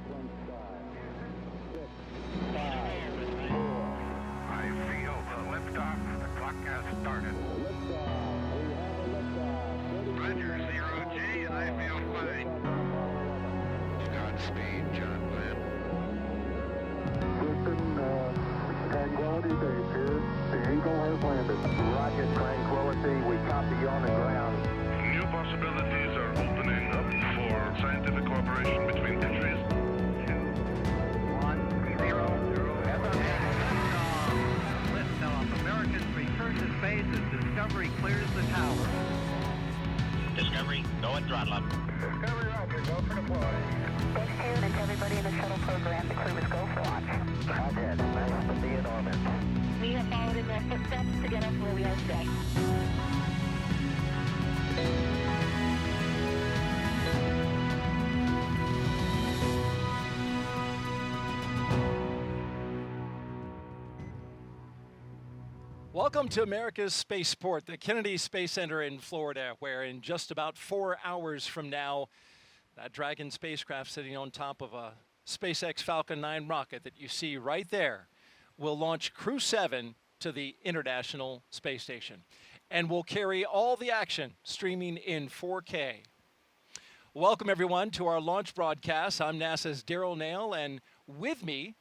I feel the liftoff. The clock has started. Roger, 0G, and I feel fine. Godspeed, John Glenn. Houston, Tranquility Base here. The Eagle has landed. Roger, Tranquility. We copy you on the ground. New possibilities are opening up for scientific cooperation between countries. 2, 1, 0, 0. Liftoff. Americans return to space as Discovery clears the tower. Discovery, go and throttle up. Discovery, Roger. Go for deploy. Thanks, June, and to everybody in the shuttle program. The crew is go for launch. Roger. Nice to be in orbit. We have followed in their footsteps to get us where we are today. Welcome to America's Spaceport, the Kennedy Space Center in Florida, where in just about 4 hours from now, that Dragon spacecraft sitting on top of a SpaceX Falcon 9 rocket that you see right there will launch Crew-7 to the International Space Station and will carry all the action streaming in 4K. Welcome, everyone, to our launch broadcast. I'm NASA's Daryl Nail, and with me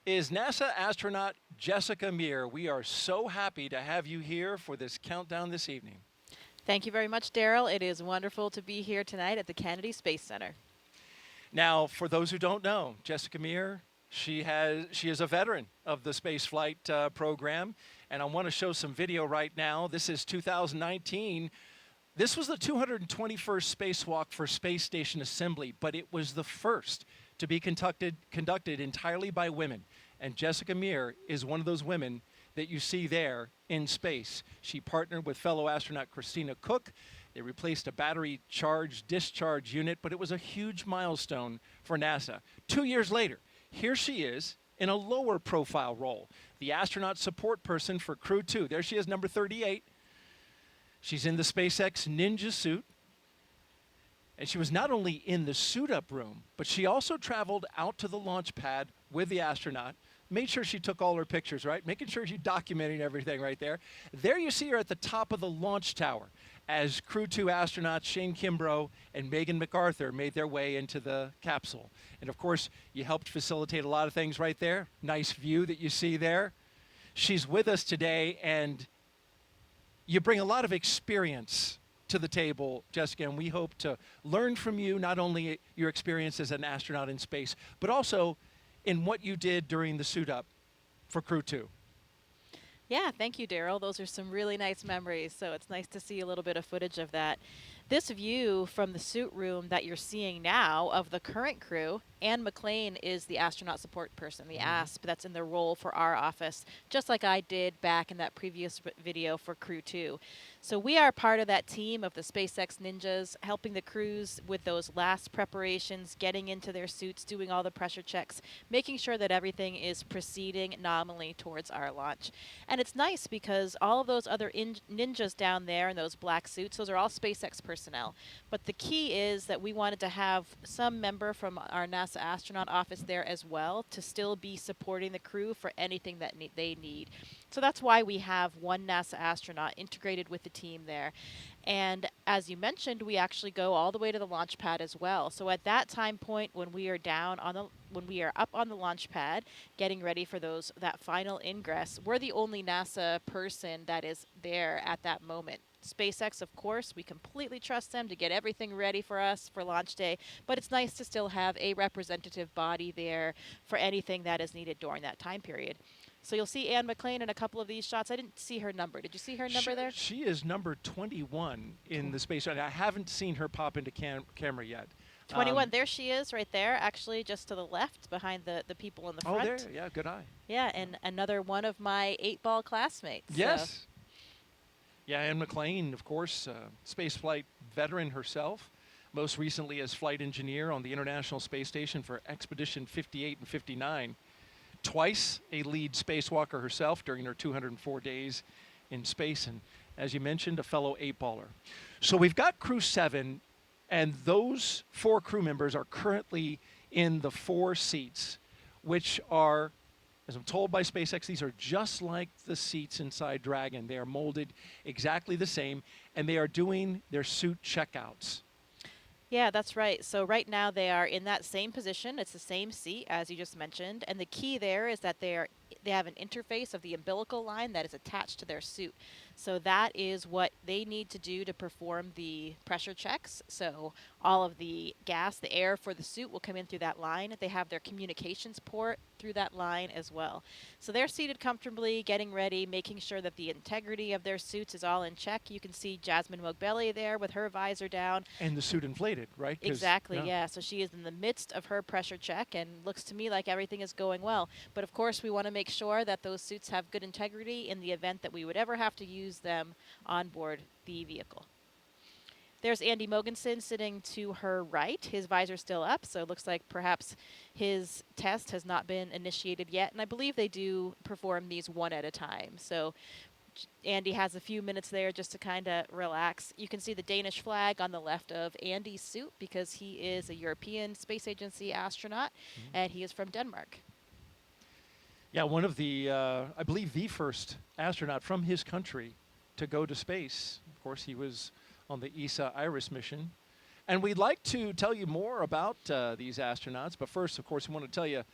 is NASA astronaut Jessica Meir. We are so happy to have you here for this countdown this evening. Thank you very much, Daryl. It is wonderful to be here tonight at the Kennedy Space Center. Now, for those who don't know, Jessica Meir, she is a veteran of the spaceflight program, and I want to show some video right now. This is 2019. This was the 221st spacewalk for Space Station Assembly, but it was the first to be conducted entirely by women. And Jessica Meir is one of those women that you see there in space. She partnered with fellow astronaut Christina Cook. They replaced a battery charge discharge unit, but it was a huge milestone for NASA. 2 years later, here she is in a lower profile role, the astronaut support person for Crew 2. There she is, number 38. She's in the SpaceX Ninja suit. And she was not only in the suit-up room, but she also traveled out to the launch pad with the astronaut, made sure she took all her pictures, right? Making sure she's documenting everything right there. There you see her at the top of the launch tower as Crew 2 astronauts Shane Kimbrough and Megan MacArthur made their way into the capsule. And of course, you helped facilitate a lot of things right there. Nice view that you see there. She's with us today, and you bring a lot of experience to the table, Jessica, and we hope to learn from you not only your experience as an astronaut in space, but also in what you did during the suit up for Crew 2. Yeah, thank you, Daryl. Those are some really nice memories, so it's nice to see a little bit of footage of that. This view from the suit room that you're seeing now of the current crew, Anne McLean is the astronaut support person, the ASP, that's in the role for our office, just like I did back in that previous video for Crew 2. So we are part of that team of the SpaceX Ninjas, helping the crews with those last preparations, getting into their suits, doing all the pressure checks, making sure that everything is proceeding nominally towards our launch. And it's nice because all of those other ninjas down there in those black suits, those are all SpaceX personnel. But the key is that we wanted to have some member from our NASA astronaut office there as well to still be supporting the crew for anything that they need. So that's why we have one NASA astronaut integrated with the team there. And as you mentioned, we actually go all the way to the launch pad as well. So at that time point when we are up on the launch pad getting ready for that final ingress, we're the only NASA person that is there at that moment. SpaceX, of course, we completely trust them to get everything ready for us for launch day, but it's nice to still have a representative body there for anything that is needed during that time period. So you'll see Anne McLean in a couple of these shots. I didn't see her number. Did you see her number there? She is number 21 in the space. I haven't seen her pop into camera yet. 21. There she is right there, actually just to the left behind the people in the front. Oh, there. Yeah, good eye. Yeah, and another one of my 8-ball classmates. Yes. So. Yeah, Anne McLean, of course, spaceflight veteran herself, most recently as flight engineer on the International Space Station for Expedition 58 and 59. Twice a lead spacewalker herself during her 204 days in space, and as you mentioned, a fellow 8-baller. So we've got Crew-7, and those 4 crew members are currently in the 4 seats, which are, as I'm told by SpaceX, these are just like the seats inside Dragon. They are molded exactly the same, and they are doing their suit checkouts. Yeah, that's right. So right now they are in that same position. It's the same seat as you just mentioned, and the key there is that they have an interface of the umbilical line that is attached to their suit. So that is what they need to do to perform the pressure checks. So all of the gas, the air for the suit will come in through that line. They have their communications port through that line as well. So they're seated comfortably, getting ready, making sure that the integrity of their suits is all in check. You can see Jasmin Moghbeli there with her visor down. And the suit inflated, right? 'Cause- Exactly, yeah. So she is in the midst of her pressure check and looks to me like everything is going well. But of course, we want to make sure that those suits have good integrity in the event that we would ever have to use them on board the vehicle. There's Andy Mogensen sitting to her right. His visor's still up, so it looks like perhaps his test has not been initiated yet. And I believe they do perform these one at a time. So Andy has a few minutes there just to kind of relax. You can see the Danish flag on the left of Andy's suit because he is a European Space Agency astronaut, and he is from Denmark. Yeah, one of the, I believe the first astronaut from his country to go to space. Of course, he was on the ESA IRIS mission. And we'd like to tell you more about these astronauts, but first, of course, we want to tell you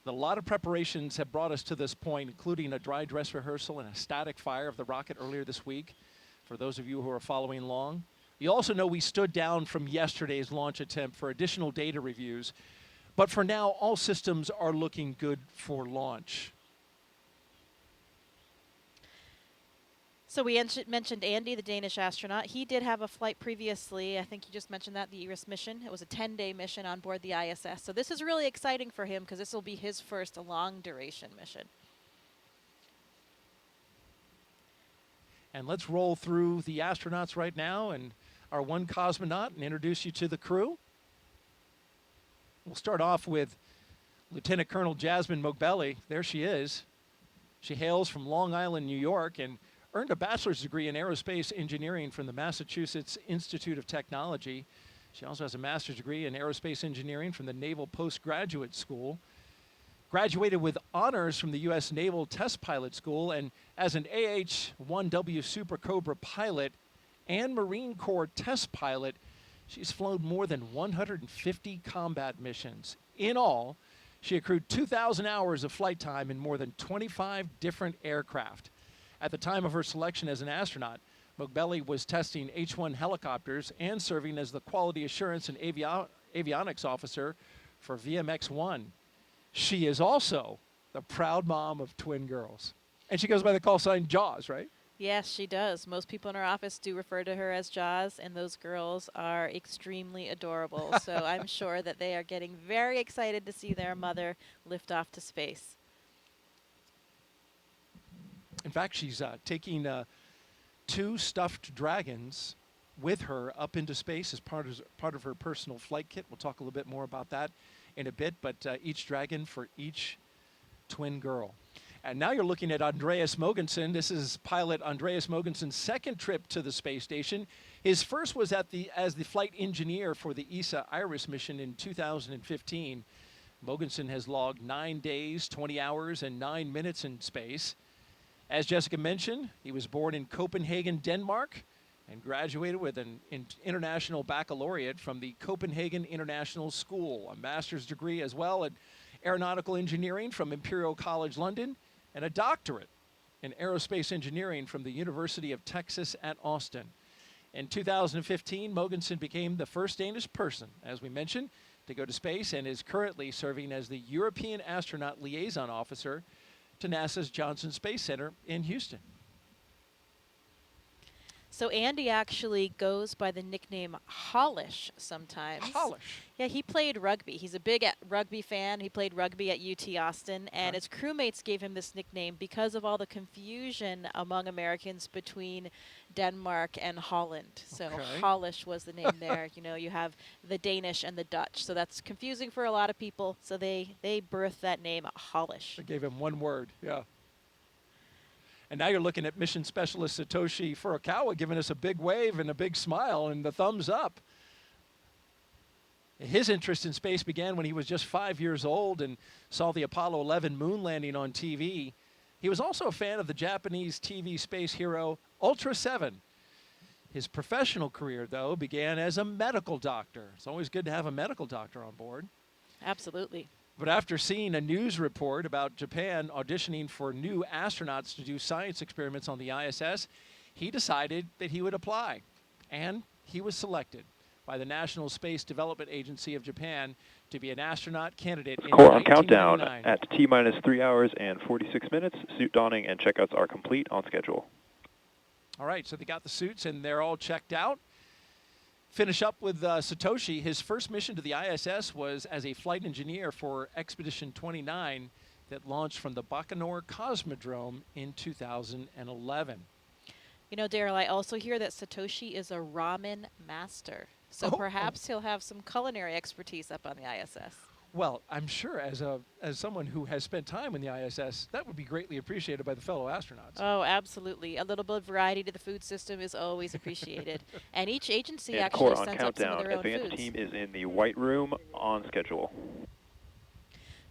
that a lot of preparations have brought us to this point, including a dry dress rehearsal and a static fire of the rocket earlier this week, for those of you who are following along. You also know we stood down from yesterday's launch attempt for additional data reviews, but for now, all systems are looking good for launch. So we mentioned Andy, the Danish astronaut. He did have a flight previously. I think you just mentioned that, the IRIS mission. It was a 10-day mission on board the ISS. So this is really exciting for him because this will be his first long-duration mission. And let's roll through the astronauts right now and our one cosmonaut and introduce you to the crew. We'll start off with Lieutenant Colonel Jasmin Moghbeli. There she is. She hails from Long Island, New York, and earned a bachelor's degree in aerospace engineering from the Massachusetts Institute of Technology. She also has a master's degree in aerospace engineering from the Naval Postgraduate School. Graduated with honors from the U.S. Naval Test Pilot School, and as an AH-1W Super Cobra pilot and Marine Corps test pilot, she's flown more than 150 combat missions. In all, she accrued 2,000 hours of flight time in more than 25 different aircraft. At the time of her selection as an astronaut, Moghbeli was testing H-1 helicopters and serving as the quality assurance and avionics officer for VMX-1. She is also the proud mom of twin girls. And she goes by the call sign Jaws, right? Yes, she does. Most people in her office do refer to her as Jaws, and those girls are extremely adorable. So I'm sure that they are getting very excited to see their mother lift off to space. In fact, she's taking 2 stuffed dragons with her up into space as part of her personal flight kit. We'll talk a little bit more about that in a bit, but each dragon for each twin girl. And now you're looking at Andreas Mogensen. This is pilot Andreas Mogensen's second trip to the space station. His first was as the flight engineer for the ESA IRIS mission in 2015. Mogensen has logged 9 days, 20 hours, and 9 minutes in space. As Jessica mentioned, he was born in Copenhagen, Denmark, and graduated with an international baccalaureate from the Copenhagen International School, a master's degree as well in aeronautical engineering from Imperial College London, and a doctorate in aerospace engineering from the University of Texas at Austin. In 2015, Mogensen became the first Danish person, as we mentioned, to go to space and is currently serving as the European Astronaut Liaison Officer to NASA's Johnson Space Center in Houston. So Andy actually goes by the nickname Hollish sometimes. Hollish. Yeah, he played rugby. He's a big rugby fan. He played rugby at UT Austin, and his crewmates gave him this nickname because of all the confusion among Americans between Denmark and Holland. So Okay. Hollish was the name there. You know, you have the Danish and the Dutch, so that's confusing for a lot of people. So they birthed that name Hollish. They gave him one word, yeah. And now you're looking at mission specialist Satoshi Furukawa giving us a big wave and a big smile and the thumbs up. His interest in space began when he was just 5 years old and saw the Apollo 11 moon landing on TV. He was also a fan of the Japanese TV space hero Ultra 7. His professional career, though, began as a medical doctor. It's always good to have a medical doctor on board. Absolutely. But after seeing a news report about Japan auditioning for new astronauts to do science experiments on the ISS, he decided that he would apply. And he was selected by the National Space Development Agency of Japan to be an astronaut candidate in Core on countdown 1999. at T-minus 3 hours and 46 minutes. Suit donning and checkouts are complete on schedule. All right, so they got the suits and they're all checked out. Finish up with Satoshi. His first mission to the ISS was as a flight engineer for Expedition 29 that launched from the Baikonur Cosmodrome in 2011. You know, Daryl, I also hear that Satoshi is a ramen master. So perhaps he'll have some culinary expertise up on the ISS. Well, I'm sure as someone who has spent time in the ISS, that would be greatly appreciated by the fellow astronauts. Oh, absolutely. A little bit of variety to the food system is always appreciated. And each agency And actually Core on sends up some of countdown. their own Advanced foods. team is in the White Room on schedule.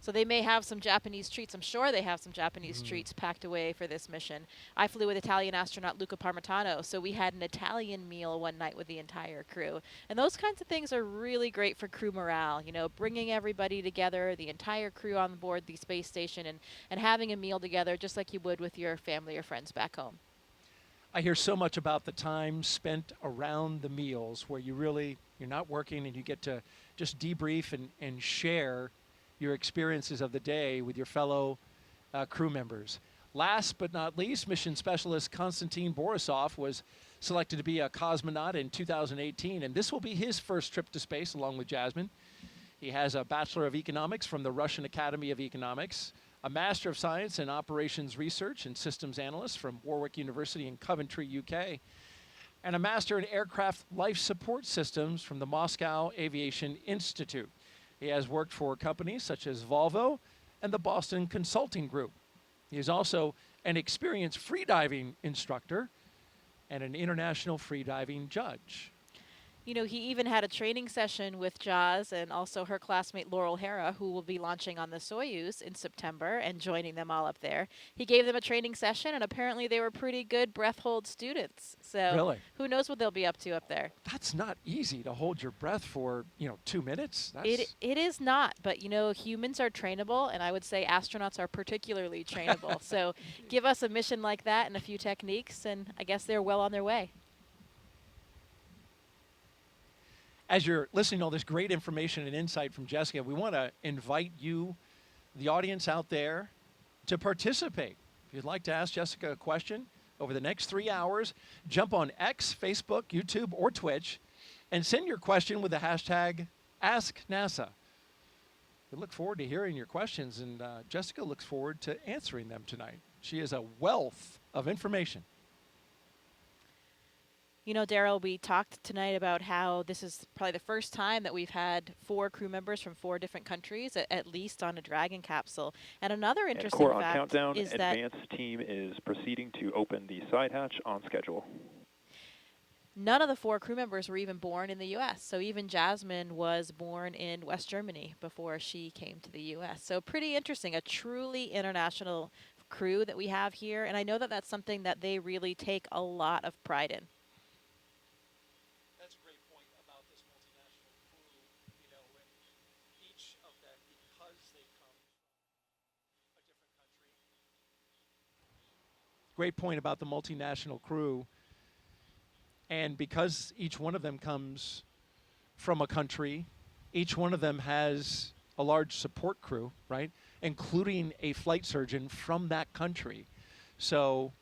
So they may have some Japanese treats. I'm sure they have some Japanese treats packed away for this mission. I flew with Italian astronaut Luca Parmitano, so we had an Italian meal one night with the entire crew. And those kinds of things are really great for crew morale, you know, bringing everybody together, the entire crew on board the space station, and having a meal together just like you would with your family or friends back home. I hear so much about the time spent around the meals where you're not working and you get to just debrief and share your experiences of the day with your fellow crew members. Last but not least, mission specialist Konstantin Borisov was selected to be a cosmonaut in 2018, and this will be his first trip to space along with Jasmin. He has a Bachelor of Economics from the Russian Academy of Economics, a Master of Science in Operations Research and Systems Analyst from Warwick University in Coventry, UK, and a Master in Aircraft Life Support Systems from the Moscow Aviation Institute. He has worked for companies such as Volvo and the Boston Consulting Group. He is also an experienced freediving instructor and an international freediving judge. You know, he even had a training session with Jas and also her classmate Laurel Hera, who will be launching on the Soyuz in September and joining them all up there. He gave them a training session, and apparently they were pretty good breath hold students. So Really? who knows what they'll be up to up there. That's not easy to hold your breath for, 2 minutes. It is not, but you know, humans are trainable, and I would say astronauts are particularly trainable. So give us a mission like that and a few techniques, and I guess they're well on their way. As you're listening to all this great information and insight from Jessica, we want to invite you, the audience out there, to participate. If you'd like to ask Jessica a question over the next 3 hours, jump on X, Facebook, YouTube, or Twitch, and send your question with the hashtag AskNASA. We look forward to hearing your questions, and Jessica looks forward to answering them tonight. She is a wealth of information. You know, Daryl, we talked tonight about how this is probably the first time that we've had 4 crew members from 4 different countries, at least on a Dragon capsule. And another interesting Core on fact countdown. is that Advanced team is proceeding to open the side hatch on schedule. none of the 4 crew members were even born in the U.S. So even Jasmin was born in West Germany before she came to the U.S. So pretty interesting, a truly international crew that we have here. And I know that that's something that they really take a lot of pride in. That's a great point about this multinational crew, and each of them, because they come from a different country. Great point about the multinational crew, and because each one of them comes from a country, each one of them has a large support crew, right? Including a flight surgeon from that country. So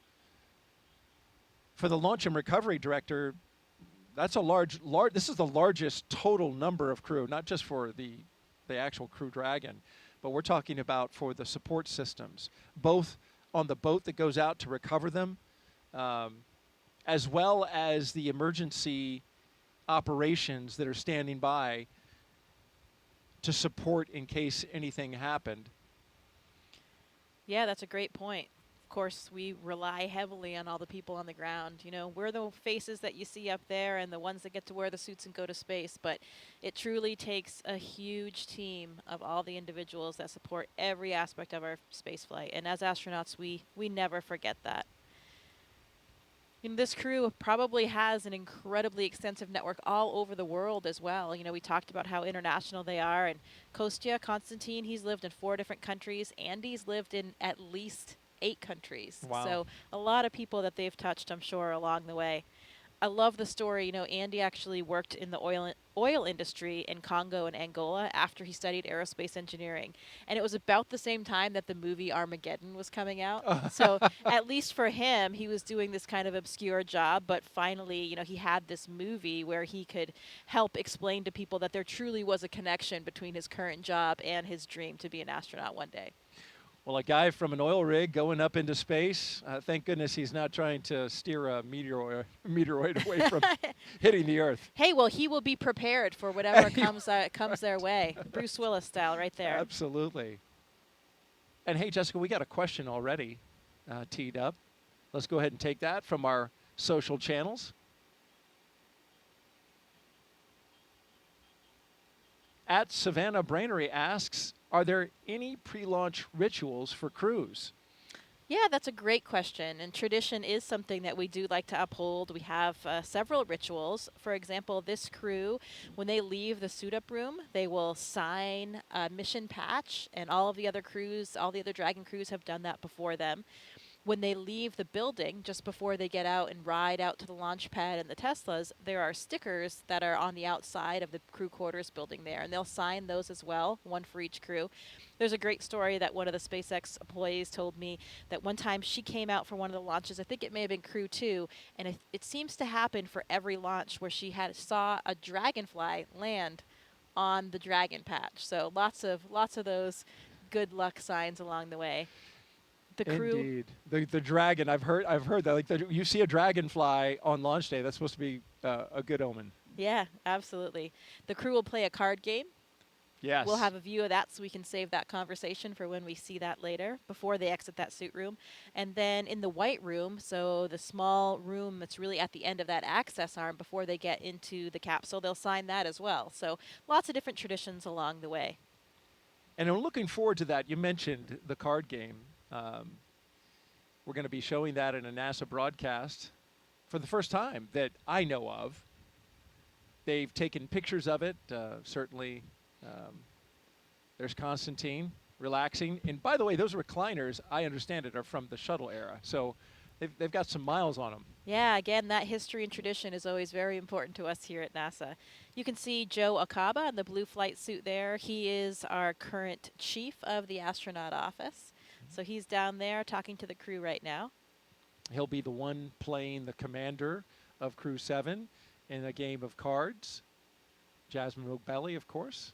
for the launch and recovery director, that's a large, this is the largest total number of crew, not just for the actual Crew Dragon, but we're talking about for the support systems, both on the boat that goes out to recover them, as well as the emergency operations that are standing by to support in case anything happened. Yeah, that's a great point. of course, we rely heavily on all the people on the ground. You know, we're the faces that you see up there and the ones that get to wear the suits and go to space, but it truly takes a huge team of all the individuals that support every aspect of our space flight. And as astronauts, we never forget that. You know, this crew probably has an incredibly extensive network all over the world as well. You know, we talked about how international they are. And Kostya, Konstantin, he's lived in 4 different countries. Andy's lived in at least 8 countries. Wow. So a lot of people that they've touched, I'm sure, along the way. I love the story. You know, Andy actually worked in the oil industry in Congo and Angola after he studied aerospace engineering. And it was about the same time that the movie Armageddon was coming out. So at least for him, he was doing this kind of obscure job. But finally, you know, he had this movie where he could help explain to people that there truly was a connection between his current job and his dream to be an astronaut one day. Well, a guy from an oil rig going up into space, thank goodness he's not trying to steer a meteoroid away from hitting the Earth. Hey, well, he will be prepared for whatever comes their way. Bruce Willis style right there. Absolutely. And hey, Jessica, we got a question already teed up. Let's go ahead and take that from our social channels. At Savannah Brainery asks, are there any pre-launch rituals for crews? Yeah, that's a great question. And tradition is something that we do like to uphold. We have several rituals. For example, this crew, when they leave the suit-up room, they will sign a mission patch. And all of the other crews, all the other Dragon crews have done that before them. When they leave the building, just before they get out and ride out to the launch pad and the Teslas, there are stickers that are on the outside of the crew quarters building there, and they'll sign those as well, one for each crew. There's a great story that one of the SpaceX employees told me that one time she came out for one of the launches, I think it may have been Crew-2, and it seems to happen for every launch where she saw a dragonfly land on the Dragon patch. So lots of those good luck signs along the way. The crew. Indeed, the dragon. I've heard that. Like you see a dragonfly on launch day, that's supposed to be a good omen. Yeah, absolutely. The crew will play a card game. Yes. We'll have a view of that so we can save that conversation for when we see that later, before they exit that suit room. And then in the white room, so the small room that's really at the end of that access arm before they get into the capsule, they'll sign that as well. So lots of different traditions along the way. And I'm looking forward to that. You mentioned the card game. We're going to be showing that in a NASA broadcast for the first time that I know of. They've taken pictures of it. Certainly, there's Konstantin relaxing. And by the way, those recliners, I understand it, are from the shuttle era. So they've got some miles on them. Yeah, again, that history and tradition is always very important to us here at NASA. You can see Joe Akaba in the blue flight suit there. He is our current chief of the astronaut office. So he's down there talking to the crew right now. He'll be the one playing the commander of Crew-7 in a game of cards. Jasmin Moghbeli, of course.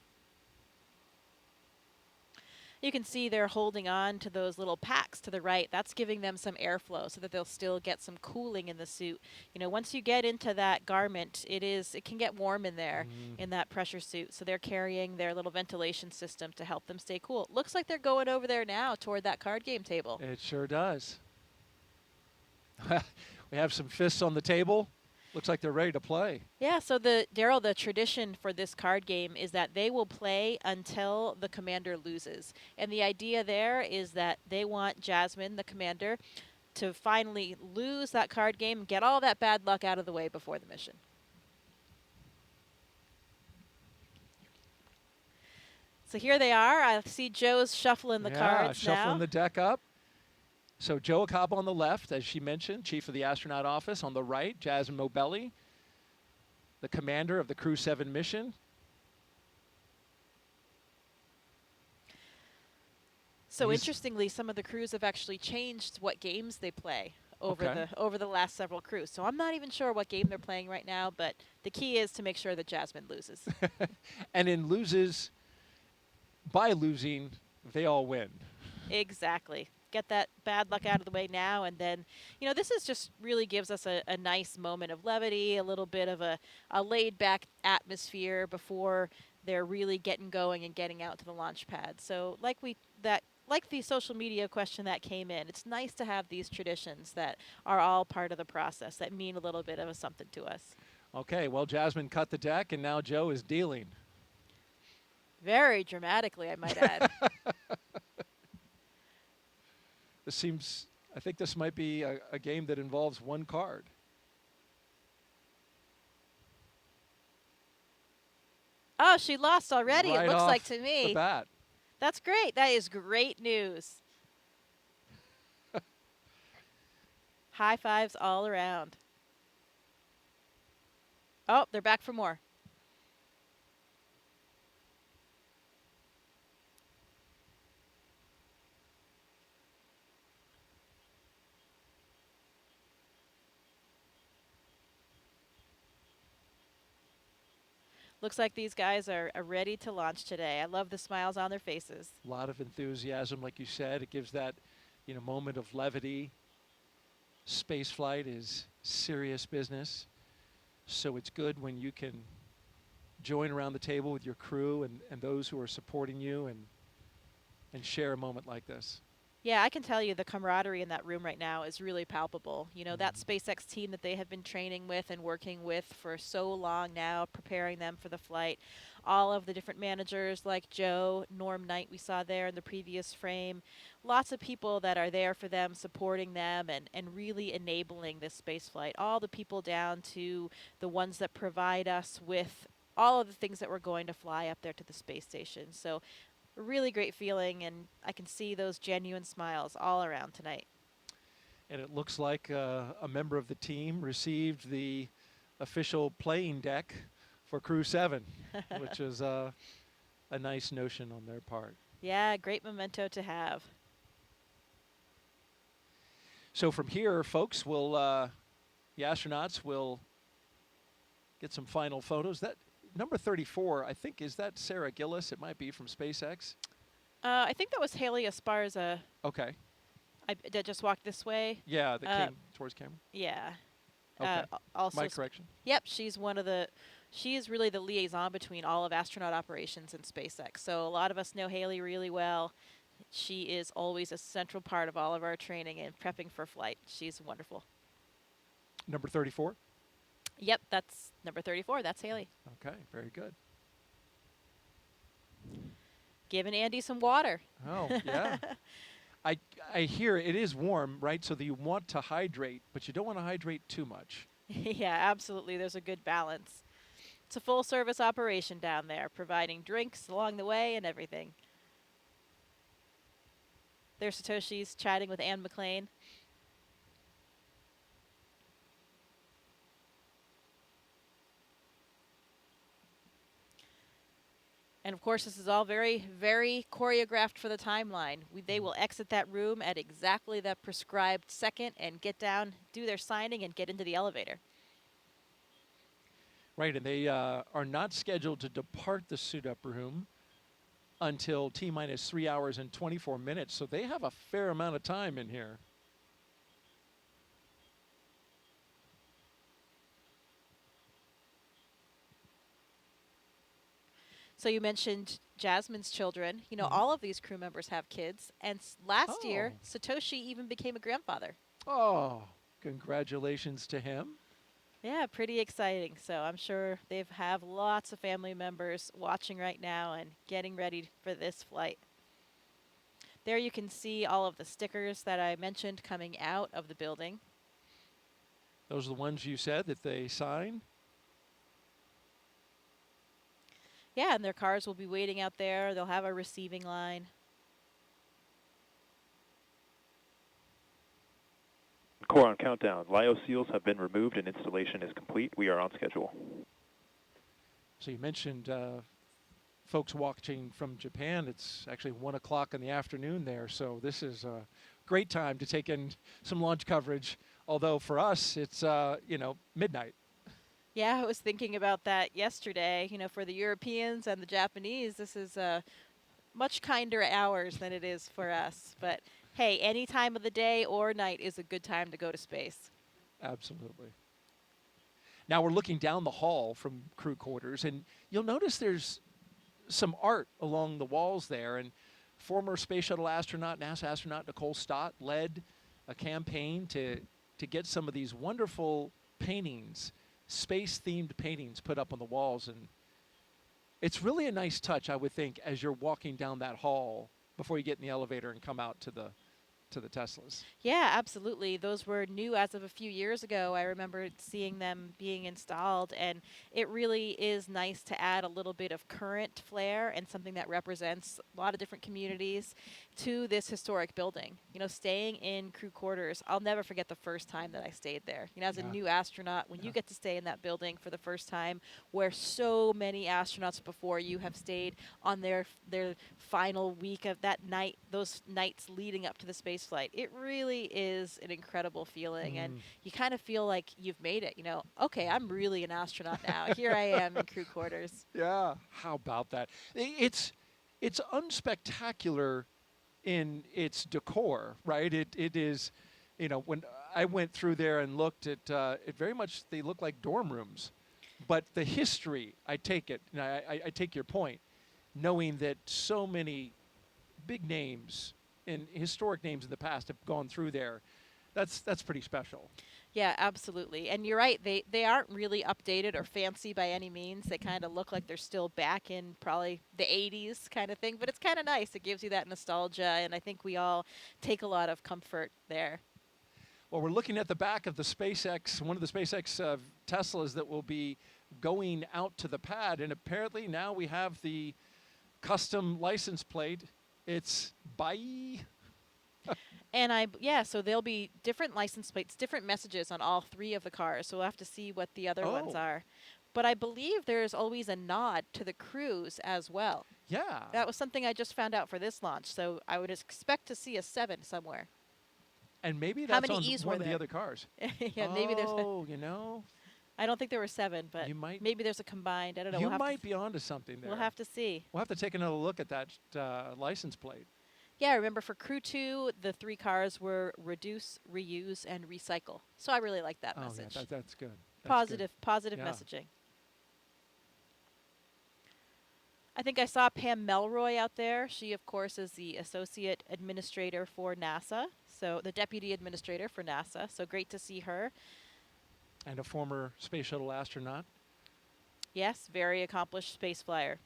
You can see they're holding on to those little packs to the right. That's giving them some airflow so that they'll still get some cooling in the suit. You know, once you get into that garment, it can get warm in there in that pressure suit. So they're carrying their little ventilation system to help them stay cool. Looks like they're going over there now toward that card game table. It sure does. We have some fists on the table. Looks like they're ready to play. Yeah, so Daryl, the tradition for this card game is that they will play until the commander loses. And the idea there is that they want Jasmin, the commander, to finally lose that card game, get all that bad luck out of the way before the mission. So here they are. I see Joe's shuffling the cards now. Shuffling the deck up. So Joe Akaba on the left, as she mentioned, chief of the astronaut office. On the right, Jasmin Moghbeli, the commander of the Crew-7 mission. So interestingly, some of the crews have actually changed what games they play over the last several crews. So I'm not even sure what game they're playing right now, but the key is to make sure that Jasmin loses. And by losing, they all win. Exactly. Get that bad luck out of the way now, and then, you know, this is just really gives us a nice moment of levity, a little bit of a laid-back atmosphere before they're really getting going and getting out to the launch pad. So like that like the social media question that came in, it's nice to have these traditions that are all part of the process that mean a little bit of a something to us. Okay, well, Jasmin cut the deck, and now Joe is dealing. Very dramatically, I might add. This seems, I think this might be a game that involves one card. Oh, she lost already, Right it looks off like to the me. bat. That's great. That is great news. High fives all around. Oh, they're back for more. Looks like these guys are ready to launch today. I love the smiles on their faces. A lot of enthusiasm, like you said. It gives that, moment of levity. Space flight is serious business, so it's good when you can join around the table with your crew and those who are supporting you and share a moment like this. Yeah, I can tell you the camaraderie in that room right now is really palpable. You know, that SpaceX team that they have been training with and working with for so long now, preparing them for the flight. All of the different managers like Joe, Norm Knight we saw there in the previous frame. Lots of people that are there for them, supporting them and really enabling this space flight. All the people down to the ones that provide us with all of the things that we're going to fly up there to the space station. So a really great feeling, and I can see those genuine smiles all around tonight. And it looks like a member of the team received the official playing deck for Crew-7, which is a nice notion on their part. Yeah, great memento to have. So from here, folks, the astronauts will get some final photos. That number 34, I think, is that Sarah Gillis? It might be from SpaceX. I think that was Haley Esparza. Okay. That just walked this way. Yeah, that came towards camera. Yeah. Okay. Also, My correction. Yep, she's she is really the liaison between all of astronaut operations and SpaceX. So a lot of us know Haley really well. She is always a central part of all of our training and prepping for flight. She's wonderful. Number 34? Yep, that's number 34. That's Haley. Okay, very good. Giving Andy some water. Oh, yeah. I hear it is warm, right? So that you want to hydrate, but you don't want to hydrate too much. Yeah, absolutely. There's a good balance. It's a full-service operation down there, providing drinks along the way and everything. There's Satoshi's chatting with Anne McLean. And of course, this is all very, very choreographed for the timeline. They will exit that room at exactly the prescribed second and get down, do their signing, and get into the elevator. Right, and they are not scheduled to depart the suit-up room until T-minus 3 hours and 24 minutes, so they have a fair amount of time in here. So you mentioned Jasmin's children. You know, all of these crew members have kids, and last year, Satoshi even became a grandfather. Oh, congratulations to him. Yeah, pretty exciting. So I'm sure they have lots of family members watching right now and getting ready for this flight. There you can see all of the stickers that I mentioned coming out of the building. Those are the ones you said that they signed? Yeah, and their cars will be waiting out there. They'll have a receiving line. Core on countdown. Lyo seals have been removed and installation is complete. We are on schedule. So you mentioned folks watching from Japan. It's actually 1 o'clock in the afternoon there, so this is a great time to take in some launch coverage, although for us it's, midnight. Yeah, I was thinking about that yesterday. You know, for the Europeans and the Japanese, this is much kinder hours than it is for us. But hey, any time of the day or night is a good time to go to space. Absolutely. Now we're looking down the hall from crew quarters, and you'll notice there's some art along the walls there. And former space shuttle astronaut, NASA astronaut Nicole Stott led a campaign to get some of these wonderful paintings, space-themed paintings, put up on the walls. And it's really a nice touch, I would think, as you're walking down that hall before you get in the elevator and come out to the Teslas. Yeah, absolutely. Those were new as of a few years ago. I remember seeing them being installed, and it really is nice to add a little bit of current flair and something that represents a lot of different communities to this historic building. You know, staying in crew quarters, I'll never forget the first time that I stayed there. You know, as a new astronaut, when you get to stay in that building for the first time, where so many astronauts before you have stayed on their final week of that night, those nights leading up to the space flight, it really is an incredible feeling, and you kind of feel like you've made it. You know, okay, I'm really an astronaut now. Here I am in crew quarters. Yeah, how about that? It's unspectacular in its decor, right? It is, you know, when I went through there and looked at it, very much they look like dorm rooms, but the history, I take it, and I take your point, knowing that so many big names and historic names in the past have gone through there. That's pretty special. Yeah, absolutely. And you're right, they aren't really updated or fancy by any means. They kind of look like they're still back in probably the 80s kind of thing, but it's kind of nice. It gives you that nostalgia, and I think we all take a lot of comfort there. Well, we're looking at the back of the SpaceX, one of the SpaceX Teslas that will be going out to the pad, and apparently now we have the custom license plate. It's bye. And so there'll be different license plates, different messages on all three of the cars. So we'll have to see what the other ones are. But I believe there's always a nod to the Crews as well. Yeah. That was something I just found out for this launch. So I would expect to see a 7 somewhere. And maybe How that's many on E's one were of the there? other cars. Yeah, maybe there's. Oh, you know. I don't think there were 7, but maybe there's a combined. I don't know. You we'll might be onto something there. We'll have to see. We'll have to take another look at that license plate. Yeah, I remember for Crew 2, the 3 cars were reduce, reuse, and recycle. So I really like that message. Yeah, that's good. Positive Yeah. messaging. I think I saw Pam Melroy out there. She, of course, is the Associate Administrator for NASA, so the Deputy Administrator for NASA. So great to see her. And a former space shuttle astronaut. Yes, very accomplished space flyer.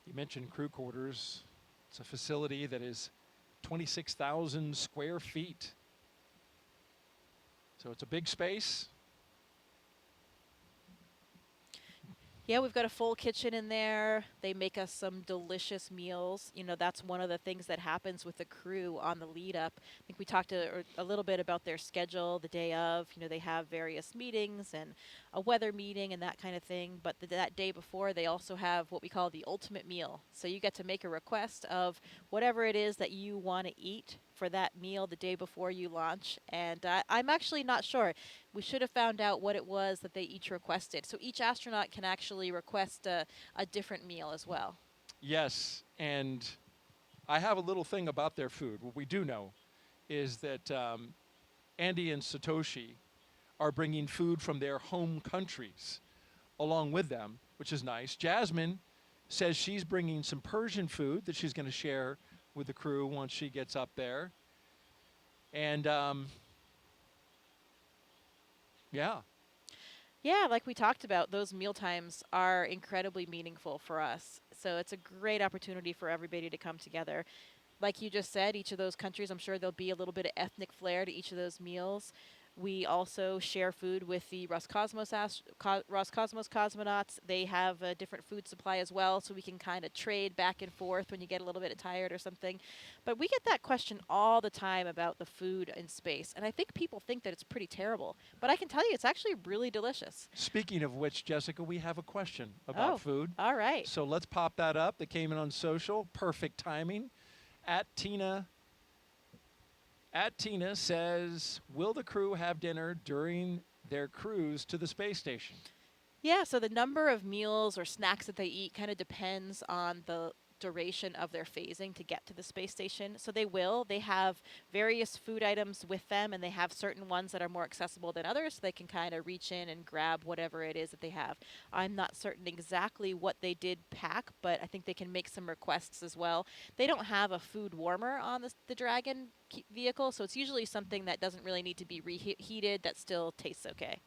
You mentioned crew quarters. It's a facility that is 26,000 square feet. So it's a big space. Yeah, we've got a full kitchen in there. They make us some delicious meals. You know, that's one of the things that happens with the crew on the lead up. I think we talked a little bit about their schedule the day of. You know, they have various meetings and a weather meeting and that kind of thing. But that day before, they also have what we call the ultimate meal. So you get to make a request of whatever it is that you want to eat for that meal the day before you launch. And I'm actually not sure. We should have found out what it was that they each requested. So each astronaut can actually request a different meal as well. Yes, and I have a little thing about their food. What we do know is that Andy and Satoshi are bringing food from their home countries along with them, which is nice. Jasmin says she's bringing some Persian food that she's going to share with the crew once she gets up there. And Yeah, like we talked about, those meal times are incredibly meaningful for us. So it's a great opportunity for everybody to come together. Like you just said, each of those countries, I'm sure there'll be a little bit of ethnic flair to each of those meals. We also share food with the Roscosmos cosmonauts. They have a different food supply as well, so we can kind of trade back and forth when you get a little bit tired or something. But we get that question all the time about the food in space, and I think people think that it's pretty terrible. But I can tell you, it's actually really delicious. Speaking of which, Jessica, we have a question about food. All right. So let's pop that up. That came in on social. Perfect timing. Tina says, will the crew have dinner during their cruise to the space station? Yeah, so the number of meals or snacks that they eat kind of depends on the duration of their phasing to get to the space station. So they will. They have various food items with them, and they have certain ones that are more accessible than others, so they can kind of reach in and grab whatever it is that they have. I'm not certain exactly what they did pack, but I think they can make some requests as well. They don't have a food warmer on the Dragon vehicle, so it's usually something that doesn't really need to be reheated that still tastes okay.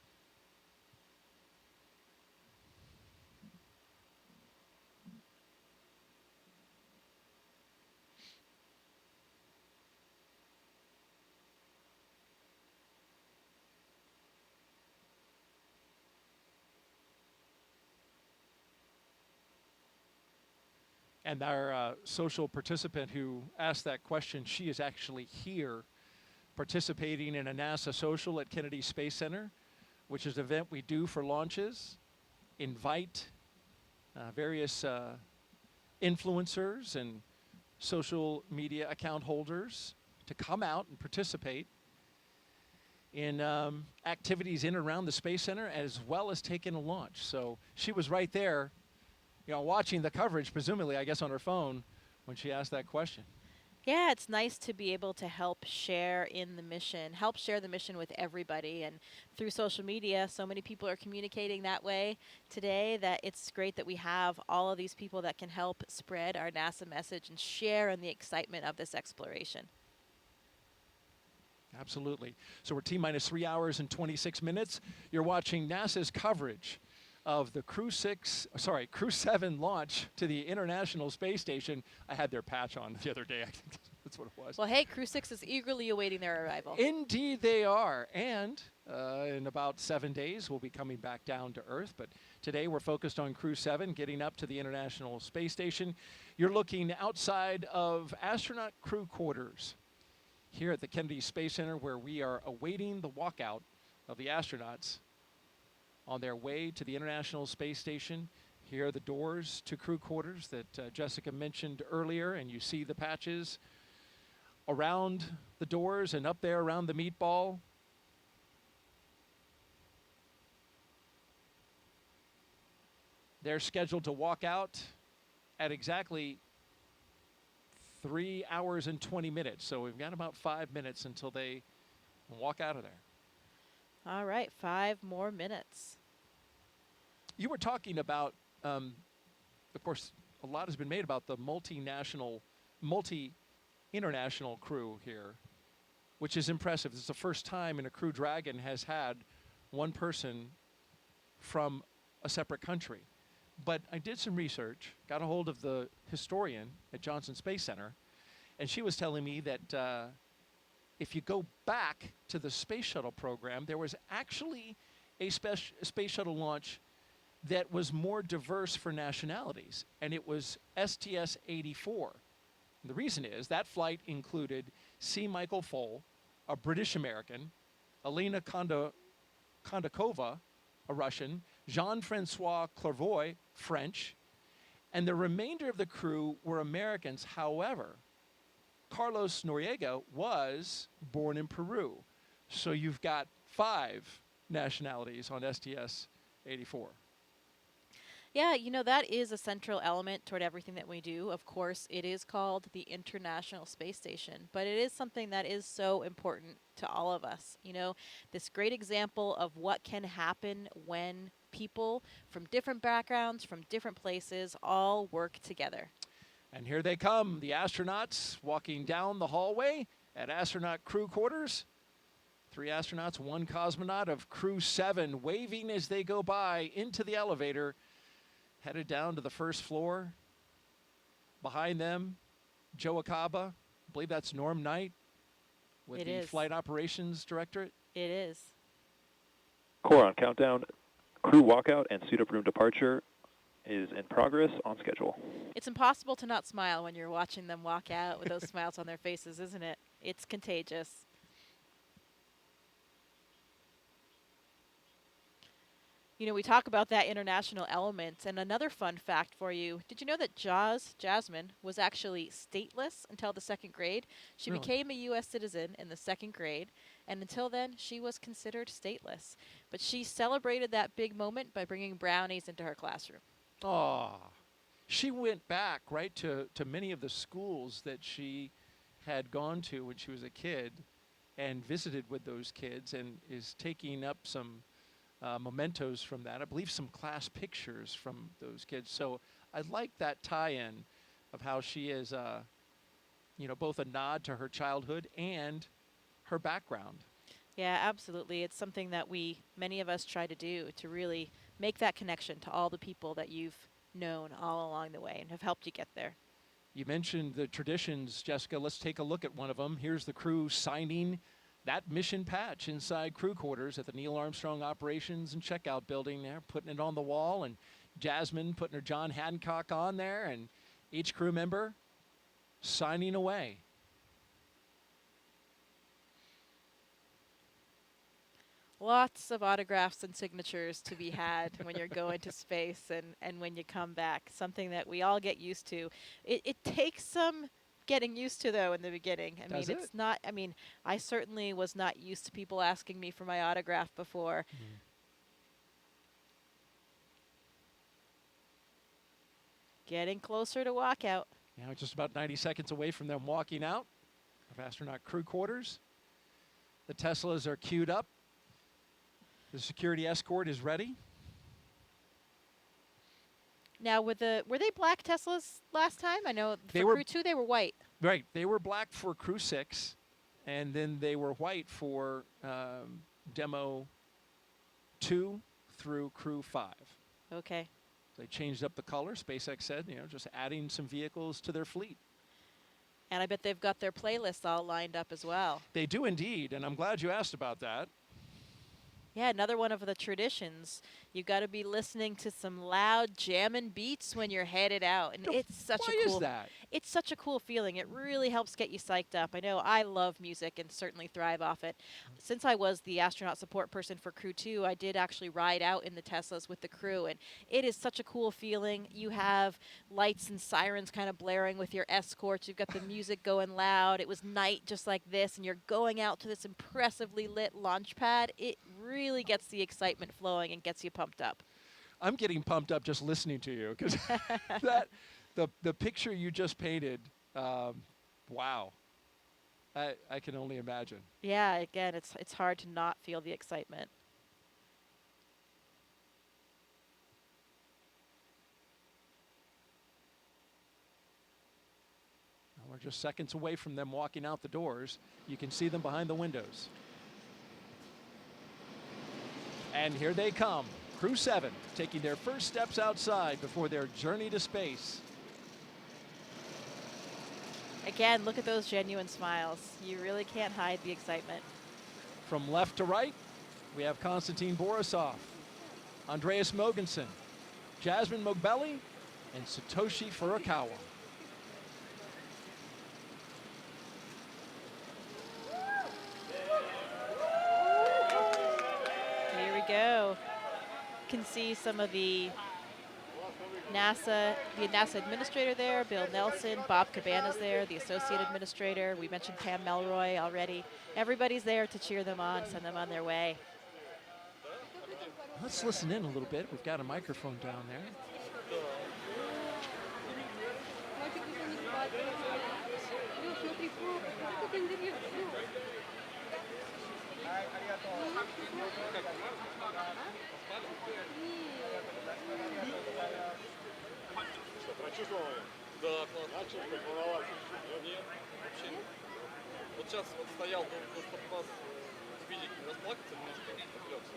And our social participant who asked that question, she is actually here participating in a NASA social at Kennedy Space Center, which is an event we do for launches, invite various influencers and social media account holders to come out and participate in activities in and around the Space Center, as well as take in a launch. So she was right there, watching the coverage, presumably, I guess, on her phone when she asked that question. Yeah, it's nice to be able to help share the mission with everybody. And through social media, so many people are communicating that way today that it's great that we have all of these people that can help spread our NASA message and share in the excitement of this exploration. Absolutely. So we're T-minus 3 hours and 26 minutes. You're watching NASA's coverage of the Crew-7 launch to the International Space Station. I had their patch on the other day. I think that's what it was. Well, hey, Crew-6 is eagerly awaiting their arrival. Indeed they are. And in about 7 days, we'll be coming back down to Earth. But today we're focused on Crew-7, getting up to the International Space Station. You're looking outside of astronaut crew quarters here at the Kennedy Space Center, where we are awaiting the walkout of the astronauts on their way to the International Space Station. Here are the doors to crew quarters that Jessica mentioned earlier, and you see the patches around the doors and up there around the meatball. They're scheduled to walk out at exactly 3 hours and 20 minutes. So we've got about 5 minutes until they walk out of there. All right, 5 more minutes. You were talking about, of course, a lot has been made about the multi-international crew here, which is impressive. This is the first time in a Crew Dragon has had one person from a separate country. But I did some research, got a hold of the historian at Johnson Space Center, and she was telling me that if you go back to the space shuttle program, there was actually a space shuttle launch that was more diverse for nationalities, and it was STS-84. And the reason is that flight included C. Michael Foale, a British American, Elena Kondakova, a Russian, Jean-Francois Clairvoy, French, and the remainder of the crew were Americans. However, Carlos Noriega was born in Peru. So you've got 5 nationalities on STS-84. Yeah, that is a central element toward everything that we do. Of course, it is called the International Space Station, but it is something that is so important to all of us. This great example of what can happen when people from different backgrounds, from different places, all work together. And here they come, the astronauts walking down the hallway at astronaut crew quarters. 3 astronauts, 1 cosmonaut of Crew-7 waving as they go by into the elevator, headed down to the first floor. Behind them, Joe Akaba, I believe that's Norm Knight with the Flight Operations Directorate. It is. Core on countdown. Crew walkout and suit-up room departure is in progress, on schedule. It's impossible to not smile when you're watching them walk out with those smiles on their faces, isn't it? It's contagious. We talk about that international element, and another fun fact for you. Did you know that Jasmin, was actually stateless until the 2nd grade? She Really? became a U.S. citizen in the 2nd grade, and until then, she was considered stateless. But she celebrated that big moment by bringing brownies into her classroom. Aw. she went back, right, to many of the schools that she had gone to when she was a kid and visited with those kids and is taking up some mementos from that. I believe some class pictures from those kids. So I like that tie-in of how she is, you know, both a nod to her childhood and her background. Yeah, absolutely. It's something that many of us try to do, to really make that connection to all the people that you've known all along the way and have helped you get there. You mentioned the traditions, Jessica. Let's take a look at one of them. Here's the crew signing that mission patch inside crew quarters at the Neil Armstrong Operations and Checkout Building there, putting it on the wall, and Jasmin putting her John Hancock on there, and each crew member signing away. Lots of autographs and signatures to be had when you're going to space and when you come back. Something that we all get used to. It takes some getting used to, though, in the beginning. I Does mean, it? it's not, I mean, I certainly was not used to people asking me for my autograph before. Getting closer to walkout. Now just about 90 seconds away from them walking out of astronaut crew quarters. The Teslas are queued up. The security escort is ready. Now, were they black Teslas last time? I know They for were- Crew 2 they were white. Right. They were black for Crew 6, and then they were white for Demo 2 through Crew 5. Okay. They changed up the color. SpaceX said, you know, just adding some vehicles to their fleet. And I bet they've got their playlists all lined up as well. They do indeed, and I'm glad you asked about that. Yeah, another one of the traditions. You've got to be listening to some loud jamming beats when you're headed out, and it's such Why a cool. is that? It's such a cool feeling. It really helps get you psyched up. I know I love music and certainly thrive off it. Since I was the astronaut support person for Crew 2, I did actually ride out in the Teslas with the crew, and it is such a cool feeling. You have lights and sirens kind of blaring with your escorts. You've got the music going loud. It was night just like this, and you're going out to this impressively lit launch pad. It really gets the excitement flowing and gets you pumped up. I'm getting pumped up just listening to you because the picture you just painted, wow. I can only imagine. Yeah, again, it's hard to not feel the excitement. Well, we're just seconds away from them walking out the doors. You can see them behind the windows. And here they come. Crew-7 taking their first steps outside before their journey to space. Again, look at those genuine smiles. You really can't hide the excitement. From left to right, we have Konstantin Borisov, Andreas Mogensen, Jasmin Moghbeli, and Satoshi Furukawa. Here we go. You can see some of the NASA administrator there, Bill Nelson, Bob Cabana's there, the associate administrator. We mentioned Pam Melroy already. Everybody's there to cheer them on, send them on their way. Let's listen in a little bit. We've got a microphone down there. Да, классно. Начал кайфовать. Нет, вообще нет. Вот сейчас вот стоял, думал, чтобы вас увидеть, расплакаться немножко, отвлекся,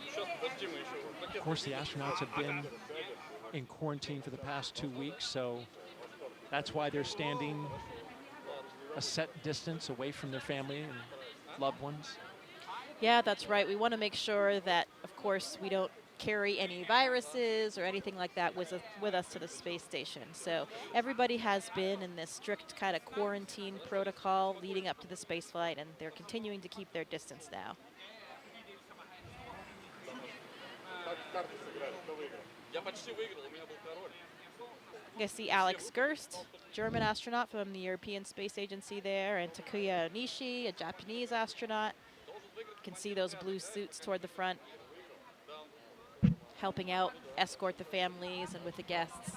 Сейчас подожди, мы еще. Of course, the astronauts have been in quarantine for the past 2 weeks, so that's why they're standing a set distance away from their family and loved ones. Yeah, that's right. We want to make sure that, of course, we don't carry any viruses or anything like that with us to the space station. So everybody has been in this strict kind of quarantine protocol leading up to the space flight, and they're continuing to keep their distance now. Я почти выиграл, у меня был король. I see Alex Gerst, German astronaut from the European Space Agency there, and Takuya Onishi, a Japanese astronaut. You can see those blue suits toward the front, helping out, escort the families and with the guests.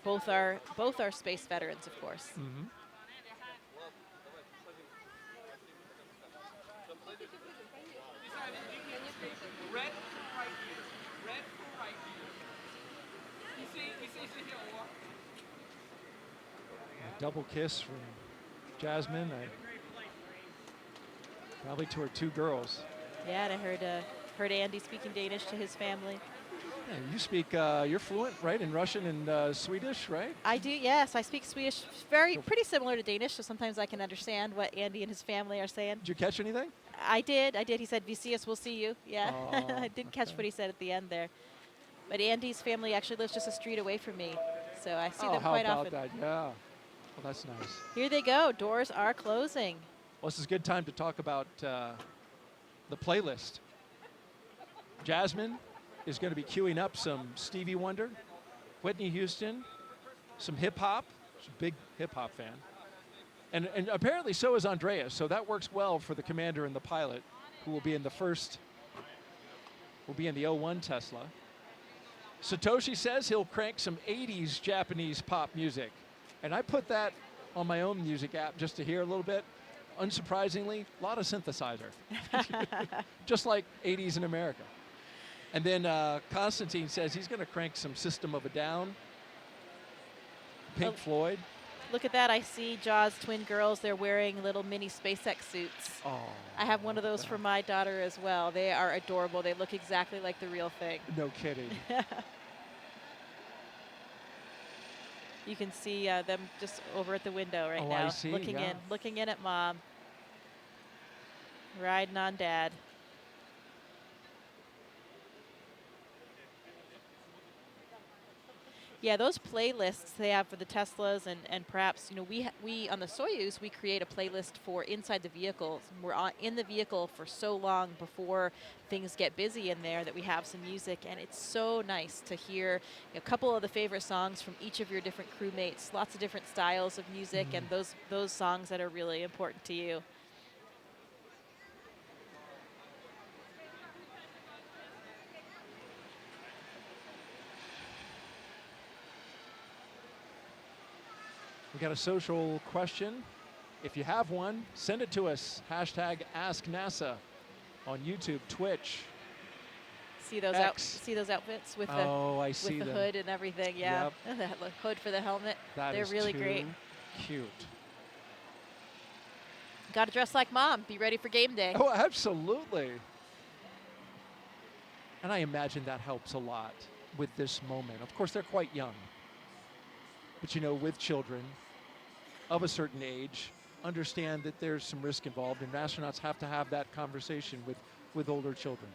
Both are space veterans, of course. Mm-hmm. Double kiss from Jasmin, probably to her two girls. Yeah, and I heard Andy speaking Danish to his family. Yeah, you speak, you're fluent, right, in Russian and Swedish, right? I do, yes. I speak Swedish, pretty similar to Danish, so sometimes I can understand what Andy and his family are saying. Did you catch anything? I did. He said, "Vi ses, we'll see you." Yeah, Oh, I did catch what he said at the end there. But Andy's family actually lives just a street away from me, so I see them quite how often. about that? Yeah. Well, that's nice. Here they go. Doors are closing. Well, this is a good time to talk about the playlist. Jasmin is going to be queuing up some Stevie Wonder, Whitney Houston, some hip-hop. She's a big hip-hop fan. And apparently so is Andreas, so that works well for the commander and the pilot, who will be in the 01 Tesla. Satoshi says he'll crank some 80s Japanese pop music. And I put that on my own music app just to hear a little bit. Unsurprisingly, a lot of synthesizer. Just like 80s in America. And then Konstantin says he's going to crank some System of a Down, Pink Floyd. Look at that. I see Jaws twin girls. They're wearing little mini SpaceX suits. Oh, I have one of those for my daughter as well. They are adorable. They look exactly like the real thing. No kidding. You can see them just over at the window right now, I see, looking in at Mom, riding on Dad. Yeah, those playlists they have for the Teslas and perhaps, you know, we on the Soyuz, we create a playlist for inside the vehicles. We're in the vehicle for so long before things get busy in there that we have some music, and it's so nice to hear a couple of the favorite songs from each of your different crewmates, lots of different styles of music, and those songs that are really important to you. We got a social question. If you have one, send it to us. Hashtag AskNASA on YouTube, Twitch. See those see those outfits with I see the them. hood and everything, yeah. Yep. The hood for the helmet. That They're is really too great. Cute. Got to dress like Mom. Be ready for game day. Oh, absolutely. And I imagine that helps a lot with this moment. Of course, they're quite young. But, you know, with children of a certain age, understand that there's some risk involved, and astronauts have to have that conversation with older children.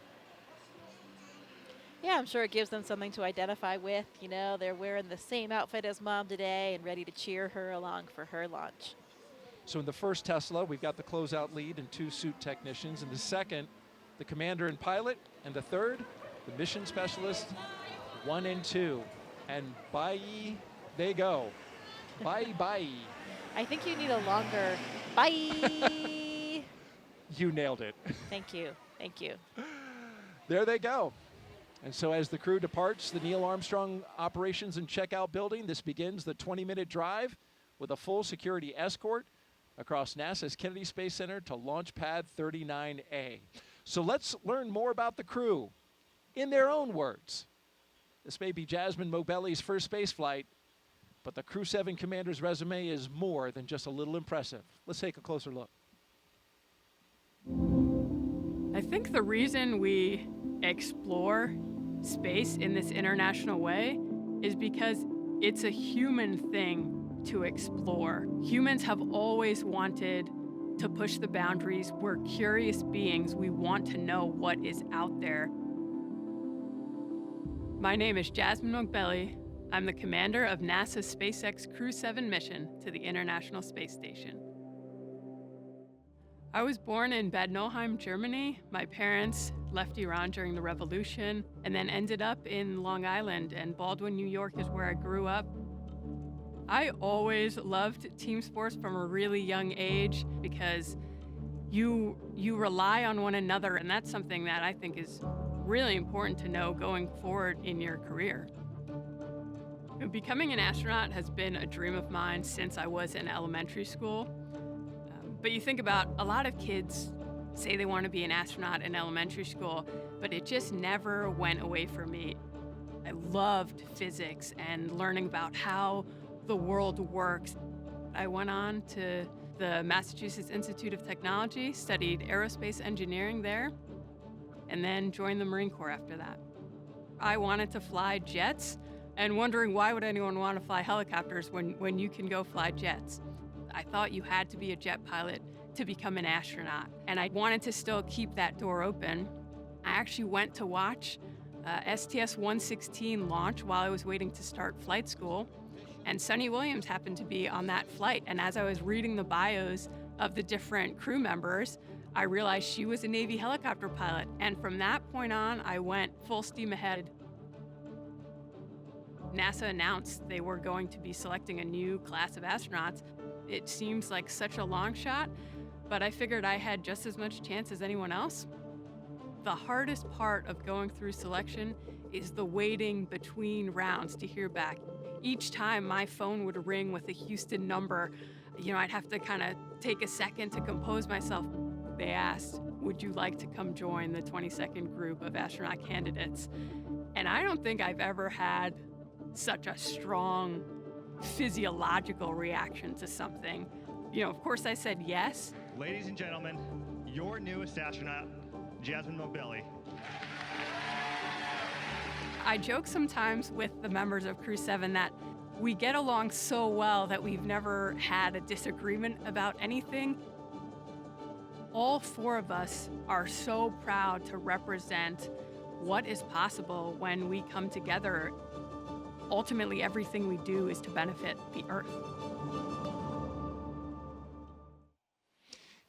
Yeah, I'm sure it gives them something to identify with. You know, they're wearing the same outfit as Mom today and ready to cheer her along for her launch. So in the first Tesla, we've got the closeout lead and 2 suit technicians. In the second, the commander and pilot. And the third, the mission specialist, 1 and 2. And bye, they go. Bye, bye. I think you need a longer bye. You nailed it. Thank you. Thank you. There they go. And so as the crew departs the Neil Armstrong Operations and Checkout Building, this begins the 20-minute drive with a full security escort across NASA's Kennedy Space Center to Launch Pad 39A. So let's learn more about the crew in their own words. This may be Jasmin Moghbeli's first space flight, but the Crew-7 commander's resume is more than just a little impressive. Let's take a closer look. I think the reason we explore space in this international way is because it's a human thing to explore. Humans have always wanted to push the boundaries. We're curious beings. We want to know what is out there. My name is Jasmin Moghbeli. I'm the commander of NASA's SpaceX Crew-7 mission to the International Space Station. I was born in Bad Nauheim, Germany. My parents left Iran during the revolution and then ended up in Long Island, and Baldwin, New York is where I grew up. I always loved team sports from a really young age because you rely on one another, and that's something that I think is really important to know going forward in your career. Becoming an astronaut has been a dream of mine since I was in elementary school. But you think about a lot of kids say they want to be an astronaut in elementary school, but it just never went away from me. I loved physics and learning about how the world works. I went on to the Massachusetts Institute of Technology, studied aerospace engineering there, and then joined the Marine Corps after that. I wanted to fly jets, and wondering why would anyone want to fly helicopters when you can go fly jets? I thought you had to be a jet pilot to become an astronaut, and I wanted to still keep that door open. I actually went to watch STS-116 launch while I was waiting to start flight school, and Sunny Williams happened to be on that flight, and as I was reading the bios of the different crew members, I realized she was a Navy helicopter pilot, and from that point on, I went full steam ahead. NASA announced they were going to be selecting a new class of astronauts. It seems like such a long shot, but I figured I had just as much chance as anyone else. The hardest part of going through selection is the waiting between rounds to hear back. Each time my phone would ring with a Houston number, I'd have to kind of take a second to compose myself. They asked, would you like to come join the 22nd group of astronaut candidates? And I don't think I've ever had such a strong physiological reaction to something. Of course I said yes. Ladies and gentlemen, your newest astronaut, Jasmin Moghbeli. I joke sometimes with the members of Crew-7 that we get along so well that we've never had a disagreement about anything. All four of us are so proud to represent what is possible when we come together. Ultimately, everything we do is to benefit the Earth.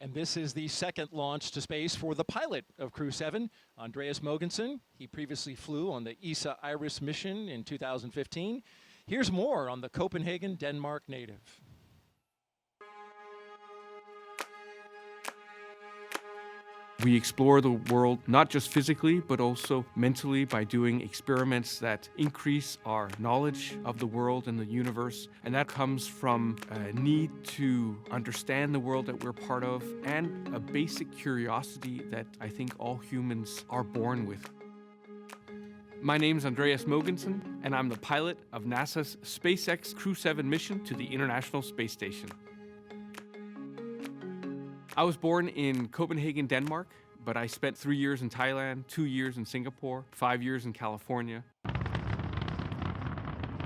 And this is the second launch to space for the pilot of Crew-7, Andreas Mogensen. He previously flew on the ESA IRIS mission in 2015. Here's more on the Copenhagen, Denmark native. We explore the world not just physically, but also mentally by doing experiments that increase our knowledge of the world and the universe. And that comes from a need to understand the world that we're part of and a basic curiosity that I think all humans are born with. My name's Andreas Mogensen, and I'm the pilot of NASA's SpaceX Crew-7 mission to the International Space Station. I was born in Copenhagen, Denmark, but I spent 3 years in Thailand, 2 years in Singapore, 5 years in California.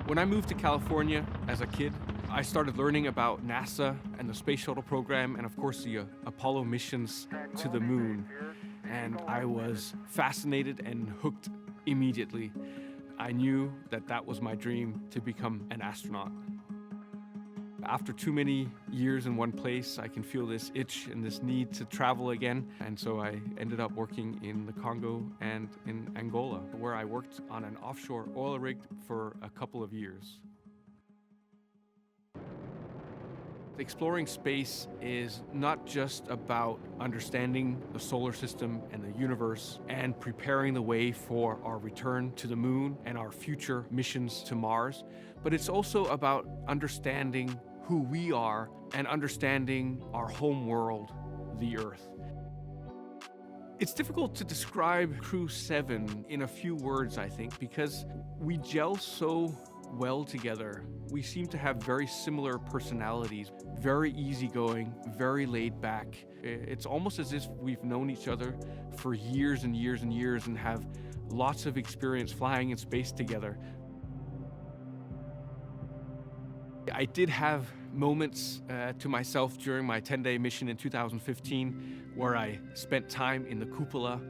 When I moved to California as a kid, I started learning about NASA and the space shuttle program and of course the Apollo missions to the moon. And I was fascinated and hooked immediately. I knew that that was my dream, to become an astronaut. After too many years in one place, I can feel this itch and this need to travel again. And so I ended up working in the Congo and in Angola, where I worked on an offshore oil rig for a couple of years. Exploring space is not just about understanding the solar system and the universe and preparing the way for our return to the moon and our future missions to Mars, but it's also about understanding who we are and understanding our home world, the Earth. It's difficult to describe Crew-7 in a few words, I think, because we gel so well together. We seem to have very similar personalities, very easygoing, very laid back. It's almost as if we've known each other for years and years and years and have lots of experience flying in space together. I did have moments to myself during my 10-day mission in 2015 where I spent time in the cupola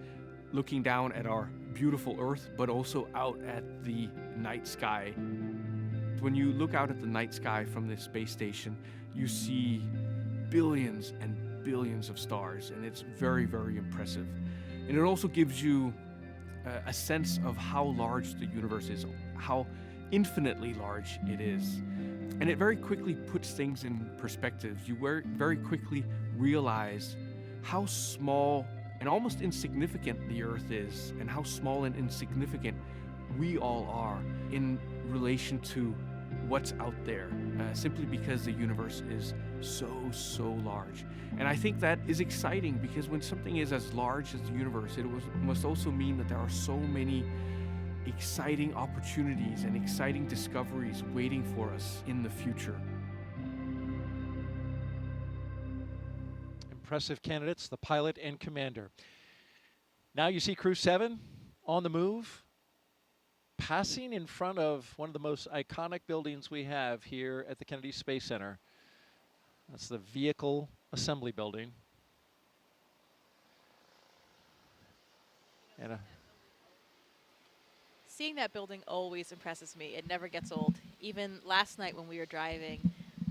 looking down at our beautiful Earth, but also out at the night sky. When you look out at the night sky from the space station, you see billions and billions of stars, and it's very, very impressive. And it also gives you a sense of how large the universe is, how infinitely large it is. And it very quickly puts things in perspective. You very quickly realize how small and almost insignificant the Earth is, and how small and insignificant we all are in relation to what's out there, simply because the universe is so large. And I think that is exciting, because when something is as large as the universe, it must also mean that there are so many exciting opportunities and exciting discoveries waiting for us in the future. Impressive candidates, the pilot and commander. Now you see Crew-7 on the move, passing in front of one of the most iconic buildings we have here at the Kennedy Space Center. That's the Vehicle Assembly Building. And Seeing that building always impresses me. It never gets old. Even last night when we were driving,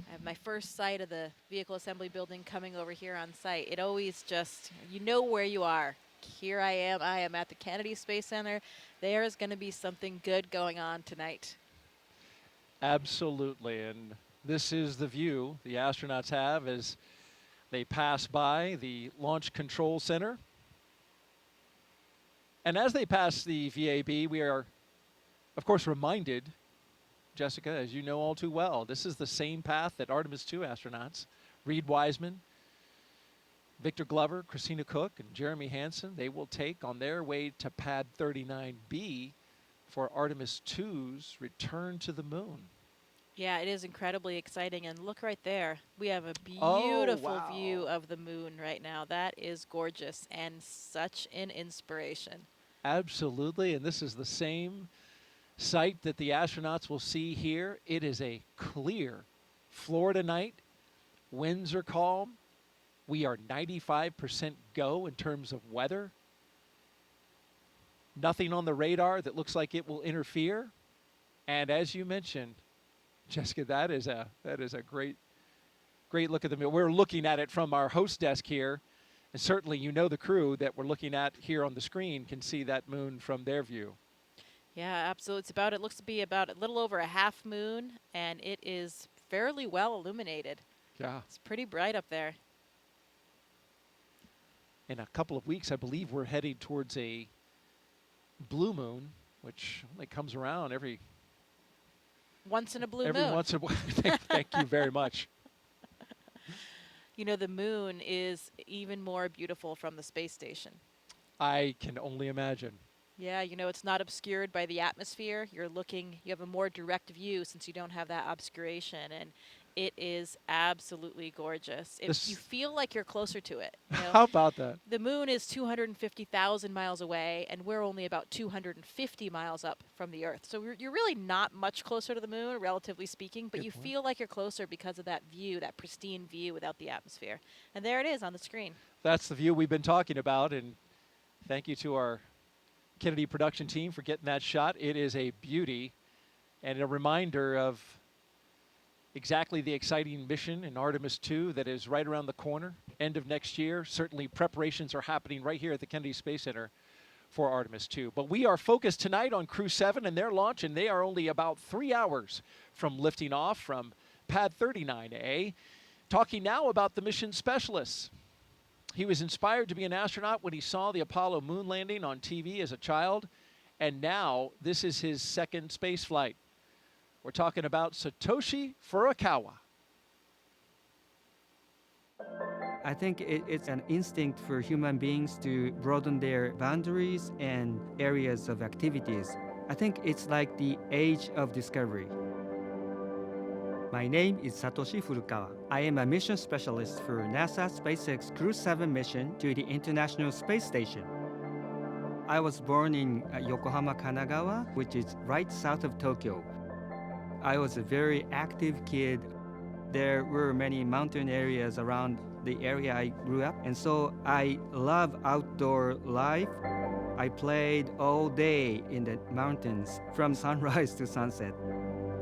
I have my first sight of the Vehicle Assembly Building coming over here on site. It always just, you know where you are. Here I am at the Kennedy Space Center. There is going to be something good going on tonight. absolutely, and this is the view the astronauts have as they pass by the Launch Control Center. And as they pass the VAB, we are, of course, reminded, Jessica, as you know all too well, this is the same path that Artemis II astronauts, Reed Wiseman, Victor Glover, Christina Cook, and Jeremy Hansen, they will take on their way to Pad 39B for Artemis II's return to the moon. Yeah, it is incredibly exciting. And look right there. We have a beautiful view of the moon right now. That is gorgeous and such an inspiration. Absolutely, and this is the same sight that the astronauts will see here. It is a clear Florida night. Winds are calm. We are 95% go in terms of weather. Nothing on the radar that looks like it will interfere. And as you mentioned, Jessica, that is a great look at the moon. We're looking at it from our host desk here. And certainly, you know, the crew that we're looking at here on the screen can see that moon from their view. Yeah, absolutely. It looks to be about a little over a half moon, and it is fairly well illuminated. Yeah. It's pretty bright up there. In a couple of weeks, I believe we're heading towards a blue moon, which only comes around every once in a blue moon. Every once in a while. Thank you very much. You know, the moon is even more beautiful from the space station. I can only imagine. Yeah, you know, it's not obscured by the atmosphere. You have a more direct view since you don't have that obscuration, and it is absolutely gorgeous. You feel like you're closer to it. You know? How about that? The moon is 250,000 miles away, and we're only about 250 miles up from the Earth. So you're really not much closer to the moon, relatively speaking, but you feel like you're closer because of that view, that pristine view without the atmosphere. And there it is on the screen. That's the view we've been talking about, and thank you to our Kennedy production team for getting that shot. It is a beauty and a reminder of exactly the exciting mission in Artemis II that is right around the corner, end of next year. Certainly preparations are happening right here at the Kennedy Space Center for Artemis II. But we are focused tonight on Crew-7 and their launch, and they are only about 3 hours from lifting off from Pad 39A. Talking now about the mission specialists. He was inspired to be an astronaut when he saw the Apollo moon landing on TV as a child, and now this is his second space flight. We're talking about Satoshi Furukawa. I think it's an instinct for human beings to broaden their boundaries and areas of activities. I think it's like the age of discovery. My name is Satoshi Furukawa. I am a mission specialist for NASA SpaceX Crew-7 mission to the International Space Station. I was born in Yokohama, Kanagawa, which is right south of Tokyo. I was a very active kid. There were many mountain areas around the area I grew up, and so I love outdoor life. I played all day in the mountains from sunrise to sunset.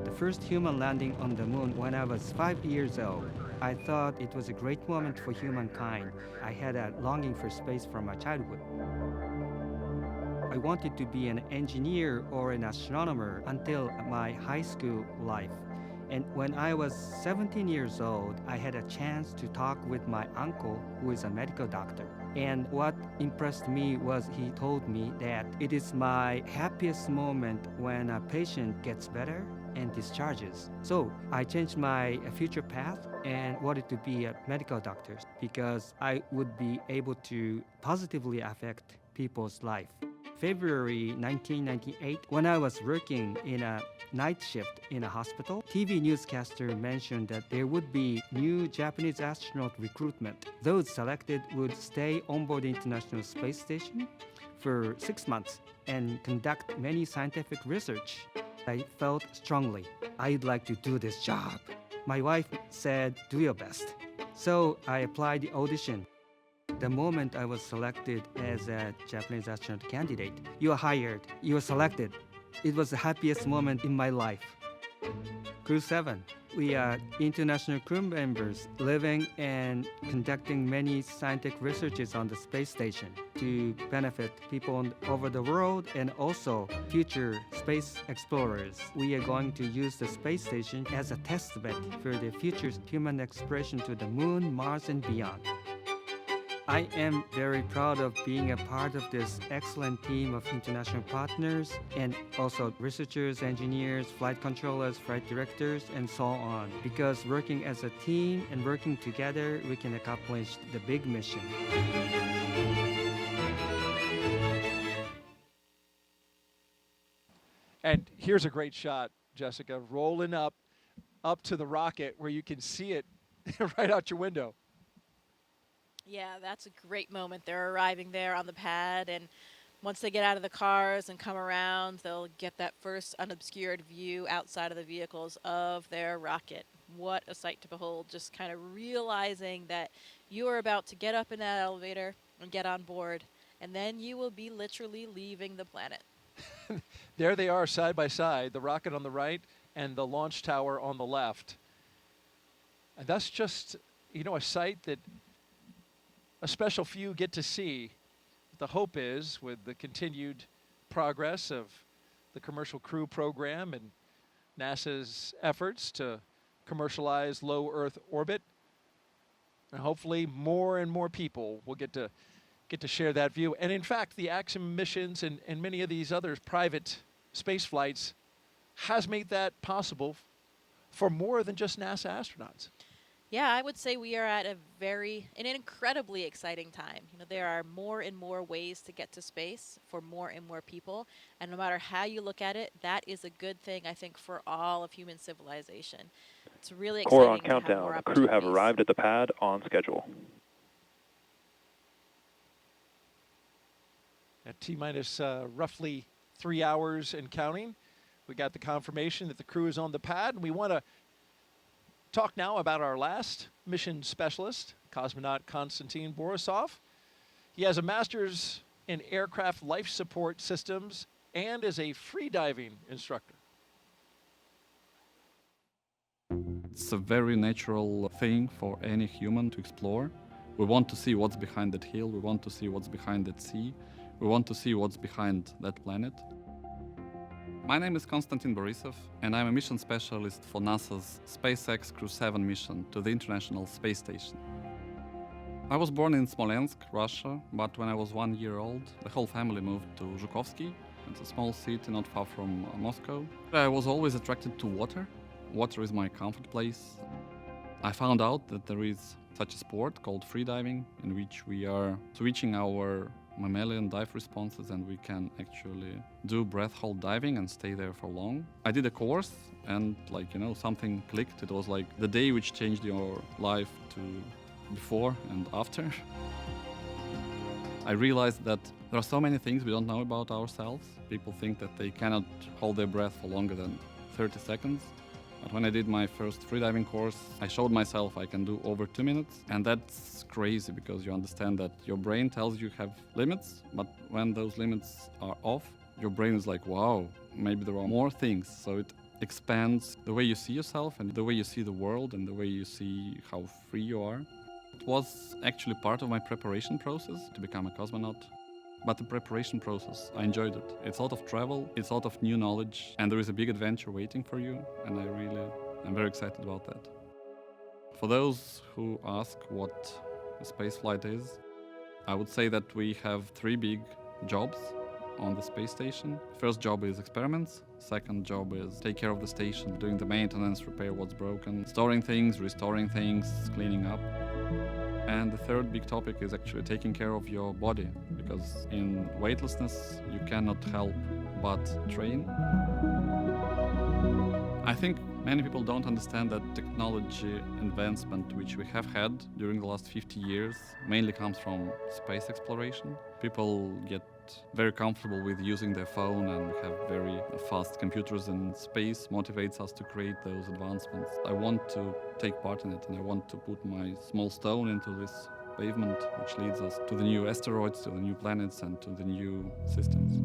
The first human landing on the moon when I was 5 years old. I thought it was a great moment for humankind. I had a longing for space from my childhood. I wanted to be an engineer or an astronomer until my high school life. And when I was 17 years old, I had a chance to talk with my uncle, who is a medical doctor. And what impressed me was he told me that it is my happiest moment when a patient gets better and discharges. So I changed my future path and wanted to be a medical doctor because I would be able to positively affect people's life. February 1998, when I was working in a night shift in a hospital, TV newscaster mentioned that there would be new Japanese astronaut recruitment. Those selected would stay on board the International Space Station for 6 months and conduct many scientific research. I felt strongly, I'd like to do this job. My wife said, do your best. So I applied the audition. The moment I was selected as a Japanese astronaut candidate, you are hired, you are selected. It was the happiest moment in my life. Crew-7, we are international crew members living and conducting many scientific researches on the space station to benefit people over the world and also future space explorers. We are going to use the space station as a test bed for the future human exploration to the moon, Mars, and beyond. I am very proud of being a part of this excellent team of international partners and also researchers, engineers, flight controllers, flight directors, and so on. Because working as a team and working together, we can accomplish the big mission. And here's a great shot, Jessica, rolling up to the rocket where you can see it right out your window. Yeah, that's a great moment. They're arriving there on the pad, and once they get out of the cars and come around, they'll get that first unobscured view outside of the vehicles of their rocket. What a sight to behold, just kind of realizing that you are about to get up in that elevator and get on board, and then you will be literally leaving the planet. There they are side by side, the rocket on the right and the launch tower on the left. And that's just, you know, a sight that a special few get to see. The hope is, with the continued progress of the Commercial Crew program and NASA's efforts to commercialize low Earth orbit, and hopefully more and more people will get to share that view. And in fact, the Axiom missions and many of these other private space flights has made that possible for more than just NASA astronauts. Yeah, I would say we are at an incredibly exciting time. You know, there are more and more ways to get to space for more and more people, and no matter how you look at it, that is a good thing, I think, for all of human civilization. It's really exciting. Core on to have more countdown. The crew have opportunities. arrived at the pad on schedule. At T-minus roughly 3 hours and counting, we got the confirmation that the crew is on the pad, and we want to talk now about our last mission specialist, cosmonaut Konstantin Borisov. He has a master's in aircraft life support systems and is a freediving instructor. It's a very natural thing for any human to explore. We want to see what's behind that hill, we want to see what's behind that sea, we want to see what's behind that planet. My name is Konstantin Borisov, and I'm a mission specialist for NASA's SpaceX Crew-7 mission to the International Space Station. I was born in Smolensk, Russia, but when I was 1 year old, the whole family moved to Zhukovsky. It's a small city not far from Moscow. I was always attracted to water. Water is my comfort place. I found out that there is such a sport called freediving, in which we are switching our mammalian dive responses and we can actually do breath hold diving and stay there for long. I did a course and something clicked. It was like the day which changed your life to before and after. I realized that there are so many things we don't know about ourselves. People think that they cannot hold their breath for longer than 30 seconds. But when I did my first freediving course, I showed myself I can do over 2 minutes. And that's crazy because you understand that your brain tells you have limits, but when those limits are off, your brain is like, wow, maybe there are more things. So it expands the way you see yourself and the way you see the world and the way you see how free you are. It was actually part of my preparation process to become a cosmonaut. But the preparation process, I enjoyed it. It's a lot of travel, it's a lot of new knowledge, and there is a big adventure waiting for you, and I really I'm very excited about that. For those who ask what a spaceflight is, I would say that we have 3 big jobs on the space station. First job is experiments. Second job is take care of the station, doing the maintenance, repair what's broken, storing things, restoring things, cleaning up. And the third big topic is actually taking care of your body, because in weightlessness you cannot help but train. I think many people don't understand that technology advancement which we have had during the last 50 years mainly comes from space exploration. People get very comfortable with using their phone and have very fast computers in space, motivates us to create those advancements. I want to take part in it, and I want to put my small stone into this pavement which leads us to the new asteroids, to the new planets, and to the new systems.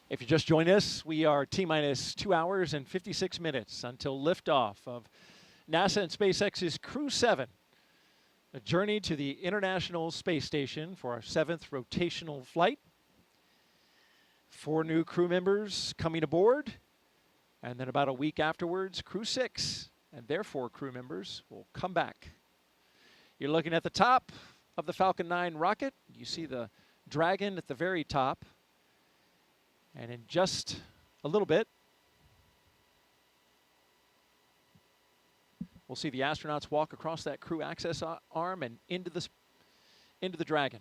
If you just joined us, we are T-minus 2 hours and 56 minutes until liftoff of NASA and SpaceX's Crew-7, a journey to the International Space Station for our 7th rotational flight. 4 new crew members coming aboard, and then about a week afterwards, Crew-6 and their 4 crew members will come back. You're looking at the top of the Falcon 9 rocket. You see the Dragon at the very top. And in just a little bit, we'll see the astronauts walk across that crew access arm and into the Dragon.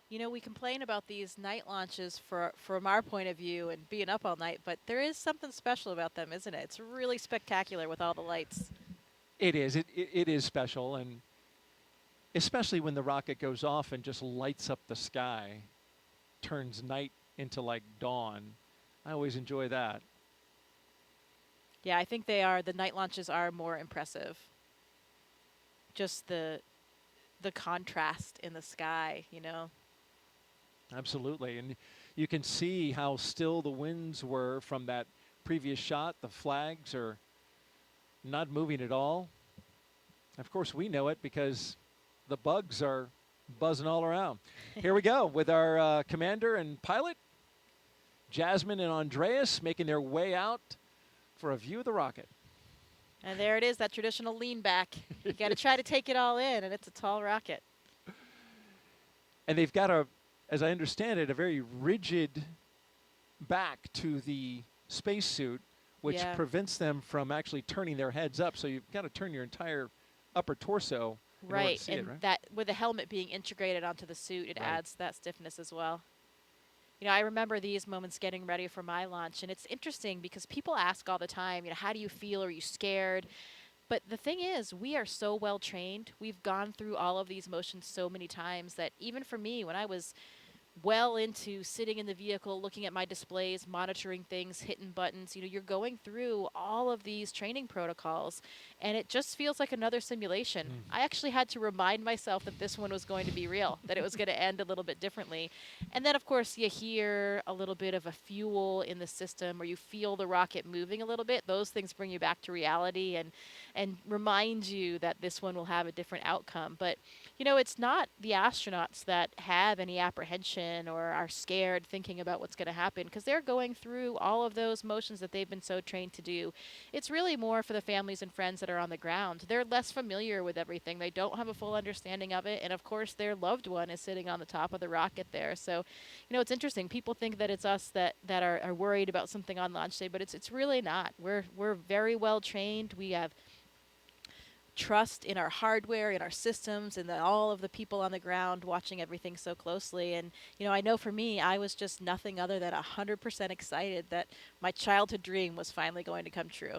You know, we complain about these night launches from our point of view and being up all night, but there is something special about them, isn't it? It's really spectacular with all the lights. It is. It is special, and especially when the rocket goes off and just lights up the sky, turns night into like dawn. I always enjoy that. Yeah, I think the night launches are more impressive. Just the contrast in the sky, you know. Absolutely, and you can see how still the winds were from that previous shot. The flags are not moving at all. Of course, we know it because the bugs are buzzing all around. Here we go with our commander and pilot, Jasmin and Andreas, making their way out for a view of the rocket. And there it is, that traditional lean back. You got to try to take it all in, and it's a tall rocket. And they've got as I understand it, a very rigid back to the spacesuit, which prevents them from actually turning their heads up. So you've got to turn your entire upper torso in order to see it, right? That with the helmet being integrated onto the suit, it adds that stiffness as well. You know, I remember these moments getting ready for my launch, and it's interesting because people ask all the time, you know, how do you feel? Are you scared? But the thing is, we are so well trained. We've gone through all of these motions so many times that even for me, when I was well into sitting in the vehicle, looking at my displays, monitoring things, hitting buttons, you know, you're going through all of these training protocols, and it just feels like another simulation. I actually had to remind myself that this one was going to be real, that it was going to end a little bit differently. And then, of course, you hear a little bit of a fuel in the system, or you feel the rocket moving a little bit. Those things bring you back to reality and remind you that this one will have a different outcome. But, you know, it's not the astronauts that have any apprehension or are scared thinking about what's going to happen, because they're going through all of those motions that they've been so trained to do. It's really more for the families and friends that are on the ground. They're less familiar with everything. They don't have a full understanding of it. And of course, their loved one is sitting on the top of the rocket there. So, you know, it's interesting. People think that it's us that are worried about something on launch day, but it's really not. We're very well trained. We have trust in our hardware, in our systems, and all of the people on the ground watching everything so closely. And, you know, I know for me, I was just nothing other than 100% excited that my childhood dream was finally going to come true.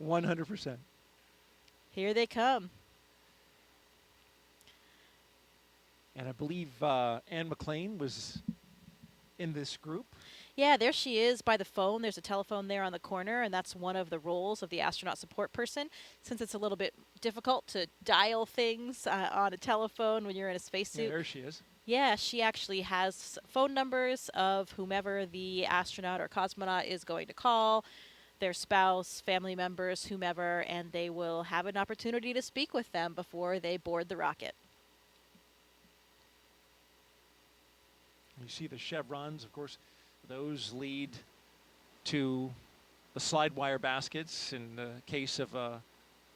100%. Here they come. And I believe Anne McLean was in this group. Yeah, there she is by the phone. There's a telephone there on the corner, and that's one of the roles of the astronaut support person. Since it's a little bit difficult to dial things on a telephone when you're in a spacesuit. Yeah, there she is. Yeah, she actually has phone numbers of whomever the astronaut or cosmonaut is going to call. their spouse, family members, whomever, and they will have an opportunity to speak with them before they board the rocket. You see the chevrons, of course, those lead to the slide wire baskets in the case of a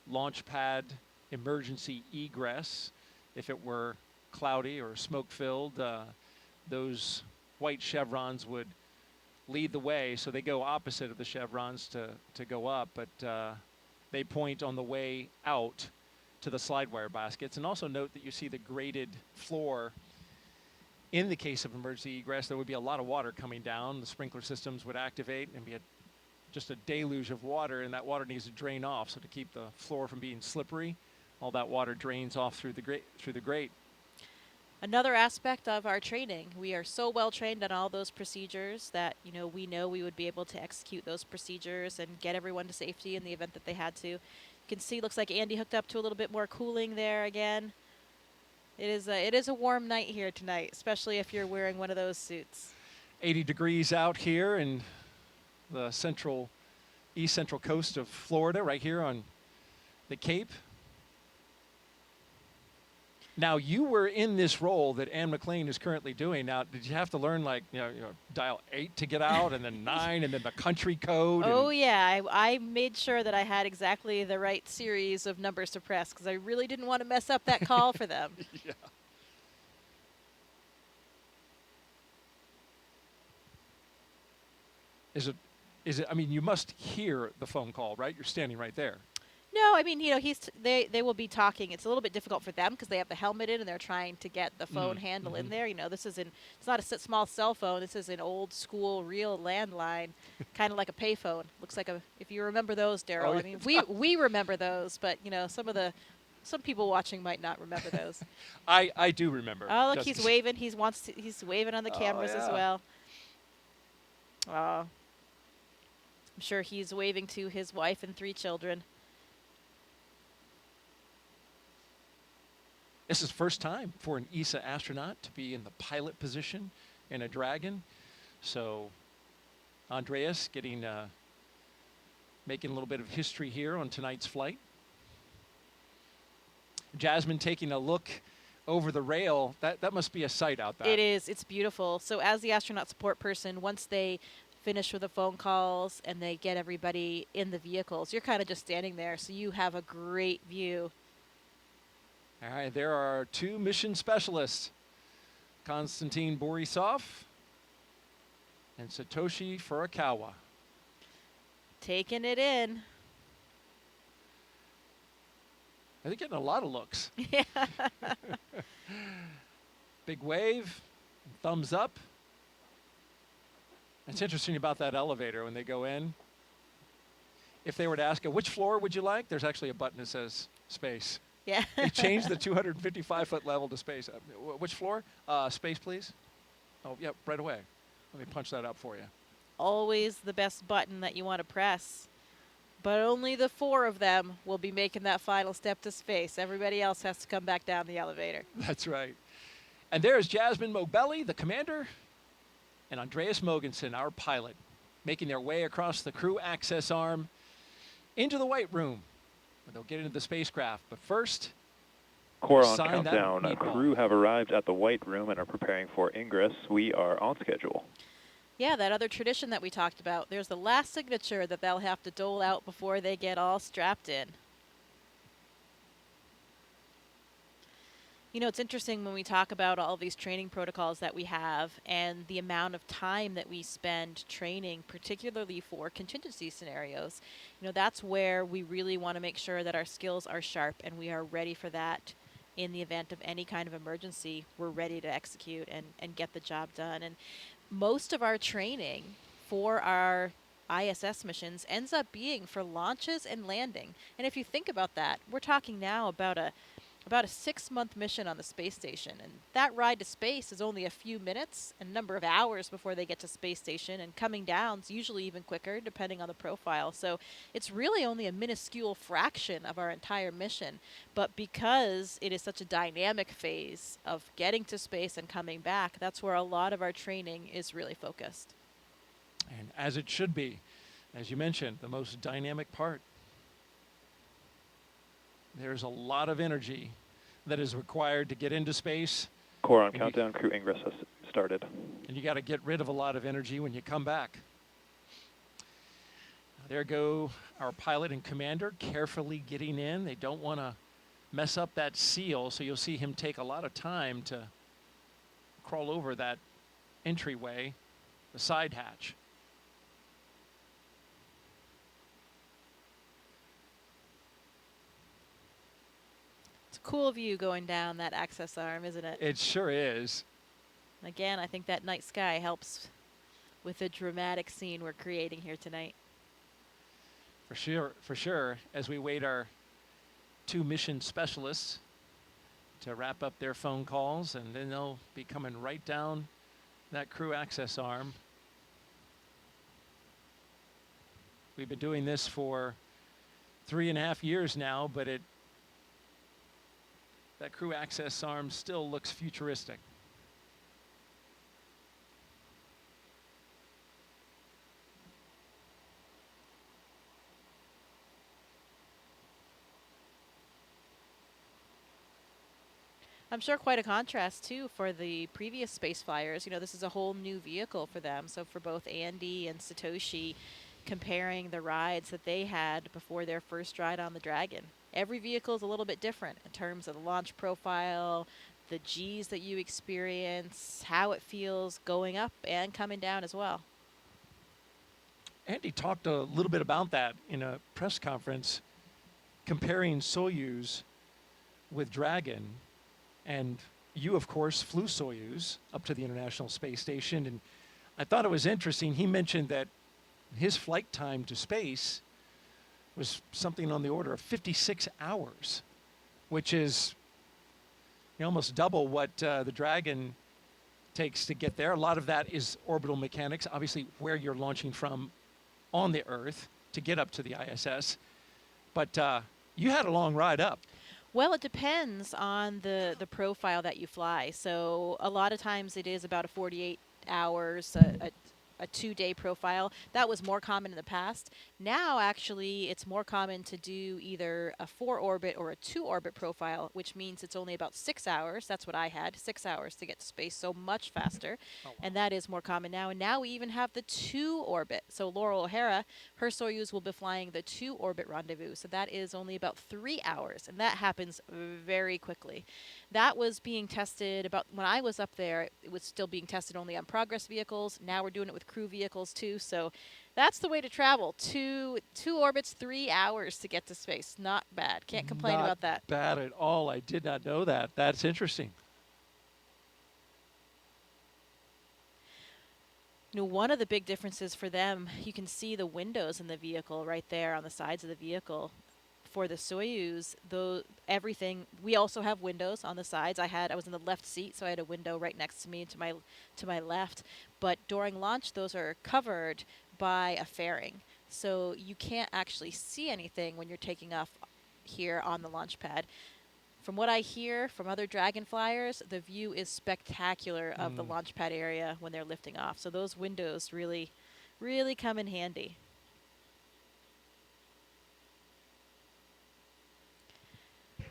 launch pad emergency egress. If it were cloudy or smoke-filled, those white chevrons would lead the way, so they go opposite of the chevrons to go up, but they point on the way out to the slide wire baskets. And also note that you see the graded floor. In the case of emergency egress, there would be a lot of water coming down. The sprinkler systems would activate and be just a deluge of water, and that water needs to drain off. So to keep the floor from being slippery, all that water drains off through the grate. Another aspect of our training, we are so well trained on all those procedures that we know we would be able to execute those procedures and get everyone to safety in the event that they had to. You can see, looks like Andy hooked up to a little bit more cooling there again. It is a warm night here tonight, especially if you're wearing one of those suits. 80 degrees out here in the east central coast of Florida, right here on the Cape. Now, you were in this role that Anne McLean is currently doing. Now, did you have to learn, like, dial 8 to get out, and then 9, and then the country code? Oh, yeah. I made sure that I had exactly the right series of numbers to press, because I really didn't want to mess up that call for them. Yeah. Is it, I mean, you must hear the phone call, right? You're standing right there. No, I mean, they will be talking. It's a little bit difficult for them because they have the helmet in and they're trying to get the phone handle in there. This isn't, it's not a small cell phone. This is an old school real landline, kind of like a payphone. Looks like if you remember those, Daryl. Oh, I mean, we remember those, but some people watching might not remember those. I do remember. Oh, look, he's waving. He's waving on the cameras as well. I'm sure he's waving to his wife and 3 children. This is the first time for an ESA astronaut to be in the pilot position in a Dragon. So Andreas making a little bit of history here on tonight's flight. Jasmin taking a look over the rail. That must be a sight out there. It is. It's beautiful. So as the astronaut support person, once they finish with the phone calls and they get everybody in the vehicles, you're kind of just standing there, so you have a great view. All right, there are 2 mission specialists, Konstantin Borisov and Satoshi Furukawa. Taking it in. They're getting a lot of looks. Yeah. Big wave, thumbs up. It's interesting about that elevator when they go in. If they were to ask, which floor would you like? There's actually a button that says space. Yeah. They changed the 255-foot level to space. Which floor? Space, please. Oh, yep, right away. Let me punch that up for you. Always the best button that you want to press. But only the 4 of them will be making that final step to space. Everybody else has to come back down the elevator. That's right. And there's Jasmin Moghbeli, the commander, and Andreas Mogensen, our pilot, making their way across the crew access arm into the White Room, where they'll get into the spacecraft. But first, Core on sign that countdown. meatball. Crew have arrived at the White Room and are preparing for ingress. We are on schedule. Yeah, that other tradition that we talked about. There's the last signature that they'll have to dole out before they get all strapped in. It's interesting when we talk about all these training protocols that we have and the amount of time that we spend training, particularly for contingency scenarios. That's where we really want to make sure that our skills are sharp and we are ready for that in the event of any kind of emergency. We're ready to execute and get the job done. And most of our training for our ISS missions ends up being for launches and landing. And if you think about that, we're talking now about a 6-month mission on the space station. And that ride to space is only a few minutes and a number of hours before they get to space station. And coming down is usually even quicker, depending on the profile. So it's really only a minuscule fraction of our entire mission. But because it is such a dynamic phase of getting to space and coming back, that's where a lot of our training is really focused. And as it should be. as you mentioned, the most dynamic part. There's a lot of energy that is required to get into space. Core on countdown, crew ingress has started. And you got to get rid of a lot of energy when you come back. There go our pilot and commander carefully getting in. They don't want to mess up that seal, so you'll see him take a lot of time to crawl over that entryway, the side hatch. It's a cool view going down that access arm, isn't it? It sure is. Again, I think that night sky helps with the dramatic scene we're creating here tonight. For sure, as we wait our 2 mission specialists to wrap up their phone calls, and then they'll be coming right down that crew access arm. We've been doing this for 3.5 years now, but that crew access arm still looks futuristic. I'm sure quite a contrast, too, for the previous space flyers. You know, this is a whole new vehicle for them. So for both Andy and Satoshi, comparing the rides that they had before their first ride on the Dragon. Every vehicle is a little bit different in terms of the launch profile, the Gs that you experience, how it feels going up and coming down as well. Andy talked a little bit about that in a press conference, comparing Soyuz with Dragon. And you, of course, flew Soyuz up to the International Space Station. And I thought it was interesting. He mentioned that his flight time to space was something on the order of 56 hours, which is almost double what the Dragon takes to get there. A lot of that is orbital mechanics, obviously where you're launching from on the Earth to get up to the ISS. But you had a long ride up. Well, it depends on the profile that you fly. So a lot of times it is about a 48 hours, a 2-day profile. That was more common in the past. Now, actually, it's more common to do either a 4-orbit or a 2-orbit profile, which means it's only about 6 hours. That's what I had, 6 hours to get to space, so much faster. Oh, wow. And that is more common now. And now we even have the 2-orbit. So Laurel O'Hara, her Soyuz will be flying the 2-orbit rendezvous. So that is only about 3 hours, and that happens very quickly. That was being tested about when I was up there. It was still being tested only on Progress vehicles. Now we're doing it with crew vehicles too. So that's the way to travel. Two orbits, 3 hours to get to space. Not bad. Can't complain about that. Not bad at all. I did not know that. That's interesting. You know, one of the big differences for them, you can see the windows in the vehicle right there on the sides of the vehicle. For the Soyuz, though, everything, we also have windows on the sides. I was in the left seat, so I had a window right next to me to my left. But during launch, those are covered by a fairing. So you can't actually see anything when you're taking off here on the launch pad. From what I hear from other Dragon flyers, the view is spectacular of the launch pad area when they're lifting off. So those windows really, really come in handy.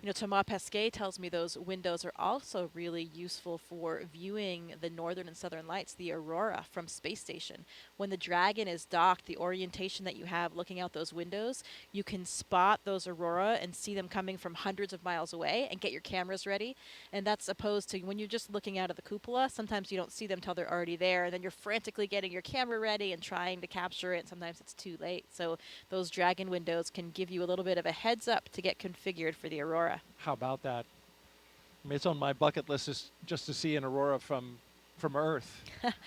You know, Thomas Pesquet tells me those windows are also really useful for viewing the northern and southern lights, the aurora from space station. When the Dragon is docked, the orientation that you have looking out those windows, you can spot those aurora and see them coming from hundreds of miles away and get your cameras ready. And that's opposed to when you're just looking out of the cupola, sometimes you don't see them till they're already there. And then you're frantically getting your camera ready and trying to capture it. And sometimes it's too late. So those Dragon windows can give you a little bit of a heads up to get configured for the aurora. How about that? I mean, it's on my bucket list just to see an aurora from Earth.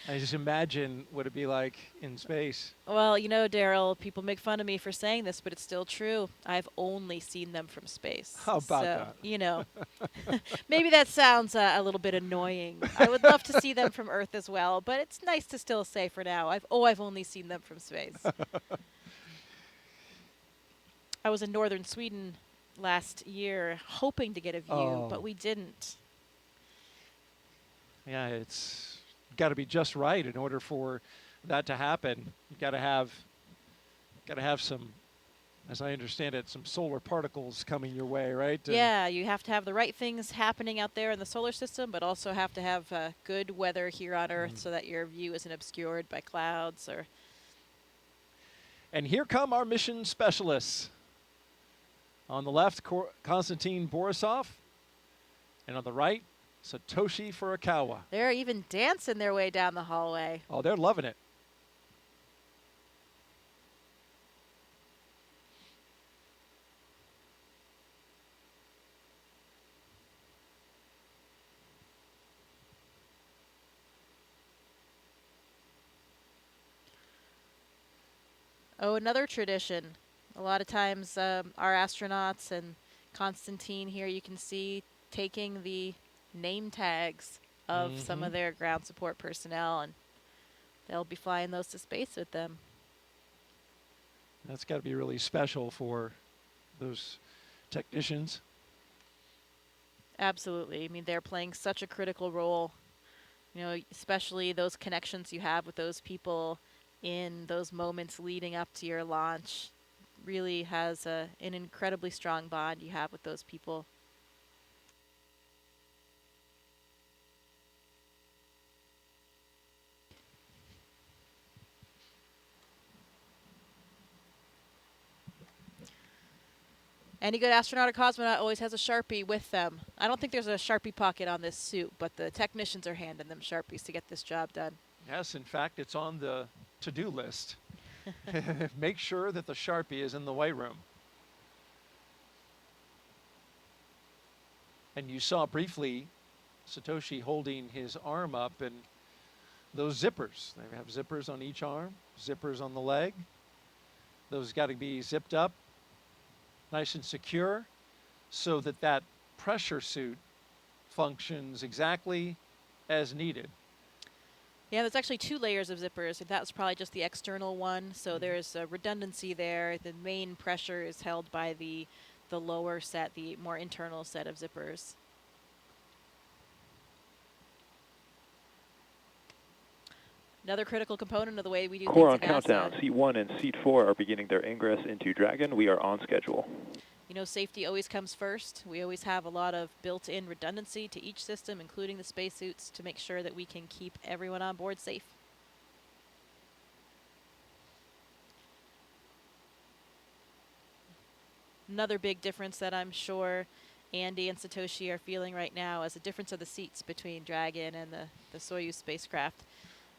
I just imagine what it'd be like in space. Well, you know, Daryl, people make fun of me for saying this, but it's still true. I've only seen them from space. How about that? You know, maybe that sounds a little bit annoying. I would love to see them from Earth as well, but it's nice to still say for now, I've only seen them from space. I was in northern Sweden last year hoping to get a view, but we didn't. Yeah, it's got to be just right in order for that to happen. You've got to have Got to have some, as I understand it, some solar particles coming your way, right? Yeah, you have to have the right things happening out there in the solar system, but also have to have good weather here on Earth so that your view isn't obscured by clouds or. And here come our mission specialists. On the left, Konstantin Borisov, and on the right, Satoshi Furukawa. They're even dancing their way down the hallway. Oh, they're loving it. Oh, another tradition. A lot of times our astronauts and Konstantin here, you can see taking the name tags of some of their ground support personnel, and they'll be flying those to space with them. That's got to be really special for those technicians. Absolutely. I mean, they're playing such a critical role, you know, especially those connections you have with those people in those moments leading up to your launch. Really has an incredibly strong bond you have with those people. Any good astronaut or cosmonaut always has a Sharpie with them. I don't think there's a Sharpie pocket on this suit, but the technicians are handing them Sharpies to get this job done. Yes, in fact, it's on the to-do list. Make sure that the Sharpie is in the white room. And you saw briefly Satoshi holding his arm up, and those zippers. They have zippers on each arm, zippers on the leg. Those got to be zipped up, nice and secure, so that that pressure suit functions exactly as needed. Yeah, there's actually 2 layers of zippers. That was probably just the external one, so there's a redundancy there. The main pressure is held by the lower set, the more internal set of zippers. Another critical component of the way we do Core on things at countdown. NASA. Seat 1 and Seat 4 are beginning their ingress into Dragon. We are on schedule. You know, safety always comes first. We always have a lot of built-in redundancy to each system, including the spacesuits, to make sure that we can keep everyone on board safe. Another big difference that I'm sure Andy and Satoshi are feeling right now is the difference of the seats between Dragon and the Soyuz spacecraft.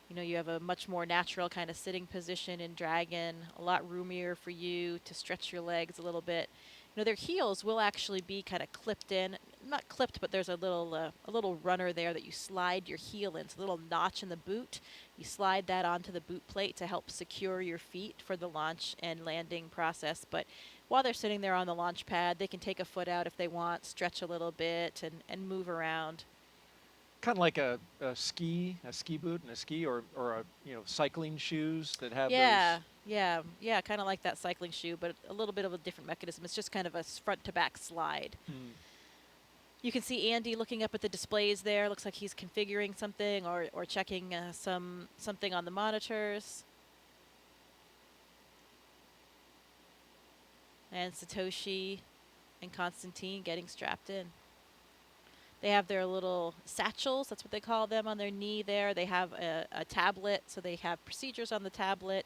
You know, you have a much more natural kind of sitting position in Dragon, a lot roomier for you to stretch your legs a little bit. You know, their heels will actually be kind of clipped in. Not clipped, but there's a little runner there that you slide your heel in. It's a little notch in the boot. You slide that onto the boot plate to help secure your feet for the launch and landing process. But while they're sitting there on the launch pad, they can take a foot out if they want, stretch a little bit, and move around. Kind of like a ski boot and a ski, or a, you know, cycling shoes that have those. Yeah, kind of like that cycling shoe, but a little bit of a different mechanism. It's just kind of a front to back slide. You can see Andy looking up at the displays there. Looks like he's configuring something or checking something on the monitors. And Satoshi and Konstantin getting strapped in. They have their little satchels, that's what they call them, on their knee there. They have a tablet, so they have procedures on the tablet.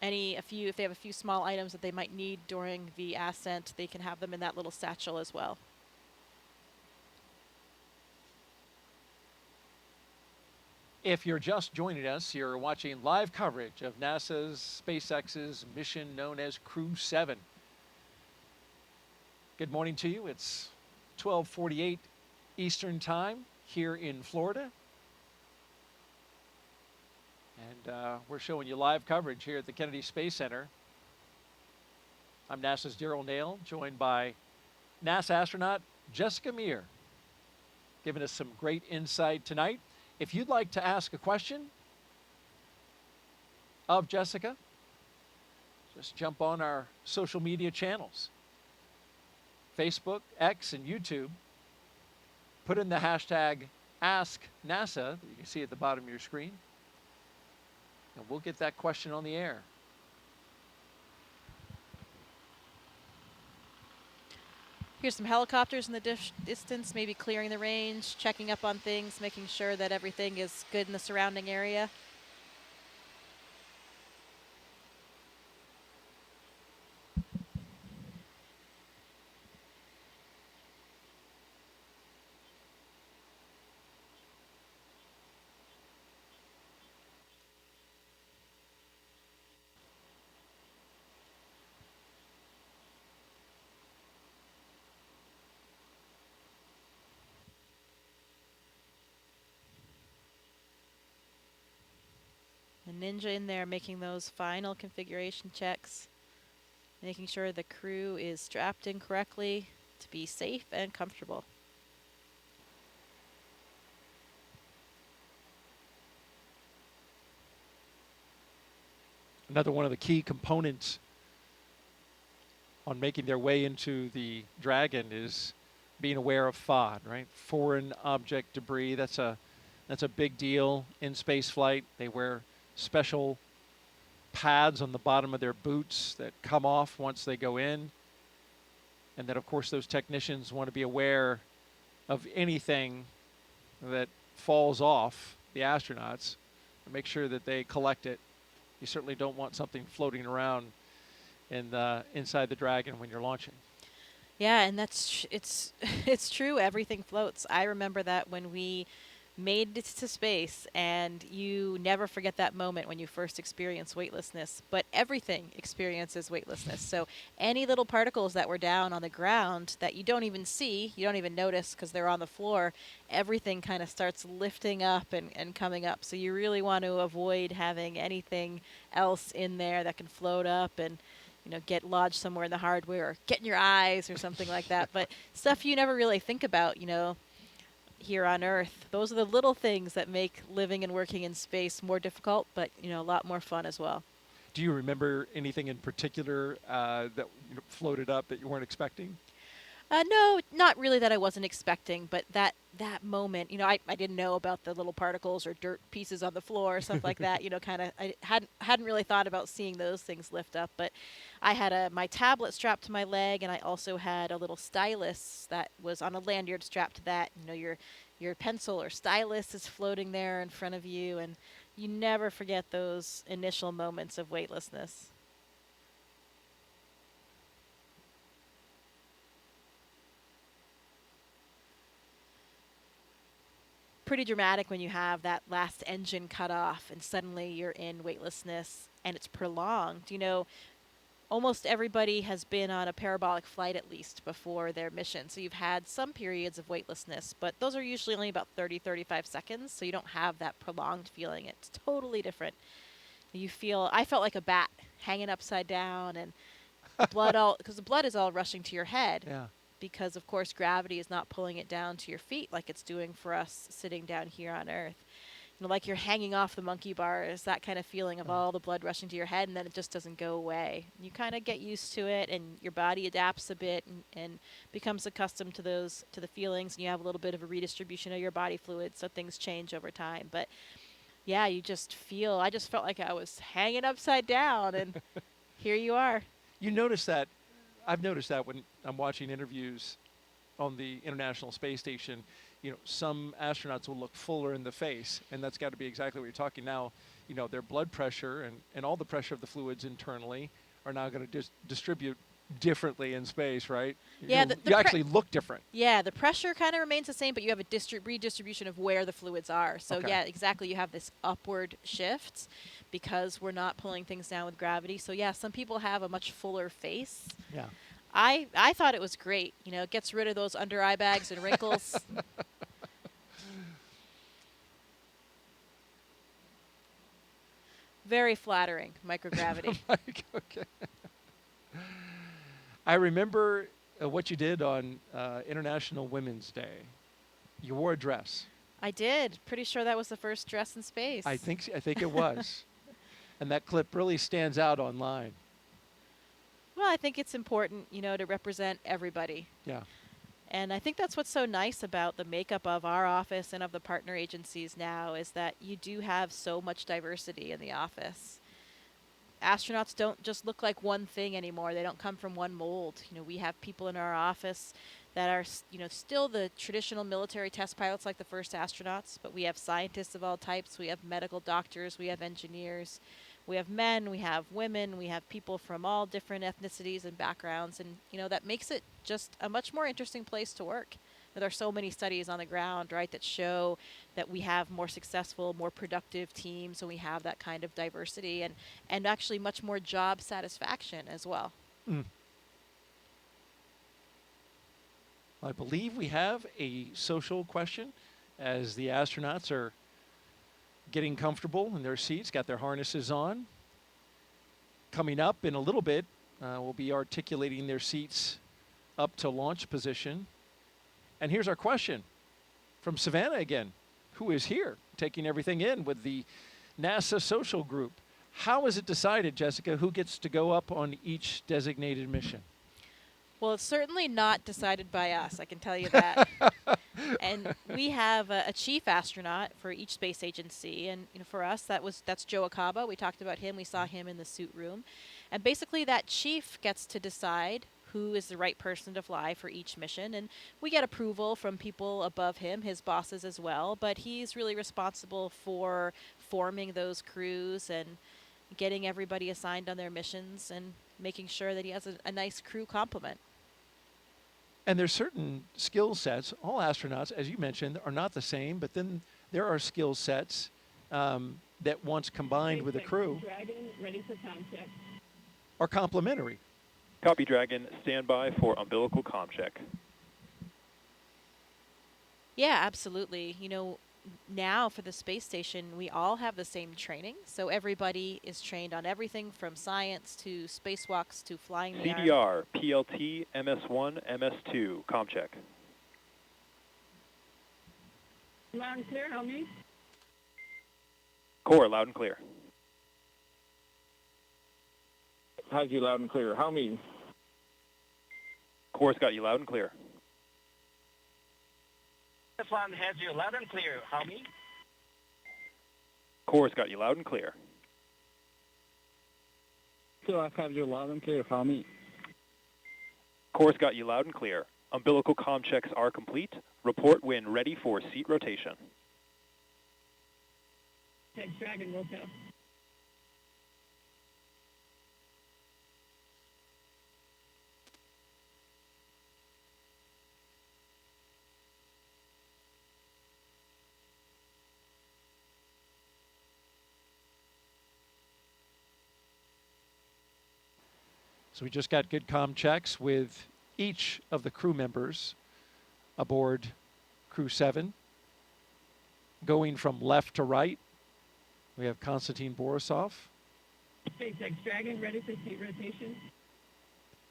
If they have a few small items that they might need during the ascent, they can have them in that little satchel as well. If you're just joining us, you're watching live coverage of NASA's SpaceX's mission known as Crew-7. Good morning to you. It's 12:48 Eastern Time here in Florida. And we're showing you live coverage here at the Kennedy Space Center. I'm NASA's Daryl Nail, joined by NASA astronaut Jessica Meir, giving us some great insight tonight. If you'd like to ask a question of Jessica, just jump on our social media channels, Facebook, X, and YouTube. Put in the hashtag #AskNASA that you can see at the bottom of your screen, and we'll get that question on the air. Here's some helicopters in the distance, maybe clearing the range, checking up on things, making sure that everything is good in the surrounding area. The Ninja in there making those final configuration checks, making sure the crew is strapped in correctly to be safe and comfortable. Another one of the key components on making their way into the Dragon is being aware of FOD, right? Foreign object debris. That's a big deal in space flight. They wear special pads on the bottom of their boots that come off once they go in. And then, of course, those technicians want to be aware of anything that falls off the astronauts and make sure that they collect it. You certainly don't want something floating around in inside the Dragon when you're launching. Yeah, and it's true. Everything floats. I remember that when we made it to space, and you never forget that moment when you first experience weightlessness. But everything experiences weightlessness. So any little particles that were down on the ground that you don't even see, you don't even notice because they're on the floor, everything kind of starts lifting up and coming up. So you really want to avoid having anything else in there that can float up and get lodged somewhere in the hardware or get in your eyes or something like that. But stuff you never really think about, here on Earth. Those are the little things that make living and working in space more difficult, but a lot more fun as well. Do you remember anything in particular that floated up that you weren't expecting? No, not really that I wasn't expecting, but that moment, I didn't know about the little particles or dirt pieces on the floor or stuff like that. I hadn't really thought about seeing those things lift up, but I had my tablet strapped to my leg, and I also had a little stylus that was on a lanyard strapped to that. Your pencil or stylus is floating there in front of you, and you never forget those initial moments of weightlessness. Pretty dramatic when you have that last engine cut off and suddenly you're in weightlessness and it's prolonged. Almost everybody has been on a parabolic flight at least before their mission. So you've had some periods of weightlessness, but those are usually only about 30, 35 seconds. So you don't have that prolonged feeling. It's totally different. I felt like a bat hanging upside down and because the blood is all rushing to your head. Yeah. Because, of course, gravity is not pulling it down to your feet like it's doing for us sitting down here on Earth. Like you're hanging off the monkey bars, that kind of feeling of all the blood rushing to your head, and then it just doesn't go away. You kind of get used to it, and your body adapts a bit and becomes accustomed to the feelings, and you have a little bit of a redistribution of your body fluids, so things change over time. But, yeah, I just felt like I was hanging upside down, and here you are. You notice that. I've noticed that when I'm watching interviews on the International Space Station, some astronauts will look fuller in the face, and that's got to be exactly what you're talking now. Their blood pressure and all the pressure of the fluids internally are now going to distribute differently in space, right? Yeah, you actually look different. Yeah, the pressure kind of remains the same, but you have a redistribution of where the fluids are. So Okay. yeah, exactly. You have this upward shift because we're not pulling things down with gravity. So yeah, some people have a much fuller face. Yeah. I thought it was great. It gets rid of those under eye bags and wrinkles. Very flattering, microgravity. Okay. I remember what you did on International Women's Day. You wore a dress. I did. Pretty sure that was the first dress in space. I think it was. And that clip really stands out online. Well, I think it's important, to represent everybody. Yeah. And I think that's what's so nice about the makeup of our office and of the partner agencies now is that you do have so much diversity in the office. astronauts don't just look like one thing anymore. They don't come from one mold. You know, we have people in our office that are, you know, still the traditional military test pilots like the first astronauts, but we have scientists of all types. We have medical doctors. We have engineers. We have men. We have women. We have people from all different ethnicities and backgrounds. And, you know, that makes it just a much more interesting place to work. There are so many studies on the ground, right, that show that we have more successful, more productive teams when we have that kind of diversity and actually much more job satisfaction as well. I believe we have a social question as the astronauts are getting comfortable in their seats, got their harnesses on. Coming up in a little bit, we'll be articulating their seats up to launch position. And here's our question from Savannah again, who is here taking everything in with the NASA social group. How is it decided, Jessica, who gets to go up on each designated mission? Well, it's certainly not decided by us, I can tell you that. And we have a chief astronaut for each space agency, and you know, for us that's Joe Acaba. We talked about him. We saw him in the suit room. And basically that chief gets to decide who is the right person to fly for each mission, and we get approval from people above him, his bosses as well, but he's really responsible for forming those crews and getting everybody assigned on their missions and making sure that he has a nice crew complement. And there's certain skill sets. All astronauts, as you mentioned, are not the same, but then there are skill sets that once combined with a crew are complementary. Copy, Dragon. Stand by for umbilical comm check. Yeah, absolutely. You know, now for the space station, we all have the same training. So everybody is trained on everything from science to spacewalks to flying the arm. CDR, PLT, MS1, MS2. Comm check. Loud and clear, help me. Core, loud and clear. Has you loud and clear. How me? Core's got you loud and clear. This one has you loud and clear. How me? Core's got you loud and clear. So I have you loud and clear. How me? Core's got you loud and clear. Umbilical comm checks are complete. Report when ready for seat rotation. Thanks, Dragon, we'll go. So we just got good comm checks with each of the crew members aboard Crew-7. Going from left to right, we have Konstantin Borisov. SpaceX Dragon, ready for seat rotation.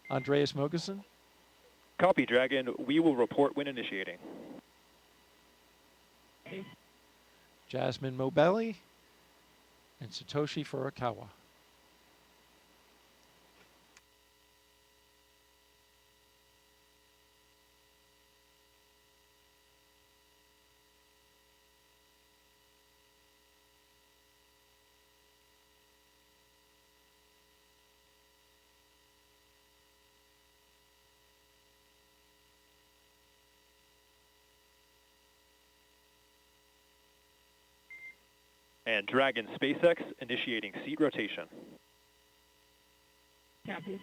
Andreas Mogensen. Copy, Dragon. We will report when initiating. Jasmin Moghbeli and Satoshi Furukawa. And Dragon SpaceX initiating seat rotation. Copy.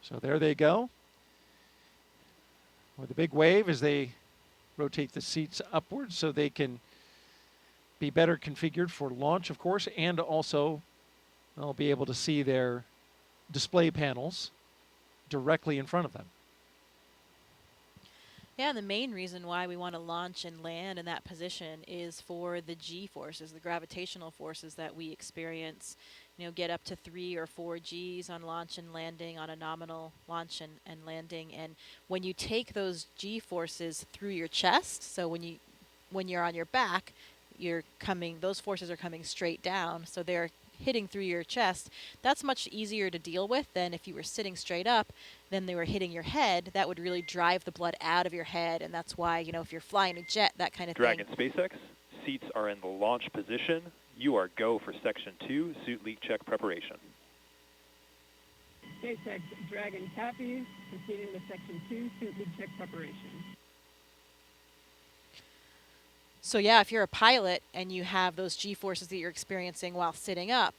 So there they go. With a big wave as they rotate the seats upwards so they can be better configured for launch, of course, and also they'll be able to see their display panels directly in front of them. Yeah, and the main reason why we want to launch and land in that position is for the G forces, the gravitational forces that we experience. You know, get up to 3 or 4 Gs on launch and landing, on a nominal launch and landing. And when you take those G forces through your chest, so when you're on your back, those forces are coming straight down, so they're hitting through your chest, that's much easier to deal with than if you were sitting straight up, then they were hitting your head. That would really drive the blood out of your head, and that's why, you know, if you're flying a jet, that kind of Dragon thing. SpaceX, seats are in the launch position. You are go for Section 2, suit leak check preparation. SpaceX Dragon copies, proceeding to Section 2, suit leak check preparation. So yeah, if you're a pilot and you have those G-forces that you're experiencing while sitting up,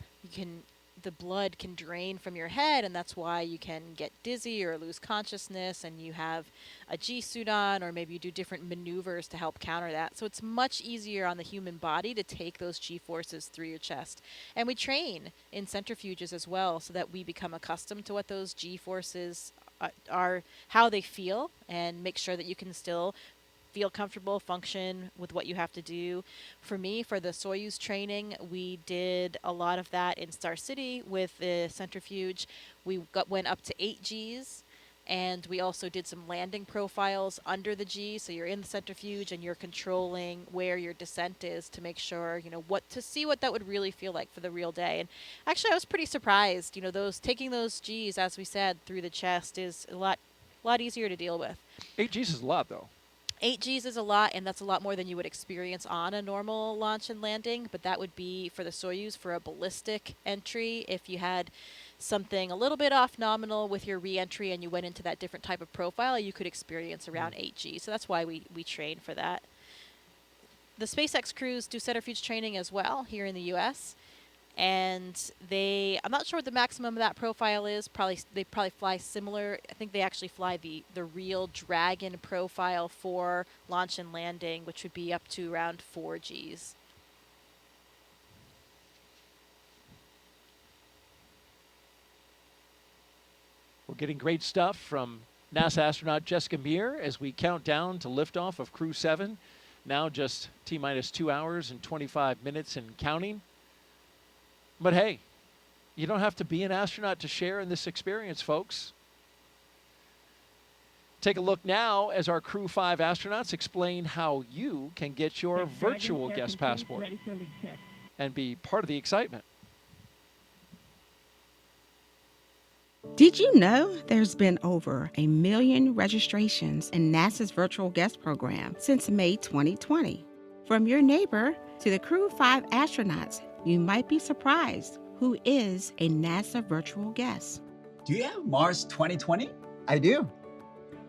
the blood can drain from your head, and that's why you can get dizzy or lose consciousness, and you have a G-suit on, or maybe you do different maneuvers to help counter that. So it's much easier on the human body to take those G-forces through your chest. And we train in centrifuges as well so that we become accustomed to what those G-forces are, how they feel, and make sure that you can still feel comfortable, function with what you have to do. For me, for the Soyuz training, we did a lot of that in Star City with the centrifuge. We went up to 8 Gs, and we also did some landing profiles under the G, so you're in the centrifuge and you're controlling where your descent is to make sure, you know, to see what that would really feel like for the real day. And actually, I was pretty surprised. You know, taking those Gs, as we said, through the chest is a lot easier to deal with. 8 Gs is a lot, though. 8 Gs is a lot, and that's a lot more than you would experience on a normal launch and landing, but that would be for the Soyuz for a ballistic entry. If you had something a little bit off nominal with your re-entry and you went into that different type of profile, you could experience around 8 Gs. So that's why we train for that. The SpaceX crews do centrifuge training as well here in the U.S., and I'm not sure what the maximum of that profile is. They probably fly similar. I think they actually fly the real Dragon profile for launch and landing, which would be up to around 4 Gs. We're getting great stuff from NASA astronaut Jessica Meir as we count down to liftoff of Crew-7. Now just T-minus 2 hours and 25 minutes and counting. But hey, you don't have to be an astronaut to share in this experience, folks. Take a look now as our Crew-5 astronauts explain how you can get your virtual guest passport and be part of the excitement. Did you know there's been over 1 million registrations in NASA's virtual guest program since May 2020? From your neighbor to the Crew-5 astronauts, you might be surprised who is a NASA virtual guest. Do you have Mars 2020? I do.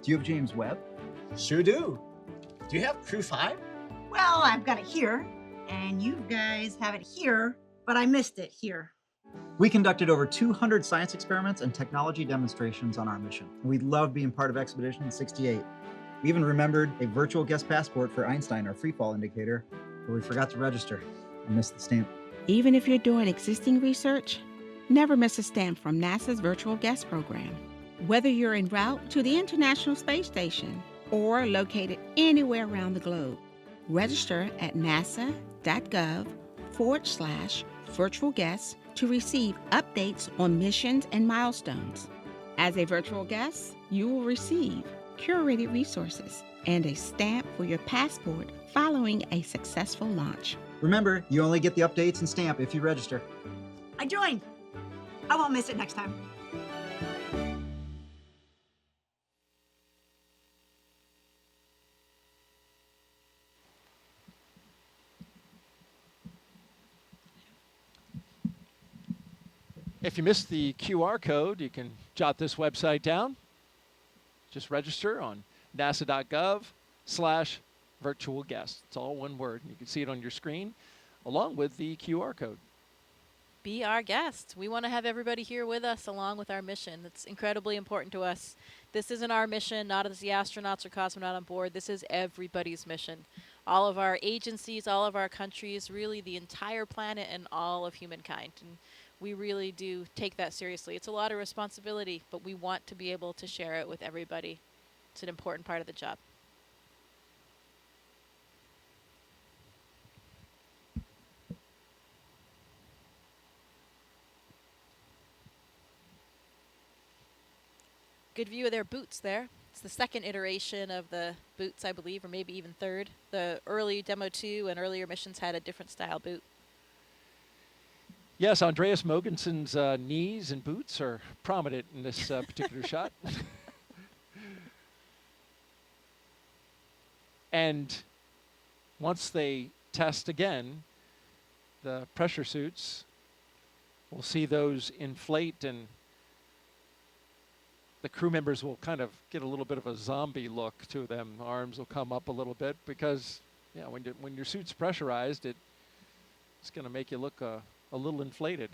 Do you have James Webb? Sure do. Do you have Crew-5? Well, I've got it here, and you guys have it here, but I missed it here. We conducted over 200 science experiments and technology demonstrations on our mission. We love being part of Expedition 68. We even remembered a virtual guest passport for Einstein, our freefall indicator, but we forgot to register. I missed the stamp. Even if you're doing existing research, never miss a stamp from NASA's virtual guest program. Whether you're en route to the International Space Station or located anywhere around the globe, register at nasa.gov/virtual guests to receive updates on missions and milestones. As a virtual guest, you will receive curated resources and a stamp for your passport following a successful launch. Remember, you only get the updates and stamp if you register. I joined. I won't miss it next time. If you missed the QR code, you can jot this website down. Just register on nasa.gov/virtual guest. It's all one word. You can see it on your screen along with the QR code. Be our guest. We want to have everybody here with us along with our mission. It's incredibly important to us. This isn't our mission, not as the astronauts or cosmonaut on board. This is everybody's mission. All of our agencies, all of our countries, really the entire planet and all of humankind. And we really do take that seriously. It's a lot of responsibility, but we want to be able to share it with everybody. It's an important part of the job. Good view of their boots there. It's the second iteration of the boots, I believe, or maybe even third. The early Demo 2 and earlier missions had a different style boot. Yes, Andreas Mogensen's knees and boots are prominent in this particular shot. And once they test again, the pressure suits, we'll see those inflate, and the crew members will kind of get a little bit of a zombie look to them. Arms will come up a little bit because, yeah, when your suit's pressurized, it's going to make you look a little inflated.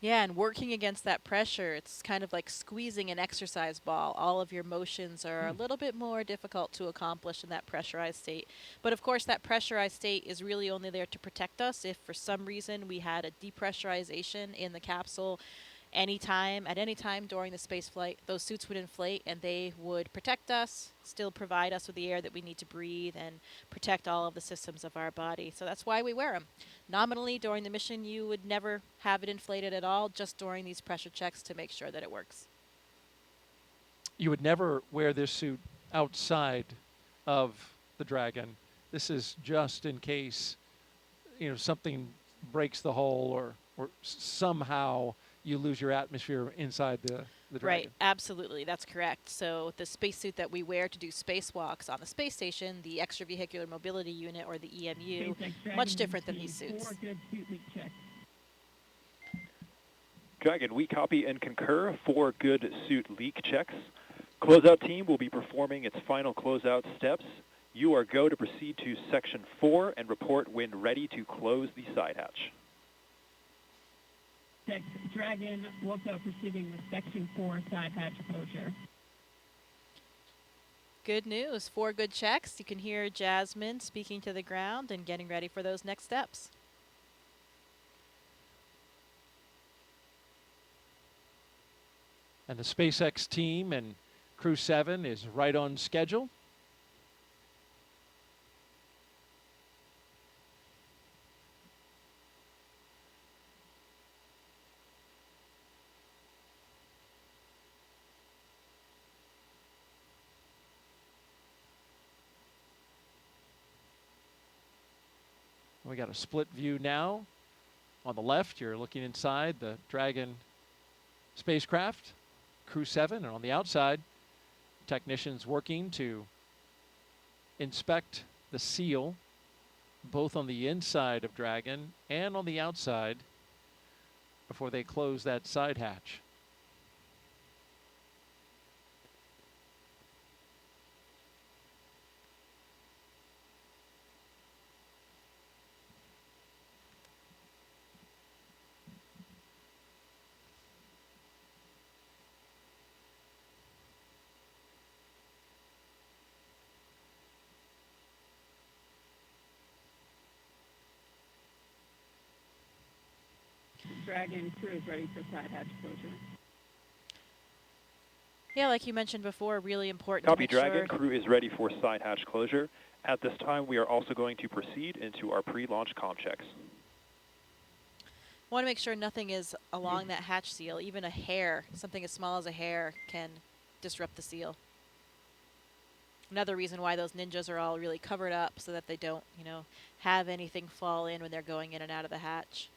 Yeah, and working against that pressure, it's kind of like squeezing an exercise ball. All of your motions are a little bit more difficult to accomplish in that pressurized state. But of course, that pressurized state is really only there to protect us if for some reason we had a depressurization in the capsule. At any time during the space flight, those suits would inflate and they would protect us, still provide us with the air that we need to breathe, and protect all of the systems of our body. So that's why we wear them. Nominally, during the mission, you would never have it inflated at all, just during these pressure checks to make sure that it works. You would never wear this suit outside of the Dragon. This is just in case, something breaks the hull or somehow you lose your atmosphere inside the Dragon. Right, absolutely, that's correct. So the spacesuit that we wear to do spacewalks on the space station, the extravehicular mobility unit, or the EMU, much different than these suits. Dragon, we copy and concur 4 good suit leak checks. Closeout team will be performing its final closeout steps. You are go to proceed to Section 4 and report when ready to close the side hatch. Dragon, also proceeding with Section 4 side hatch closure. Good news. 4 good checks. You can hear Jasmin speaking to the ground and getting ready for those next steps. And the SpaceX team and Crew-7 is right on schedule. We got a split view now. On the left, you're looking inside the Dragon spacecraft, Crew-7, and on the outside, technicians working to inspect the seal, both on the inside of Dragon and on the outside, before they close that side hatch. Dragon crew is ready for side hatch closure. Yeah, like you mentioned before, really important Copy, to make Dragon. sure. Crew is ready for side hatch closure. At this time, we are also going to proceed into our pre-launch comm checks. Want to make sure nothing is along that hatch seal. Even a hair, something as small as a hair, can disrupt the seal. Another reason why those ninjas are all really covered up so that they don't, have anything fall in when they're going in and out of the hatch.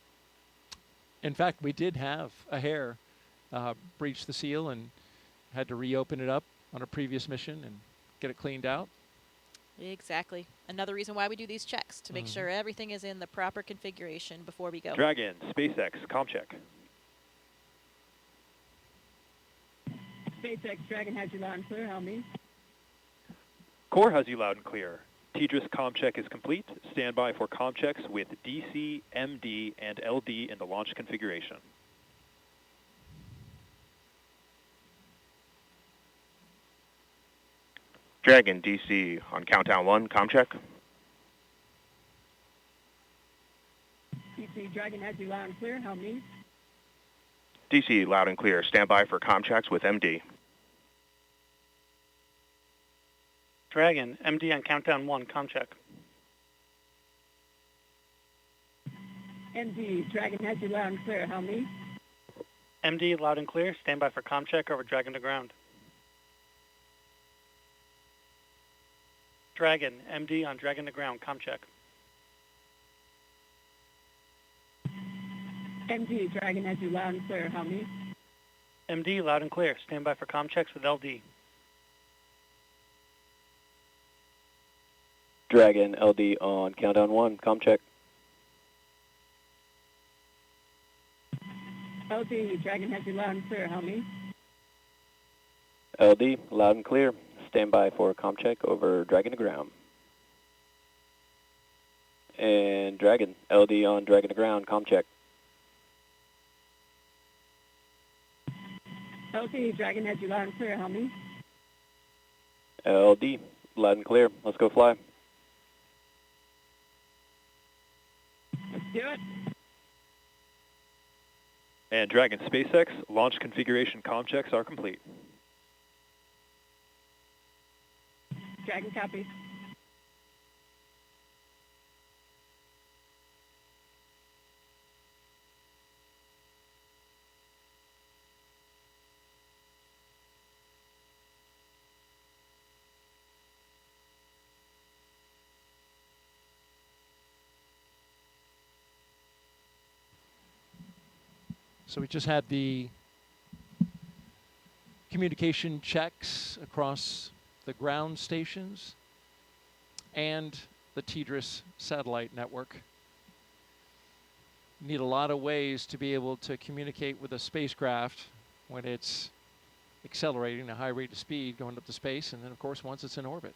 In fact, we did have a hair breach the seal and had to reopen it up on a previous mission and get it cleaned out. Exactly. Another reason why we do these checks, to make sure everything is in the proper configuration before we go. Dragon, SpaceX, comm check. SpaceX, Dragon has you loud and clear. How me? Core has you loud and clear. TDRS comm check is complete. Stand by for comm checks with DC, MD, and LD in the launch configuration. Dragon, DC on countdown 1, comm check. DC, Dragon has you loud and clear. How me? DC loud and clear. Stand by for comm checks with MD. Dragon, MD on countdown 1, comm check. MD, Dragon has you loud and clear. How me? MD loud and clear. Stand by for comm check over Dragon to ground. Dragon, MD on Dragon to ground, comm check. MD, Dragon has you loud and clear. How many? MD, loud and clear. Stand by for comm checks with LD. Dragon, LD on countdown 1, comm check. LD, Dragon has you loud and clear. How many? LD, loud and clear. Stand by for comm check over Dragon to ground. And Dragon, LD on Dragon to ground, comm check. LD, Dragon has you loud and clear. How many? LD, loud and clear. Let's go fly. Let's do it. And Dragon SpaceX, launch configuration comm checks are complete. Dragon copy. So we just had the communication checks across the ground stations and the TDRS satellite network. You need a lot of ways to be able to communicate with a spacecraft when it's accelerating at a high rate of speed going up to space, and then of course once it's in orbit.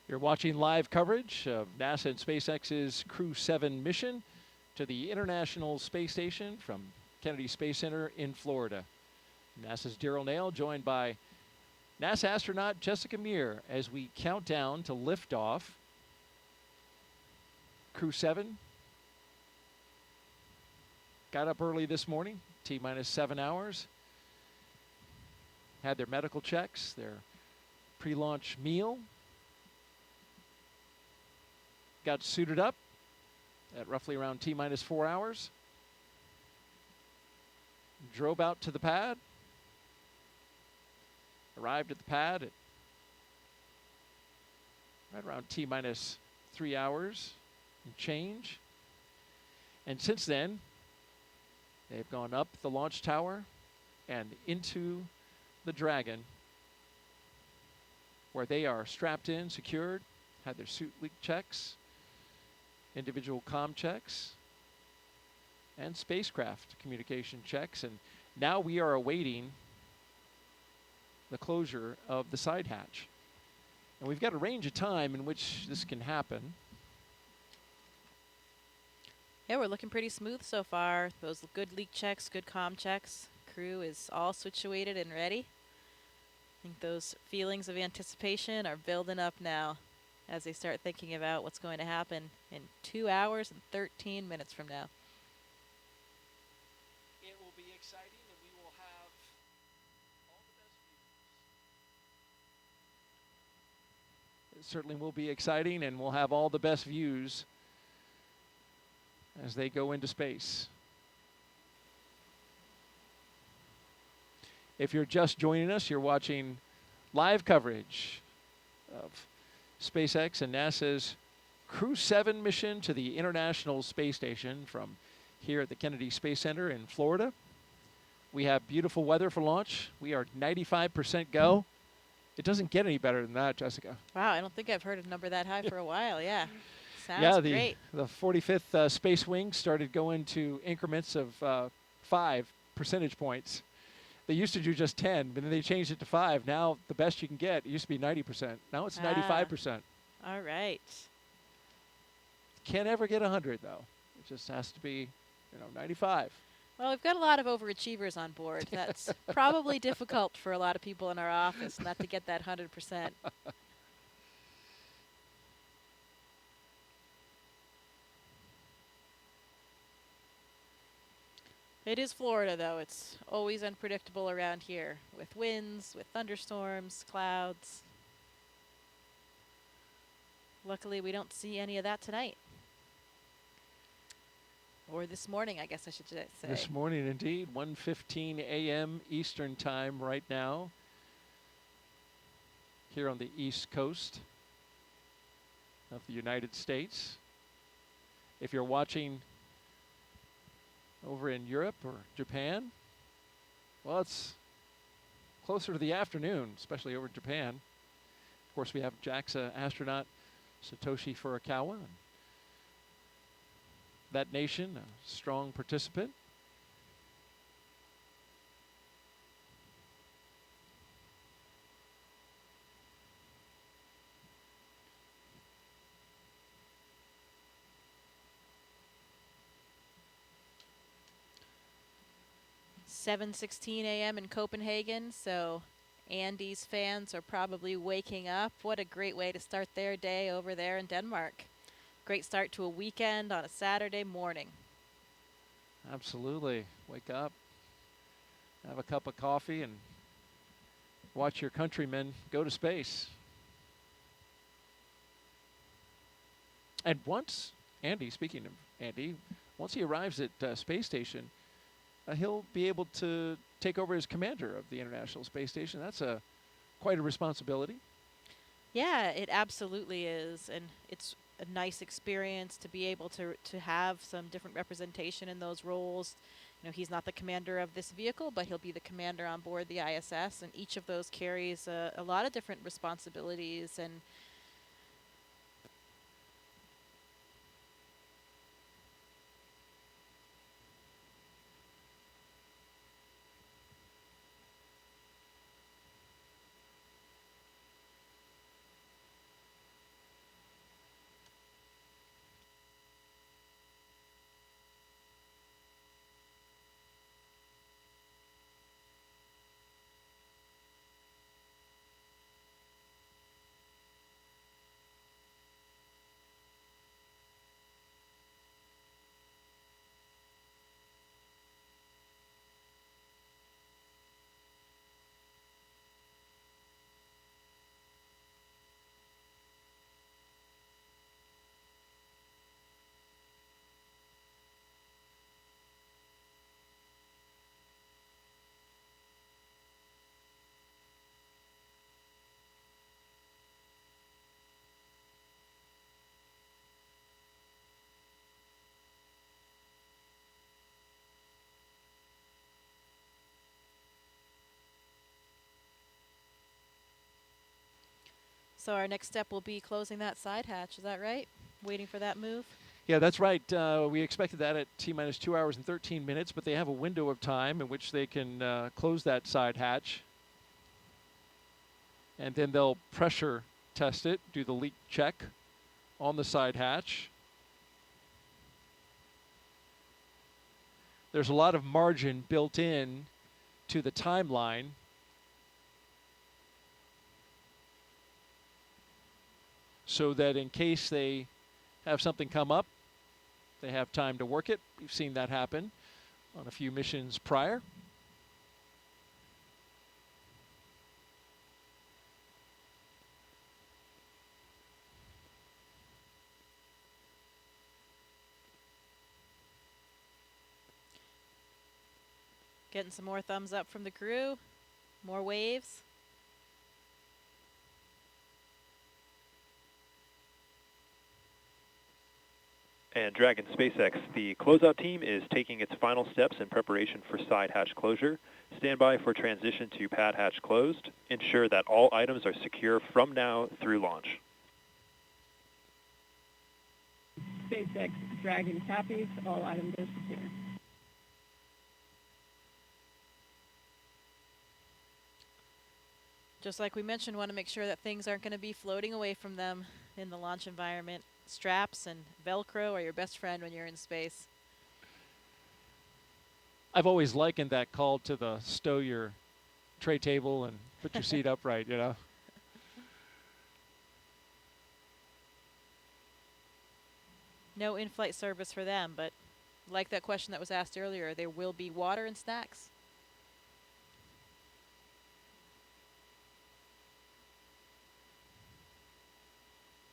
You're watching live coverage of NASA and SpaceX's Crew-7 mission to the International Space Station from Kennedy Space Center in Florida. NASA's Daryl Nail joined by NASA astronaut Jessica Meir as we count down to liftoff. Crew-7 got up early this morning, T-minus 7 hours. Had their medical checks, their pre-launch meal. Got suited up at roughly around T-minus 4 hours. Drove out to the pad. Arrived at the pad at right around T-minus 3 hours and change. And since then, they've gone up the launch tower and into the Dragon, where they are strapped in, secured, had their suit leak checks, individual comm checks, and spacecraft communication checks. And now we are awaiting the closure of the side hatch. And we've got a range of time in which this can happen. Yeah, we're looking pretty smooth so far. Those good leak checks, good comm checks. Crew is all situated and ready. I think those feelings of anticipation are building up now as they start thinking about what's going to happen in 2 hours and 13 minutes from now. It will be exciting, and we will have all the best views. It certainly will be exciting, and we'll have all the best views as they go into space. If you're just joining us, you're watching live coverage of SpaceX and NASA's Crew-7 mission to the International Space Station from here at the Kennedy Space Center in Florida. We have beautiful weather for launch. We are 95% go. It doesn't get any better than that, Jessica. Wow, I don't think I've heard a number that high for a while. Yeah, sounds great. The 45th Space Wing started going to increments of 5 percentage points. They used to do just 10, but then they changed it to 5. Now the best you can get, it used to be 90%. Now it's 95%. All right. Can't ever get 100, though. It just has to be, 95. Well, we've got a lot of overachievers on board. That's probably difficult for a lot of people in our office not to get that 100%. It is Florida, though. It's always unpredictable around here with winds, with thunderstorms, clouds. Luckily, we don't see any of that tonight. Or this morning, I guess I should say. This morning, indeed. 1:15 a.m. Eastern Time right now here on the East Coast of the United States. If you're watching over in Europe or Japan, well, it's closer to the afternoon, especially over in Japan. Of course, we have JAXA astronaut Satoshi Furukawa. That nation, a strong participant. (7:16 a.m. in Copenhagen), so Andy's fans are probably waking up. What a great way to start their day over there in Denmark. Great start to a weekend on a Saturday morning. Absolutely. Wake up, have a cup of coffee, and watch your countrymen go to space. And once Andy, speaking of Andy, once he arrives at Space Station, he'll be able to take over as commander of the International Space Station. That's quite a responsibility. Yeah, it absolutely is. And it's a nice experience to be able to have some different representation in those roles. He's not the commander of this vehicle, but he'll be the commander on board the ISS, and each of those carries a lot of different responsibilities. And so our next step will be closing that side hatch. Is that right? Waiting for that move? Yeah, that's right. We expected that at T-minus 2 hours and 13 minutes, but they have a window of time in which they can close that side hatch. And then they'll pressure test it, do the leak check on the side hatch. There's a lot of margin built in to the timeline. So that in case they have something come up, they have time to work it. We've seen that happen on a few missions prior. Getting some more thumbs up from the crew. More waves. And Dragon SpaceX, the closeout team is taking its final steps in preparation for side hatch closure. Stand by for transition to pad hatch closed. Ensure that all items are secure from now through launch. SpaceX Dragon copies. All items are secure. Just like we mentioned, want to make sure that things aren't going to be floating away from them in the launch environment. Straps and Velcro are your best friend when you're in space. I've always likened that call to the stow your tray table and put your seat upright, you know. No in-flight service for them, but like that question that was asked earlier, there will be water and snacks.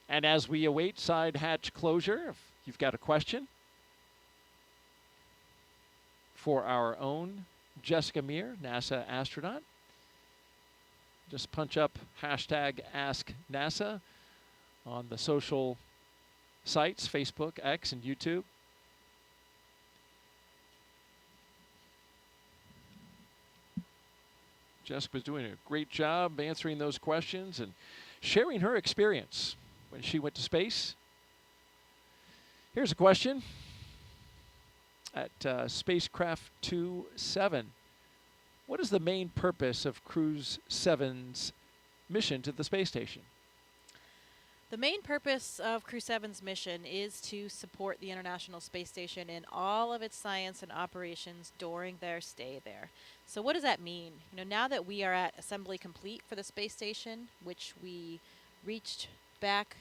And as we await side hatch closure, if you've got a question for our own Jessica Meir, NASA astronaut, just punch up hashtag #AskNASA on the social sites, Facebook, X, and YouTube. Jessica's doing a great job answering those questions and sharing her experience when she went to space. Here's a question at spacecraft 2-7. What is the main purpose of Crew-7's mission to the space station? The main purpose of Crew-7's mission is to support the International Space Station in all of its science and operations during their stay there. So what does that mean? You know, now that we are at assembly complete for the space station, which we reached back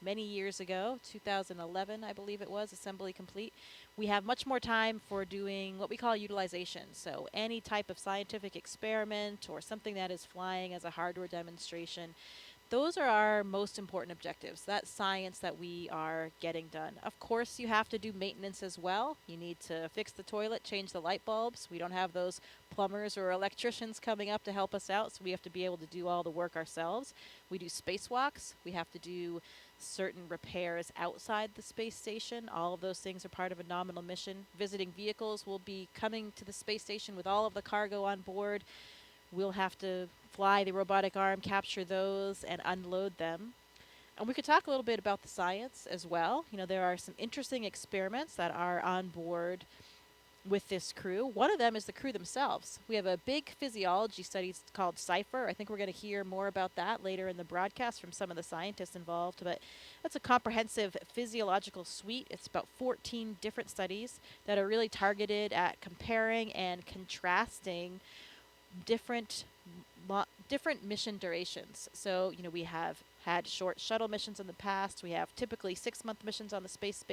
many years ago, 2011, I believe it was, assembly complete, we have much more time for doing what we call utilization. So any type of scientific experiment or something that is flying as a hardware demonstration, those are our most important objectives. That's science that we are getting done. Of course, you have to do maintenance as well. You need to fix the toilet, change the light bulbs. We don't have those plumbers or electricians coming up to help us out, so we have to be able to do all the work ourselves. We do spacewalks. We have to do certain repairs outside the space station. All of those things are part of a nominal mission. Visiting vehicles will be coming to the space station with all of the cargo on board. We'll have to fly the robotic arm, capture those, and unload them. And we could talk a little bit about the science as well. You know, there are some interesting experiments that are on board with this crew. One of them is the crew themselves. We have a big physiology study called CIPHER. I think we're going to hear more about that later in the broadcast from some of the scientists involved, but that's a comprehensive physiological suite. It's about 14 different studies that are really targeted at comparing and contrasting different mission durations. So, you know, we have had short shuttle missions in the past. We have typically 6-month missions on the space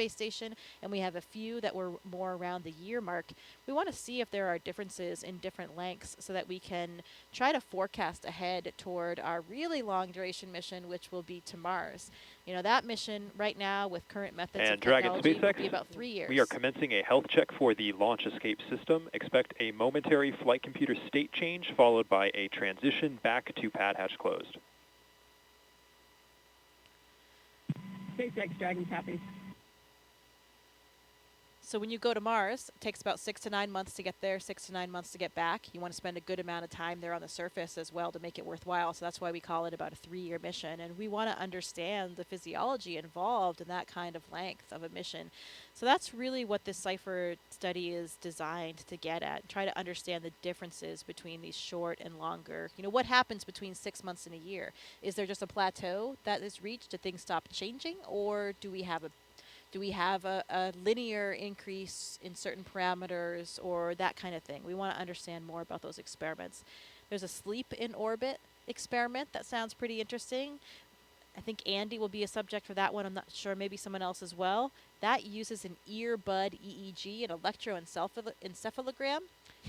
station, and we have a few that were more around the year mark. We want to see if there are differences in different lengths so that we can try to forecast ahead toward our really long duration mission, which will be to Mars. You know, that mission right now with current methods and of Dragon technology will SpaceX, be about 3 years. we are commencing a health check for the launch escape system. Expect a momentary flight computer state change followed by a transition back to pad hatch closed. SpaceX Dragon copies. So when you go to Mars, it takes about 6 to 9 months to get there, 6 to 9 months to get back. You want to spend a good amount of time there on the surface as well to make it worthwhile. So that's why we call it about a 3-year mission. And we want to understand the physiology involved in that kind of length of a mission. So that's really what this CIPHER study is designed to get at. Try to understand the differences between these short and longer. You know, what happens between 6 months and a year? Is there just a plateau that is reached? Do things stop changing? Or do we have a linear increase in certain parameters or that kind of thing? We want to understand more about those experiments. There's a sleep in orbit experiment that sounds pretty interesting. I think Andy will be a subject for that one. I'm not sure, maybe someone else as well. that uses an earbud EEG, an electroencephalogram,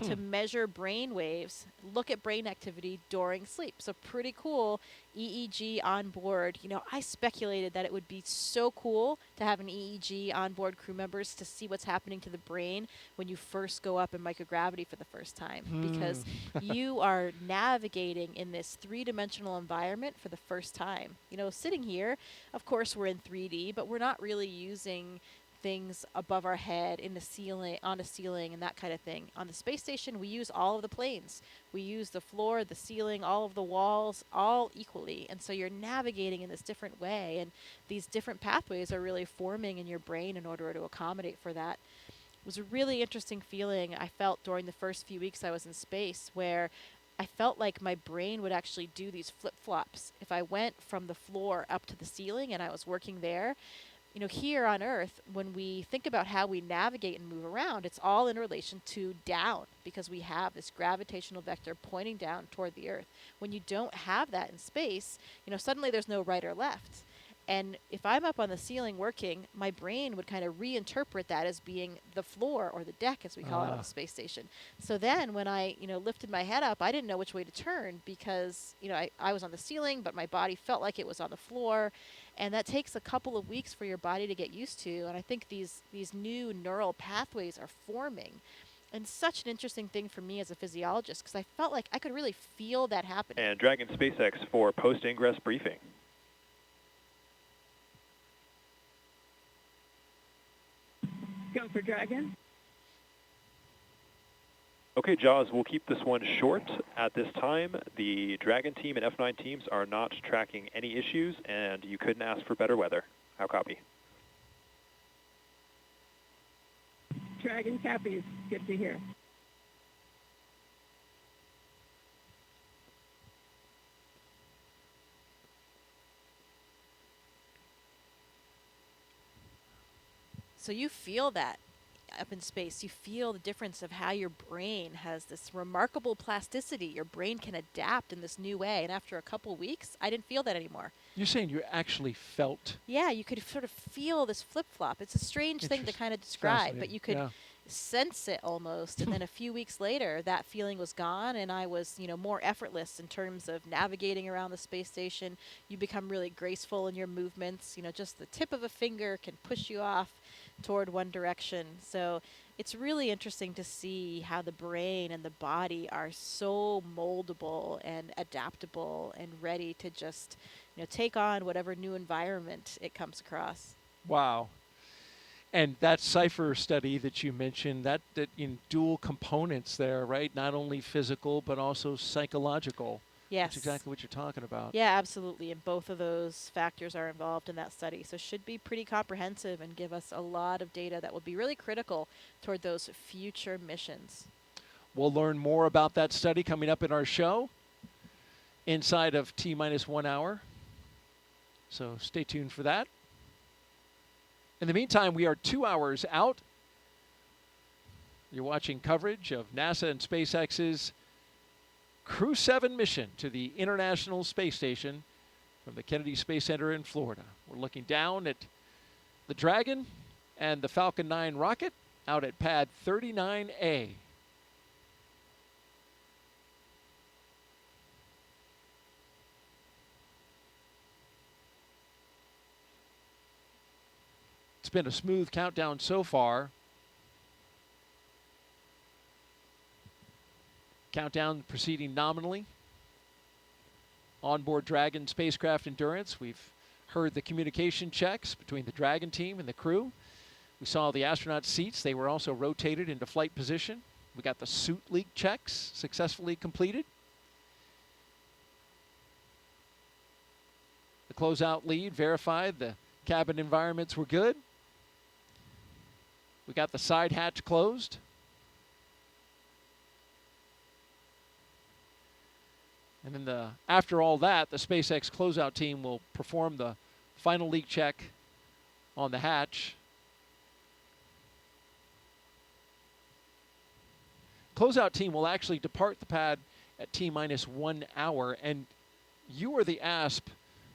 to measure brain waves, look at brain activity during sleep. So pretty cool EEG on board. You know, I speculated that it would be so cool to have an EEG on board crew members to see what's happening to the brain when you first go up in microgravity for the first time, because you are navigating in this three-dimensional environment for the first time. You know, sitting here, of course we're in 3D, but we're not really using things above our head, in the ceiling, on a ceiling, and that kind of thing. On the space station, we use all of the planes. We use the floor, the ceiling, all of the walls, all equally. And so you're navigating in this different way, and these different pathways are really forming in your brain in order to accommodate for that. It was a really interesting feeling I felt during the first few weeks I was in space, where I felt like my brain would actually do these flip-flops. If I went from the floor up to the ceiling and I was working there, you know, here on Earth, when we think about how we navigate and move around, it's all in relation to down, because we have this gravitational vector pointing down toward the Earth. When you don't have that in space, you know, suddenly there's no right or left. And if I'm up on the ceiling working, my brain would kind of reinterpret that as being the floor, or the deck, as we call it on the space station. So then when I, you know, lifted my head up, I didn't know which way to turn, because, you know, I was on the ceiling, but my body felt like it was on the floor. And that takes a couple of weeks for your body to get used to. And I think these new neural pathways are forming. And such an interesting thing for me as a physiologist, because I felt like I could really feel that happening. And Dragon SpaceX for post-ingress briefing. Go for Dragon. Okay, Jaws, we'll keep this one short. At this time, the Dragon team and F9 teams are not tracking any issues, and you couldn't ask for better weather. How copy? Dragon copies. Good to hear. So you feel that up in space. You feel the difference of how your brain has this remarkable plasticity. Your brain can adapt in this new way. And after a couple weeks, I didn't feel that anymore. You're saying you actually felt? Yeah, you could sort of feel this flip-flop. It's a strange thing to kind of describe, but you could sense it almost. And then a few weeks later, that feeling was gone, and I was, you know, more effortless in terms of navigating around the space station. You become really graceful in your movements. You know, just the tip of a finger can push you off toward one direction. So it's really interesting to see how the brain and the body are so moldable and adaptable and ready to just, you know, take on whatever new environment it comes across. Wow. And that Cypher study that you mentioned, that in dual components there, right? Not only physical, but also psychological. Yes. That's exactly what you're talking about. Yeah, absolutely. And both of those factors are involved in that study. So it should be pretty comprehensive and give us a lot of data that will be really critical toward those future missions. We'll learn more about that study coming up in our show inside of T-minus 1 hour. So stay tuned for that. In the meantime, we are 2 hours out. You're watching coverage of NASA and SpaceX's Crew-7 mission to the International Space Station from the Kennedy Space Center in Florida. We're looking down at the Dragon and the Falcon 9 rocket out at pad 39A. It's been a smooth countdown so far. Countdown proceeding nominally. Onboard Dragon spacecraft endurance. We've heard the communication checks between the Dragon team and the crew. We saw the astronaut seats. They were also rotated into flight position. We got the suit leak checks successfully completed. The closeout lead verified the cabin environments were good. We got the side hatch closed. And then after all that, the SpaceX closeout team will perform the final leak check on the hatch. Closeout team will actually depart the pad at T-minus 1 hour. And you are the ASP,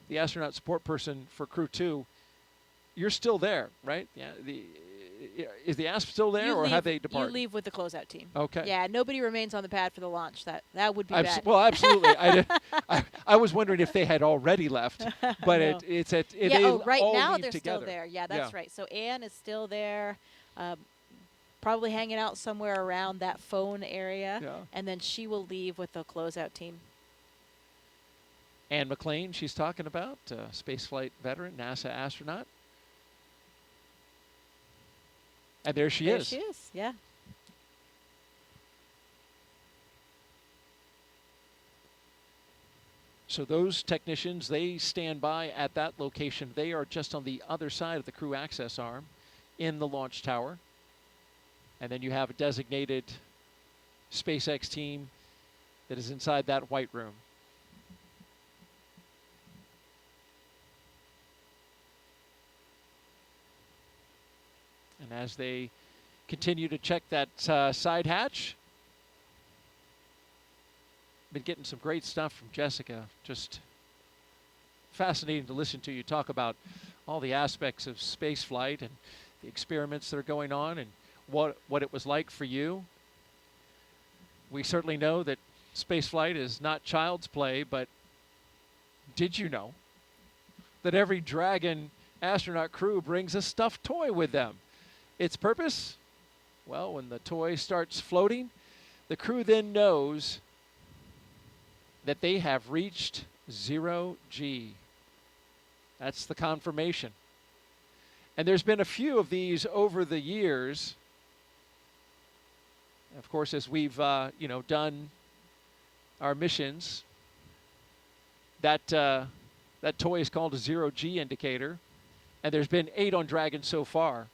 the astronaut support person for Crew 2. you're still there, right? Yeah. Is the ASP still there, You or leave, have they departed? You leave with the closeout team. Okay. Yeah, nobody remains on the pad for the launch. That would be bad. Well, absolutely. I was wondering if they had already left, but No. they right all now leave they're together. still there. Yeah, that's right. So Anne is still there, probably hanging out somewhere around that phone area, and then she will leave with the closeout team. Anne McClain, she's talking about, spaceflight veteran, NASA astronaut. And there she is. There she is, yeah. So those technicians, they stand by at that location. They are just on the other side of the crew access arm in the launch tower. And then you have a designated SpaceX team that is inside that white room. And as they continue to check that side hatch, been getting some great stuff from Jessica. Just fascinating to listen to you talk about all the aspects of space flight and the experiments that are going on and what it was like for you. We certainly know that space flight is not child's play, but did you know that every Dragon astronaut crew brings a stuffed toy with them? Its purpose? Well, when the toy starts floating, the crew then knows that they have reached 0G. That's the confirmation. And there's been a few of these over the years. Of course, as we've done our missions, that toy is called a 0G indicator, and there's been 8 on Dragon so far.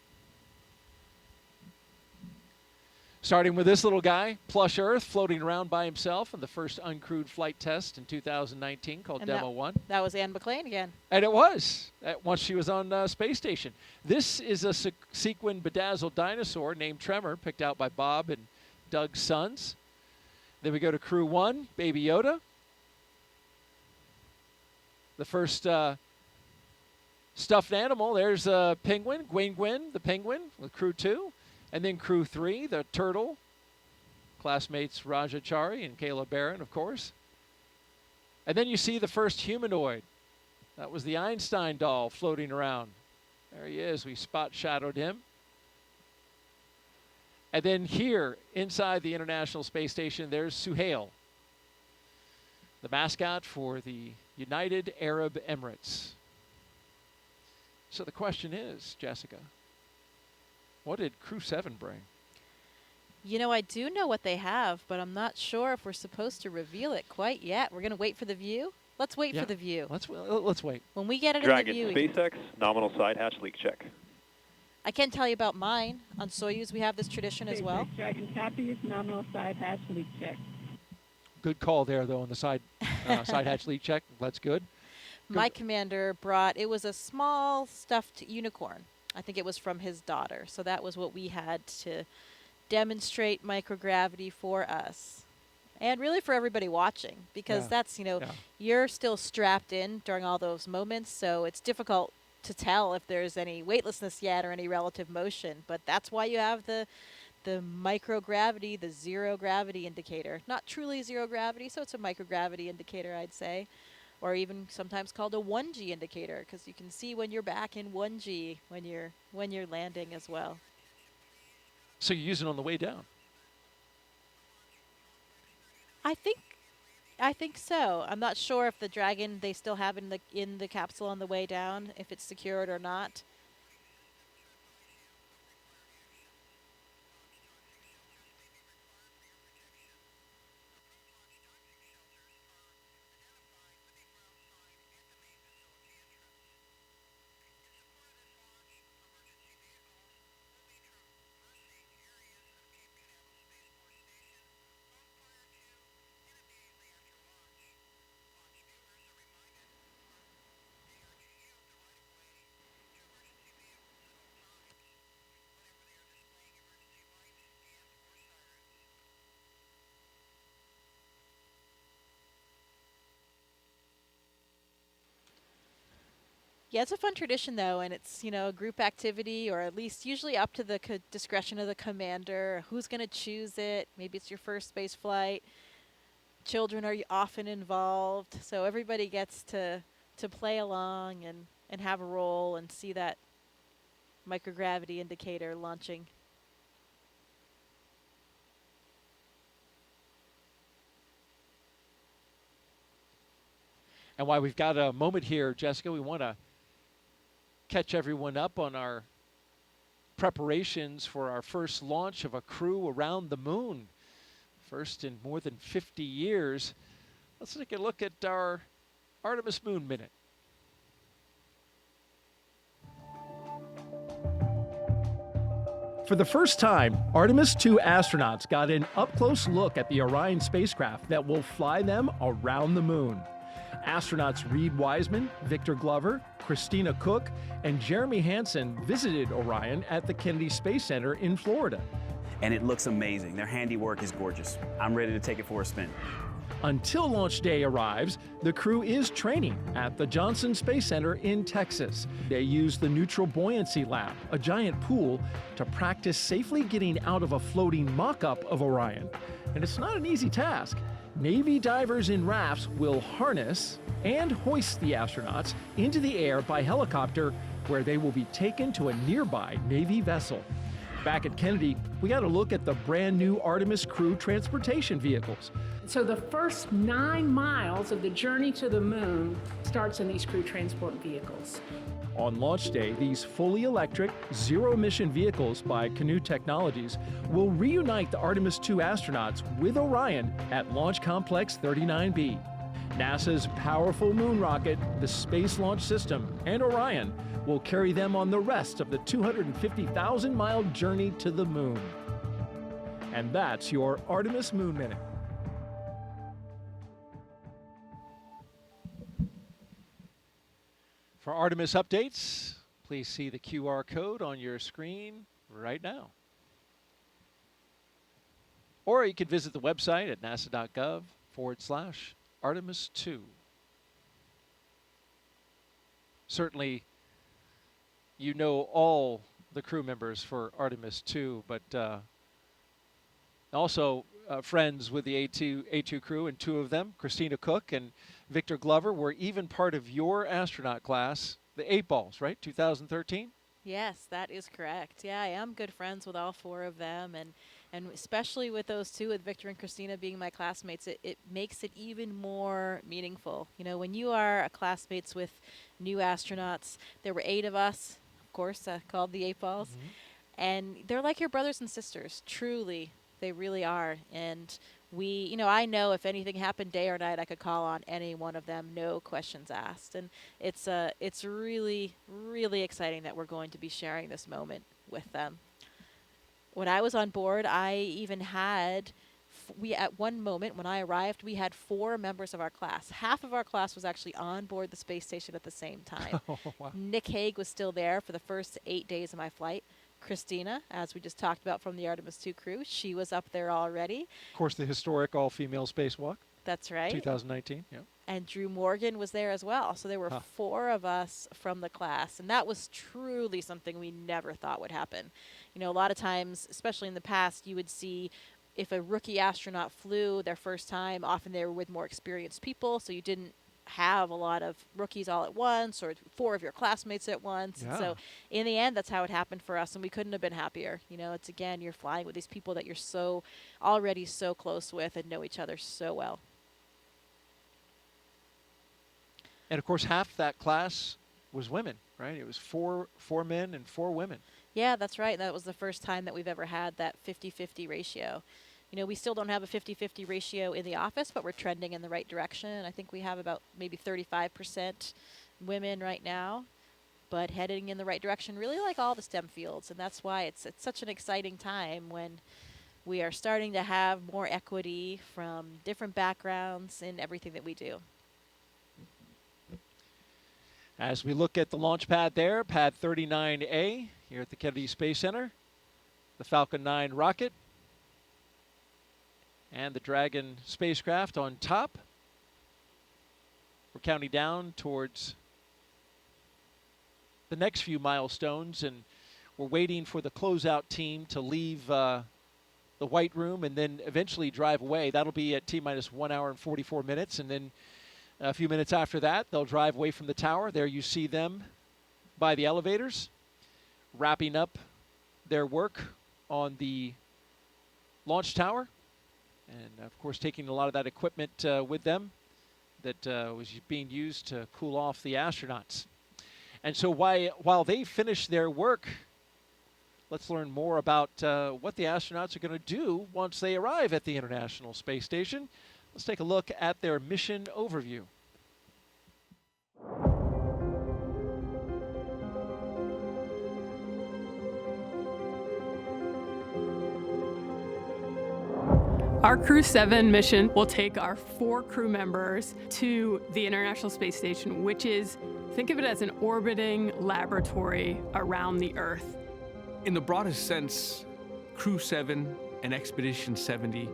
Starting with this little guy, Plush Earth, floating around by himself in the first uncrewed flight test in 2019 called Demo 1. That was Anne McClain again. And it was, once she was on space station. This is a sequin bedazzled dinosaur named Tremor, picked out by Bob and Doug's sons. Then we go to Crew 1, Baby Yoda. The first stuffed animal, there's a penguin, Gwyn, the penguin, with Crew 2. And then Crew 3, the turtle, classmates Raja Chari and Kayla Barron, of course. And then you see the first humanoid. That was the Einstein doll floating around. There he is. We spot shadowed him. And then here, inside the International Space Station, there's Suhail, the mascot for the United Arab Emirates. So the question is, Jessica, what did Crew-7 bring? You know, I do know what they have, but I'm not sure if we're supposed to reveal it quite yet. We're going to wait for the view? Let's wait for the view. Let's wait. When we get it Dragon, in the view. SpaceX, nominal side hatch leak check. I can't tell you about mine. On Soyuz, we have this tradition as well. Dragon copies, nominal side hatch leak check. Good call there, though, on the side hatch leak check. That's good. My commander brought, it was a small stuffed unicorn. I think it was from his daughter. So that was what we had to demonstrate microgravity for us. And really for everybody watching, because that's, you're still strapped in during all those moments, so it's difficult to tell if there's any weightlessness yet or any relative motion. But that's why you have the microgravity, the zero gravity indicator. Not truly zero gravity, so it's a microgravity indicator, I'd say. Or even sometimes called a 1G indicator, because you can see when you're back in 1G when you're landing as well. So you use it on the way down? I think so. I'm not sure if the Dragon they still have in the capsule on the way down, if it's secured or not. Yeah, it's a fun tradition, though, and it's, you know, a group activity, or at least usually up to the discretion of the commander. Who's going to choose it? Maybe it's your first space flight. Children are often involved, so everybody gets to play along and have a role and see that microgravity indicator launching. And while we've got a moment here, Jessica, we want to catch everyone up on our preparations for our first launch of a crew around the moon. First in more than 50 years. Let's take a look at our Artemis Moon Minute. For the first time, Artemis 2 astronauts got an up-close look at the Orion spacecraft that will fly them around the moon. Astronauts Reed Wiseman, Victor Glover, Christina Cook, and Jeremy Hansen visited Orion at the Kennedy Space Center in Florida. And it looks amazing. Their handiwork is gorgeous. I'm ready to take it for a spin. Until launch day arrives, the crew is training at the Johnson Space Center in Texas. They use the Neutral Buoyancy Lab, a giant pool, to practice safely getting out of a floating mock-up of Orion. And it's not an easy task. Navy divers in rafts will harness and hoist the astronauts into the air by helicopter, where they will be taken to a nearby Navy vessel. Back at Kennedy, we got a look at the brand new Artemis crew transportation vehicles. So the first 9 miles of the journey to the moon starts in these crew transport vehicles. On launch day, these fully electric, zero-emission vehicles by Canoe Technologies will reunite the Artemis 2 astronauts with Orion at Launch Complex 39B. NASA's powerful moon rocket, the Space Launch System, and Orion will carry them on the rest of the 250,000-mile journey to the moon. And that's your Artemis Moon Minute. For Artemis updates, please see the QR code on your screen right now. Or you can visit the website at nasa.gov/Artemis 2. Certainly, you know all the crew members for Artemis 2, but also friends with the A2 crew, and 2 of them, Christina Cook and Victor Glover, were even part of your astronaut class, the 8 Balls, right? 2013? Yes, that is correct. Yeah, I am good friends with all 4 of them, and especially with those 2, with Victor and Christina being my classmates, it makes it even more meaningful. You know, when you are classmates with new astronauts, there were 8 of us, of course, called the 8 Balls, and they're like your brothers and sisters, truly. They really are. And you know, I know if anything happened day or night, I could call on any one of them, no questions asked. And it's really, really exciting that we're going to be sharing this moment with them. When I was on board, I even had, at one moment when I arrived, we had 4 members of our class. Half of our class was actually on board the space station at the same time. Oh, wow. Nick Hague was still there for the first 8 days of my flight. Christina, as we just talked about from the Artemis 2 crew, she was up there already. Of course, the historic all-female spacewalk. That's right. 2019, yeah. And Drew Morgan was there as well. So there were 4 of us from the class, and that was truly something we never thought would happen. You know, a lot of times, especially in the past, you would see if a rookie astronaut flew their first time, often they were with more experienced people, so you didn't have a lot of rookies all at once, or 4 of your classmates at once. Yeah. And so in the end, that's how it happened for us, and we couldn't have been happier. You know, it's, again, you're flying with these people that you're already so close with and know each other so well. And of course, half that class was women, right? It was four men and 4 women. Yeah, that's right. That was the first time that we've ever had that 50-50 ratio. You know, we still don't have a 50-50 ratio in the office, but we're trending in the right direction. I think we have about maybe 35% women right now, but heading in the right direction, really like all the STEM fields. And that's why it's such an exciting time when we are starting to have more equity from different backgrounds in everything that we do. As we look at the launch pad there, pad 39A here at the Kennedy Space Center, the Falcon 9 rocket, and the Dragon spacecraft on top. We're counting down towards the next few milestones, and we're waiting for the closeout team to leave the White Room and then eventually drive away. That'll be at T-minus 1 hour and 44 minutes, and then a few minutes after that, they'll drive away from the tower. There you see them by the elevators, wrapping up their work on the launch tower, and of course taking a lot of that equipment with them that was being used to cool off the astronauts. And so while they finish their work, let's learn more about what the astronauts are going to do once they arrive at the International Space Station. Let's take a look at their mission overview. Our Crew-7 mission will take our 4 crew members to the International Space Station, which is, think of it as an orbiting laboratory around the Earth. In the broadest sense, Crew-7 and Expedition 70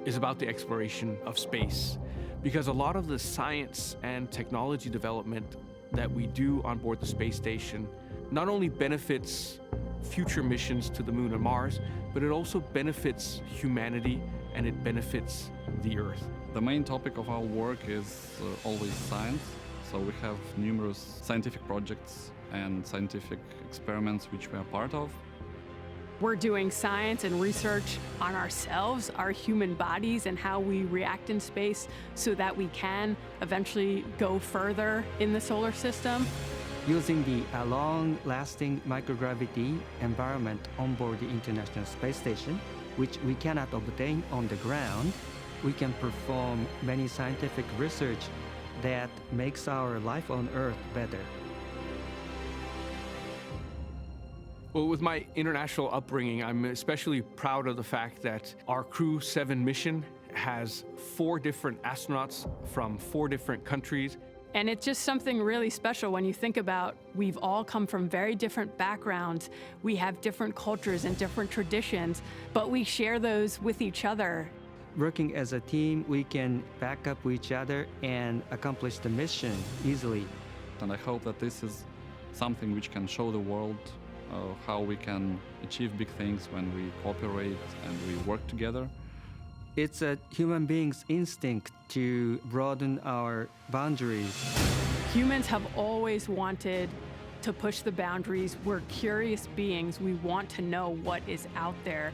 is about the exploration of space, because a lot of the science and technology development that we do on board the space station not only benefits future missions to the Moon and Mars, but it also benefits humanity and it benefits the Earth. The main topic of our work is always science, so we have numerous scientific projects and scientific experiments which we are part of. We're doing science and research on ourselves, our human bodies, and how we react in space so that we can eventually go further in the solar system. Using the long-lasting microgravity environment on board the International Space Station, which we cannot obtain on the ground, we can perform many scientific research that makes our life on Earth better. Well, with my international upbringing, I'm especially proud of the fact that our Crew-7 mission has 4 different astronauts from 4 different countries. And it's just something really special when you think about we've all come from very different backgrounds. We have different cultures and different traditions, but we share those with each other. Working as a team, we can back up each other and accomplish the mission easily. And I hope that this is something which can show the world how we can achieve big things when we cooperate and we work together. It's a human being's instinct to broaden our boundaries. Humans have always wanted to push the boundaries. We're curious beings. We want to know what is out there.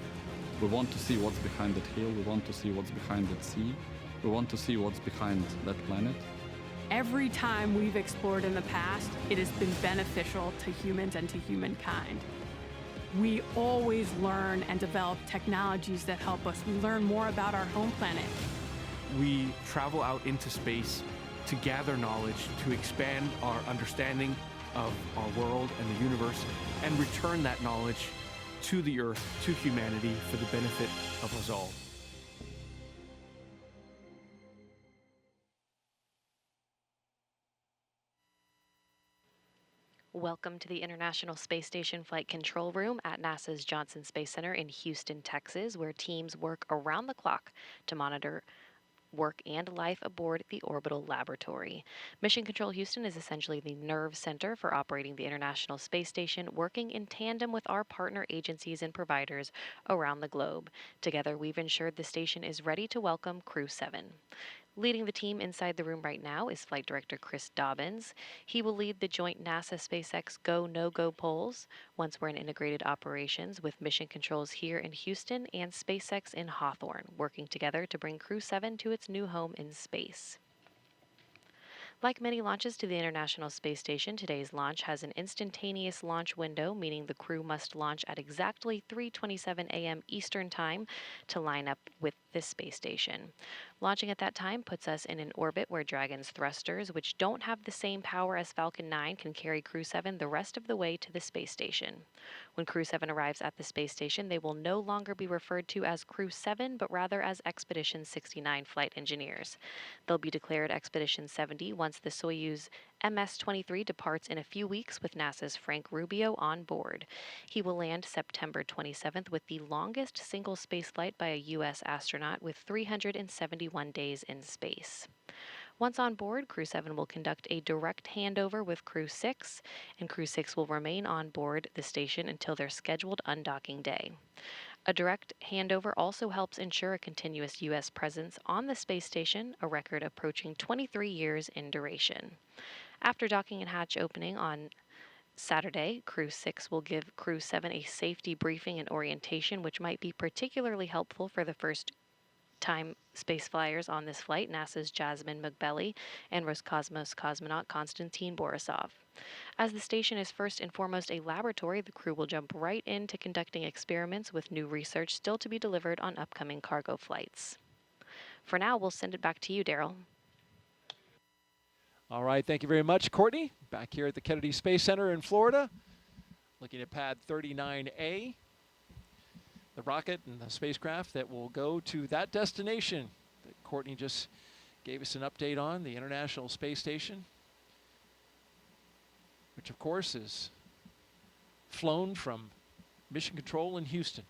We want to see what's behind that hill. We want to see what's behind that sea. We want to see what's behind that planet. Every time we've explored in the past, it has been beneficial to humans and to humankind. We always learn and develop technologies that help us. We learn more about our home planet. We travel out into space to gather knowledge, to expand our understanding of our world and the universe, and return that knowledge to the Earth, to humanity, for the benefit of us all. Welcome to the International Space Station Flight Control Room at NASA's Johnson Space Center in Houston, Texas, where teams work around the clock to monitor work and life aboard the orbital laboratory. Mission Control Houston is essentially the nerve center for operating the International Space Station, working in tandem with our partner agencies and providers around the globe. Together, we've ensured the station is ready to welcome Crew-7. Leading the team inside the room right now is Flight Director Chris Dobbins. He will lead the joint NASA-SpaceX Go, No-Go polls once we're in integrated operations with mission controls here in Houston and SpaceX in Hawthorne, working together to bring Crew-7 to its new home in space. Like many launches to the International Space Station, today's launch has an instantaneous launch window, meaning the crew must launch at exactly 3:27 a.m. Eastern Time to line up with this space station. Launching at that time puts us in an orbit where Dragon's thrusters, which don't have the same power as Falcon 9, can carry Crew-7 the rest of the way to the space station. When Crew-7 arrives at the space station, they will no longer be referred to as Crew-7, but rather as Expedition 69 flight engineers. They'll be declared Expedition 70 once the Soyuz MS-23 departs in a few weeks with NASA's Frank Rubio on board. He will land September 27th with the longest single spaceflight by a U.S. astronaut with 371 days in space. Once on board, Crew-7 will conduct a direct handover with Crew-6, and Crew-6 will remain on board the station until their scheduled undocking day. A direct handover also helps ensure a continuous U.S. presence on the space station, a record approaching 23 years in duration. After docking and hatch opening on Saturday, Crew-6 will give Crew-7 a safety briefing and orientation, which might be particularly helpful for the first-time space flyers on this flight, NASA's Jasmin Moghbeli and Roscosmos cosmonaut Konstantin Borisov. As the station is first and foremost a laboratory, the crew will jump right into conducting experiments with new research still to be delivered on upcoming cargo flights. For now, we'll send it back to you, Daryl. All right, thank you very much, Courtney. Back here at the Kennedy Space Center in Florida, looking at pad 39A, the rocket and the spacecraft that will go to that destination that Courtney just gave us an update on, the International Space Station, which of course is flown from Mission Control in Houston.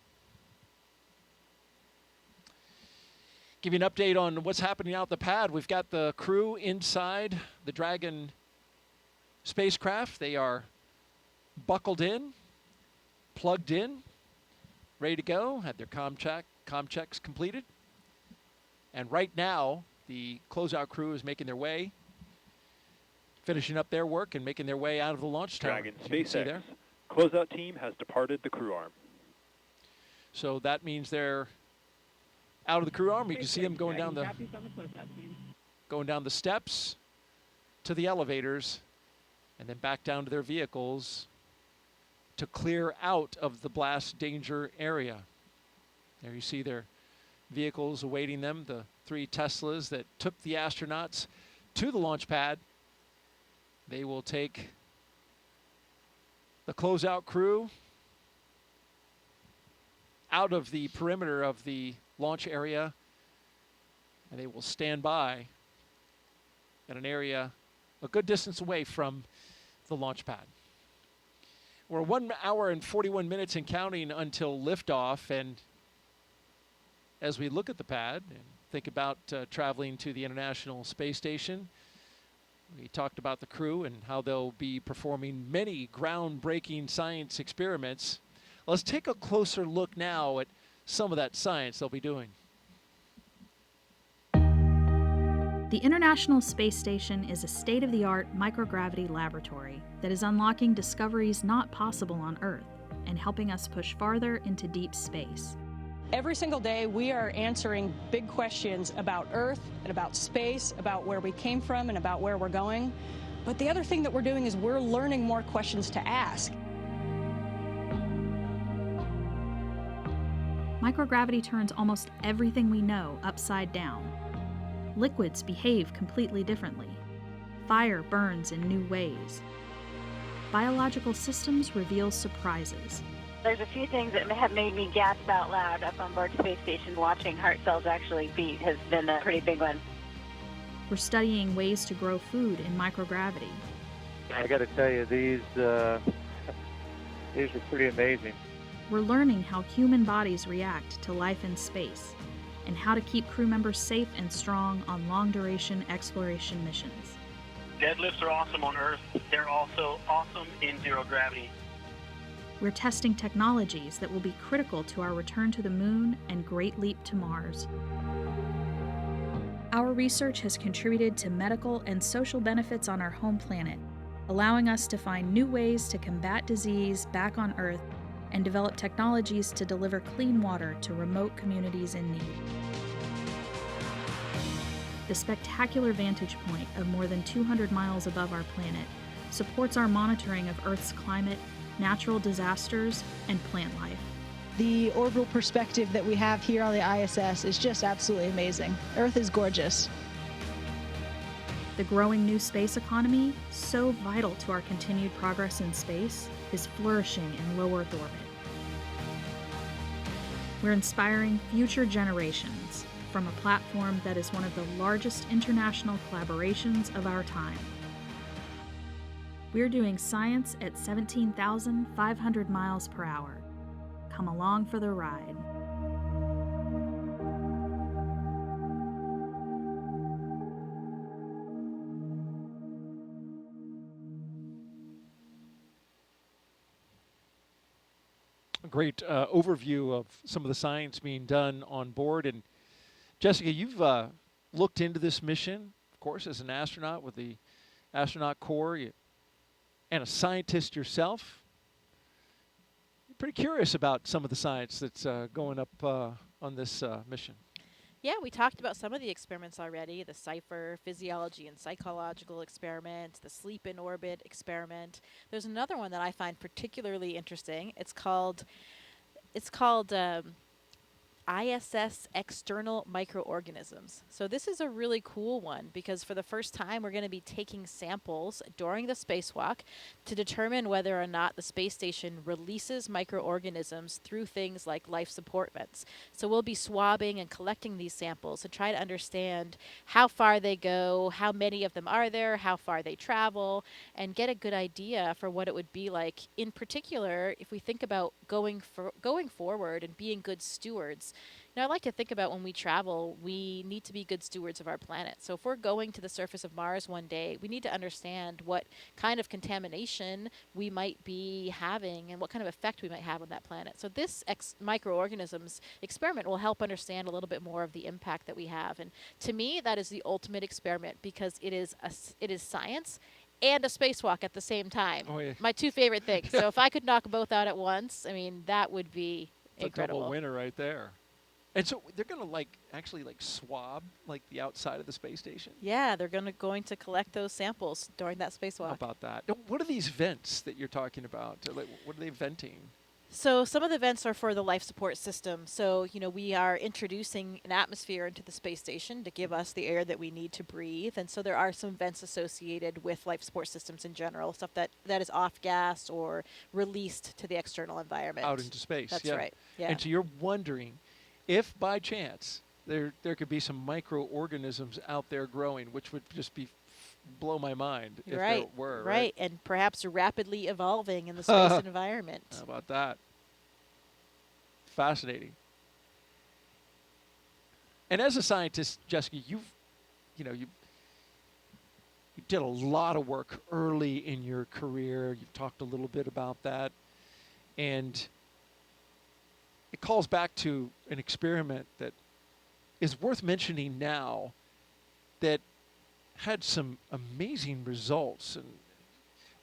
Give you an update on what's happening out the pad. We've got the crew inside the Dragon spacecraft. They are buckled in, plugged in, ready to go, had their comm checks completed. And right now, the closeout crew is making their way, finishing up their work and making their way out of the launch tower. Dragon SpaceX closeout team has departed the crew arm. So that means they're out of the crew arm. You can see them going down the steps to the elevators and then back down to their vehicles to clear out of the blast danger area. There you see their vehicles awaiting them, the 3 Teslas that took the astronauts to the launch pad. They will take the closeout crew out of the perimeter of the launch area, and they will stand by at an area a good distance away from the launch pad. We're 1 hour and 41 minutes and counting until liftoff, and as we look at the pad and think about traveling to the International Space Station, we talked about the crew and how they'll be performing many groundbreaking science experiments. Let's take a closer look now at some of that science they'll be doing. The International Space Station is a state-of-the-art microgravity laboratory that is unlocking discoveries not possible on Earth and helping us push farther into deep space. Every single day, we are answering big questions about Earth and about space, about where we came from and about where we're going. But the other thing that we're doing is we're learning more questions to ask. Microgravity turns almost everything we know upside down. Liquids behave completely differently. Fire burns in new ways. Biological systems reveal surprises. There's a few things that have made me gasp out loud up on board Space Station. Watching heart cells actually beat has been a pretty big one. We're studying ways to grow food in microgravity. I got to tell you, these are pretty amazing. We're learning how human bodies react to life in space and how to keep crew members safe and strong on long-duration exploration missions. Deadlifts are awesome on Earth. They're also awesome in zero gravity. We're testing technologies that will be critical to our return to the moon and great leap to Mars. Our research has contributed to medical and social benefits on our home planet, allowing us to find new ways to combat disease back on Earth and develop technologies to deliver clean water to remote communities in need. The spectacular vantage point of more than 200 miles above our planet supports our monitoring of Earth's climate, natural disasters, and plant life. The orbital perspective that we have here on the ISS is just absolutely amazing. Earth is gorgeous. The growing new space economy, so vital to our continued progress in space, is flourishing in low Earth orbit. We're inspiring future generations from a platform that is one of the largest international collaborations of our time. We're doing science at 17,500 miles per hour. Come along for the ride. a great overview of some of the science being done on board. And Jessica, you've looked into this mission, of course, as an astronaut with the astronaut corps, and a scientist yourself. You're pretty curious about some of the science that's going up on this mission. Yeah, we talked about some of the experiments already, the CIPHER, physiology and psychological experiment, the sleep in orbit experiment. There's another one that I find particularly interesting. It's called ISS external microorganisms. So this is a really cool one because for the first time we're going to be taking samples during the spacewalk to determine whether or not the space station releases microorganisms through things like life support vents. So we'll be swabbing and collecting these samples to try to understand how far they go, how many of them are there, how far they travel, and get a good idea for what it would be like. In particular, if we think about going forward and being good stewards. Now, I like to think about when we travel, we need to be good stewards of our planet. So if we're going to the surface of Mars one day, we need to understand what kind of contamination we might be having and what kind of effect we might have on that planet. So this microorganisms experiment will help understand a little bit more of the impact that we have. And to me, that is the ultimate experiment because it is science and a spacewalk at the same time. Oh, yeah. My two favorite things. So if I could knock both out at once, I mean, that would be incredible. A double winner right there. And so they're going to actually swab the outside of the space station? Yeah, they're going to collect those samples during that spacewalk. How about that? Now, what are these vents that you're talking about? What are they venting? So some of the vents are for the life support system. So, we are introducing an atmosphere into the space station to give us the air that we need to breathe. And so there are some vents associated with life support systems in general, stuff that is off-gassed or released to the external environment. Out into space. That's right. Yeah. And so you're wondering if by chance there could be some microorganisms out there growing, which would just blow my mind if there were. Right, and perhaps rapidly evolving in the space environment. How about that? Fascinating. And as a scientist, Jessica, you did a lot of work early in your career. You've talked a little bit about that. And it calls back to an experiment that is worth mentioning now that had some amazing results. And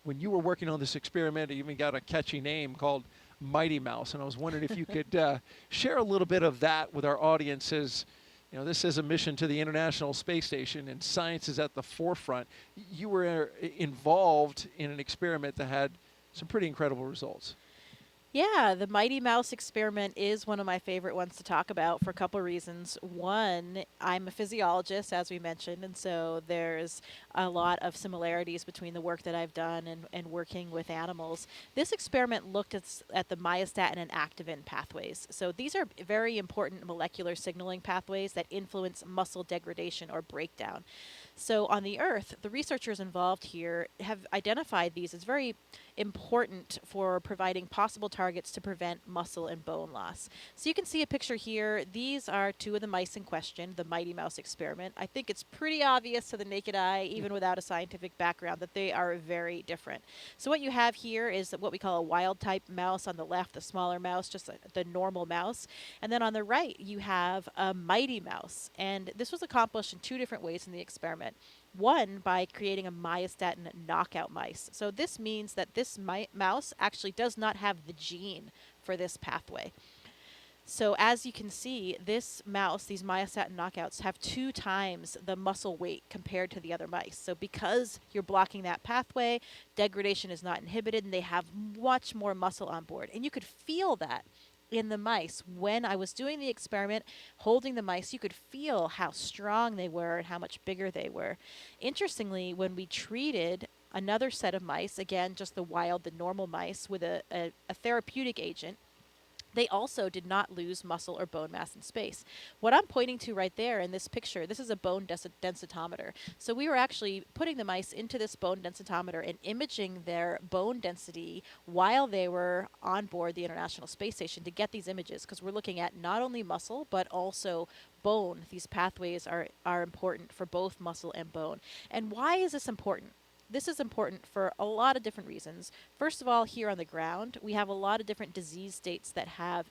when you were working on this experiment, it even got a catchy name called Mighty Mouse. And I was wondering if you could share a little bit of that with our audiences. This is a mission to the International Space Station, and science is at the forefront. You were involved in an experiment that had some pretty incredible results. Yeah, the Mighty Mouse experiment is one of my favorite ones to talk about for a couple of reasons. One, I'm a physiologist, as we mentioned, and so there's a lot of similarities between the work that I've done and working with animals. This experiment looked at the myostatin and activin pathways. So these are very important molecular signaling pathways that influence muscle degradation or breakdown. So on the Earth, the researchers involved here have identified these as very important for providing possible targets to prevent muscle and bone loss. So you can see a picture here. These are two of the mice in question, the Mighty Mouse experiment. I think it's pretty obvious to the naked eye, even without a scientific background, that they are very different. So what you have here is what we call a wild type mouse on the left, the smaller mouse, just the normal mouse. And then on the right, you have a Mighty Mouse. And this was accomplished in two different ways in the experiment. One, by creating a myostatin knockout mice. So this means that this mouse actually does not have the gene for this pathway. So as you can see, this mouse, these myostatin knockouts, have 2 times the muscle weight compared to the other mice. So because you're blocking that pathway, degradation is not inhibited, and they have much more muscle on board. And you could feel that in the mice. When I was doing the experiment, holding the mice, you could feel how strong they were and how much bigger they were. Interestingly, when we treated another set of mice, again, just the normal mice, with a therapeutic agent, they also did not lose muscle or bone mass in space. What I'm pointing to right there in this picture, this is a bone densitometer. So we were actually putting the mice into this bone densitometer and imaging their bone density while they were on board the International Space Station to get these images, because we're looking at not only muscle, but also bone. These pathways are important for both muscle and bone. And why is this important? this is important for a lot of different reasons. First of all, here on the ground, we have a lot of different disease states that have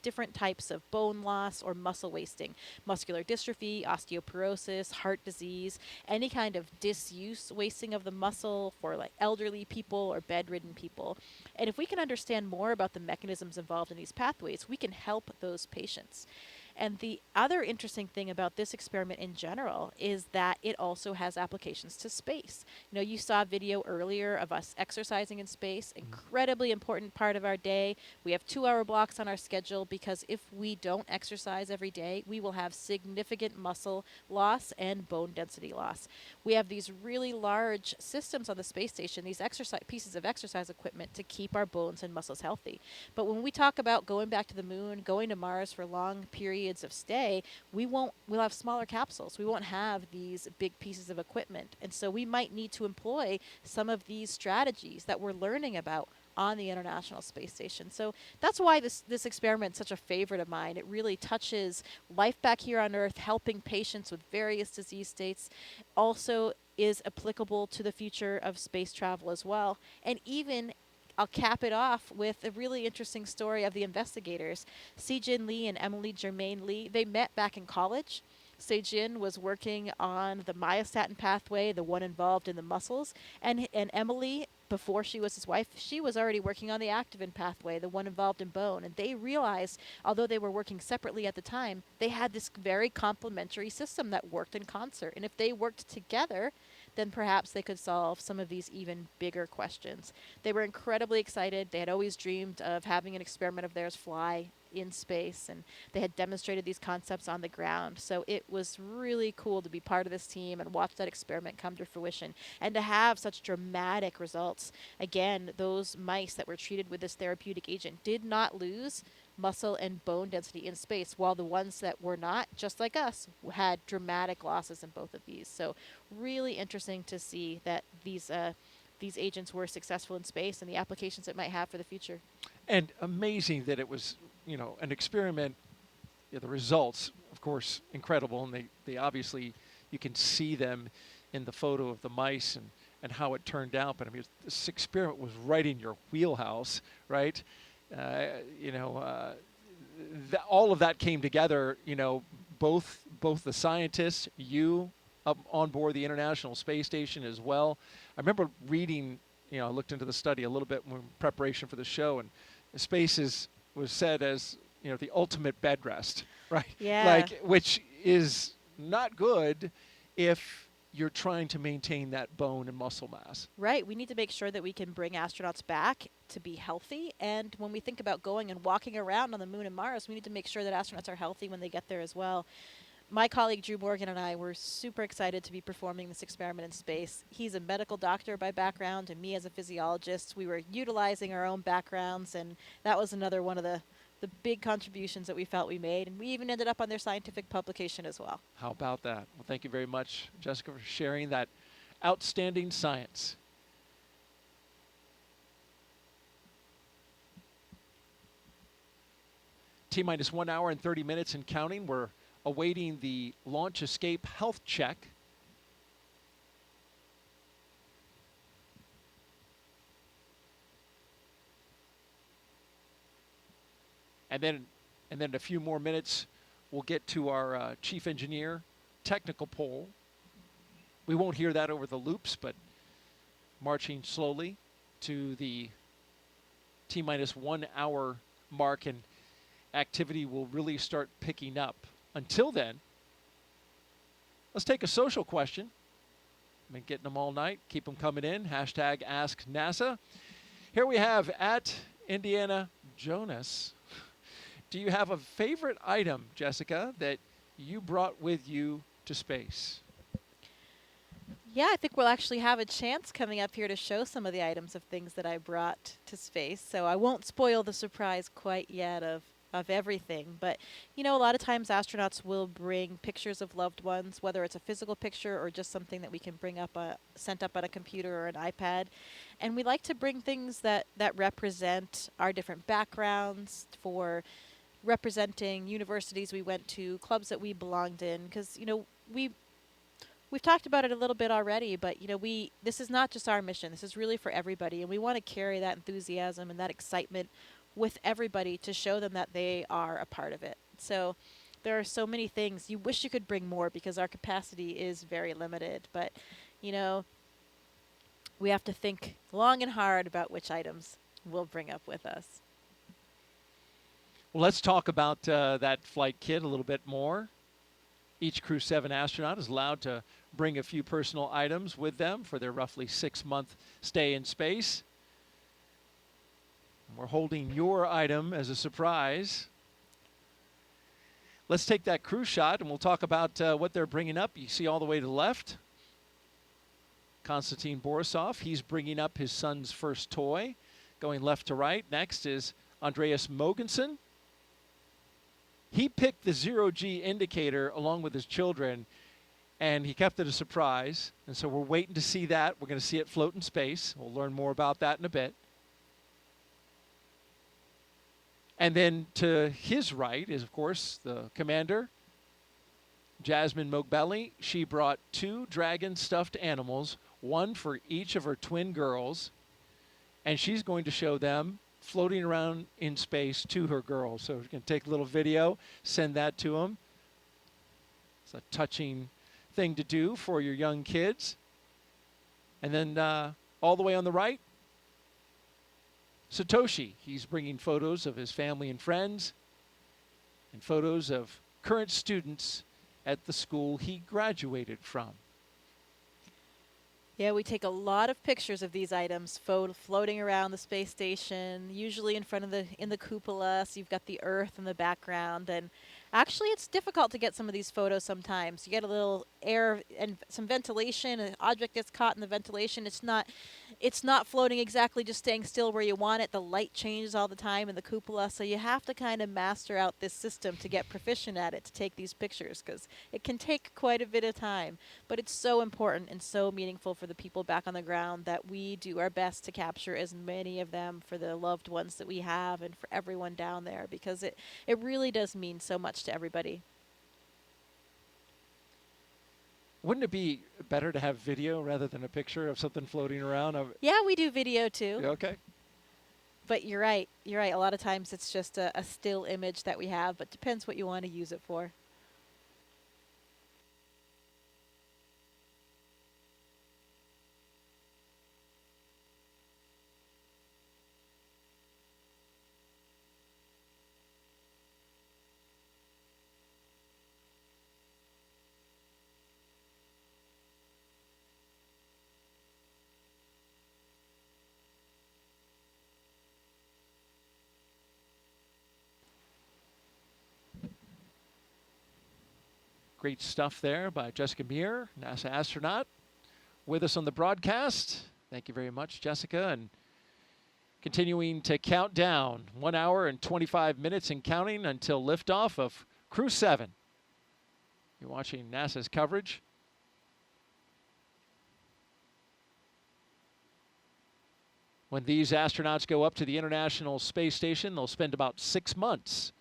different types of bone loss or muscle wasting, muscular dystrophy, osteoporosis, heart disease, any kind of disuse wasting of the muscle for like elderly people or bedridden people. And if we can understand more about the mechanisms involved in these pathways, we can help those patients. And the other interesting thing about this experiment in general is that it also has applications to space. You know, you saw a video earlier of us exercising in space, incredibly important part of our day. We have 2-hour blocks on our schedule because if we don't exercise every day, we will have significant muscle loss and bone density loss. We have these really large systems on the space station, these pieces of exercise equipment to keep our bones and muscles healthy. But when we talk about going back to the moon, going to Mars for long periods of stay, we'll have smaller capsules. We won't have these big pieces of equipment. And so we might need to employ some of these strategies that we're learning about on the International Space Station. So that's why this experiment is such a favorite of mine. It really touches life back here on Earth, helping patients with various disease states, also is applicable to the future of space travel as well. And even I'll cap it off with a really interesting story of the investigators. Se-Jin Lee and Emily Germain Lee, they met back in college. Se-Jin was working on the myostatin pathway, the one involved in the muscles, and Emily, before she was his wife, she was already working on the activin pathway, the one involved in bone. And they realized, although they were working separately at the time, they had this very complementary system that worked in concert. And if they worked together, then perhaps they could solve some of these even bigger questions. They were incredibly excited. They had always dreamed of having an experiment of theirs fly in space, and they had demonstrated these concepts on the ground. So it was really cool to be part of this team and watch that experiment come to fruition and to have such dramatic results. Again, those mice that were treated with this therapeutic agent did not lose muscle and bone density in space, while the ones that were not, just like us, had dramatic losses in both of these. So really interesting to see that these agents were successful in space and the applications it might have for the future. And amazing that it was, you know, an experiment. Yeah, the results, of course, incredible, and they obviously, you can see them in the photo of the mice and how it turned out. But I mean, this experiment was right in your wheelhouse, right? All of that came together, you know, both the scientists, you up on board the International Space Station as well. I remember reading, you know, I looked into the study a little bit in preparation for the show, and space was said as, you know, the ultimate bed rest, right? Yeah. Like, which is not good if you're trying to maintain that bone and muscle mass. Right. We need to make sure that we can bring astronauts back to be healthy. And when we think about going and walking around on the moon and Mars, we need to make sure that astronauts are healthy when they get there as well. My colleague Drew Morgan and I were super excited to be performing this experiment in space. He's a medical doctor by background, and me as a physiologist. We were utilizing our own backgrounds, and that was another one of the big contributions that we felt we made. And we even ended up on their scientific publication as well. How about that? Well, thank you very much, Jessica, for sharing that outstanding science. T-minus 1 hour and 30 minutes and counting. We're awaiting the launch escape health check. And then in a few more minutes, we'll get to our chief engineer technical poll. We won't hear that over the loops, but marching slowly to the T-minus 1 hour mark, and activity will really start picking up. Until then, let's take a social question. I've been getting them all night. Keep them coming in. Hashtag Ask NASA. Here we have at Indiana Jonas. Do you have a favorite item, Jessica, that you brought with you to space? Yeah, I think we'll actually have a chance coming up here to show some of the items of things that I brought to space. So I won't spoil the surprise quite yet of everything. But, you know, a lot of times astronauts will bring pictures of loved ones, whether it's a physical picture or just something that we can bring up, sent up on a computer or an iPad. And we like to bring things that represent our different backgrounds, for representing universities we went to, clubs that we belonged in, because, you know, we've talked about it a little bit already, but this is not just our mission. This is really for everybody, and we want to carry that enthusiasm and that excitement with everybody to show them that they are a part of it. So there are so many things. You wish you could bring more because our capacity is very limited, but we have to think long and hard about which items we'll bring up with us. Well, let's talk about that flight kit a little bit more. Each Crew-7 astronaut is allowed to bring a few personal items with them for their roughly 6-month stay in space. We're holding your item as a surprise. Let's take that crew shot and we'll talk about what they're bringing up. You see all the way to the left, Konstantin Borisov. He's bringing up his son's first toy, going left to right. Next is Andreas Mogensen. He picked the 0G indicator along with his children, and he kept it a surprise. And so we're waiting to see that. We're going to see it float in space. We'll learn more about that in a bit. And then to his right is, of course, the commander, Jasmin Moghbeli. She brought 2 dragon stuffed animals, one for each of her twin girls, and she's going to show them floating around in space to her girls. So we can take a little video, send that to them. It's a touching thing to do for your young kids. And then all the way on the right, Satoshi. He's bringing photos of his family and friends and photos of current students at the school he graduated from. Yeah, we take a lot of pictures of these items floating around the space station, usually in front of in the cupola, so you've got the Earth in the background. And actually, it's difficult to get some of these photos sometimes. You get a little air and some ventilation, an object gets caught in the ventilation. It's not floating exactly, just staying still where you want it. The light changes all the time in the cupola, so you have to kind of master out this system to get proficient at it to take these pictures, because it can take quite a bit of time. But it's so important and so meaningful for the people back on the ground that we do our best to capture as many of them for the loved ones that we have and for everyone down there, because it really does mean so much to everybody. Wouldn't it be better to have video rather than a picture of something floating around? Yeah, we do video too. Okay. But you're right. You're right. A lot of times it's just a still image that we have, but depends what you want to use it for. Great stuff there by Jessica Meir, NASA astronaut, with us on the broadcast. Thank you very much, Jessica. And continuing to count down, 1 hour and 25 minutes and counting until liftoff of Crew-7. You're watching NASA's coverage. When these astronauts go up to the International Space Station, they'll spend about 6 months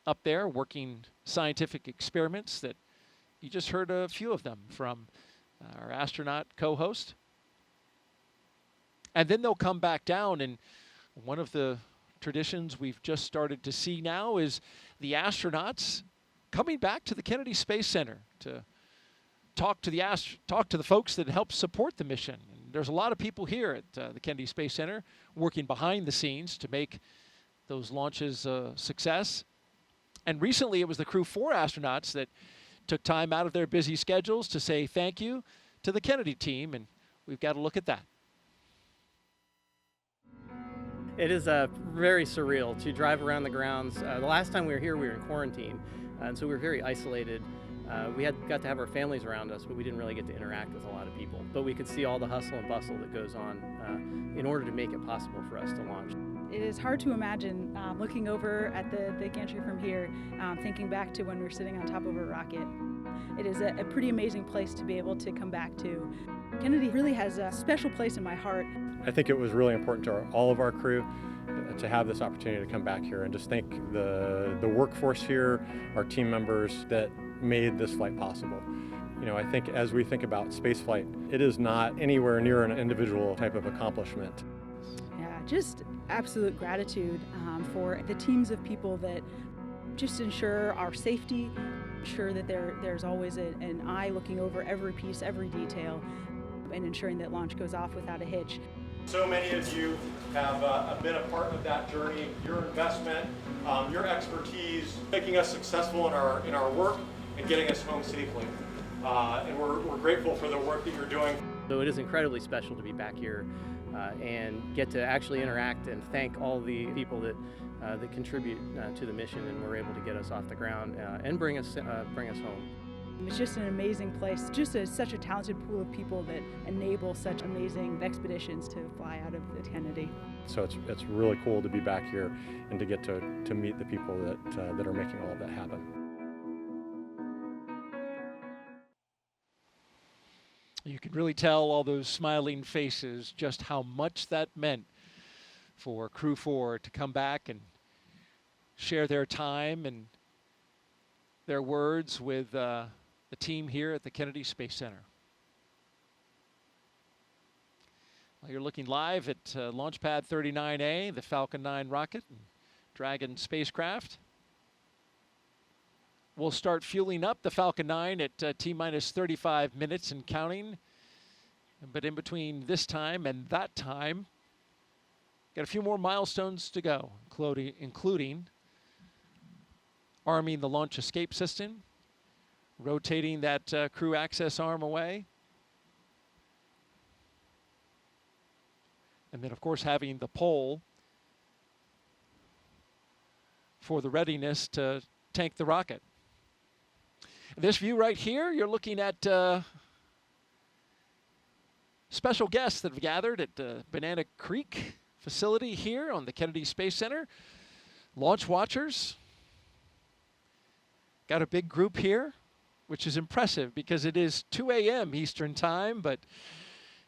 up there working scientific experiments that you just heard a few of them from our astronaut co-host. And then they'll come back down, and one of the traditions we've just started to see now is the astronauts coming back to the Kennedy Space Center to talk to the folks that help support the mission. And there's a lot of people here at the Kennedy Space Center working behind the scenes to make those launches a success. And recently it was the Crew-4 astronauts that took time out of their busy schedules to say thank you to the Kennedy team, and we've got to look at that. It is very surreal to drive around the grounds. The last time we were here, we were in quarantine, and so we were very isolated. We got to have our families around us, but we didn't really get to interact with a lot of people. But we could see all the hustle and bustle that goes on in order to make it possible for us to launch. It is hard to imagine looking over at the gantry from here, thinking back to when we were sitting on top of a rocket. It is a pretty amazing place to be able to come back to. Kennedy really has a special place in my heart. I think it was really important to all of our crew to have this opportunity to come back here and just thank the workforce here, our team members that made this flight possible. You know, I think as we think about spaceflight, it is not anywhere near an individual type of accomplishment. Yeah, just absolute gratitude for the teams of people that just ensure our safety, ensure that there's always an eye looking over every piece, every detail, and ensuring that launch goes off without a hitch. So many of you have been a part of that journey. Your investment, your expertise, making us successful in our work and getting us home safely. And we're grateful for the work that you're doing. So it is incredibly special to be back here and get to actually interact and thank all the people that contribute to the mission and were able to get us off the ground and bring us home. It's just an amazing place, just such a talented pool of people that enable such amazing expeditions to fly out of the Kennedy. So it's really cool to be back here and to get to meet the people that are making all of that happen. You can really tell all those smiling faces just how much that meant for Crew 4 to come back and share their time and their words with the team here at the Kennedy Space Center. Well, you're looking live at Launch Pad 39A, the Falcon 9 rocket and Dragon spacecraft. We'll start fueling up the Falcon 9 at T-minus 35 minutes and counting. But in between this time and that time, got a few more milestones to go, including arming the launch escape system, rotating that crew access arm away, and then, of course, having the pole for the readiness to tank the rocket. This view right here, you're looking at special guests that have gathered at Banana Creek facility here on the Kennedy Space Center. Launch watchers. Got a big group here, which is impressive because it is 2 a.m. Eastern time, but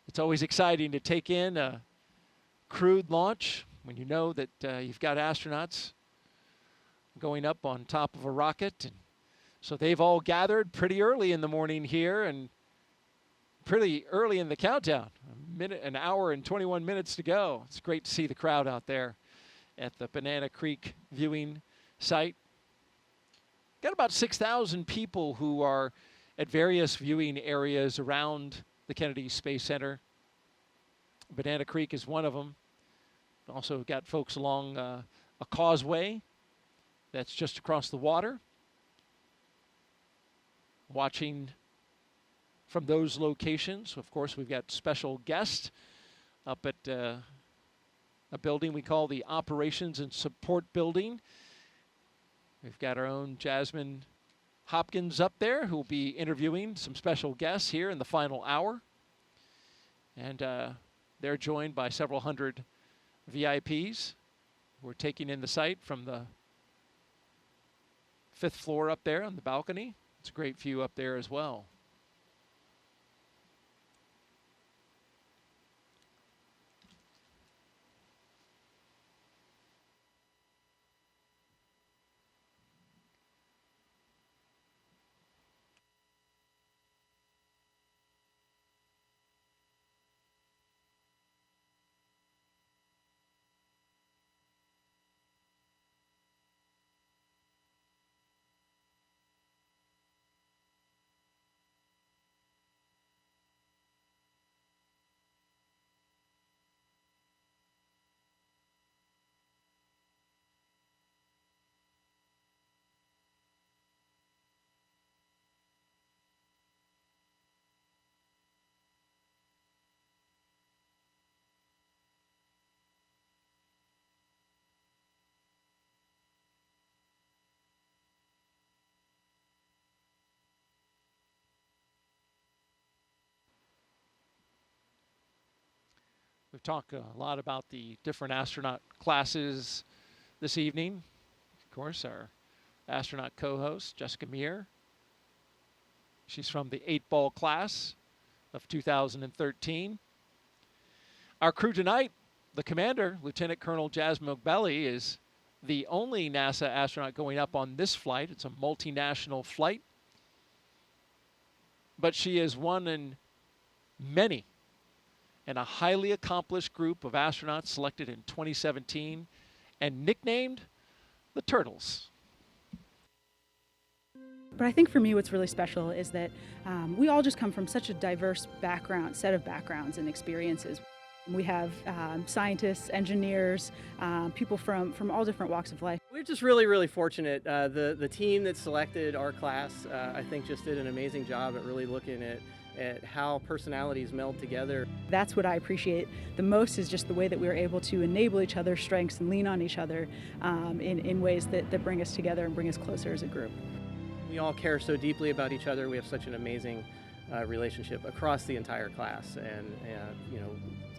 it's always exciting to take in a crewed launch when you know that you've got astronauts going up on top of a rocket. And so they've all gathered pretty early in the morning here and pretty early in the countdown. An hour and 21 minutes to go. It's great to see the crowd out there at the Banana Creek viewing site. Got about 6,000 people who are at various viewing areas around the Kennedy Space Center. Banana Creek is one of them. Also got folks along a causeway that's just across the water, watching from those locations. Of course, we've got special guests up at a building we call the Operations and Support Building. We've got our own Jasmin Hopkins up there who will be interviewing some special guests here in the final hour. And they're joined by several hundred VIPs who are taking in the site from the 5th floor up there on the balcony. It's a great view up there as well. We've talked a lot about the different astronaut classes this evening. Of course, our astronaut co-host, Jessica Meir. She's from the 8-ball class of 2013. Our crew tonight, the commander, Lieutenant Colonel Jasmin Moghbeli, is the only NASA astronaut going up on this flight. It's a multinational flight. but she is one in many and a highly accomplished group of astronauts selected in 2017 and nicknamed the Turtles. But I think for me what's really special is that we all just come from such a diverse set of backgrounds and experiences. We have scientists, engineers, people from all different walks of life. We're just really, really fortunate. The team that selected our class, I think, just did an amazing job at really looking at how personalities meld together. That's what I appreciate the most, is just the way that we were able to enable each other's strengths and lean on each other in ways that bring us together and bring us closer as a group. We all care so deeply about each other. We have such an amazing relationship across the entire class, and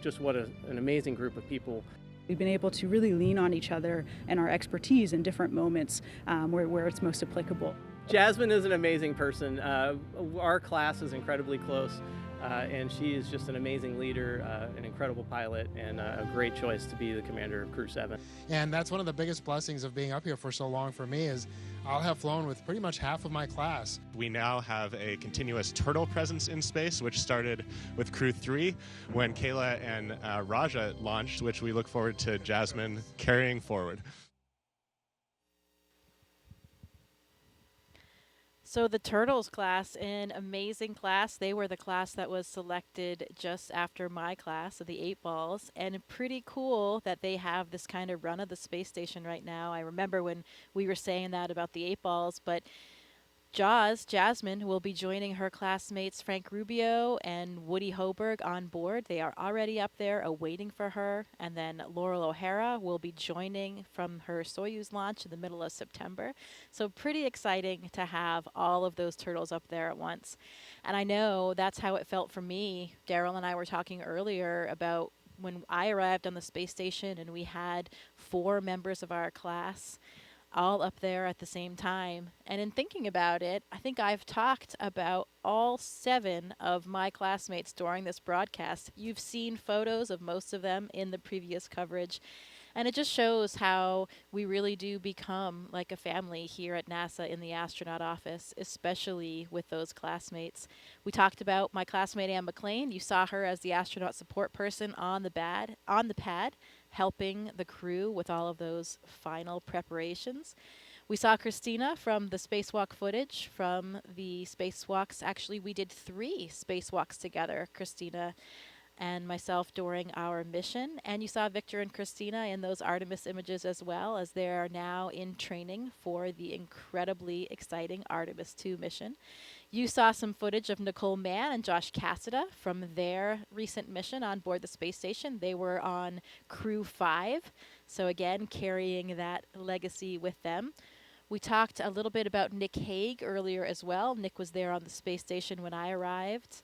just what an amazing group of people. We've been able to really lean on each other and our expertise in different moments where it's most applicable. Jasmin is an amazing person. Our class is incredibly close, and she is just an amazing leader, an incredible pilot, and a great choice to be the commander of Crew-7. And that's one of the biggest blessings of being up here for so long for me, is I'll have flown with pretty much half of my class. We now have a continuous turtle presence in space, which started with Crew-3 when Kayla and Raja launched, which we look forward to Jasmin carrying forward. So the Turtles class, an amazing class. They were the class that was selected just after my class of the 8 balls, and pretty cool that they have this kind of run of the space station right now. I remember when we were saying that about the 8 balls, but Jasmin will be joining her classmates Frank Rubio and Woody Hoberg on board. They are already up there awaiting for her. And then Laurel O'Hara will be joining from her Soyuz launch in the middle of September. So pretty exciting to have all of those turtles up there at once. And I know that's how it felt for me. Daryl and I were talking earlier about when I arrived on the space station and we had 4 members of our class all up there at the same time. And in thinking about it, I think I've talked about all 7 of my classmates during this broadcast. You've seen photos of most of them in the previous coverage. And it just shows how we really do become like a family here at NASA in the astronaut office, especially with those classmates. We talked about my classmate Anne McLean. You saw her as the astronaut support person on the pad, helping the crew with all of those final preparations. We saw Christina from the spacewalk footage from the spacewalks. Actually, we did 3 spacewalks together, Christina and myself, during our mission. And you saw Victor and Christina in those Artemis images as well, as they are now in training for the incredibly exciting Artemis 2 mission. You saw some footage of Nicole Mann and Josh Cassida from their recent mission on board the space station. They were on Crew-5, so again, carrying that legacy with them. We talked a little bit about Nick Hague earlier as well. Nick was there on the space station when I arrived.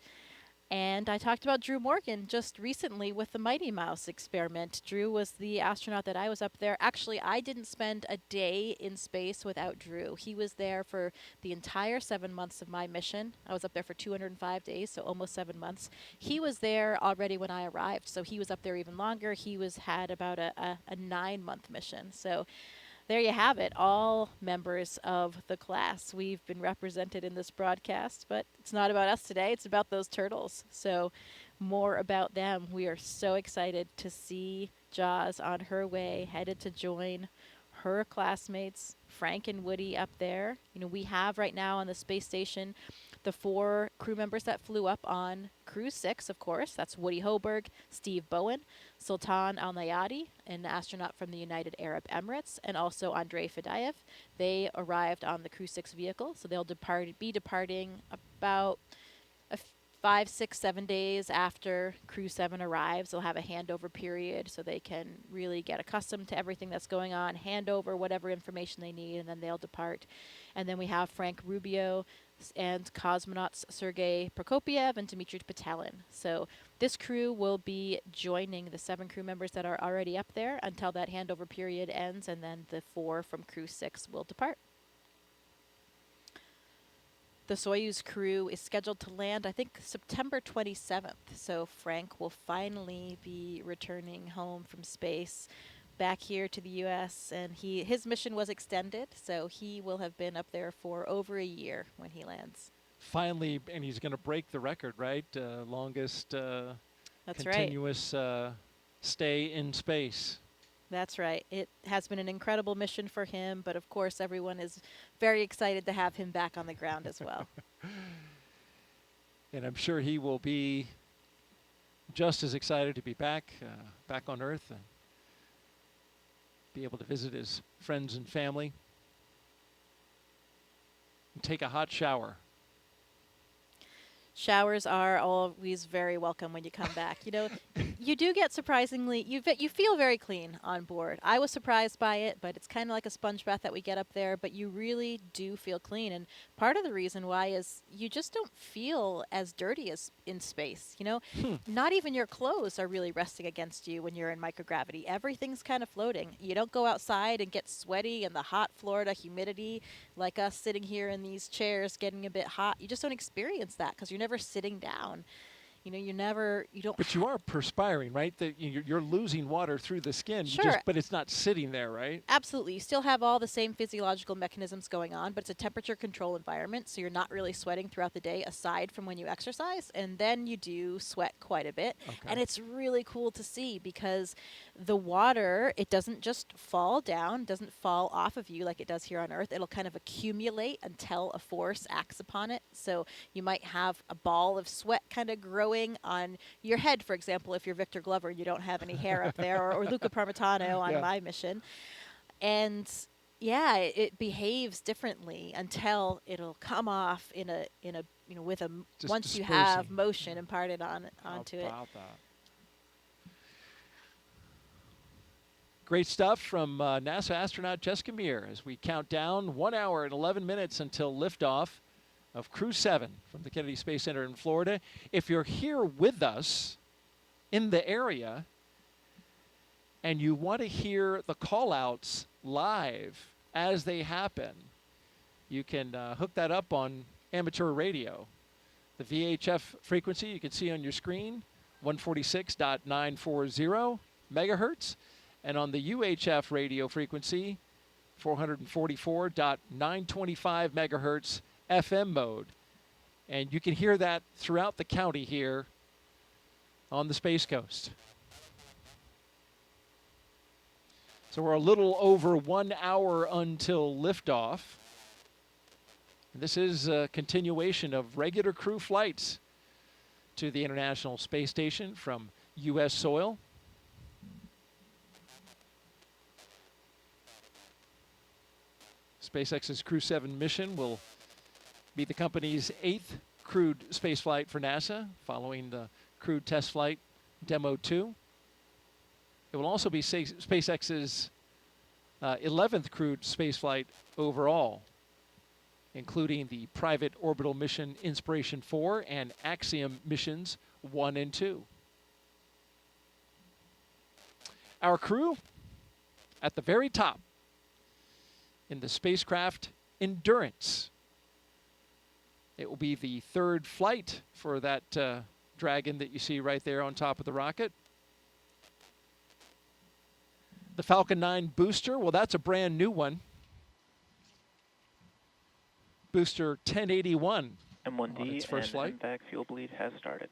And I talked about Drew Morgan just recently with the Mighty Mouse experiment. Drew was the astronaut that I was up there. Actually, I didn't spend a day in space without Drew. He was there for the entire 7 months of my mission. I was up there for 205 days, so almost 7 months. He was there already when I arrived, so he was up there even longer. He had about a 9-month mission. So there you have it, all members of the class. We've been represented in this broadcast, but it's not about us today. It's about those turtles. So more about them. We are so excited to see Jaws on her way, headed to join her classmates, Frank and Woody, up there. You know, we have right now on the space station the 4 crew members that flew up on Crew-6, of course. That's Woody Hoberg, Steve Bowen, Sultan Al-Nayati, an astronaut from the United Arab Emirates, and also Andrei Fadayev. They arrived on the Crew-6 vehicle, so they'll be departing about 5, 6, 7 days after Crew-7 arrives. They'll have a handover period so they can really get accustomed to everything that's going on, hand over whatever information they need, and then they'll depart. And then we have Frank Rubio and cosmonauts Sergei Prokopiev and Dmitry Petelin. So this crew will be joining the 7 crew members that are already up there until that handover period ends, and then the 4 from Crew-6 will depart. The Soyuz crew is scheduled to land, I think, September 27th. So Frank will finally be returning home from space back here to the U.S. And his mission was extended, so he will have been up there for over a year when he lands. finally, and he's going to break the record, right? Longest That's right. continuous stay in space. That's right. It has been an incredible mission for him, but of course everyone is very excited to have him back on the ground as well. And I'm sure he will be just as excited to be back on Earth and be able to visit his friends and family and take a hot shower. Showers are always very welcome when you come back. You know, you do get surprisingly, you feel very clean on board. I was surprised by it, but it's kind of like a sponge bath that we get up there, but you really do feel clean. And part of the reason why is you just don't feel as dirty as in space, you know? Not even your clothes are really resting against you when you're in microgravity. Everything's kind of floating. You don't go outside and get sweaty in the hot Florida humidity like us sitting here in these chairs getting a bit hot. You just don't experience that because you're never sitting down. You know, you don't. But you are perspiring, right? You're losing water through the skin. Sure. But it's not sitting there, right? Absolutely. You still have all the same physiological mechanisms going on, but it's a temperature control environment, so you're not really sweating throughout the day aside from when you exercise, and then you do sweat quite a bit. Okay. And it's really cool to see because the water, it doesn't just fall down, doesn't fall off of you like it does here on Earth. It'll kind of accumulate until a force acts upon it. So you might have a ball of sweat kind of growing on your head, for example, if you're Victor Glover and you don't have any hair up there, or Luca Parmitano on my mission. And yeah, it behaves differently until it'll come off in a you know, with a Just once you dispersing. have motion imparted onto it. Great stuff from NASA astronaut Jessica Meir as we count down 1 hour and 11 minutes until liftoff of Crew-7 from the Kennedy Space Center in Florida. If you're here with us in the area and you want to hear the call-outs live as they happen, you can hook that up on amateur radio. The VHF frequency you can see on your screen, 146.940 megahertz, and on the UHF radio frequency, 444.925 megahertz FM mode. And you can hear that throughout the county here on the Space Coast. So we're a little over 1 hour until liftoff. And this is a continuation of regular crew flights to the International Space Station from U.S. soil. SpaceX's Crew-7 mission will be the company's 8th crewed spaceflight for NASA, following the crewed test flight Demo 2. It will also be SpaceX's 11th crewed spaceflight overall, including the private orbital mission Inspiration 4 and Axiom missions 1 and 2. Our crew at the very top in the spacecraft Endurance. It will be the third flight for that Dragon that you see right there on top of the rocket. The Falcon 9 booster, well, that's a brand new one. Booster 1081 M1D on its first flight. and MVAC fuel bleed has started.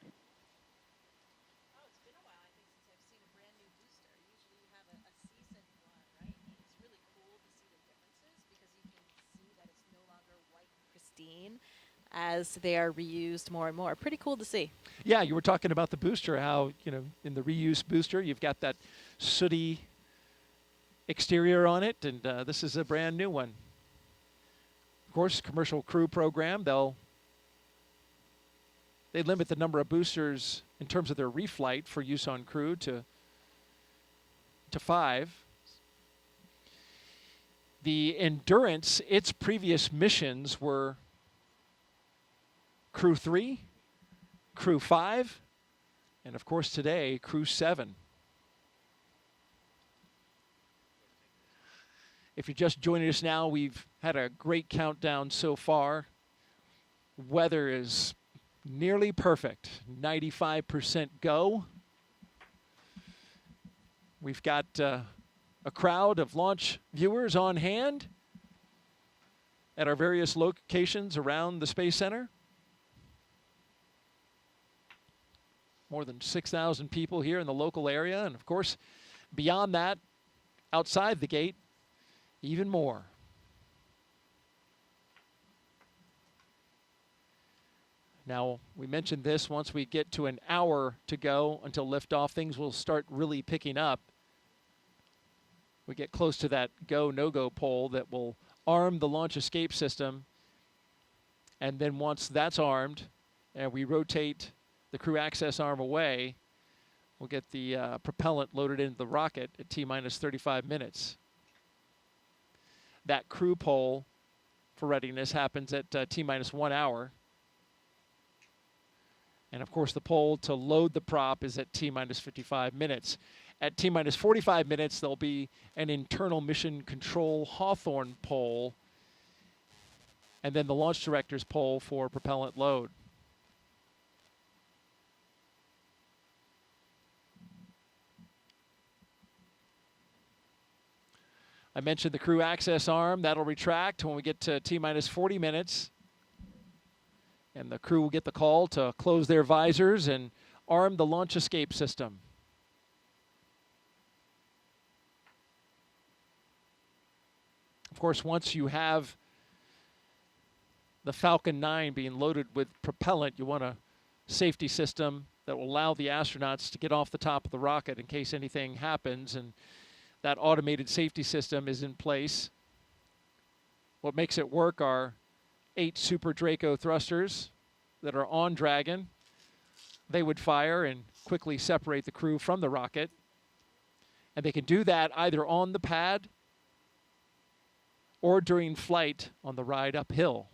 As they are reused more and more. Pretty cool to see. Yeah, you were talking about the booster, how, you know, in the reuse booster, you've got that sooty exterior on it, and this is a brand new one. Of course, commercial crew program, they limit the number of boosters in terms of their reflight for use on Crew to 5. The Endurance, its previous missions were Crew-3, Crew-5, and of course today, Crew-7. If you're just joining us now, we've had a great countdown so far. Weather is nearly perfect, 95% go. We've got a crowd of launch viewers on hand at our various locations around the Space Center. more than 6,000 people here in the local area. And of course, beyond that, outside the gate, even more. Now, we mentioned this, once we get to an hour to go until liftoff, things will start really picking up. We get close to that go, no-go pole that will arm the launch escape system. And then once that's armed and we rotate the crew access arm away, we'll get the propellant loaded into the rocket at T-minus 35 minutes. That crew pole for readiness happens at T-minus 1 hour. And of course, the pole to load the prop is at T-minus 55 minutes. At T-minus 45 minutes, there'll be an internal mission control Hawthorne pole, and then the launch director's pole for propellant load. I mentioned the crew access arm. That'll retract when we get to T-minus 40 minutes. And the crew will get the call to close their visors and arm the launch escape system. Of course, once you have the Falcon 9 being loaded with propellant, you want a safety system that will allow the astronauts to get off the top of the rocket in case anything happens, and that automated safety system is in place. What makes it work are 8 Super Draco thrusters that are on Dragon. They would fire and quickly separate the crew from the rocket. And they can do that either on the pad or during flight on the ride uphill.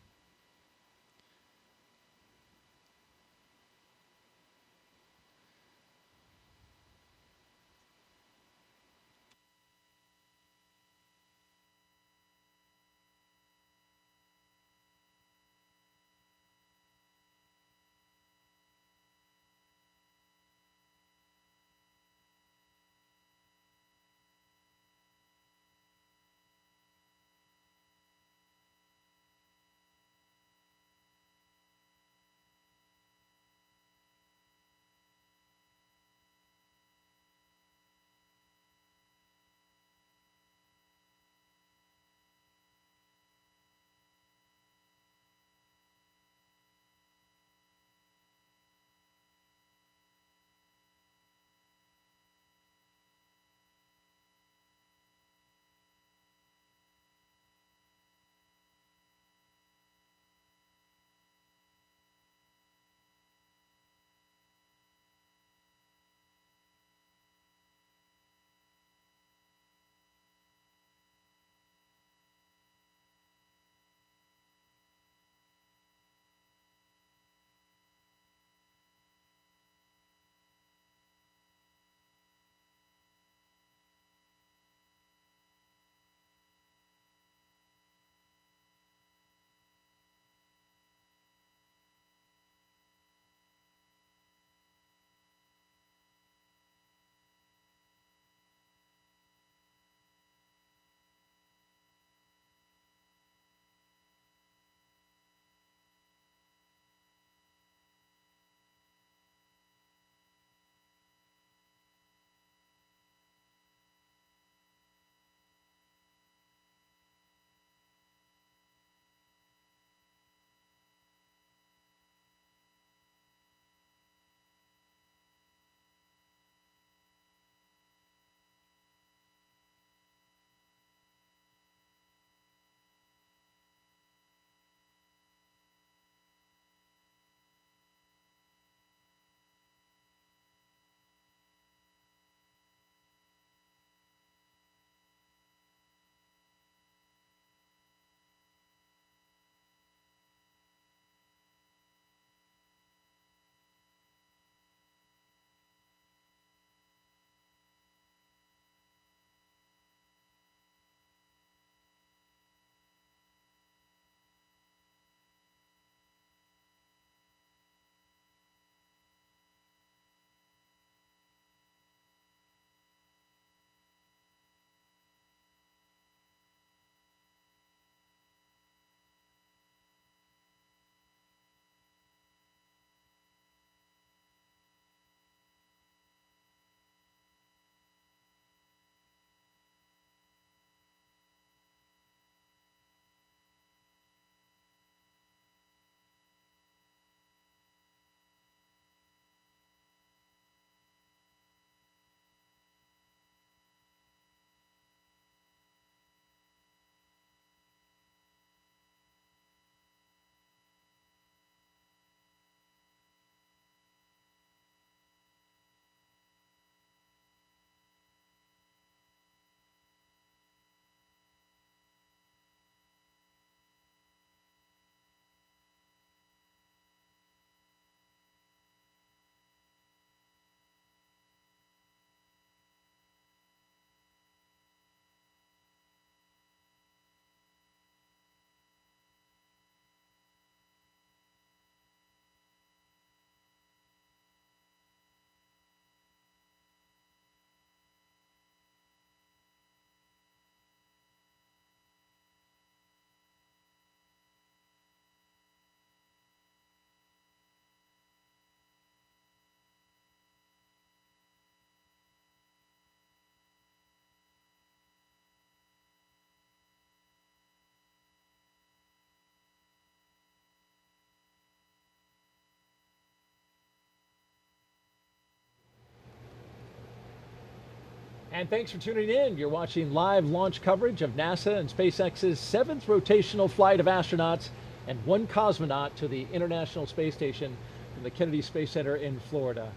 And thanks for tuning in. You're watching live launch coverage of NASA and SpaceX's 7th rotational flight of astronauts and one cosmonaut to the International Space Station from the Kennedy Space Center in Florida.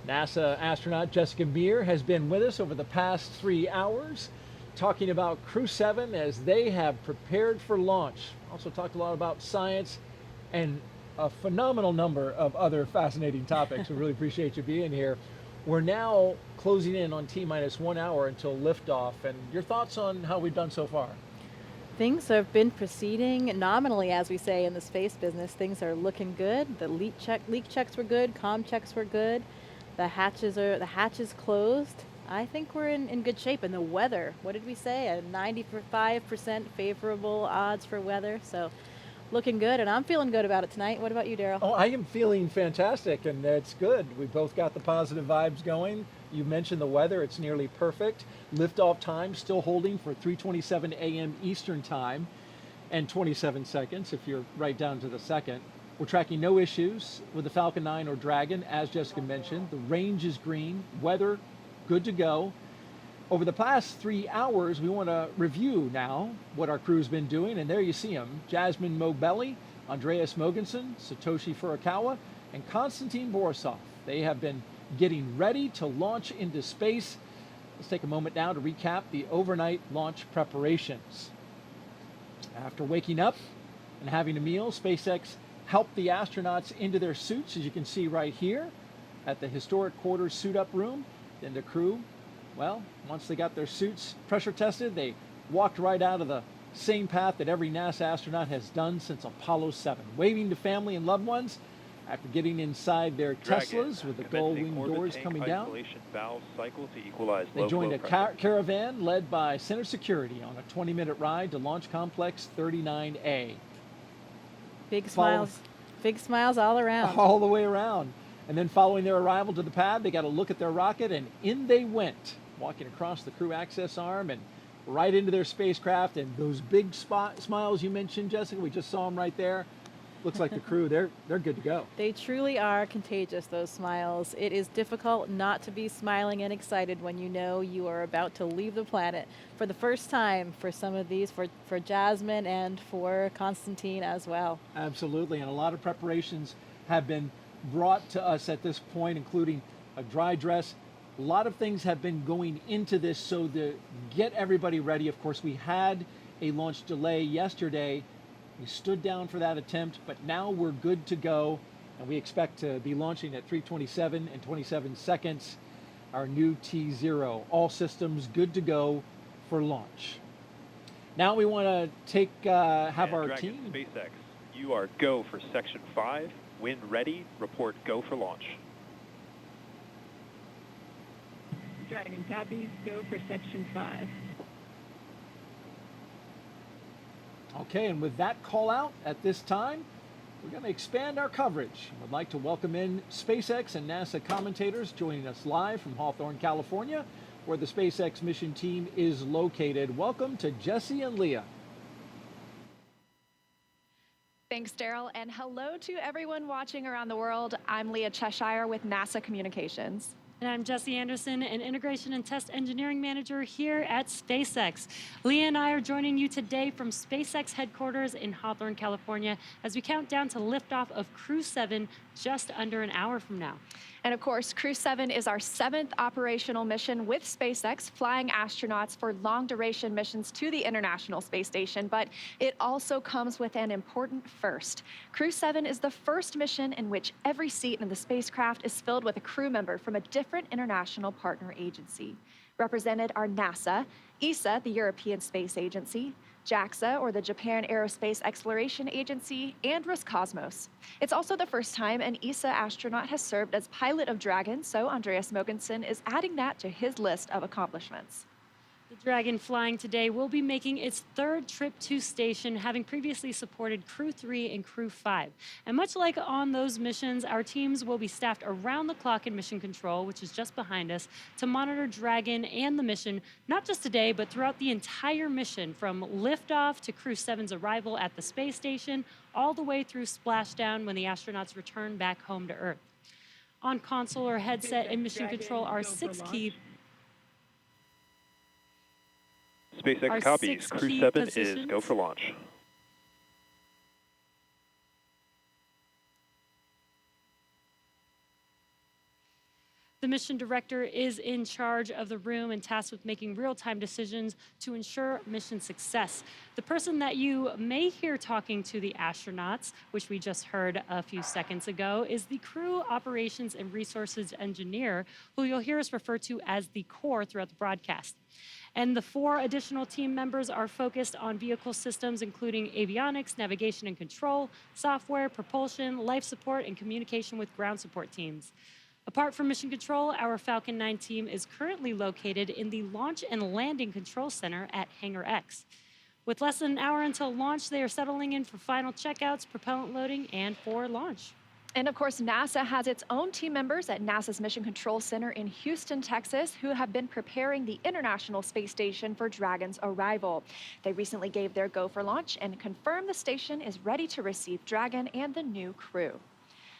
NASA astronaut Jessica Meir has been with us over the past 3 hours, talking about Crew-7 as they have prepared for launch. Also talked a lot about science and a phenomenal number of other fascinating topics. We really appreciate you being here. We're now closing in on T-minus 1 hour until liftoff, and your thoughts on how we've done so far? Things have been proceeding nominally, as we say in the space business. Things are looking good. The leak checks were good. Comm checks were good. The hatches closed. I think we're in good shape. And the weather, what did we say? A 95% favorable odds for weather. So looking good, and I'm feeling good about it tonight. What about you, Daryl? Oh, I am feeling fantastic, and it's good. We both got the positive vibes going. You mentioned the weather. It's nearly perfect. Liftoff time still holding for 3:27 a.m. Eastern time and 27 seconds if you're right down to the second. We're tracking no issues with the Falcon 9 or Dragon, as Jessica mentioned. The range is green. Weather, good to go. Over the past 3 hours, we want to review now what our crew's been doing, and there you see them. Jasmin Moghbeli, Andreas Mogensen, Satoshi Furukawa, and Konstantin Borisov. They have been getting ready to launch into space. Let's take a moment now to recap the overnight launch preparations. After waking up and having a meal, SpaceX helped the astronauts into their suits, as you can see right here at the historic quarters suit-up room. Then the crew, well, once they got their suits pressure tested, they walked right out of the same path that every NASA astronaut has done since Apollo 7, waving to family and loved ones after getting inside their Teslas with the gull-wing doors coming down. They joined a caravan led by Center Security on a 20-minute ride to Launch Complex 39A. Big smiles all around. All the way around. And then following their arrival to the pad, they got a look at their rocket, and in they went, walking across the crew access arm and right into their spacecraft. And those big smiles you mentioned, Jessica, we just saw them right there. Looks like the crew, they're good to go. They truly are contagious, those smiles. It is difficult not to be smiling and excited when you know you are about to leave the planet for the first time for some of these, for Jasmin and for Konstantin as well. Absolutely, and a lot of preparations have been brought to us at this point, including a dry dress. A lot of things have been going into this so to get everybody ready. Of course, we had a launch delay yesterday. We stood down for that attempt, but now we're good to go, and we expect to be launching at 3:27 and 27 seconds, our new T0. All systems good to go for launch. Now we want to have our Dragon team. SpaceX, you are go for Section 5. When ready, report go for launch. Dragon copies, go for Section 5. Okay, and with that call out at this time, we're going to expand our coverage. I'd like to welcome in SpaceX and NASA commentators joining us live from Hawthorne, California, where the SpaceX mission team is located. Welcome to Jesse and Leah. Thanks, Daryl, and hello to everyone watching around the world. I'm Leah Cheshire with NASA Communications. And I'm Jesse Anderson, an Integration and Test Engineering Manager here at SpaceX. Leah and I are joining you today from SpaceX headquarters in Hawthorne, California, as we count down to liftoff of Crew-7 just under an hour from now. And of course, Crew-7 is our 7th operational mission with SpaceX, flying astronauts for long-duration missions to the International Space Station, but it also comes with an important first. Crew-7 is the first mission in which every seat in the spacecraft is filled with a crew member from a different international partner agency. Represented are NASA, ESA, the European Space Agency, JAXA, or the Japan Aerospace Exploration Agency, and Roscosmos. It's also the first time an ESA astronaut has served as pilot of Dragon, so Andreas Mogensen is adding that to his list of accomplishments. The Dragon flying today will be making its 3rd trip to station, having previously supported Crew-3 and Crew-5. And much like on those missions, our teams will be staffed around the clock in mission control, which is just behind us, to monitor Dragon and the mission, not just today, but throughout the entire mission, from liftoff to Crew-7's arrival at the space station, all the way through splashdown when the astronauts return back home to Earth. On console or headset and mission control are 6 key SpaceX Our copies. 6 Crew key 7 is positions. go for launch. The mission director is in charge of the room and tasked with making real-time decisions to ensure mission success. The person that you may hear talking to the astronauts, which we just heard a few seconds ago, is the Crew Operations and Resources Engineer, who you'll hear us refer to as the core throughout the broadcast. And the 4 additional team members are focused on vehicle systems, including avionics, navigation and control, software, propulsion, life support, and communication with ground support teams. Apart from Mission Control, our Falcon 9 team is currently located in the Launch and Landing Control Center at Hangar X. With less than an hour until launch, they are settling in for final checkouts, propellant loading, and for launch. And of course, NASA has its own team members at NASA's Mission Control Center in Houston, Texas, who have been preparing the International Space Station for Dragon's arrival. They recently gave their go for launch and confirmed the station is ready to receive Dragon and the new crew.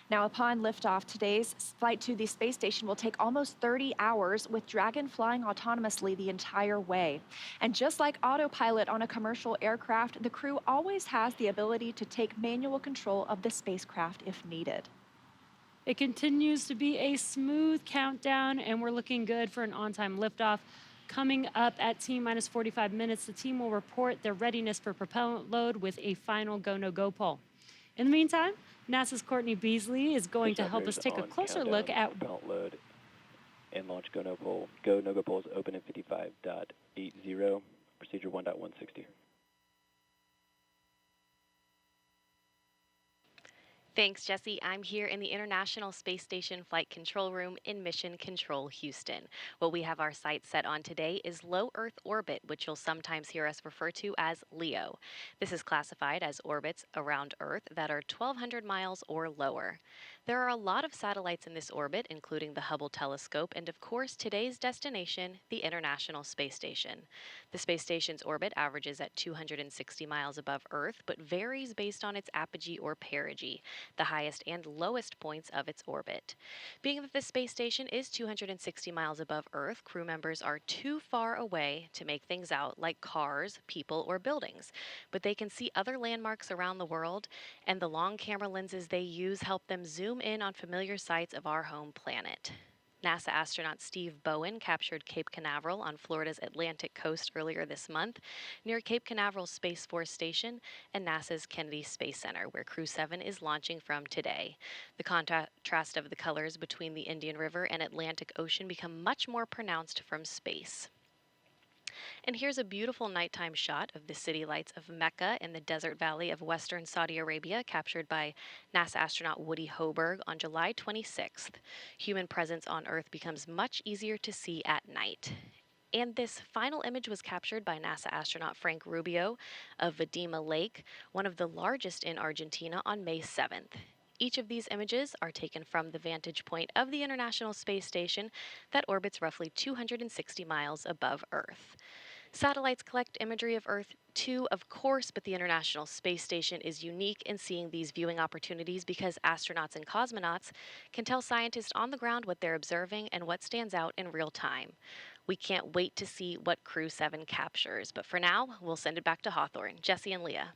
Now, upon liftoff, today's flight to the space station will take almost 30 hours, with Dragon flying autonomously the entire way. And just like autopilot on a commercial aircraft, the crew always has the ability to take manual control of the spacecraft if needed. It continues to be a smooth countdown, and we're looking good for an on-time liftoff. Coming up at T-minus 45 minutes, the team will report their readiness for propellant load with a final go-no-go poll. In the meantime, NASA's Courtney Beasley is going to help us take a closer look at propellant load and launch go-no poll. Go-no-go polls open at 55.80, procedure 1.160. Thanks, Jesse. I'm here in the International Space Station Flight Control Room in Mission Control, Houston. What we have our sights set on today is low Earth orbit, which you'll sometimes hear us refer to as LEO. This is classified as orbits around Earth that are 1,200 miles or lower. There are a lot of satellites in this orbit, including the Hubble telescope and, of course, today's destination, the International Space Station. The space station's orbit averages at 260 miles above Earth, but varies based on its apogee or perigee, the highest and lowest points of its orbit. Being that the space station is 260 miles above Earth, crew members are too far away to make things out like cars, people, or buildings, but they can see other landmarks around the world, and the long camera lenses they use help them zoom in on familiar sights of our home planet. NASA astronaut Steve Bowen captured Cape Canaveral on Florida's Atlantic coast earlier this month, near Cape Canaveral's Space Force Station and NASA's Kennedy Space Center, where Crew-7 is launching from today. The contrast of the colors between the Indian River and Atlantic Ocean become much more pronounced from space. And here's a beautiful nighttime shot of the city lights of Mecca in the desert valley of western Saudi Arabia, captured by NASA astronaut Woody Hoberg on July 26th. Human presence on Earth becomes much easier to see at night. And this final image was captured by NASA astronaut Frank Rubio of Vedima Lake, one of the largest in Argentina, on May 7th. Each of these images are taken from the vantage point of the International Space Station that orbits roughly 260 miles above Earth. Satellites collect imagery of Earth too, of course, but the International Space Station is unique in seeing these viewing opportunities because astronauts and cosmonauts can tell scientists on the ground what they're observing and what stands out in real time. We can't wait to see what Crew-7 captures, but for now, we'll send it back to Hawthorne. Jesse and Leah.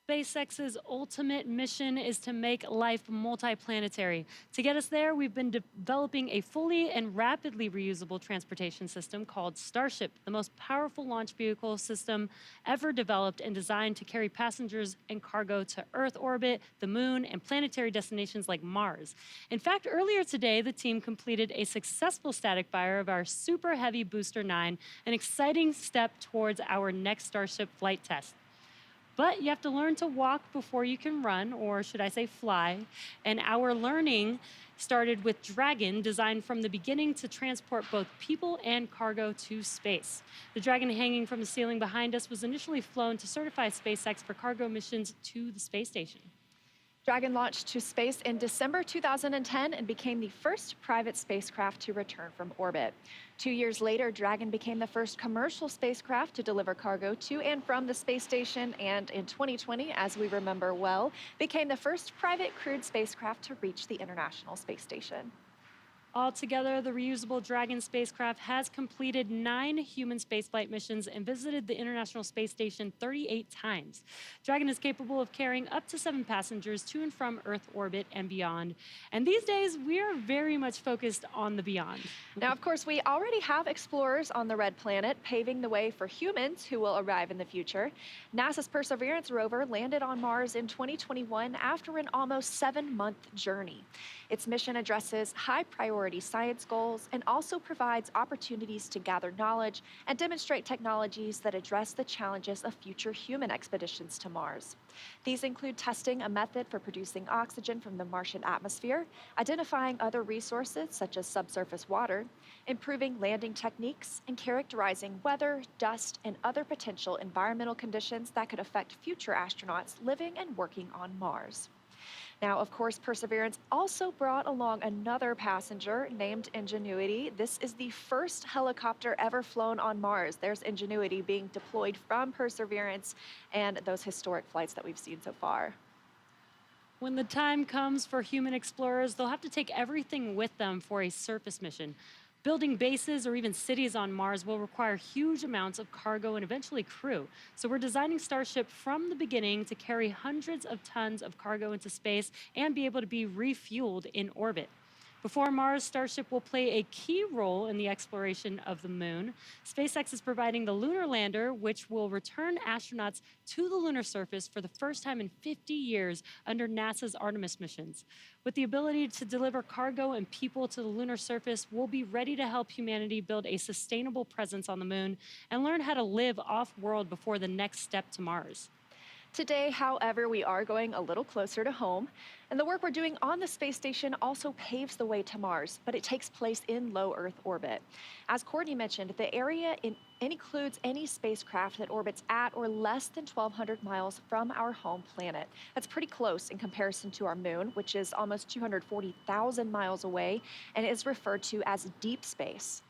SpaceX's ultimate mission is to make life multiplanetary. To get us there, we've been developing a fully and rapidly reusable transportation system called Starship, the most powerful launch vehicle system ever developed and designed to carry passengers and cargo to Earth orbit, the Moon, and planetary destinations like Mars. In fact, earlier today, the team completed a successful static fire of our Super Heavy Booster 9, an exciting step towards our next Starship flight test. But you have to learn to walk before you can run, or should I say fly. And our learning started with Dragon, designed from the beginning to transport both people and cargo to space. The Dragon hanging from the ceiling behind us was initially flown to certify SpaceX for cargo missions to the space station. Dragon launched to space in December 2010 and became the first private spacecraft to return from orbit. 2 years later, Dragon became the first commercial spacecraft to deliver cargo to and from the space station, and in 2020, as we remember well, became the first private crewed spacecraft to reach the International Space Station. Altogether, the reusable Dragon spacecraft has completed 9 human spaceflight missions and visited the International Space Station 38 times. Dragon is capable of carrying up to 7 passengers to and from Earth orbit and beyond. And these days, we are very much focused on the beyond. Now, of course, we already have explorers on the Red Planet, paving the way for humans who will arrive in the future. NASA's Perseverance rover landed on Mars in 2021 after an almost 7-month journey. Its mission addresses high-priority science goals and also provides opportunities to gather knowledge and demonstrate technologies that address the challenges of future human expeditions to Mars. These include testing a method for producing oxygen from the Martian atmosphere, identifying other resources such as subsurface water, improving landing techniques, and characterizing weather, dust, and other potential environmental conditions that could affect future astronauts living and working on Mars. Now, of course, Perseverance also brought along another passenger named Ingenuity. This is the first helicopter ever flown on Mars. There's Ingenuity being deployed from Perseverance and those historic flights that we've seen so far. When the time comes for human explorers, they'll have to take everything with them for a surface mission. Building bases or even cities on Mars will require huge amounts of cargo and eventually crew. So we're designing Starship from the beginning to carry hundreds of tons of cargo into space and be able to be refueled in orbit. Before Mars, Starship will play a key role in the exploration of the moon. SpaceX is providing the lunar lander, which will return astronauts to the lunar surface for the first time in 50 years under NASA's Artemis missions. With the ability to deliver cargo and people to the lunar surface, we'll be ready to help humanity build a sustainable presence on the moon and learn how to live off-world before the next step to Mars. Today, however, we are going a little closer to home, and the work we're doing on the space station also paves the way to Mars, but it takes place in low Earth orbit. As Courtney mentioned, the area includes any spacecraft that orbits at or less than 1,200 miles from our home planet. That's pretty close in comparison to our moon, which is almost 240,000 miles away and is referred to as deep space.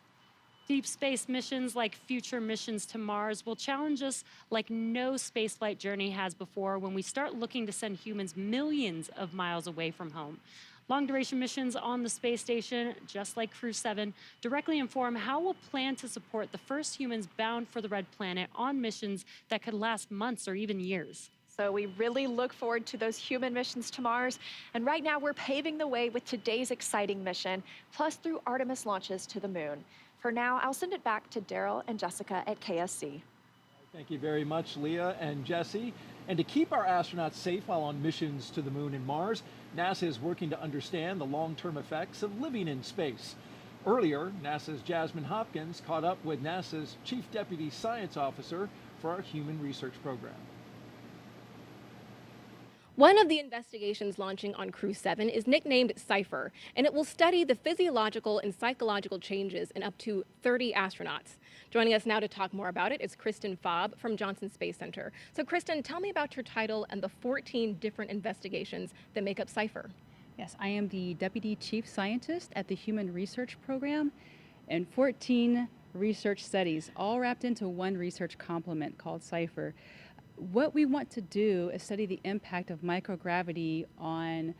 Deep space missions like future missions to Mars will challenge us like no spaceflight journey has before when we start looking to send humans millions of miles away from home. Long-duration missions on the space station, just like Crew-7, directly inform how we'll plan to support the first humans bound for the Red Planet on missions that could last months or even years. So we really look forward to those human missions to Mars. And right now we're paving the way with today's exciting mission, plus through Artemis launches to the moon. For now, I'll send it back to Daryl and Jessica at KSC. Thank you very much, Leah and Jesse. And to keep our astronauts safe while on missions to the moon and Mars, NASA is working to understand the long-term effects of living in space. Earlier, NASA's Jasmin Moghbeli caught up with NASA's Chief Deputy Science Officer for our Human Research Program. One of the investigations launching on Crew-7 is nicknamed CIPHER, and it will study the physiological and psychological changes in up to 30 astronauts. Joining us now to talk more about it is Kristen Faub from Johnson Space Center. So Kristen, tell me about your title and the 14 different investigations that make up CIPHER. Yes, I am the Deputy Chief Scientist at the Human Research Program, and 14 research studies, all wrapped into one research complement called CIPHER. What we want to do is study the impact of microgravity on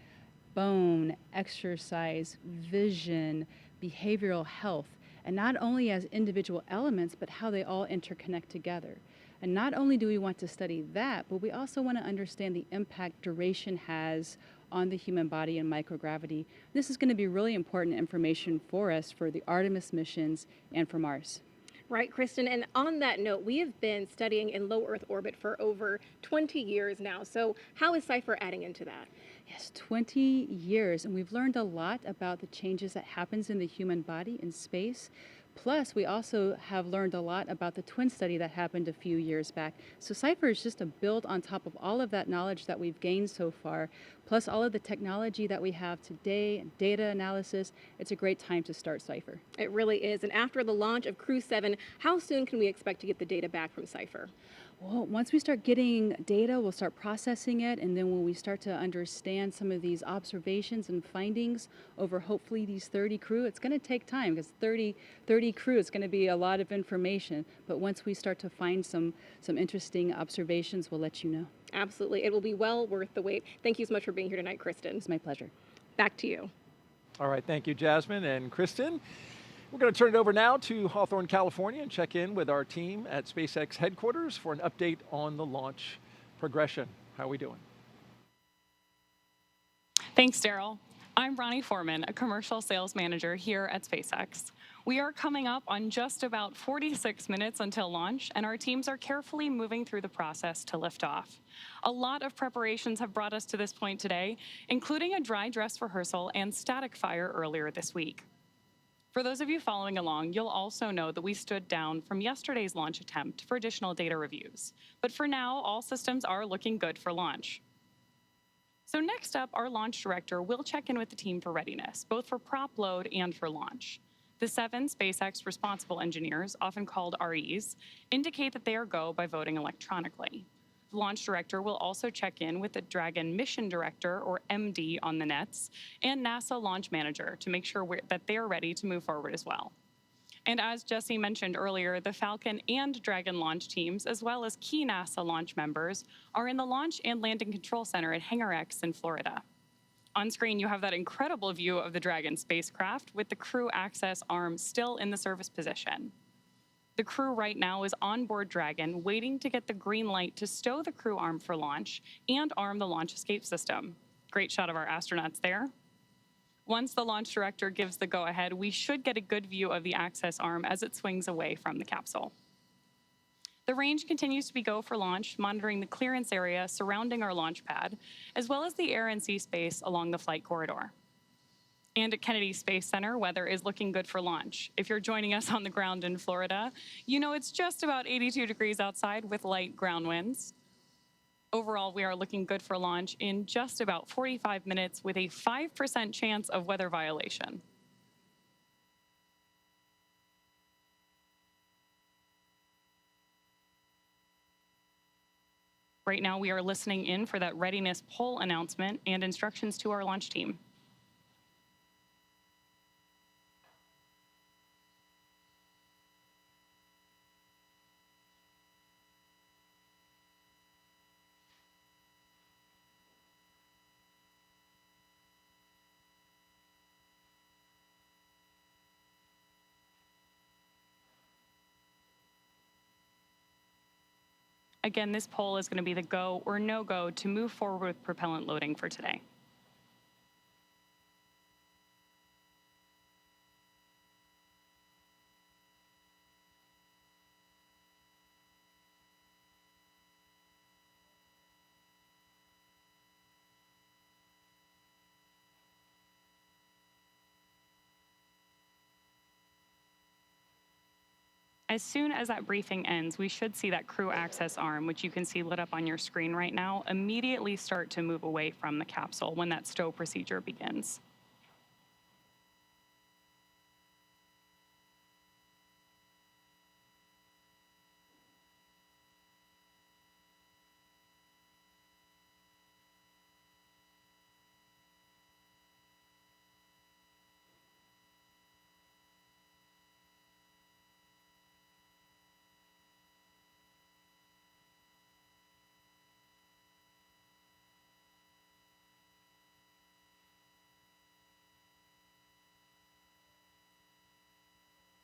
bone, exercise, vision, behavioral health, and not only as individual elements, but how they all interconnect together. And not only do we want to study that, but we also want to understand the impact duration has on the human body and microgravity. This is going to be really important information for us for the Artemis missions and for Mars. Right, Kristen, and on that note, we have been studying in low Earth orbit for over 20 years now. So how is CIPHER adding into that? Yes, 20 years, and we've learned a lot about the changes that happens in the human body in space. Plus, we also have learned a lot about the twin study that happened a few years back. So CIPHER is just a build on top of all of that knowledge that we've gained so far, plus all of the technology that we have today, and data analysis. It's a great time to start CIPHER. It really is. And after the launch of Crew-7, how soon can we expect to get the data back from CIPHER? Well, once we start getting data, we'll start processing it, and then when we start to understand some of these observations and findings over hopefully these 30 crew, it's going to take time because 30 crew is going to be a lot of information. But once we start to find some interesting observations, we'll let you know. Absolutely. It will be well worth the wait. Thank you so much for being here tonight, Kristen. It's my pleasure. Back to you. All right, thank you, Jasmine and Kristen. We're going to turn it over now to Hawthorne, California, and check in with our team at SpaceX headquarters for an update on the launch progression. How are we doing? Thanks, Daryl. I'm Ronnie Foreman, a commercial sales manager here at SpaceX. We are coming up on just about 46 minutes until launch, and our teams are carefully moving through the process to lift off. A lot of preparations have brought us to this point today, including a dry dress rehearsal and static fire earlier this week. For those of you following along, you'll also know that we stood down from yesterday's launch attempt for additional data reviews. But for now, all systems are looking good for launch. So next up, our launch director will check in with the team for readiness, both for prop load and for launch. The 7 SpaceX responsible engineers, often called REs, indicate that they are go by voting electronically. The launch director will also check in with the Dragon mission director, or MD, on the nets, and NASA launch manager to make sure that they are ready to move forward as well. And as Jesse mentioned earlier, the Falcon and Dragon launch teams, as well as key NASA launch members, are in the Launch and Landing Control Center at Hangar X in Florida. On screen, you have that incredible view of the Dragon spacecraft with the crew access arm still in the service position. The crew right now is on board Dragon, waiting to get the green light to stow the crew arm for launch and arm the launch escape system. Great shot of our astronauts there. Once the launch director gives the go-ahead, we should get a good view of the access arm as it swings away from the capsule. The range continues to be go for launch, monitoring the clearance area surrounding our launch pad, as well as the air and sea space along the flight corridor. And at Kennedy Space Center, weather is looking good for launch. If you're joining us on the ground in Florida, you know it's just about 82 degrees outside with light ground winds. Overall, we are looking good for launch in just about 45 minutes with a 5% chance of weather violation. Right now, we are listening in for that readiness poll announcement and instructions to our launch team. Again, this poll is going to be the go or no go to move forward with propellant loading for today. As soon as that briefing ends, we should see that crew access arm, which you can see lit up on your screen right now, immediately start to move away from the capsule when that stow procedure begins.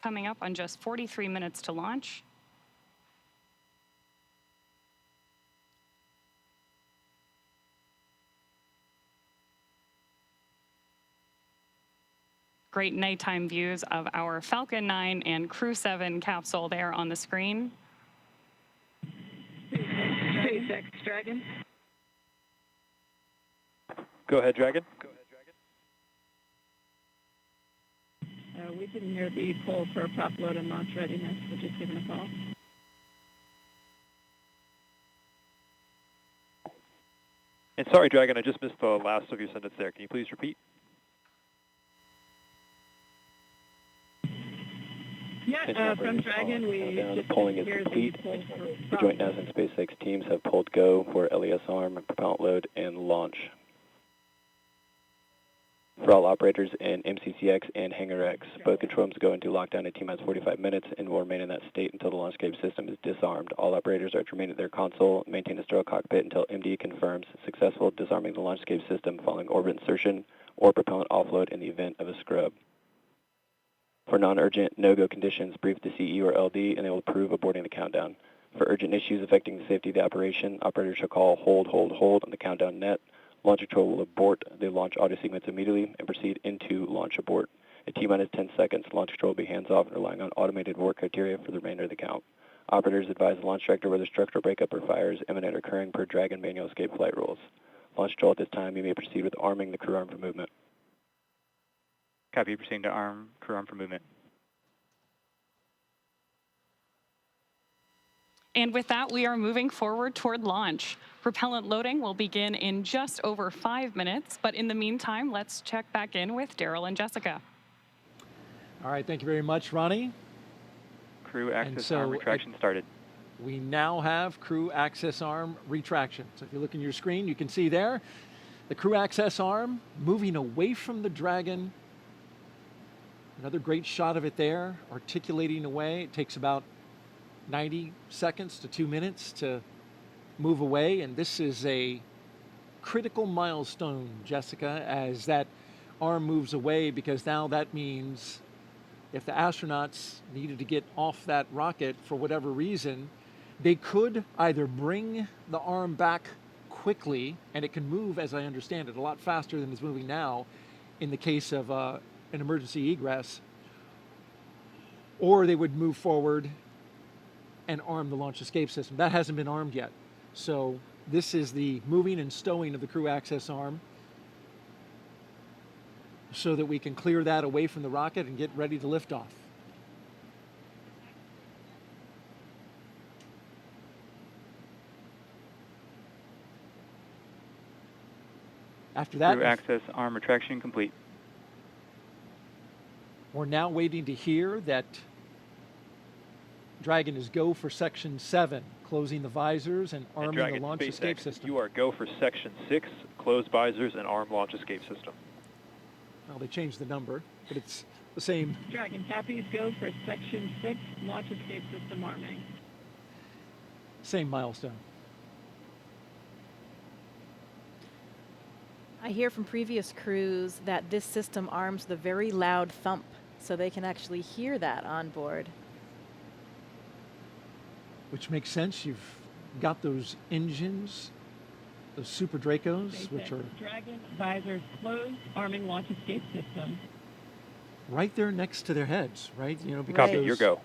Coming up on just 43 minutes to launch. Great nighttime views of our Falcon 9 and Crew-7 capsule there on the screen. SpaceX Dragon. Go ahead, Dragon. We didn't hear the poll for prop load and launch readiness. We're just giving a call. And sorry, Dragon, I just missed the last of your sentence there. Can you please repeat? Yeah, from Dragon, we just polling is hear complete. the poll for The prop joint NASA and SpaceX teams have pulled go for LES arm, propellant load, and launch. For all operators in MCCX and Hangar X, both control rooms go into lockdown at T-minus 45 minutes and will remain in that state until the launch escape system is disarmed. All operators are to remain at their console, maintain a sterile cockpit until MD confirms successful disarming the launch escape system following orbit insertion or propellant offload in the event of a scrub. For non-urgent, no-go conditions, brief the CE or LD and they will approve aborting the countdown. For urgent issues affecting the safety of the operation, operators shall call hold on the countdown net. Launch control will abort the launch audio sequence immediately and proceed into launch abort. At T-minus 10 seconds, launch control will be hands-off and relying on automated abort criteria for the remainder of the count. Operators advise the launch director whether structural breakup or fires imminent or occurring per Dragon manual escape flight rules. Launch control at this time, you may proceed with arming the crew arm for movement. Copy, proceeding to arm crew arm for movement. And with that, we are moving forward toward launch. Propellant loading will begin in just over 5 minutes, but in the meantime, let's check back in with Daryl and Jessica. All right, thank you very much, Ronnie. Crew access arm retraction started. We now have crew access arm retraction. So if you look in your screen, you can see there the crew access arm moving away from the Dragon. Another great shot of it there, articulating away. It takes about 90 seconds to 2 minutes to move away, and this is a critical milestone, Jessica, as that arm moves away, because now that means if the astronauts needed to get off that rocket for whatever reason, they could either bring the arm back quickly, and it can move, as I understand it, a lot faster than it's moving now in the case of an emergency egress, or they would move forward and arm the launch escape system. That hasn't been armed yet. So this is the moving and stowing of the crew access arm so that we can clear that away from the rocket and get ready to lift off. After that, crew access arm retraction complete. We're now waiting to hear that Dragon is go for Section 7, closing the visors and arming the launch escape system. You are go for Section 6, close visors and arm launch escape system. Well, they changed the number, but it's the same. Dragon copies, go for Section 6, launch escape system arming. Same milestone. I hear from previous crews that this system arms the very loud thump, so they can actually hear that on board. Which makes sense. You've got those engines, those Super Dracos, which are Dragon visors closed, arming launch escape system. right there next to their heads, right? You know, because copy, your go.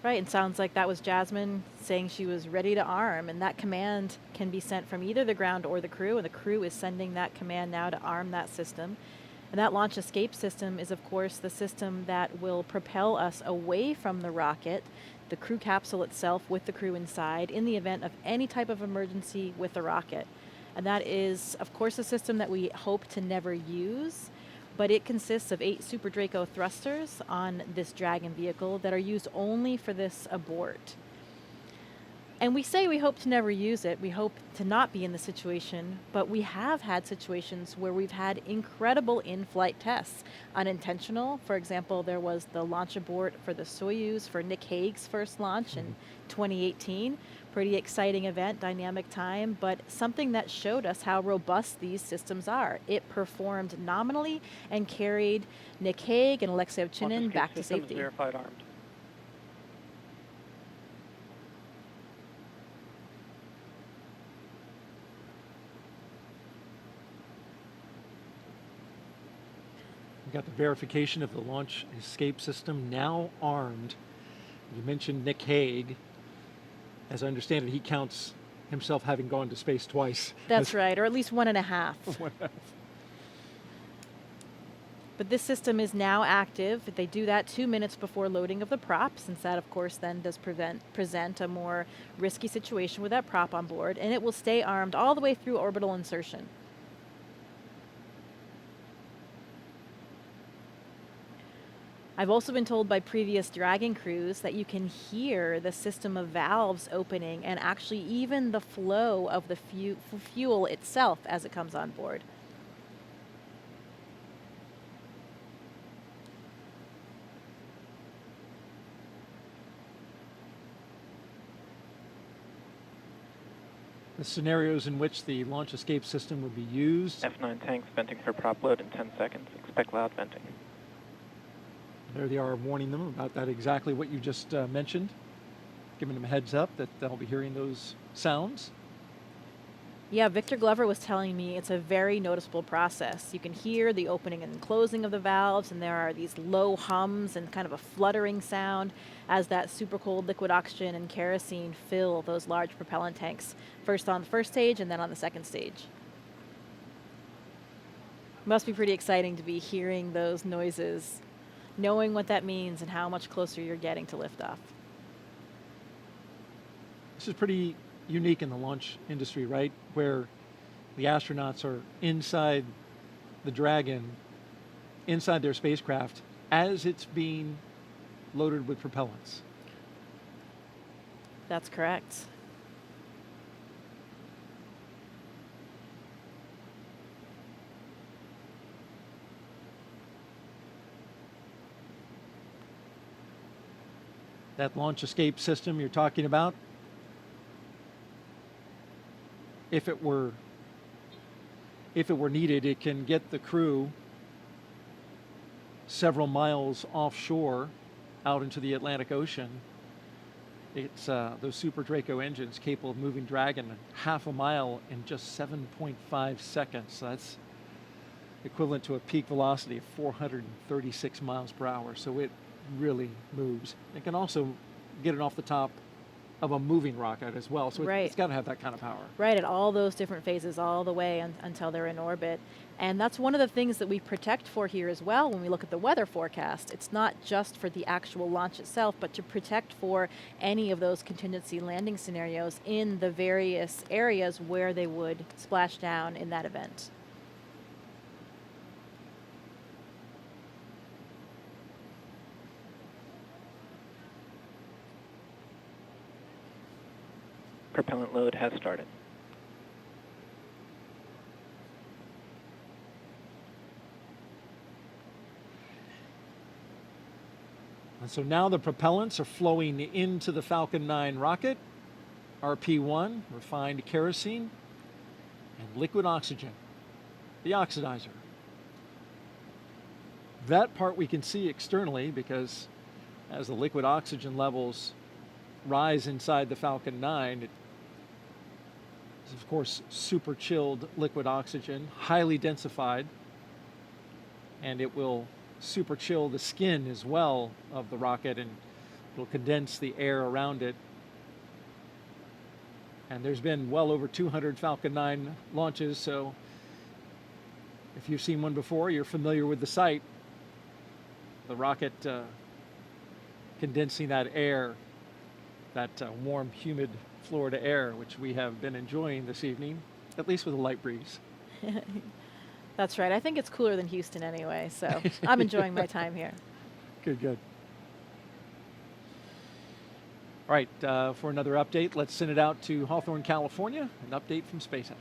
Right, and sounds like that was Jasmin saying she was ready to arm, and that command can be sent from either the ground or the crew, and the crew is sending that command now to arm that system. And that launch escape system is, of course, the system that will propel us away from the rocket, the crew capsule itself with the crew inside, in the event of any type of emergency with the rocket. And that is, of course, a system that we hope to never use, but it consists of 8 Super Draco thrusters on this Dragon vehicle that are used only for this abort. And we say we hope to never use it. We hope to not be in the situation, but we have had situations where we've had incredible in-flight tests. Unintentional, for example, there was the launch abort for the Soyuz for Nick Hague's first launch in 2018. Pretty exciting event, dynamic time, but something that showed us how robust these systems are. It performed nominally and carried Nick Hague and Alexei Ovchinin back to safety. Verified armed. We got the verification of the launch escape system now armed. You mentioned Nick Hague. As I understand it, he counts himself having gone to space twice. That's right, or at least 1.5. But this system is now active. They do that 2 minutes before loading of the prop, since that, of course, then does present a more risky situation with that prop on board, and it will stay armed all the way through orbital insertion. I've also been told by previous Dragon crews that you can hear the system of valves opening and actually even the flow of the fuel itself as it comes on board. The scenarios in which the launch escape system would be used. F9 tanks venting for prop load in 10 seconds. Expect loud venting. There they are warning them about that, exactly what you just mentioned. Giving them a heads up that they'll be hearing those sounds. Yeah, Victor Glover was telling me it's a very noticeable process. You can hear the opening and closing of the valves, and there are these low hums and kind of a fluttering sound as that super cold liquid oxygen and kerosene fill those large propellant tanks, first on the first stage and then on the second stage. Must be pretty exciting to be hearing those noises, knowing what that means and how much closer you're getting to liftoff. This is pretty unique in the launch industry, right? Where the astronauts are inside the Dragon, inside their spacecraft, as it's being loaded with propellants. That's correct. That launch escape system you're talking about, if it were needed, it can get the crew several miles offshore out into the Atlantic Ocean. It's those Super Draco engines capable of moving Dragon half a mile in just 7.5 seconds. So that's equivalent to a peak velocity of 436 miles per hour. So it really moves. It can also get it off the top of a moving rocket as well, so right. It's got to have that kind of power. Right, at all those different phases, all the way until they're in orbit. And that's one of the things that we protect for here as well when we look at the weather forecast. It's not just for the actual launch itself, but to protect for any of those contingency landing scenarios in the various areas where they would splash down in that event. Propellant load has started. And so now the propellants are flowing into the Falcon 9 rocket. RP1, refined kerosene, and liquid oxygen, the oxidizer. That part we can see externally because as the liquid oxygen levels rise inside the Falcon 9, it is of course super chilled liquid oxygen, highly densified, and it will super chill the skin as well of the rocket, and it'll condense the air around it. And there's been well over 200 Falcon 9 launches, so if you've seen one before, you're familiar with the sight. The rocket condensing that air, that warm, humid Florida air, which we have been enjoying this evening, at least with a light breeze. That's right. I think it's cooler than Houston anyway, so I'm enjoying my time here. Good, good. All right, for another update, let's send it out to Hawthorne, California, an update from SpaceX.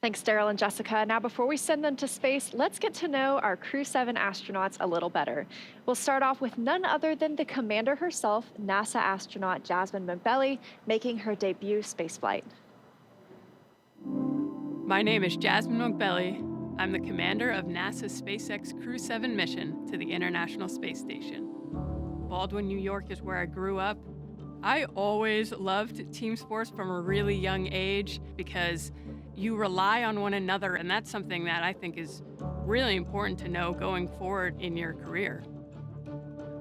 Thanks, Daryl and Jessica. Now, before we send them to space, let's get to know our Crew-7 astronauts a little better. We'll start off with none other than the commander herself, NASA astronaut Jasmin Moghbeli, making her debut spaceflight. My name is Jasmin Moghbeli. I'm the commander of NASA's SpaceX Crew-7 mission to the International Space Station. Baldwin, New York is where I grew up. I always loved team sports from a really young age because you rely on one another, and that's something that I think is really important to know going forward in your career.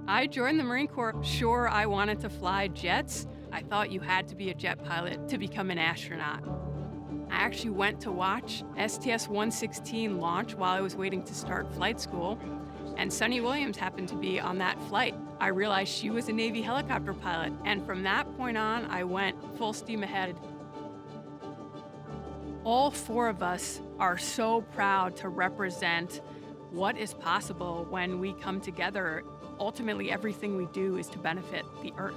I joined the Marine Corps. Sure, I wanted to fly jets. I thought you had to be a jet pilot to become an astronaut. I actually went to watch STS-116 launch while I was waiting to start flight school, and Sunny Williams happened to be on that flight. I realized she was a Navy helicopter pilot, and from that point on, I went full steam ahead. All four of us are so proud to represent what is possible when we come together. Ultimately, everything we do is to benefit the Earth.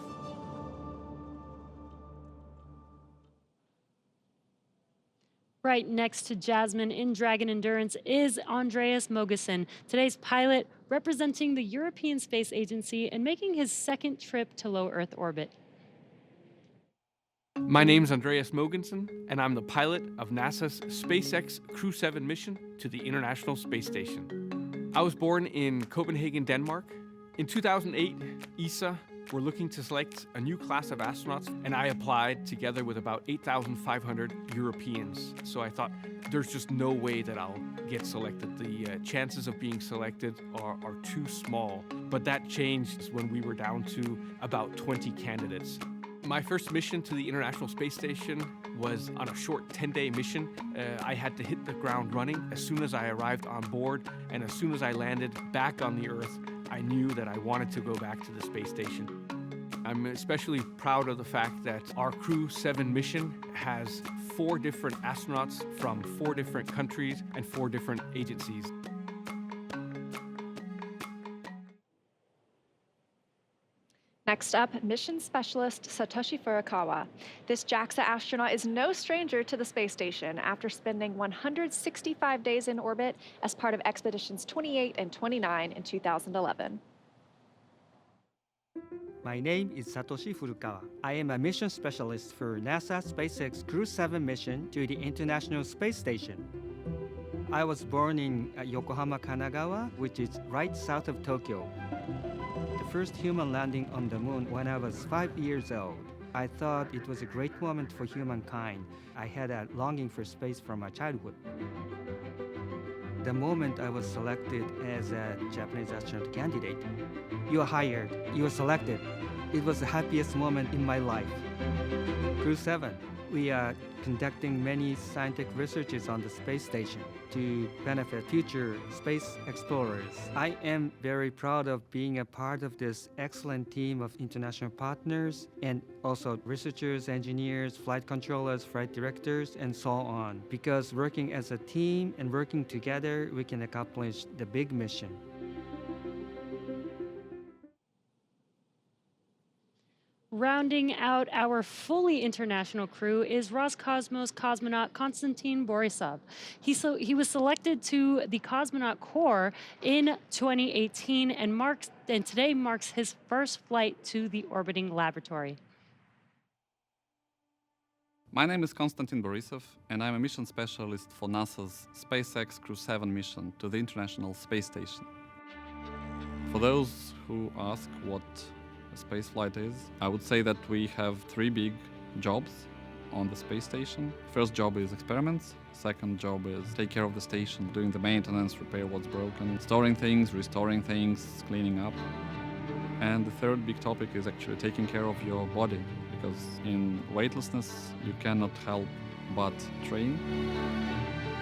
Right next to Jasmin in Dragon Endurance is Andreas Mogensen, today's pilot representing the European Space Agency and making his second trip to low Earth orbit. My name's Andreas Mogensen, and I'm the pilot of NASA's SpaceX Crew-7 mission to the International Space Station. I was born in Copenhagen, Denmark. In 2008, ESA were looking to select a new class of astronauts, and I applied together with about 8,500 Europeans. So I thought, there's just no way that I'll get selected. The chances of being selected are too small. But that changed when we were down to about 20 candidates. My first mission to the International Space Station was on a short 10-day mission. I had to hit the ground running as soon as I arrived on board, and as soon as I landed back on the Earth, I knew that I wanted to go back to the space station. I'm especially proud of the fact that our Crew-7 mission has 4 different astronauts from 4 different countries and 4 different agencies. Next up, mission specialist Satoshi Furukawa. This JAXA astronaut is no stranger to the space station after spending 165 days in orbit as part of expeditions 28 and 29 in 2011. My name is Satoshi Furukawa. I am a mission specialist for NASA SpaceX Crew-7 mission to the International Space Station. I was born in Yokohama, Kanagawa, which is right south of Tokyo. The first human landing on the moon when I was 5 years old. I thought it was a great moment for humankind. I had a longing for space from my childhood. The moment I was selected as a Japanese astronaut candidate, you are hired, you are selected. It was the happiest moment in my life. Crew-7, we are conducting many scientific researches on the space station to benefit future space explorers. I am very proud of being a part of this excellent team of international partners and also researchers, engineers, flight controllers, flight directors, and so on. Because working as a team and working together, we can accomplish the big mission. Rounding out our fully international crew is Roscosmos cosmonaut Konstantin Borisov. He was selected to the Cosmonaut Corps in 2018 and today marks his first flight to the orbiting laboratory. My name is Konstantin Borisov, and I'm a mission specialist for NASA's SpaceX Crew-7 mission to the International Space Station. For those who ask what spaceflight is, I would say that we have 3 big jobs on the space station. First job is experiments. Second job is take care of the station, doing the maintenance, repair what's broken, storing things, restoring things, cleaning up. And the third big topic is actually taking care of your body, because in weightlessness you cannot help but train.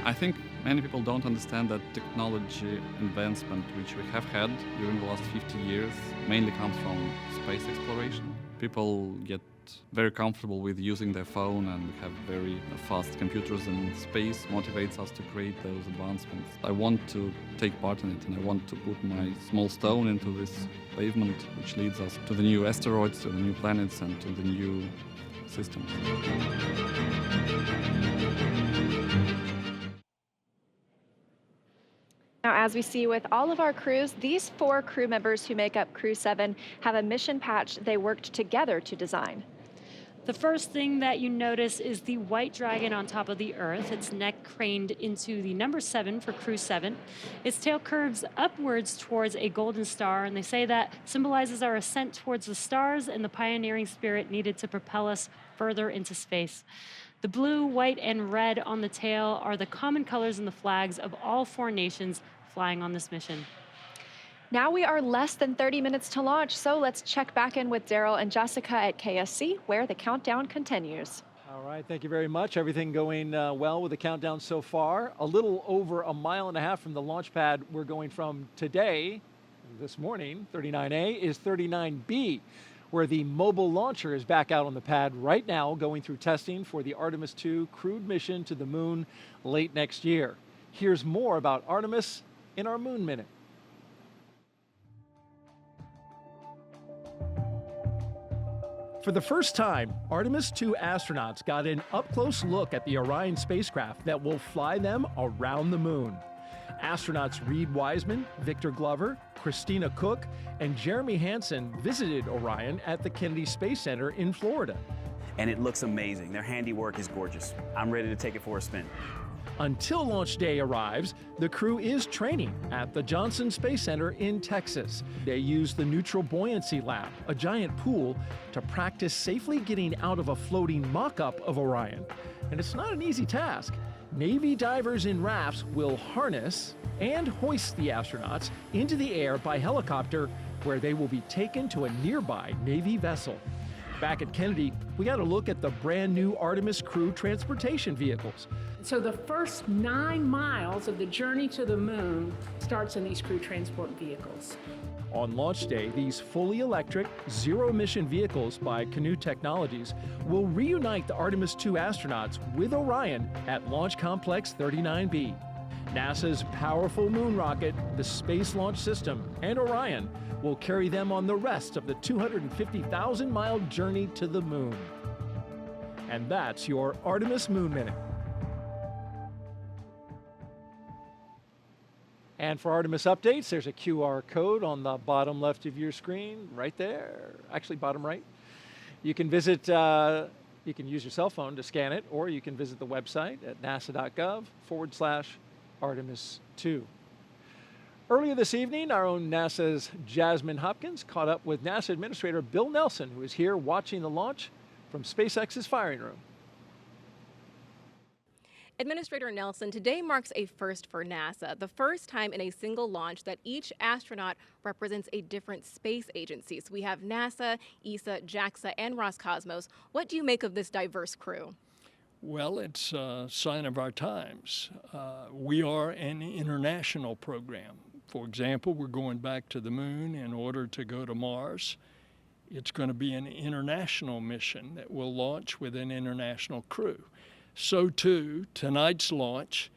I think many people don't understand that technology advancement which we have had during the last 50 years mainly comes from space exploration. People get very comfortable with using their phone and have very fast computers, and space motivates us to create those advancements. I want to take part in it, and I want to put my small stone into this pavement which leads us to the new asteroids, to the new planets, and to the new systems. Now, as we see with all of our crews, these 4 crew members who make up Crew-7 have a mission patch they worked together to design. The first thing that you notice is the white dragon on top of the Earth, its neck craned into the number 7 for Crew-7. Its tail curves upwards towards a golden star, and they say that symbolizes our ascent towards the stars and the pioneering spirit needed to propel us further into space. The blue, white, and red on the tail are the common colors in the flags of all 4 nations flying on this mission. Now we are less than 30 minutes to launch, so let's check back in with Daryl and Jessica at KSC, where the countdown continues. All right, thank you very much. Everything going well with the countdown so far. A little over 1.5 miles from the launch pad we're going from today, this morning, 39A, is 39B, where the mobile launcher is back out on the pad right now, going through testing for the Artemis II crewed mission to the moon late next year. Here's more about Artemis in our Moon Minute. For the first time, Artemis II astronauts got an up-close look at the Orion spacecraft that will fly them around the moon. Astronauts Reed Wiseman, Victor Glover, Christina Cook, and Jeremy Hansen visited Orion at the Kennedy Space Center in Florida. and it looks amazing. Their handiwork is gorgeous. I'm ready to take it for a spin. Until launch day arrives, the crew is training at the Johnson Space Center in Texas. They use the Neutral Buoyancy Lab, a giant pool, to practice safely getting out of a floating mock-up of Orion. And it's not an easy task. Navy divers in rafts will harness and hoist the astronauts into the air by helicopter, where they will be taken to a nearby Navy vessel. Back at Kennedy, we got a look at the brand new Artemis crew transportation vehicles. So the first 9 miles of the journey to the moon starts in these crew transport vehicles. On launch day, these fully electric, zero-emission vehicles by Canoe Technologies will reunite the Artemis II astronauts with Orion at Launch Complex 39B. NASA's powerful moon rocket, the Space Launch System, and Orion will carry them on the rest of the 250,000-mile journey to the moon. And that's your Artemis Moon Minute. And for Artemis updates, there's a QR code on the bottom left of your screen, right there. Actually, bottom right. You can visit, you can use your cell phone to scan it, or you can visit the website at nasa.gov/Artemis2. Earlier this evening, our own NASA's Jasmin Hopkins caught up with NASA Administrator Bill Nelson, who is here watching the launch from SpaceX's firing room. Administrator Nelson, today marks a first for NASA, the first time in a single launch that each astronaut represents a different space agency. So we have NASA, ESA, JAXA, and Roscosmos. What do you make of this diverse crew? Well, it's a sign of our times. We are an international program. For example, we're going back to the moon in order to go to Mars. It's going to be an international mission that will launch with an international crew. So too, tonight's launch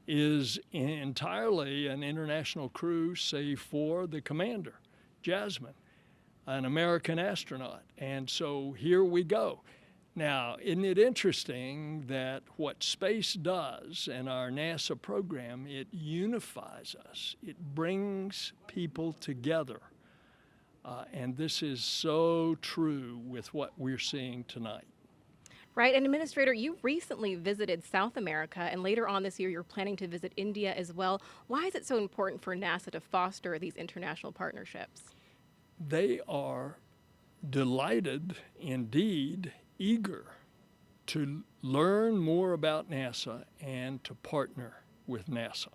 is entirely an international crew, save for the commander, Jasmin, an American astronaut. And so here we go. Now, isn't it interesting that what space does in our NASA program, it unifies us. It brings people together. And this is so true with what we're seeing tonight. Right, and Administrator, you recently visited South America, and later on this year you're planning to visit India as well. Why is it so important for NASA to foster these international partnerships? They are delighted, indeed, eager to learn more about NASA and to partner with NASA.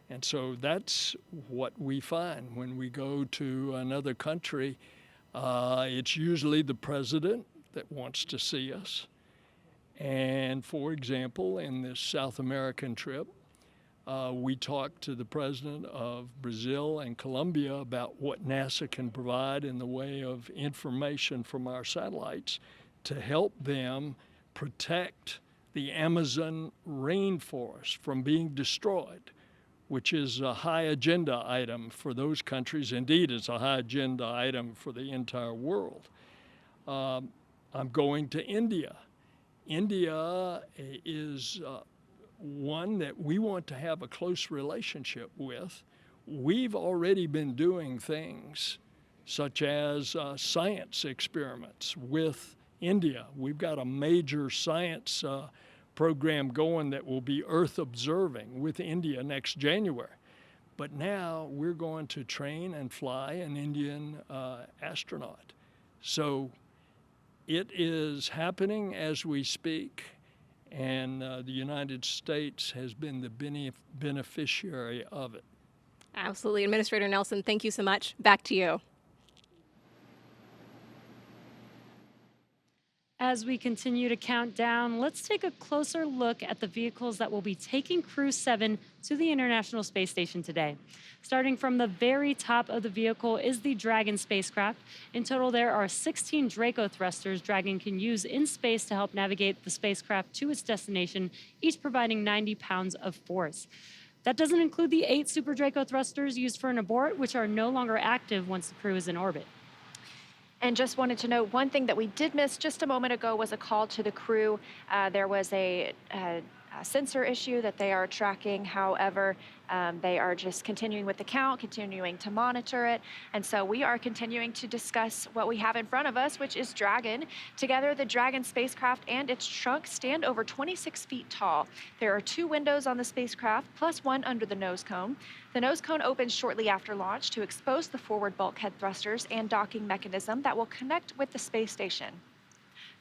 And so that's what we find when we go to another country. It's usually the president that wants to see us. And for example, in this South American trip, we talked to the president of Brazil and Colombia about what NASA can provide in the way of information from our satellites to help them protect the Amazon rainforest from being destroyed, which is a high agenda item for those countries. Indeed, it's a high agenda item for the entire world. I'm going to India. India is one that we want to have a close relationship with. We've already been doing things such as science experiments with India. We've got a major science program going that will be Earth observing with India next January. But now we're going to train and fly an Indian astronaut. So it is happening as we speak, and the United States has been the beneficiary of it. Absolutely. Administrator Nelson, thank you so much. Back to you. As we continue to count down, let's take a closer look at the vehicles that will be taking Crew-7 to the International Space Station today. Starting from the very top of the vehicle is the Dragon spacecraft. In total, there are 16 Draco thrusters Dragon can use in space to help navigate the spacecraft to its destination, each providing 90 pounds of force. That doesn't include the 8 Super Draco thrusters used for an abort, which are no longer active once the crew is in orbit. And just wanted to note, one thing that we did miss just a moment ago was a call to the crew. There was a sensor issue that they are tracking. However, they are just continuing with the count, continuing to monitor it. And so we are continuing to discuss what we have in front of us, which is Dragon. Together, the Dragon spacecraft and its trunk stand over 26 feet tall. There are 2 windows on the spacecraft, plus 1 under the nose cone. The nose cone opens shortly after launch to expose the forward bulkhead thrusters and docking mechanism that will connect with the space station.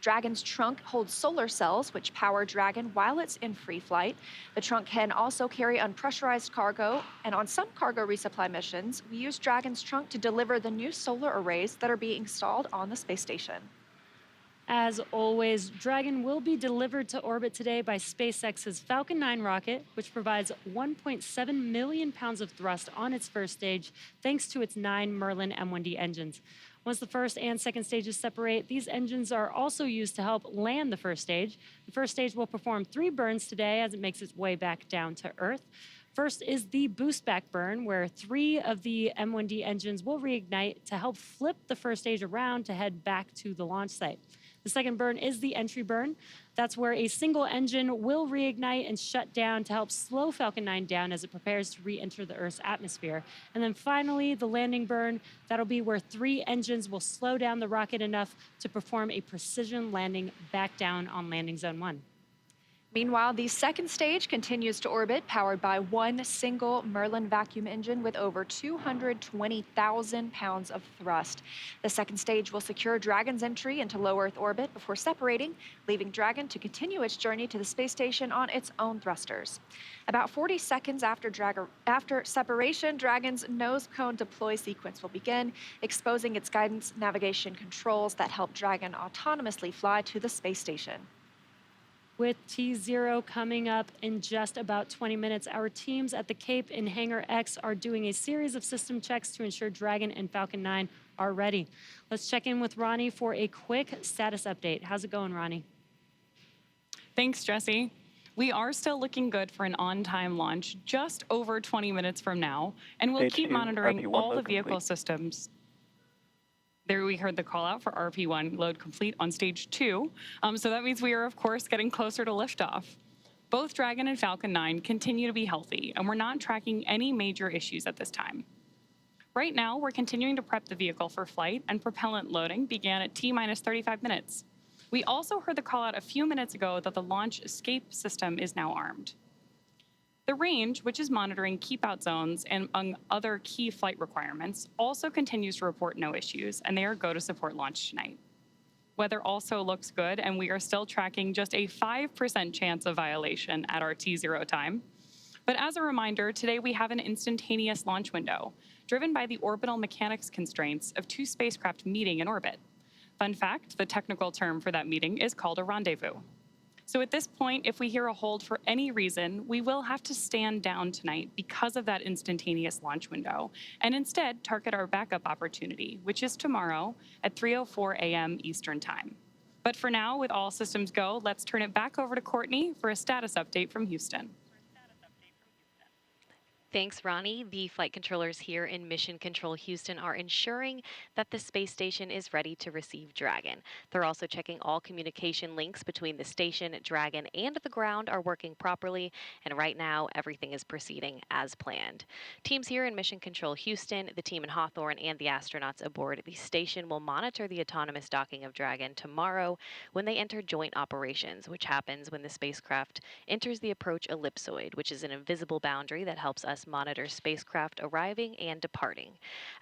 Dragon's trunk holds solar cells, which power Dragon while it's in free flight. The trunk can also carry unpressurized cargo, and on some cargo resupply missions, we use Dragon's trunk to deliver the new solar arrays that are being installed on the space station. As always, Dragon will be delivered to orbit today by SpaceX's Falcon 9 rocket, which provides 1.7 million pounds of thrust on its first stage, thanks to its 9 Merlin M1D engines. Once the first and second stages separate, these engines are also used to help land the first stage. The first stage will perform 3 burns today as it makes its way back down to Earth. First is the boost back burn, where 3 of the M1D engines will reignite to help flip the first stage around to head back to the launch site. The second burn is the entry burn. That's where a single engine will reignite and shut down to help slow Falcon 9 down as it prepares to re-enter the Earth's atmosphere. And then finally, the landing burn. That'll be where 3 engines will slow down the rocket enough to perform a precision landing back down on landing zone 1. Meanwhile, the second stage continues to orbit, powered by 1 single Merlin vacuum engine with over 220,000 pounds of thrust. The second stage will secure Dragon's entry into low Earth orbit before separating, leaving Dragon to continue its journey to the space station on its own thrusters. About 40 seconds after separation, Dragon's nose cone deploy sequence will begin, exposing its guidance navigation controls that help Dragon autonomously fly to the space station. With T0 coming up in just about 20 minutes, our teams at the Cape in Hangar X are doing a series of system checks to ensure Dragon and Falcon 9 are ready. Let's check in with Ronnie for a quick status update. How's it going, Ronnie? Thanks, Jesse. We are still looking good for an on-time launch just over 20 minutes from now, and we'll keep monitoring all the vehicle systems. There we heard the call out for RP1 load complete on stage 2. So that means we are, of course, getting closer to liftoff. Both Dragon and Falcon 9 continue to be healthy, and we're not tracking any major issues at this time. Right now, we're continuing to prep the vehicle for flight, and propellant loading began at T-minus 35 minutes. We also heard the call out a few minutes ago that the launch escape system is now armed. The range, which is monitoring keep-out zones and among other key flight requirements, also continues to report no issues, and they are go to support launch tonight. Weather also looks good, and we are still tracking just a 5% chance of violation at our T0 time. But as a reminder, today we have an instantaneous launch window, driven by the orbital mechanics constraints of 2 spacecraft meeting in orbit. Fun fact, the technical term for that meeting is called a rendezvous. So at this point, if we hear a hold for any reason, we will have to stand down tonight because of that instantaneous launch window, and instead target our backup opportunity, which is tomorrow at 3:04 a.m. Eastern Time. But for now, with all systems go, let's turn it back over to Courtney for a status update from Houston. Thanks, Ronnie. The flight controllers here in Mission Control Houston are ensuring that the space station is ready to receive Dragon. They're also checking all communication links between the station, Dragon, and the ground are working properly, and right now everything is proceeding as planned. Teams here in Mission Control Houston, the team in Hawthorne, and the astronauts aboard the station will monitor the autonomous docking of Dragon tomorrow when they enter joint operations, which happens when the spacecraft enters the approach ellipsoid, which is an invisible boundary that helps us monitor spacecraft arriving and departing.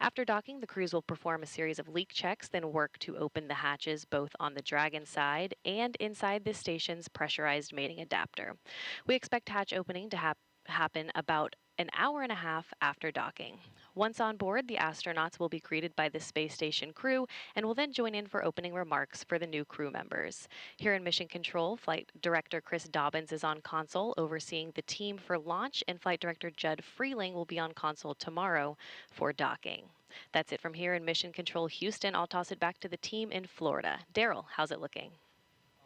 After docking, the crews will perform a series of leak checks, then work to open the hatches both on the Dragon side and inside the station's pressurized mating adapter. We expect hatch opening to happen about an hour and a half after docking. Once on board, the astronauts will be greeted by the space station crew and will then join in for opening remarks for the new crew members. Here in Mission Control, Flight Director Chris Dobbins is on console overseeing the team for launch, and Flight Director Judd Freeling will be on console tomorrow for docking. That's it from here in Mission Control Houston. I'll toss it back to the team in Florida. Daryl, how's it looking?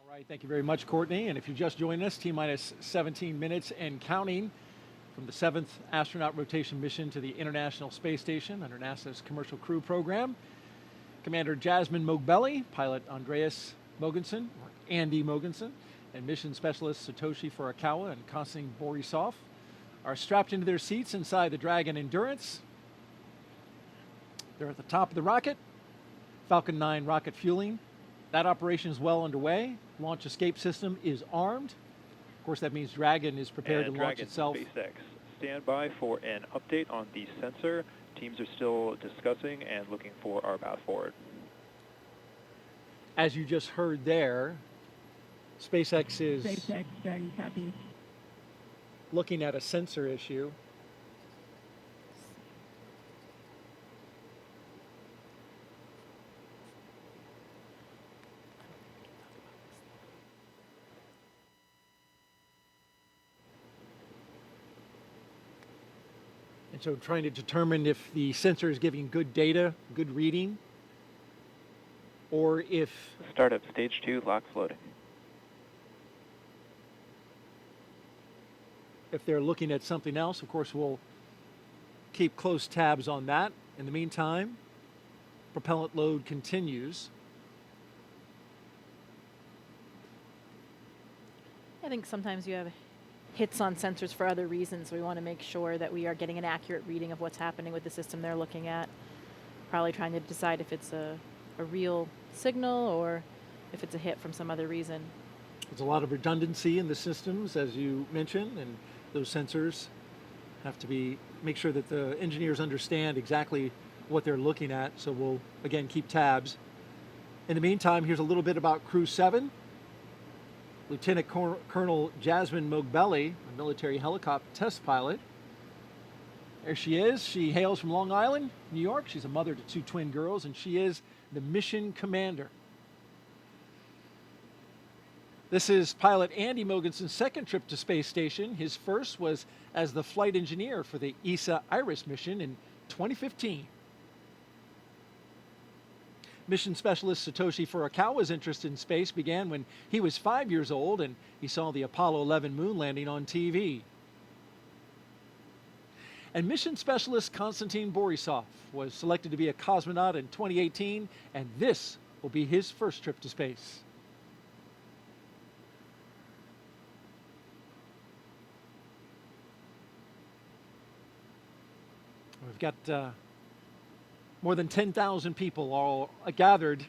All right, thank you very much, Courtney. And if you just joined us, T-minus 17 minutes and counting from the 7th astronaut rotation mission to the International Space Station under NASA's Commercial Crew Program. Commander Jasmin Moghbeli, pilot Andreas Mogensen, or Andy Mogensen, and mission specialists Satoshi Furukawa and Konstantin Borisov are strapped into their seats inside the Dragon Endurance. They're at the top of the rocket. Falcon 9 rocket fueling. That operation is well underway. Launch escape system is armed. Of course, that means Dragon is prepared to launch itself. SpaceX, stand by for an update on the sensor. Teams are still discussing and looking for our path forward. As you just heard there, SpaceX is Dragon copy. looking at a sensor issue. And so trying to determine if the sensor is giving good data, good reading, or if... Startup stage 2, lock floating. If they're looking at something else, of course, we'll keep close tabs on that. In the meantime, propellant load continues. I think sometimes you have hits on sensors for other reasons. We want to make sure that we are getting an accurate reading of what's happening with the system they're looking at. Probably trying to decide if it's a real signal or if it's a hit from some other reason. There's a lot of redundancy in the systems, as you mentioned, and those sensors have to make sure that the engineers understand exactly what they're looking at. So we'll, again, keep tabs. In the meantime, here's a little bit about Crew-7. Lieutenant Colonel Jasmin Moghbeli, a military helicopter test pilot. There she is. She hails from Long Island, New York. She's a mother to 2 twin girls, and she is the mission commander. This is pilot Andy Mogensen's second trip to space station. His first was as the flight engineer for the ESA IRIS mission in 2015. Mission specialist Satoshi Furukawa's interest in space began when he was 5 years old and he saw the Apollo 11 moon landing on TV. And mission specialist Konstantin Borisov was selected to be a cosmonaut in 2018, and this will be his first trip to space. We've got more than 10,000 people all gathered,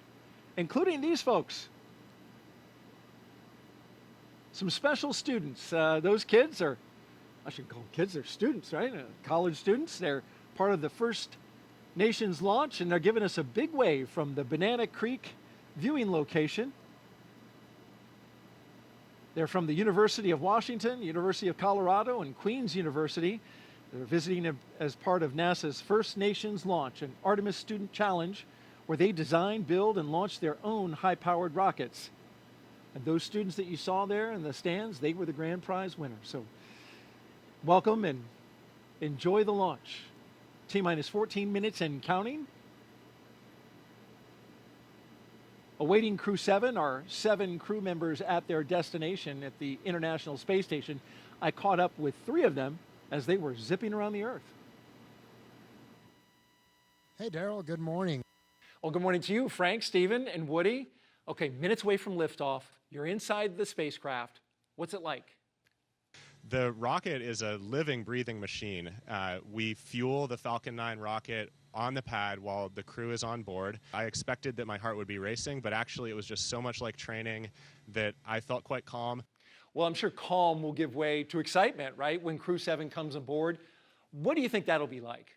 including these folks. Some special students. Those kids are, I should call them kids, they're students, right? College students. They're part of the First Nations launch, and they're giving us a big wave from the Banana Creek viewing location. They're from the University of Washington, University of Colorado, and Queen's University. They're visiting as part of NASA's First Nations launch, an Artemis Student Challenge, where they design, build, and launch their own high-powered rockets. And those students that you saw there in the stands, they were the grand prize winners. So welcome and enjoy the launch. T-minus 14 minutes and counting. Awaiting Crew-7 are 7 crew members at their destination at the International Space Station. I caught up with 3 of them as they were zipping around the Earth. Hey, Daryl, good morning. Well, good morning to you, Frank, Stephen, and Woody. Okay, minutes away from liftoff. You're inside the spacecraft. What's it like? The rocket is a living, breathing machine. We fuel the Falcon 9 rocket on the pad while the crew is on board. I expected that my heart would be racing, but actually it was just so much like training that I felt quite calm. Well, I'm sure calm will give way to excitement, right, when Crew-7 comes aboard. What do you think that'll be like?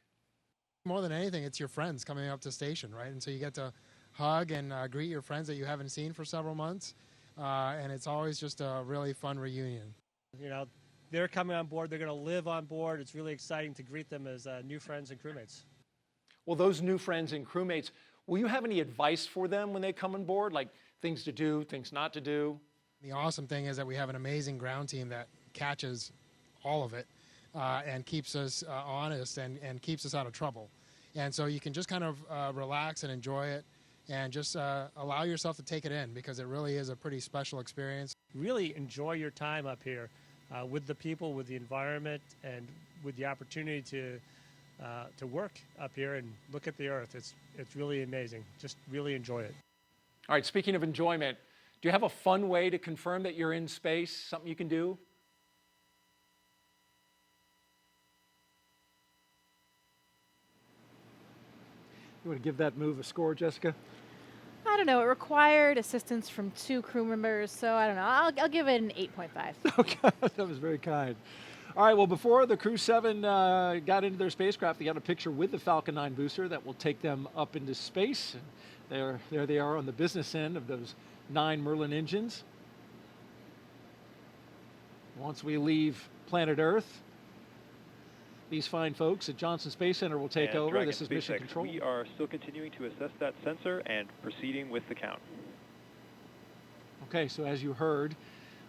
More than anything, it's your friends coming up to station, right? And so you get to hug and greet your friends that you haven't seen for several months. And it's always just a really fun reunion. You know, they're coming on board. They're going to live on board. It's really exciting to greet them as new friends and crewmates. Well, those new friends and crewmates, will you have any advice for them when they come on board, like things to do, things not to do? The awesome thing is that we have an amazing ground team that catches all of it and keeps us honest and keeps us out of trouble. And so you can just kind of relax and enjoy it and just allow yourself to take it in, because it really is a pretty special experience. Really enjoy your time up here with the people, with the environment, and with the opportunity to work up here and look at the Earth. It's really amazing. Just really enjoy it. All right, speaking of enjoyment, Do you have a fun way to confirm that you're in space, something you can do? You want to give that move a score, Jessica? I don't know. It required assistance from 2 crew members, so I don't know. I'll give it an 8.5. Okay, that was very kind. All right, well, before the Crew-7 got into their spacecraft, they got a picture with the Falcon 9 booster that will take them up into space. And there they are on the business end of those 9 Merlin engines. Once we leave planet Earth, these fine folks at Johnson Space Center will take over. Dragon This is mission SpaceX, control. we are still continuing to assess that sensor and proceeding with the count. Okay, so as you heard,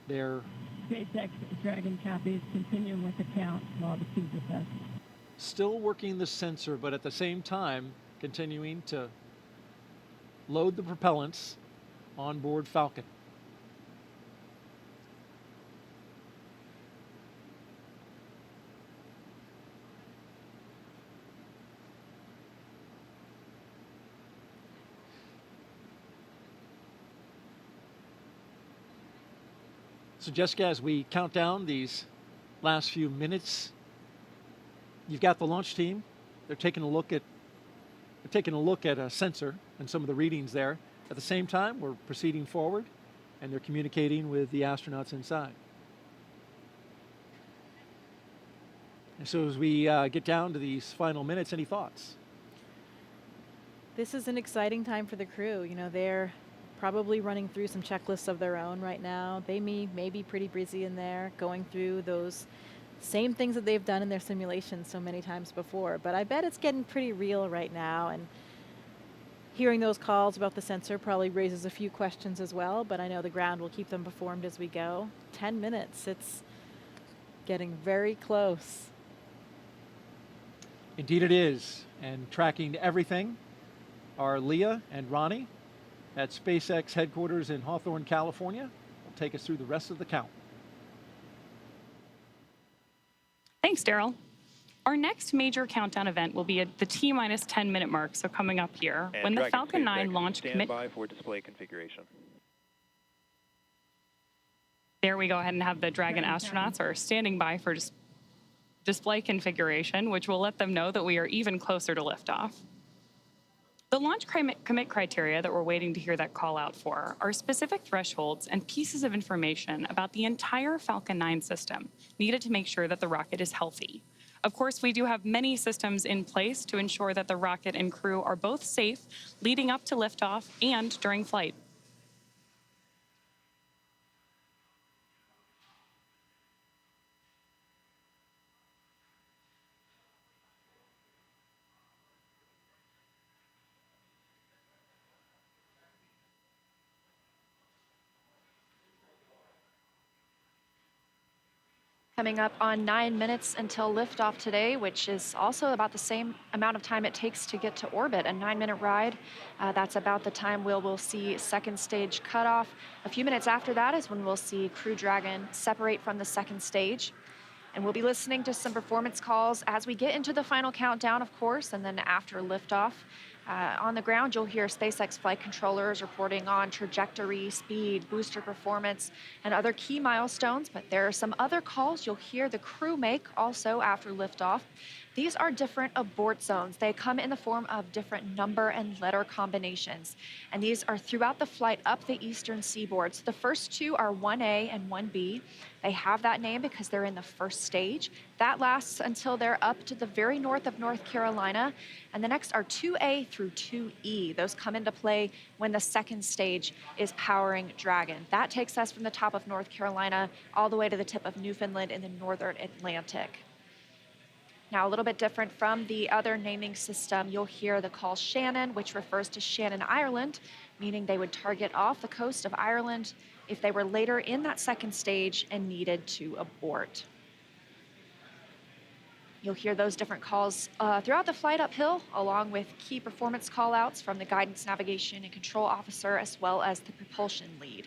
they're SpaceX Dragon copies, continuing with the count while the feed assessed. still working the sensor, but at the same time continuing to load the propellants on board Falcon. So Jessica, as we count down these last few minutes, you've got the launch team. They're taking a look at a sensor and some of the readings there. At the same time, we're proceeding forward, and they're communicating with the astronauts inside. And so as we get down to these final minutes, any thoughts? This is an exciting time for the crew. You know, they're probably running through some checklists of their own right now. They may be pretty busy in there, going through those same things that they've done in their simulations so many times before. But I bet it's getting pretty real right now, and hearing those calls about the sensor probably raises a few questions as well, but I know the ground will keep them informed as we go. 10 minutes, it's getting very close. Indeed it is. And tracking everything are Leah and Ronnie at SpaceX headquarters in Hawthorne, California. Will take us through the rest of the count. Thanks, Daryl. Our next major countdown event will be at the T-minus 10-minute mark, so coming up here, And when the Dragon Falcon 9 SpaceX, launch stand by for display configuration. There we go ahead and have the Dragon astronauts are standing by for display configuration, which will let them know that we are even closer to liftoff. The launch commit criteria that we're waiting to hear that call out for are specific thresholds and pieces of information about the entire Falcon 9 system needed to make sure that the rocket is healthy. Of course, we do have many systems in place to ensure that the rocket and crew are both safe leading up to liftoff and during flight. Coming up on 9 minutes until liftoff today, which is also about the same amount of time it takes to get to orbit, a 9-minute ride. That's about the time we'll see second stage cutoff. A few minutes after that is when we'll see Crew Dragon separate from the second stage. And we'll be listening to some performance calls as we get into the final countdown, of course, and then after liftoff. On the ground, you'll hear SpaceX flight controllers reporting on trajectory, speed, booster performance, and other key milestones. But there are some other calls you'll hear the crew make also after liftoff. These are different abort zones. They come in the form of different number and letter combinations. And these are throughout the flight up the eastern seaboard. So the first two are 1A and 1B. They have that name because they're in the first stage. That lasts until they're up to the very north of North Carolina. And the next are 2A through 2E. Those come into play when the second stage is powering Dragon. That takes us from the top of North Carolina all the way to the tip of Newfoundland in the northern Atlantic. Now, a little bit different from the other naming system, you'll hear the call Shannon, which refers to Shannon, Ireland, meaning they would target off the coast of Ireland if they were later in that second stage and needed to abort. You'll hear those different calls throughout the flight uphill, along with key performance callouts from the guidance, navigation, and control officer, as well as the propulsion lead.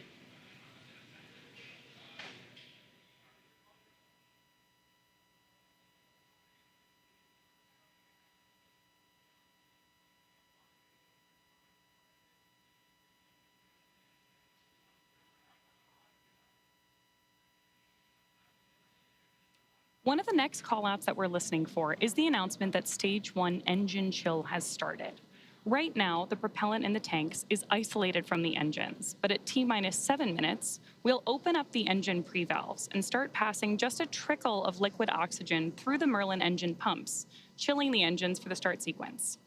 One of the next callouts that we're listening for is the announcement that Stage 1 engine chill has started. Right now, the propellant in the tanks is isolated from the engines, but at T-minus 7 minutes, we'll open up the engine pre-valves and start passing just a trickle of liquid oxygen through the Merlin engine pumps, chilling the engines for the start sequence.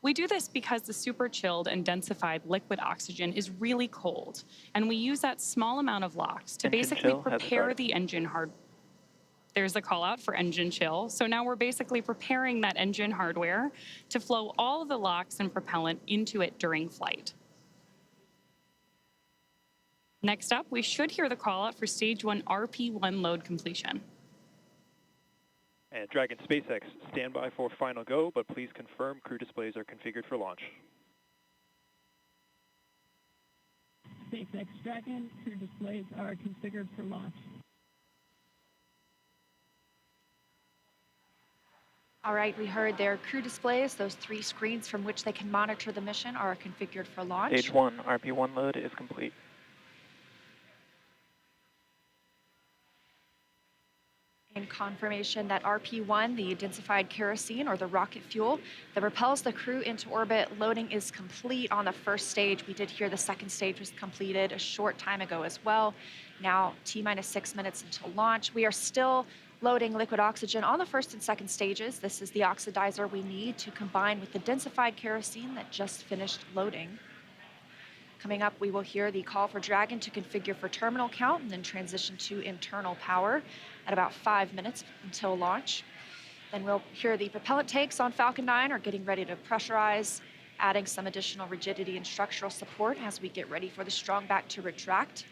We do this because the super chilled and densified liquid oxygen is really cold, and we use that small amount of LOX to basically prepare the engine hardware. There's the call out for engine chill. So now we're basically preparing that engine hardware to flow all of the LOX and propellant into it during flight. Next up, we should hear the call out for Stage 1 RP1 load completion. And Dragon SpaceX, stand by for final go, but please confirm crew displays are configured for launch. SpaceX Dragon, crew displays are configured for launch. All right, we heard their crew displays. Those 3 screens from which they can monitor the mission are configured for launch. Stage 1 RP1 load is complete. In confirmation that RP1, the densified kerosene or the rocket fuel that propels the crew into orbit, loading is complete on the first stage. We did hear the second stage was completed a short time ago as well. Now T-minus 6 minutes until launch. We are still loading liquid oxygen on the first and second stages. This is the oxidizer we need to combine with the densified kerosene that just finished loading. Coming up, we will hear the call for Dragon to configure for terminal count and then transition to internal power at about 5 minutes until launch. Then we'll hear the propellant tanks on Falcon 9 are getting ready to pressurize, adding some additional rigidity and structural support as we get ready for the strong back to retract.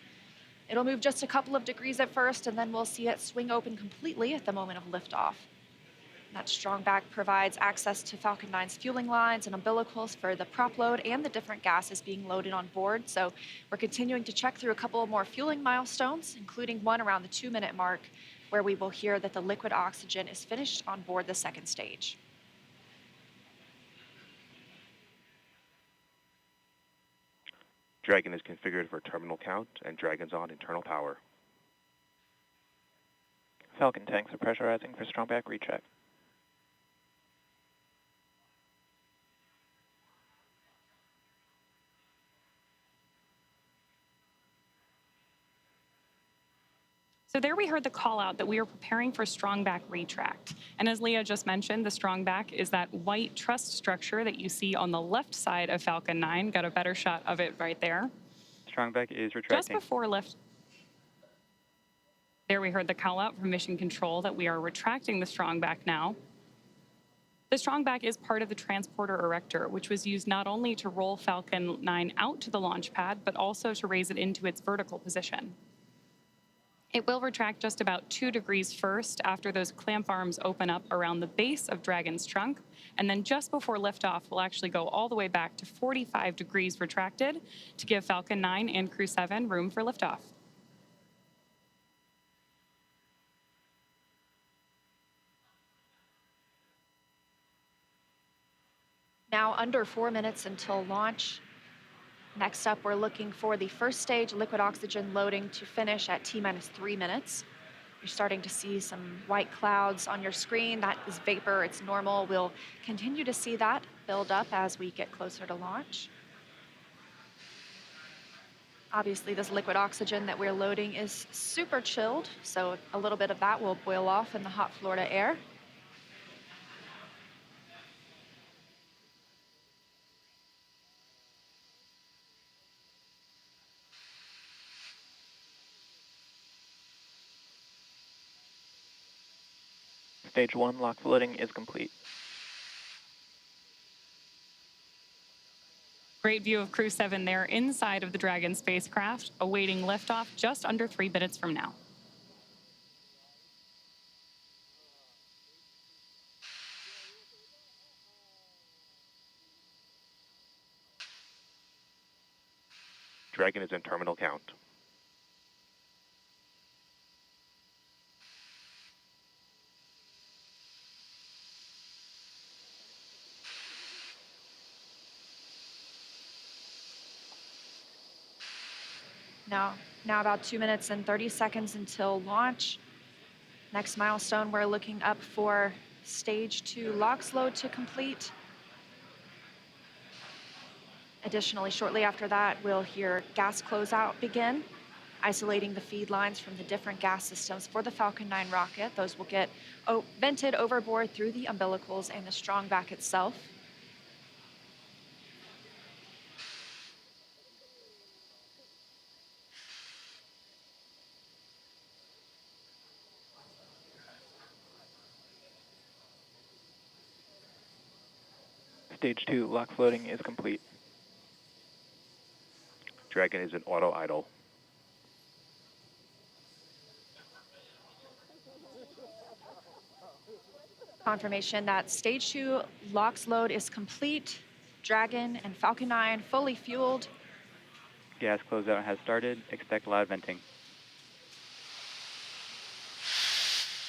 It'll move just a couple of degrees at first, and then we'll see it swing open completely at the moment of liftoff. That strong back provides access to Falcon 9's fueling lines and umbilicals for the prop load and the different gases being loaded on board. So we're continuing to check through a couple more fueling milestones, including one around the 2-minute mark, where we will hear that the liquid oxygen is finished on board the second stage. Dragon is configured for terminal count, and Dragon's on internal power. Falcon tanks are pressurizing for strong back recheck. So there we heard the call out that we are preparing for strong back retract. And as Leah just mentioned, the strong back is that white truss structure that you see on the left side of Falcon 9. Got a better shot of it right there. Strong back is retracting. Just before lift. There we heard the call out from Mission Control that we are retracting the strong back now. The strong back is part of the transporter erector, which was used not only to roll Falcon 9 out to the launch pad, but also to raise it into its vertical position. It will retract just about 2 degrees first after those clamp arms open up around the base of Dragon's trunk, and then just before liftoff, we'll actually go all the way back to 45 degrees retracted to give Falcon 9 and Crew-7 room for liftoff. Now under 4 minutes until launch. Next up, we're looking for the first stage liquid oxygen loading to finish at T-minus 3 minutes. You're starting to see some white clouds on your screen. That is vapor, it's normal. We'll continue to see that build up as we get closer to launch. Obviously, this liquid oxygen that we're loading is super chilled, so a little bit of that will boil off in the hot Florida air. Stage 1 lock flooding is complete. Great view of Crew-7 there inside of the Dragon spacecraft, awaiting liftoff just under 3 minutes from now. Dragon is in terminal count. Now about 2 minutes and 30 seconds until launch. Next milestone, we're looking up for stage 2 LOX load to complete. Additionally, shortly after that, we'll hear gas closeout begin, isolating the feed lines from the different gas systems for the Falcon 9 rocket. Those will get vented overboard through the umbilicals and the strong back itself. Stage 2 LOX loading is complete. Dragon is in auto idle. Confirmation that stage 2 LOX load is complete. Dragon and Falcon 9 fully fueled. Gas closeout has started. Expect loud venting.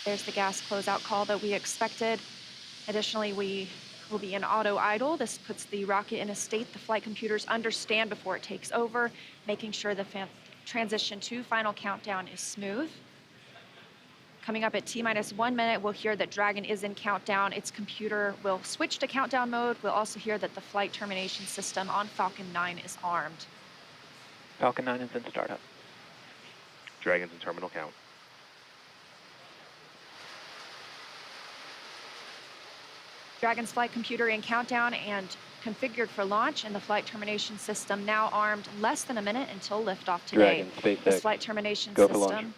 There's the gas closeout call that we expected. Additionally, we will be in auto idle. This puts the rocket in a state the flight computers understand before it takes over, making sure the transition to final countdown is smooth. Coming up at T-minus 1 minute, we'll hear that Dragon is in countdown. Its computer will switch to countdown mode. We'll also hear that the flight termination system on Falcon 9 is armed. Falcon 9 is in startup. Dragon's in terminal count. Dragon's flight computer in countdown and configured for launch, and the flight termination system now armed. Less than a minute until liftoff today. Dragon, SpaceX, this flight termination go for system. launch.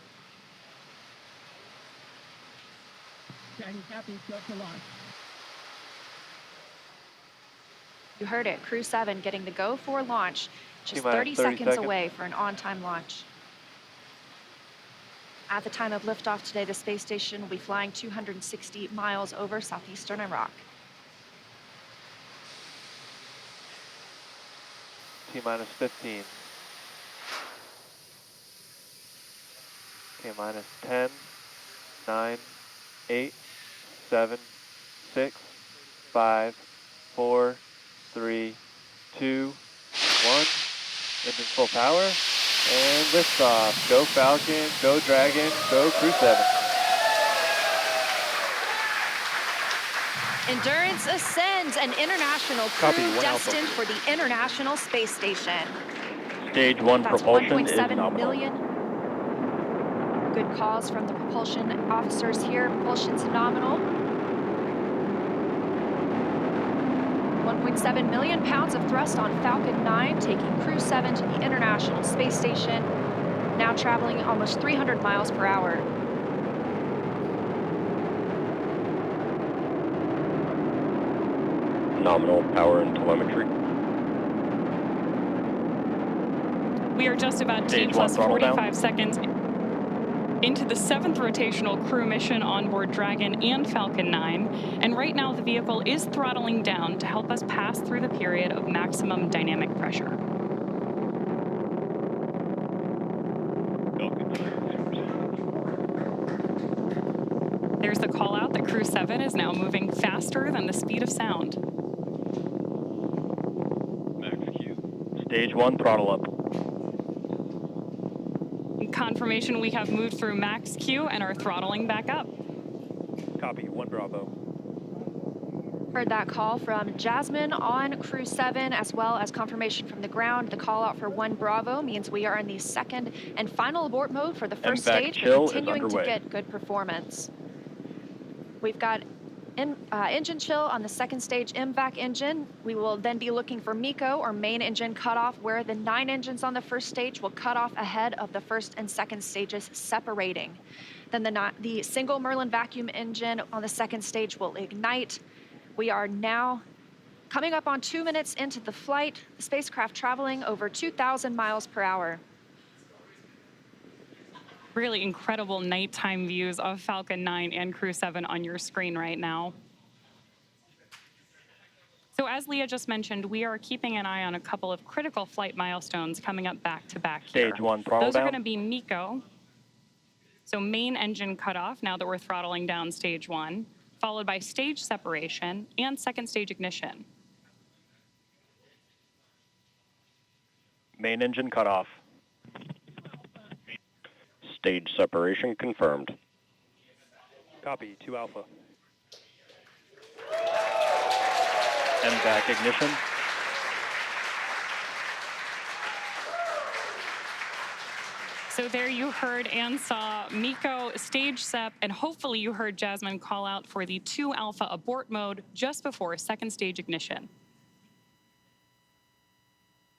Dragon copies, go for launch. You heard it, Crew-7 getting the go for launch, just T-minus 30 30 seconds seconds away for an on-time launch. At the time of liftoff today, the space station will be flying 260 miles over southeastern Iraq. T-minus 15. T-minus 10, 9, 8, 7, 6, 5, 4, 3, 2, 1. Engine full power. And liftoff. Go Falcon, go Dragon, go Crew-7. Endurance ascends, an international Copy, crew 1 Alpha. destined for the International Space Station. Stage 1 That's propulsion is 1.7 nominal. million. Good calls from the propulsion officers here. Propulsion's nominal. 1.7 million pounds of thrust on Falcon 9, taking Crew-7 to the International Space Station, now traveling almost 300 miles per hour. Nominal power and telemetry. We are just about T Stage plus 1 throttle 45 down. seconds into the 7th rotational crew mission on board Dragon and Falcon 9, and right now the vehicle is throttling down to help us pass through the period of maximum dynamic pressure. There's the call out that Crew-7 is now moving faster than the speed of sound. Max Q. Stage 1 throttle up. Confirmation we have moved through max Q and are throttling back up. Copy, 1 Bravo. Heard that call from Jasmin on Crew-7, as well as confirmation from the ground. The call out for 1 Bravo means we are in the second and final abort mode for the first MVAC stage, chill but is continuing to underway. get good performance. We've got engine chill on the second stage MVAC engine. We will then be looking for MECO, or main engine cutoff, where the 9 engines on the first stage will cut off ahead of the first and second stages, separating. Then the single Merlin vacuum engine on the second stage will ignite. We are now coming up on 2 minutes into the flight, the spacecraft traveling over 2,000 miles per hour. Really incredible nighttime views of Falcon 9 and Crew-7 on your screen right now. So as Leah just mentioned, we are keeping an eye on a couple of critical flight milestones coming up back to back here. Stage 1 throttle Those down. are going to be MECO, so main engine cutoff now that we're throttling down stage 1, followed by stage separation and second stage ignition. Main engine cutoff. Stage separation confirmed. Copy, 2 Alpha. MVAC ignition. So there you heard and saw Miko stage SEP, and hopefully you heard Jasmin call out for the 2 Alpha abort mode just before second stage ignition.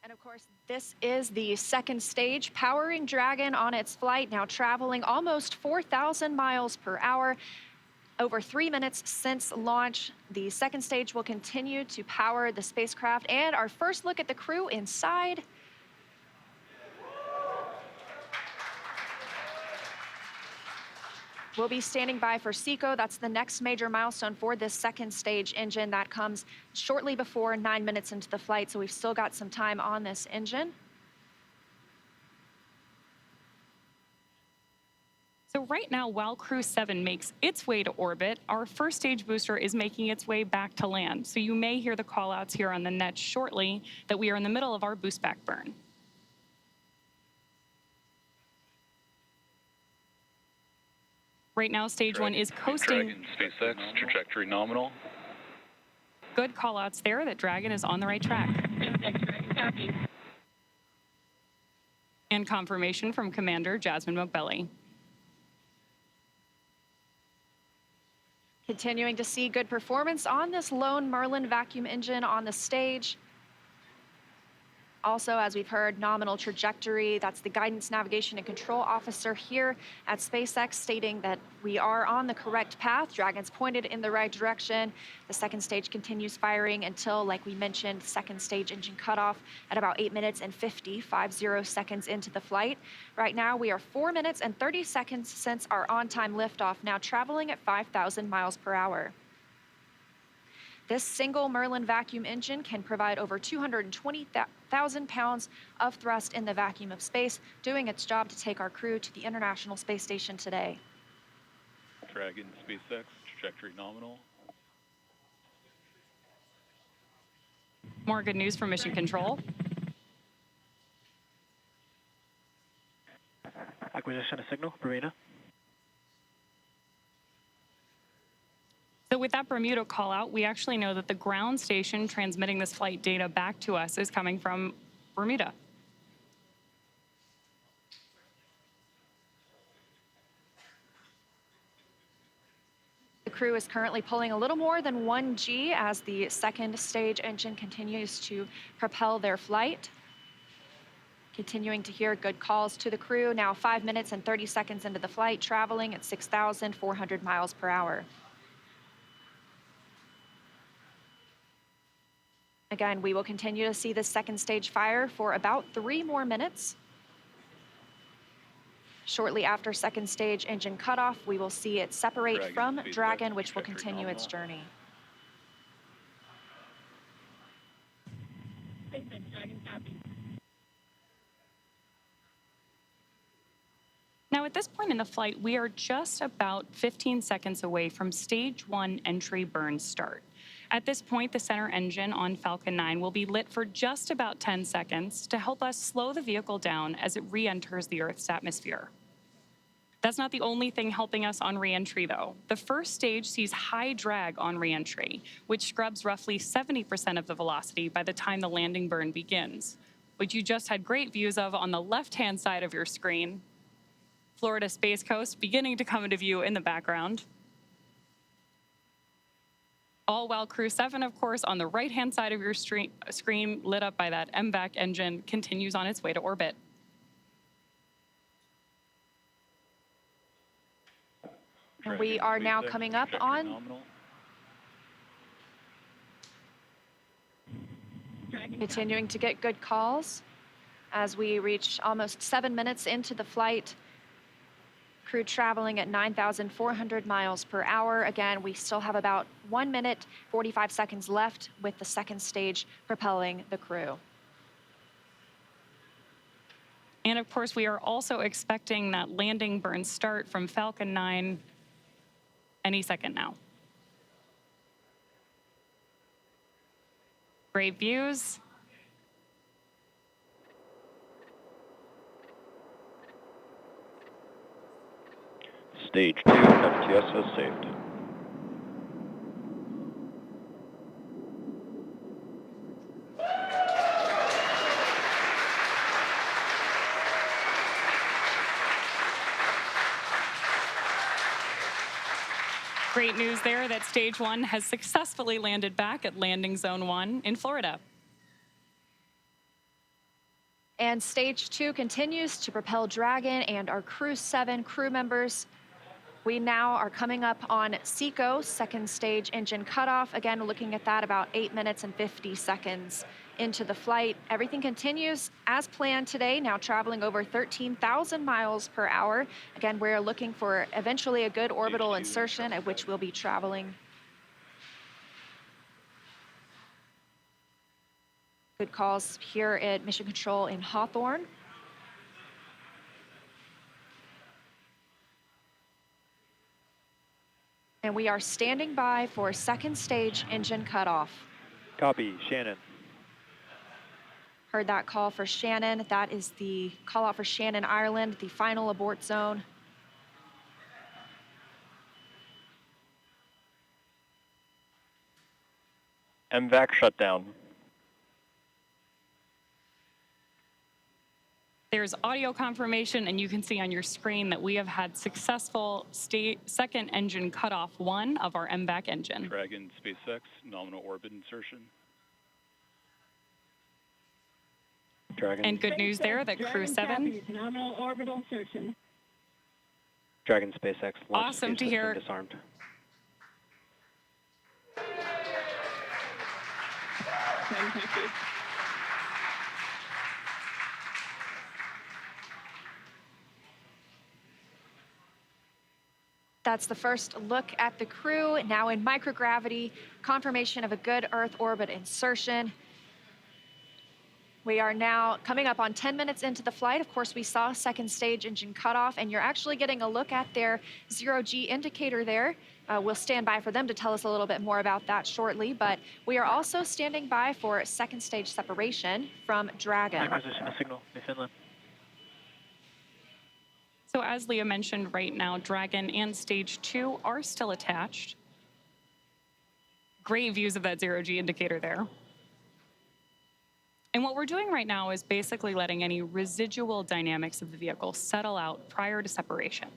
And of course, this is the second stage, powering Dragon on its flight, now traveling almost 4,000 miles per hour. Over 3 minutes since launch, the second stage will continue to power the spacecraft. And our first look at the crew inside. We'll be standing by for SECO. That's the next major milestone for this second stage engine. That comes shortly before 9 minutes into the flight, so we've still got some time on this engine. So right now, while Crew-7 makes its way to orbit, our first stage booster is making its way back to land. So you may hear the call-outs here on the net shortly that we are in the middle of our boost back burn. Right now, stage 1 is coasting. Dragon, SpaceX, trajectory nominal. Good call-outs there that Dragon is on the right track. And confirmation from Commander Jasmin Moghbeli. Continuing to see good performance on this lone Merlin vacuum engine on the stage. Also, as we've heard, nominal trajectory. That's the guidance, navigation, and control officer here at SpaceX stating that we are on the correct path. Dragon's pointed in the right direction. The second stage continues firing until, like we mentioned, second stage engine cutoff at about 8 minutes and 50 seconds into the flight. Right now, we are 4 minutes and 30 seconds since our on-time liftoff, now traveling at 5,000 miles per hour. This single Merlin vacuum engine can provide over 220,000 pounds of thrust in the vacuum of space, doing its job to take our crew to the International Space Station today. Dragon, SpaceX, trajectory nominal. More good news from Mission Control. Acquisition of signal, Bermuda. So with that Bermuda call out, we actually know that the ground station transmitting this flight data back to us is coming from Bermuda. The crew is currently pulling a little more than 1 G as the second stage engine continues to propel their flight. Continuing to hear good calls to the crew, now 5 minutes and 30 seconds into the flight, traveling at 6,400 miles per hour. Again, we will continue to see this second stage fire for about 3 more minutes. Shortly after second stage engine cutoff, we will see it separate from Dragon, which will continue its journey. Now, at this point in the flight, we are just about 15 seconds away from stage 1 entry burn start. At this point, the center engine on Falcon 9 will be lit for just about 10 seconds to help us slow the vehicle down as it re-enters the Earth's atmosphere. That's not the only thing helping us on re-entry, though. The first stage sees high drag on re-entry, which scrubs roughly 70% of the velocity by the time the landing burn begins, which you just had great views of on the left-hand side of your screen. Florida Space Coast beginning to come into view in the background. All while Crew-7, of course, on the right-hand side of your screen, lit up by that MVAC engine, continues on its way to orbit. And we are now coming up on continuing to get good calls as we reach almost 7 minutes into the flight. Crew traveling at 9,400 miles per hour. Again, we still have about 1 minute, 45 seconds left with the second stage propelling the crew. And of course, we are also expecting that landing burn start from Falcon 9 any second now. Great views. Stage 2, FTS has saved. Great news there that Stage 1 has successfully landed back at Landing Zone 1 in Florida. And Stage 2 continues to propel Dragon and our Crew-7 crew members. We now are coming up on SECO, second stage engine cutoff. Again, looking at that about 8 minutes and 50 seconds into the flight. Everything continues as planned today, now traveling over 13,000 miles per hour. Again, we're looking for eventually a good orbital insertion at which we'll be traveling. Good calls here at Mission Control in Hawthorne. And we are standing by for second stage engine cutoff. Copy, Shannon. Heard that call for Shannon. That is the call out for Shannon, Ireland, the final abort zone. MVAC shutdown. There's audio confirmation, and you can see on your screen that we have had successful second engine cutoff 1 of our MVAC engine. Dragon, SpaceX, nominal orbit insertion. Dragon. And good news there that Crew-7. Nominal orbital insertion. Dragon, SpaceX, launch Awesome escape to hear. system disarmed. Fantastic. That's the first look at the crew, now in microgravity, confirmation of a good Earth orbit insertion. We are now coming up on 10 minutes into the flight. Of course, we saw second stage engine cutoff, and you're actually getting a look at their zero-G indicator there. We'll stand by for them to tell us a little bit more about that shortly, but we are also standing by for second stage separation from Dragon. Acquisition of signal in Finland. So as Leah mentioned, right now, Dragon and Stage 2 are still attached. Great views of that zero-G indicator there. And what we're doing right now is basically letting any residual dynamics of the vehicle settle out prior to separation.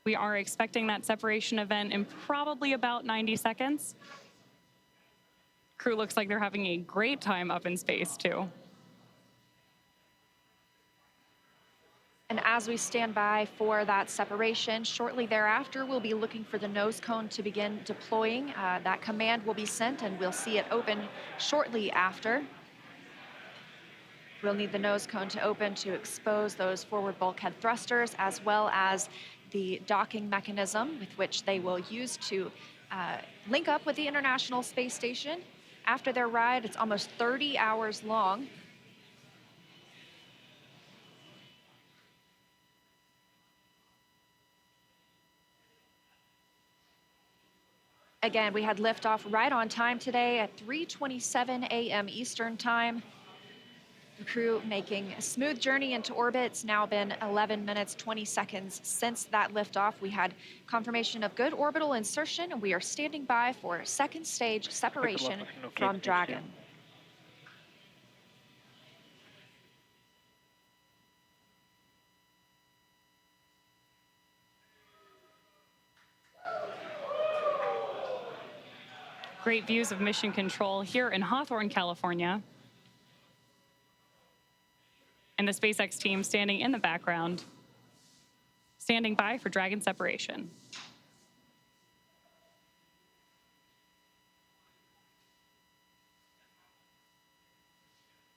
We are expecting that separation event in probably about 90 seconds. Crew looks like they're having a great time up in space, too. And as we stand by for that separation, shortly thereafter, we'll be looking for the nose cone to begin deploying. That command will be sent, and we'll see it open shortly after. We'll need the nose cone to open to expose those forward bulkhead thrusters, as well as the docking mechanism with which they will use to link up with the International Space Station. After their ride, it's almost 30 hours long. Again, we had liftoff right on time today at 3:27 a.m. Eastern Time. The crew making a smooth journey into orbit. It's now been 11 minutes, 20 seconds since that liftoff. We had confirmation of good orbital insertion, and we are standing by for second stage separation from Dragon. Great views of Mission Control here in Hawthorne, California. And the SpaceX team standing in the background, standing by for Dragon separation.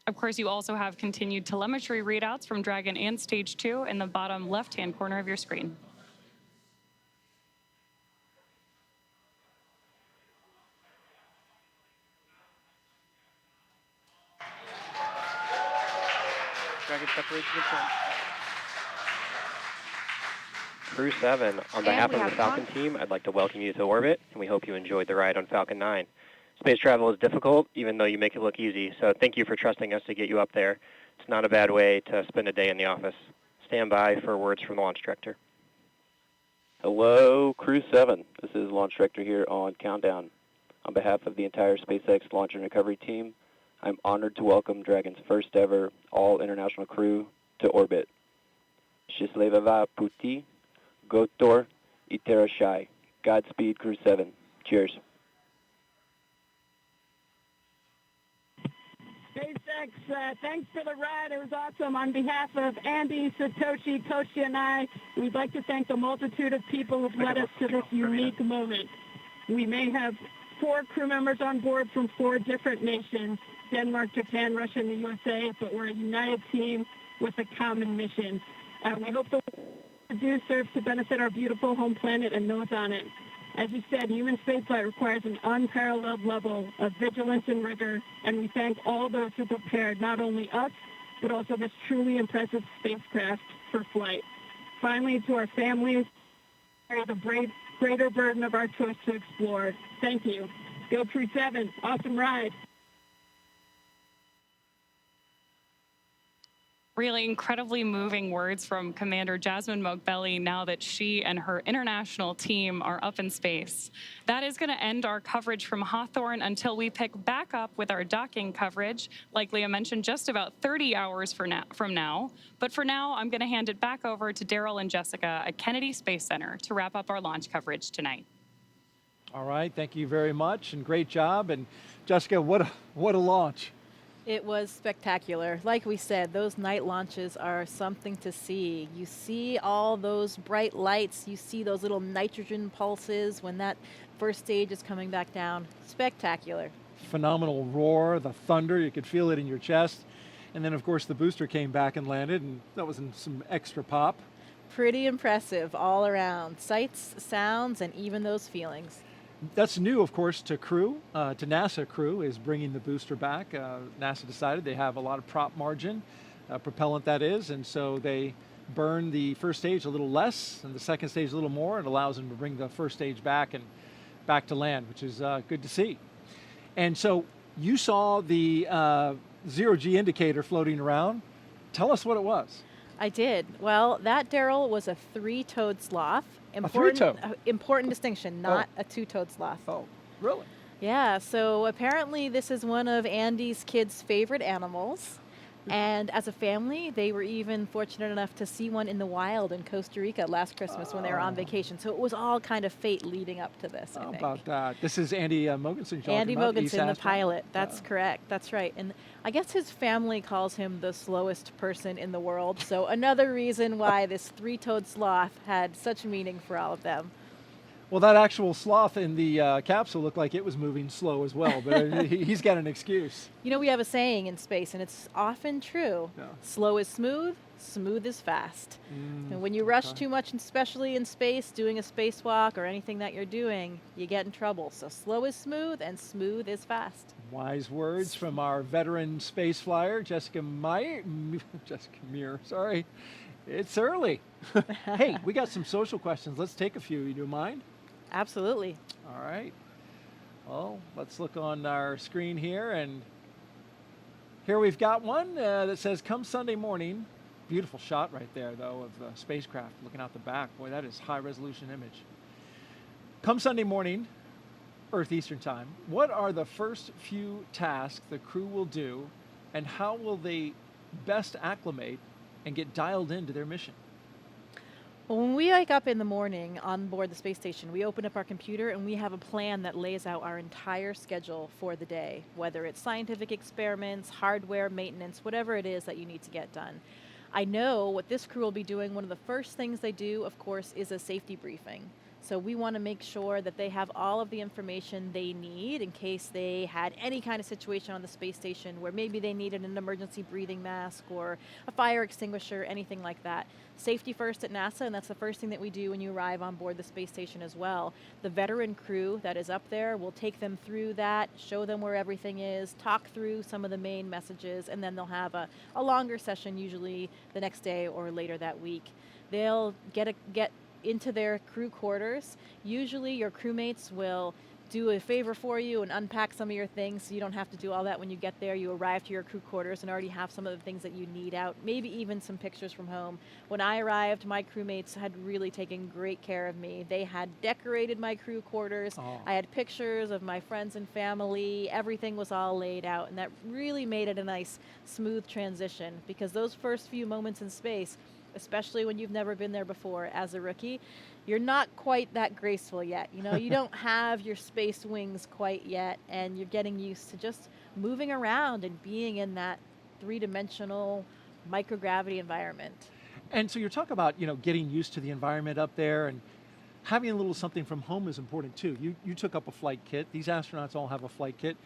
Of course, you also have continued telemetry readouts from Dragon and Stage 2 in the bottom left-hand corner of your screen. Dragon separation confirmed. Crew-7, on behalf of the Falcon team, I'd like to welcome you to orbit, and we hope you enjoyed the ride on Falcon 9. Space travel is difficult, even though you make it look easy, so thank you for trusting us to get you up there. It's not a bad way to spend a day in the office. Stand by for words from the launch director. Hello, Crew-7. This is Launch Director here on Countdown. On behalf of the entire SpaceX Launch and Recovery team, I'm honored to welcome Dragon's first ever all-international crew to orbit. Счастливого пути, Gotor, Iterashai. Godspeed, Crew-7. Cheers. SpaceX, thanks for the ride. It was awesome. On behalf of Andy, Satoshi, Koshi, and I, we'd like to thank the multitude of people who've led us to this unique moment. We may have 4 crew members on board from 4 different nations, Denmark, Japan, Russia, and the USA, but we're a united team with a common mission. We hope the work we do serves to benefit our beautiful home planet and those on it. As you said, human spaceflight requires an unparalleled level of vigilance and rigor, and we thank all those who prepared not only us, but also this truly impressive spacecraft for flight. Finally, to our families, carry the greater burden of our choice to explore. Thank you. Go Crew-7. Awesome ride. Really incredibly moving words from Commander Jasmin Moghbeli now that she and her international team are up in space. That is going to end our coverage from Hawthorne until we pick back up with our docking coverage, like Leah mentioned, just about 30 hours from now. But for now, I'm going to hand it back over to Daryl and Jessica at Kennedy Space Center to wrap up our launch coverage tonight. All right, thank you very much, and great job. And Jessica, what a launch. It was spectacular. Like we said, those night launches are something to see. You see all those bright lights. You see those little nitrogen pulses when that first stage is coming back down. Spectacular. Phenomenal roar, the thunder, you could feel it in your chest. And then, of course, the booster came back and landed, and that was some extra pop. Pretty impressive all around. Sights, sounds, and even those feelings. That's new, of course, to Crew, to NASA Crew, is bringing the booster back. NASA decided they have a lot of prop margin, propellant that is, and so they burn the first stage a little less and the second stage a little more. It allows them to bring the first stage back and back to land, which is good to see. And so you saw the zero-G indicator floating around. Tell us what it was. I did. Well, that, Daryl, was a 3-toed sloth. Important distinction, not a 2-toed sloth. Oh, really? Yeah, so apparently this is one of Andy's kids' favorite animals. And as a family, they were even fortunate enough to see one in the wild in Costa Rica last Christmas when they were on vacation. So it was all kind of fate leading up to this, I think. How about that? This is Andy Mogensen. Andy Mogensen, the pilot. That's correct. That's right. And I guess his family calls him the slowest person in the world. So another reason why this 3-toed sloth had such meaning for all of them. Well, that actual sloth in the capsule looked like it was moving slow as well, but he's got an excuse. You know, we have a saying in space, and it's often true. Yeah. Slow is smooth, smooth is fast. And when you rush too much, especially in space, doing a spacewalk or anything that you're doing, you get in trouble. So slow is smooth, and smooth is fast. Wise words from our veteran space flyer, Jessica Meir, sorry. It's early. Hey, we got some social questions. Let's take a few. You do mind? Absolutely. All right. Well, let's look on our screen here, and here we've got one that says, come Sunday morning. Beautiful shot right there, though, of the spacecraft looking out the back. Boy, that is high-resolution image. Come Sunday morning, Earth Eastern Time, what are the first few tasks the crew will do, and how will they best acclimate and get dialed into their mission? Well, when we wake up in the morning on board the space station, we open up our computer and we have a plan that lays out our entire schedule for the day, whether it's scientific experiments, hardware, maintenance, whatever it is that you need to get done. I know what this crew will be doing. One of the first things they do, of course, is a safety briefing. So we want to make sure that they have all of the information they need in case they had any kind of situation on the space station where maybe they needed an emergency breathing mask or a fire extinguisher, anything like that. Safety first at NASA, and that's the first thing that we do when you arrive on board the space station as well. The veteran crew that is up there will take them through that, show them where everything is, talk through some of the main messages, and then they'll have a longer session usually the next day or later that week. They'll get into their crew quarters. Usually your crewmates will do a favor for you and unpack some of your things so you don't have to do all that when you get there. You arrive to your crew quarters and already have some of the things that you need out, maybe even some pictures from home. When I arrived, my crewmates had really taken great care of me. They had decorated my crew quarters. I had pictures of my friends and family. Everything was all laid out, and that really made it a nice, smooth transition, because those first few moments in space, especially when you've never been there before as a rookie, you're not quite that graceful yet. You know, you don't have your space wings quite yet, and you're getting used to just moving around and being in that three-dimensional microgravity environment. And so you're talking about, you know, getting used to the environment up there, and having a little something from home is important too. You took up a flight kit. These astronauts all have a flight kit.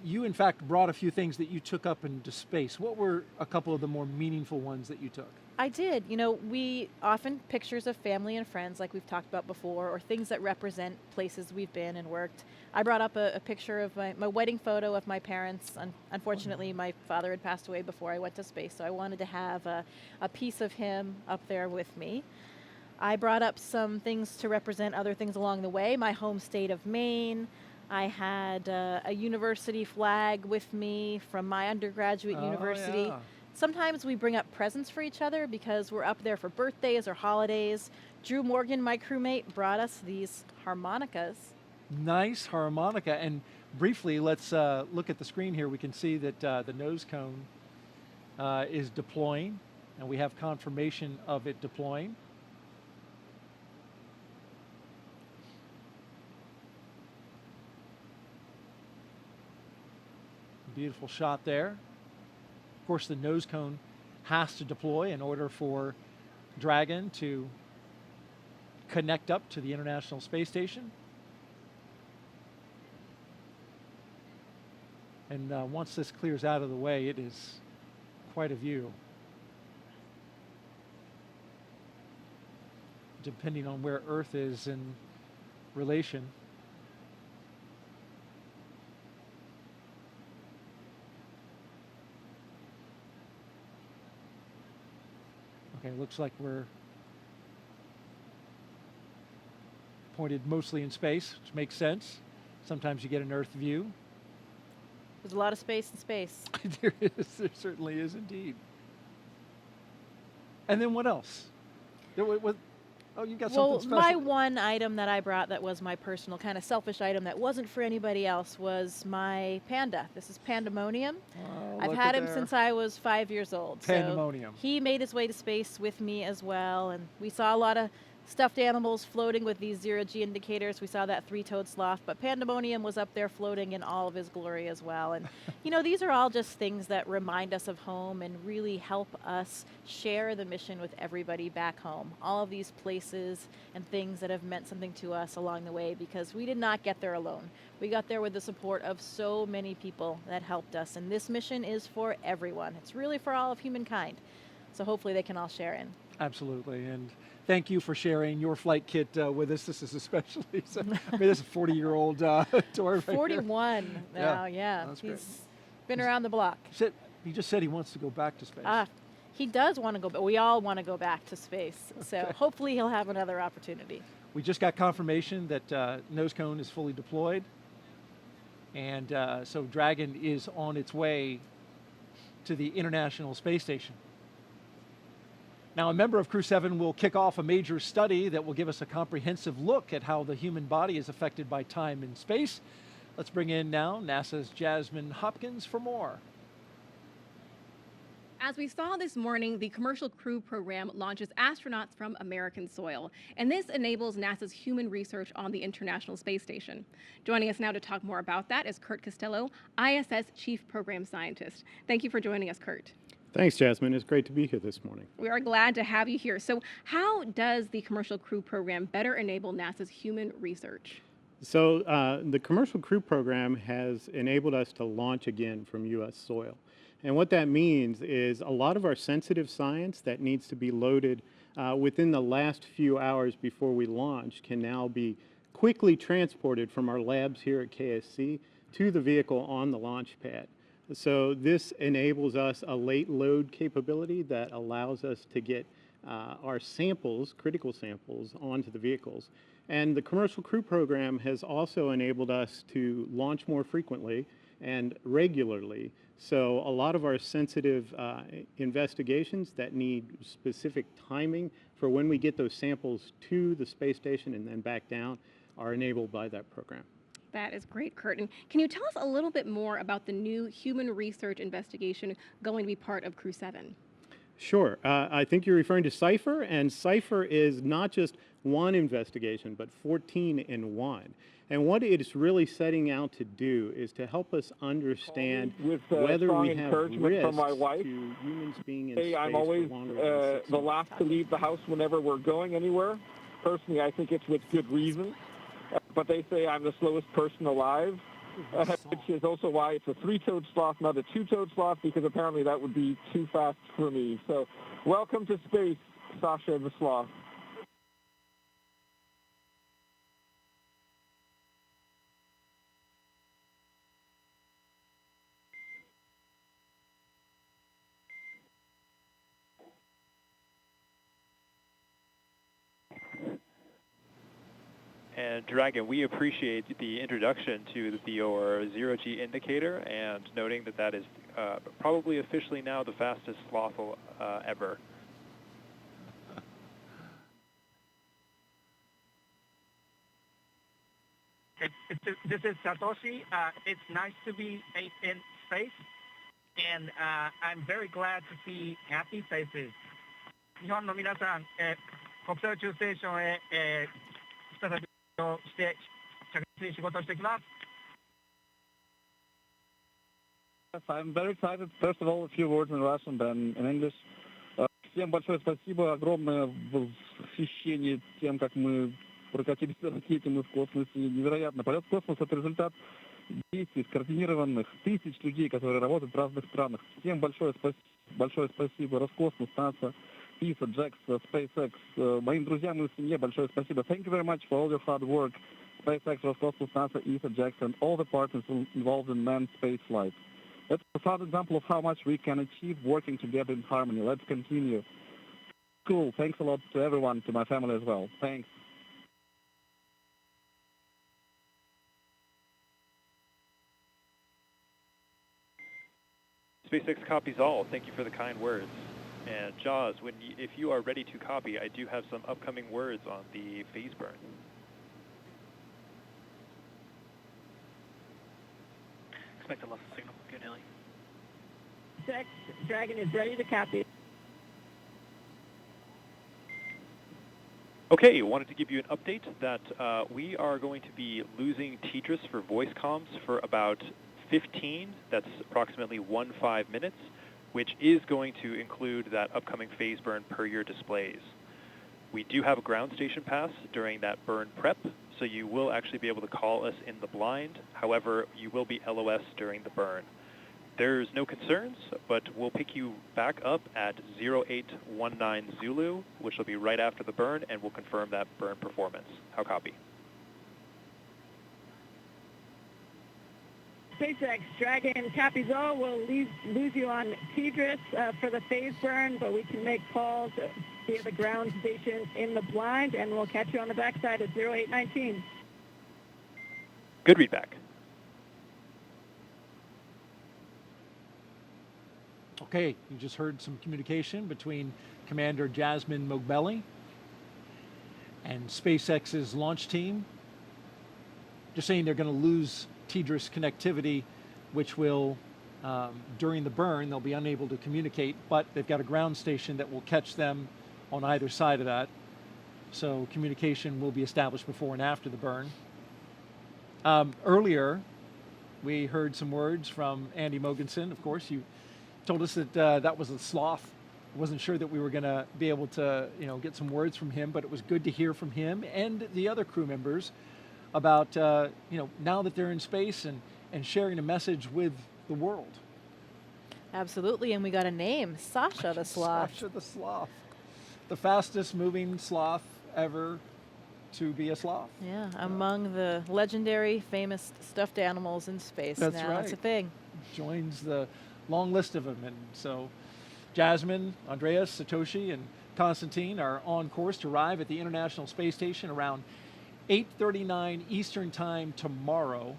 You, in fact, brought a few things that you took up into space. What were a couple of the more meaningful ones that you took? I did. You know, we often pictures of family and friends, like we've talked about before, or things that represent places we've been and worked. I brought up a picture of my wedding photo of my parents. Unfortunately, my father had passed away before I went to space, so I wanted to have a piece of him up there with me. I brought up some things to represent other things along the way. My home state of Maine. I had a university flag with me from my undergraduate university. Yeah. Sometimes we bring up presents for each other because we're up there for birthdays or holidays. Drew Morgan, my crewmate, brought us these harmonicas. Nice harmonica. And briefly, let's look at the screen here. We can see that the nose cone is deploying, and we have confirmation of it deploying. Beautiful shot there. Of course, the nose cone has to deploy in order for Dragon to connect up to the International Space Station. And once this clears out of the way, it is quite a view. Depending on where Earth is in relation. Okay, looks like we're pointed mostly in space, which makes sense. Sometimes you get an Earth view. There's a lot of space in space. There is. There certainly is indeed. And then what else? Oh, you got something special. My one item that I brought that was my personal kind of selfish item that wasn't for anybody else was my panda. This is Pandemonium. Oh, I've had him since I was 5 years old. Pandemonium. So he made his way to space with me as well, and we saw a lot of stuffed animals floating with these zero-G indicators. We saw that three-toed sloth, but Pandemonium was up there floating in all of his glory as well. And, you know, these are all just things that remind us of home and really help us share the mission with everybody back home. All of these places and things that have meant something to us along the way, because we did not get there alone. We got there with the support of so many people that helped us, and this mission is for everyone. It's really for all of humankind. So hopefully they can all share in. Absolutely. And thank you for sharing your flight kit with us. This is especially, I mean, this is a 40-year-old tour. Right 41 here. now, yeah. That's He's great. been around the block. He just said he wants to go back to space. He does want to go, but we all want to go back to space. So hopefully he'll have another opportunity. We just got confirmation that nose cone is fully deployed. And so Dragon is on its way to the International Space Station. Now, a member of Crew-7 will kick off a major study that will give us a comprehensive look at how the human body is affected by time and space. Let's bring in now NASA's Jasmin Hopkins for more. As we saw this morning, the Commercial Crew program launches astronauts from American soil, and this enables NASA's human research on the International Space Station. Joining us now to talk more about that is Kurt Costello, ISS Chief Program Scientist. Thank you for joining us, Kurt. Thanks, Jasmine. It's great to be here this morning. We are glad to have you here. So how does the Commercial Crew program better enable NASA's human research? So the Commercial Crew program has enabled us to launch again from U.S. soil. And what that means is a lot of our sensitive science that needs to be loaded within the last few hours before we launch can now be quickly transported from our labs here at KSC to the vehicle on the launch pad. So this enables us a late load capability that allows us to get our samples, critical samples, onto the vehicles. And the Commercial Crew Program has also enabled us to launch more frequently and regularly. So a lot of our sensitive investigations that need specific timing for when we get those samples to the space station and then back down are enabled by that program. That is great, Kurt. And can you tell us a little bit more about the new human research investigation going to be part of Crew-7? Sure. I think you're referring to CIPHER, and CIPHER is not just one investigation, but 14 in one. And what it is really setting out to do is to help us understand whether we have risk from my wife. to humans being in Hey, space I'm always for longer than 6 the months. last to leave the house whenever we're going anywhere. Personally, I think it's with good reason. But they say I'm the slowest person alive, which is also why it's a three-toed sloth, not a two-toed sloth, because apparently that would be too fast for me. So welcome to space, Sasha the sloth. And Dragon, we appreciate the introduction to your zero-G indicator and noting that that is probably officially now the fastest sloth ever. This is Satoshi. It's nice to be in space, and I'm very glad to see happy faces. 日本の皆さん、国際宇宙ステーションへ、再びして着実に仕事をしてきます。 Yes, I'm very excited. First of all, a few words in Russian, then in English. Всем большое спасибо, огромное восхищение тем, как мы прокатились на ракете, мы в космосе. Невероятно. Полет в космос — это результат действий скоординированных тысяч людей, которые работают в разных странах. Всем большое спасибо. Роскосмос, НАСА, ESA, JAXA, SpaceX. Моим друзьям и семье большое спасибо. Thank you very much for all your hard work. SpaceX, Roscosmos, NASA, ESA, JAXA, and all the partners involved in manned spaceflight. That's a proud example of how much we can achieve working together in harmony. Let's continue. Cool. Thanks a lot to everyone, to my family as well. Thanks. SpaceX copies all. Thank you for the kind words. And Jaws, if you are ready to copy, I do have some upcoming words on the phase burn. Expect a loss of signal. Good, Haley. Check. Dragon is ready to copy. Okay, wanted to give you an update that we are going to be losing TDRS for voice comms for about 15, that's approximately 15 minutes, which is going to include that upcoming phase burn per your displays. We do have a ground station pass during that burn prep, so you will actually be able to call us in the blind. However, you will be LOS during the burn. There's no concerns, but we'll pick you back up at 0819 Zulu, which will be right after the burn, and we'll confirm that burn performance. How copy? SpaceX, Dragon copies all. We'll lose you on TDRS for the phase burn, but we can make calls via the ground station in the blind, and we'll catch you on the backside at 0819. Good readback. Okay, you just heard some communication between Commander Jasmin Moghbeli and SpaceX's launch team. Just saying they're going to lose TDRS connectivity, which will, during the burn, they'll be unable to communicate, but they've got a ground station that will catch them on either side of that. So communication will be established before and after the burn. Earlier, we heard some words from Andy Mogensen. Of course, you told us that that was a sloth. Wasn't sure that we were going to be able to, get some words from him, but it was good to hear from him and the other crew members about, now that they're in space and sharing a message with the world. Absolutely, and we got a name, Sasha the sloth. Sasha the sloth. The fastest moving sloth ever to be a sloth. Yeah, among the legendary, famous stuffed animals in space. That's now right. It's a thing. Joins the long list of them, and so Jasmin, Andreas, Satoshi, and Konstantin are on course to arrive at the International Space Station around 8:39 Eastern Time tomorrow.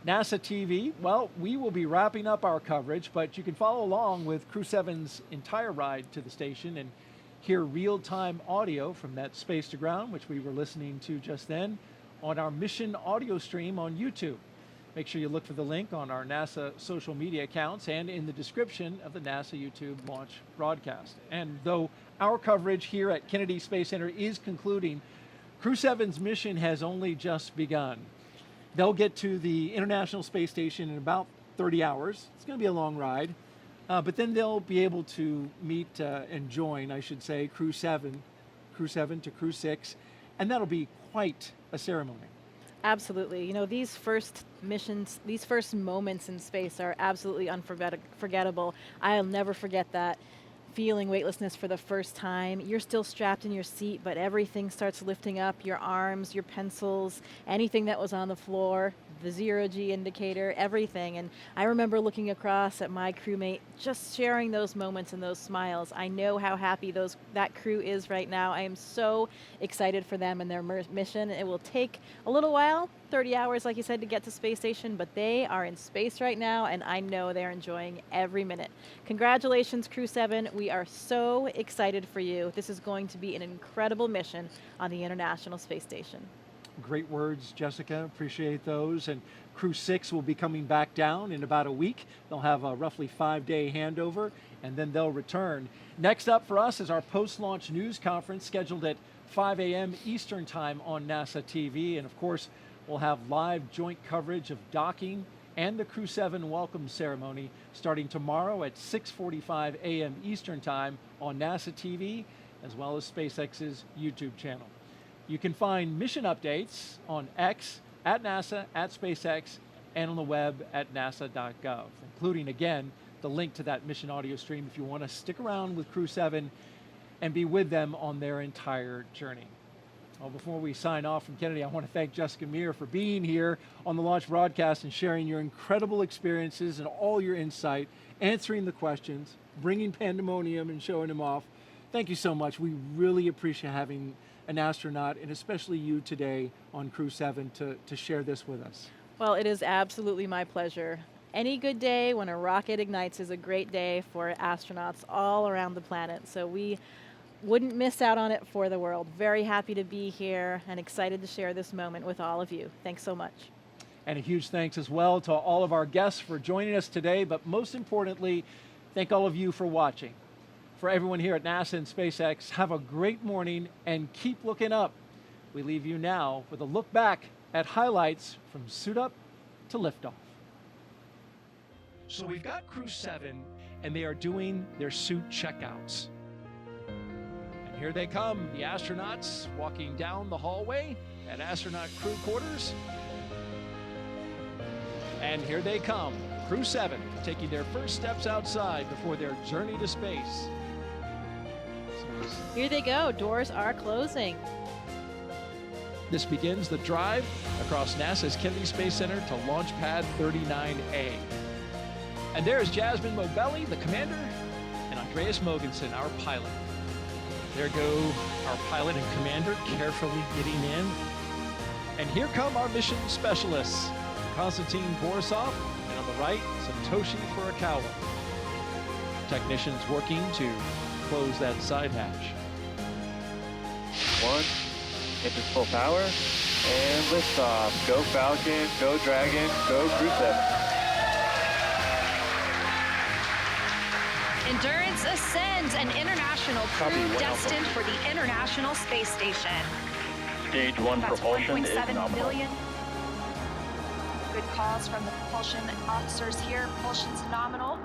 NASA TV, well, we will be wrapping up our coverage, but you can follow along with Crew-7's entire ride to the station and hear real-time audio from that space to ground, which we were listening to just then, on our mission audio stream on YouTube. Make sure you look for the link on our NASA social media accounts and in the description of the NASA YouTube launch broadcast. And though our coverage here at Kennedy Space Center is concluding, Crew-7's mission has only just begun. They'll get to the International Space Station in about 30 hours. It's going to be a long ride. But then they'll be able to meet and join, I should say, Crew-7 to Crew-6, and that'll be quite a ceremony. Absolutely. You know, these first missions, these first moments in space are absolutely unforgettable. I'll never forget that. Feeling weightlessness for the first time. You're still strapped in your seat, but everything starts lifting up, your arms, your pencils, anything that was on the floor, the zero-G indicator, everything. And I remember looking across at my crewmate, just sharing those moments and those smiles. I know how happy that crew is right now. I am so excited for them and their mission. It will take a little while, 30 hours, like you said, to get to space station, but they are in space right now, and I know they're enjoying every minute. Congratulations, Crew-7. We are so excited for you. This is going to be an incredible mission on the International Space Station. Great words, Jessica. Appreciate those. And Crew-6 will be coming back down in about a week. They'll have a roughly 5-day handover, and then they'll return. Next up for us is our post-launch news conference scheduled at 5 a.m. Eastern Time on NASA TV. And of course, we'll have live joint coverage of docking and the Crew-7 welcome ceremony starting tomorrow at 6:45 a.m. Eastern Time on NASA TV, as well as SpaceX's YouTube channel. You can find mission updates on X, at NASA, at SpaceX, and on the web at nasa.gov, including, again, the link to that mission audio stream if you want to stick around with Crew-7 and be with them on their entire journey. Well, before we sign off from Kennedy, I want to thank Jessica Meir for being here on the launch broadcast and sharing your incredible experiences and all your insight, answering the questions, bringing pandemonium and showing them off. Thank you so much. We really appreciate having an astronaut, and especially you today on Crew-7 to share this with us. Well, it is absolutely my pleasure. Any good day when a rocket ignites is a great day for astronauts all around the planet. So we wouldn't miss out on it for the world. Very happy to be here and excited to share this moment with all of you. Thanks so much. And a huge thanks as well to all of our guests for joining us today, but most importantly, thank all of you for watching. For everyone here at NASA and SpaceX, have a great morning and keep looking up. We leave you now with a look back at highlights from suit up to liftoff. So we've got Crew-7, and they are doing their suit checkouts. And here they come, the astronauts walking down the hallway at astronaut crew quarters. And here they come, Crew-7, taking their first steps outside before their journey to space. Here they go, doors are closing. This begins the drive across NASA's Kennedy Space Center to Launch Pad 39A. And there's Jasmin Moghbeli, the commander, and Andreas Mogensen, our pilot. There go our pilot and commander carefully getting in. And here come our mission specialists, Konstantin Borisov, and on the right, Satoshi Furukawa. Technicians working to close that side hatch. 1, engine full power, and liftoff. Go Falcon, go Dragon, go Crew-7. Endurance ascends, an international crew destined for the International Space Station. Stage 1 That's propulsion is 1.7 nominal. million. Good calls from the propulsion officers here. Propulsion's nominal.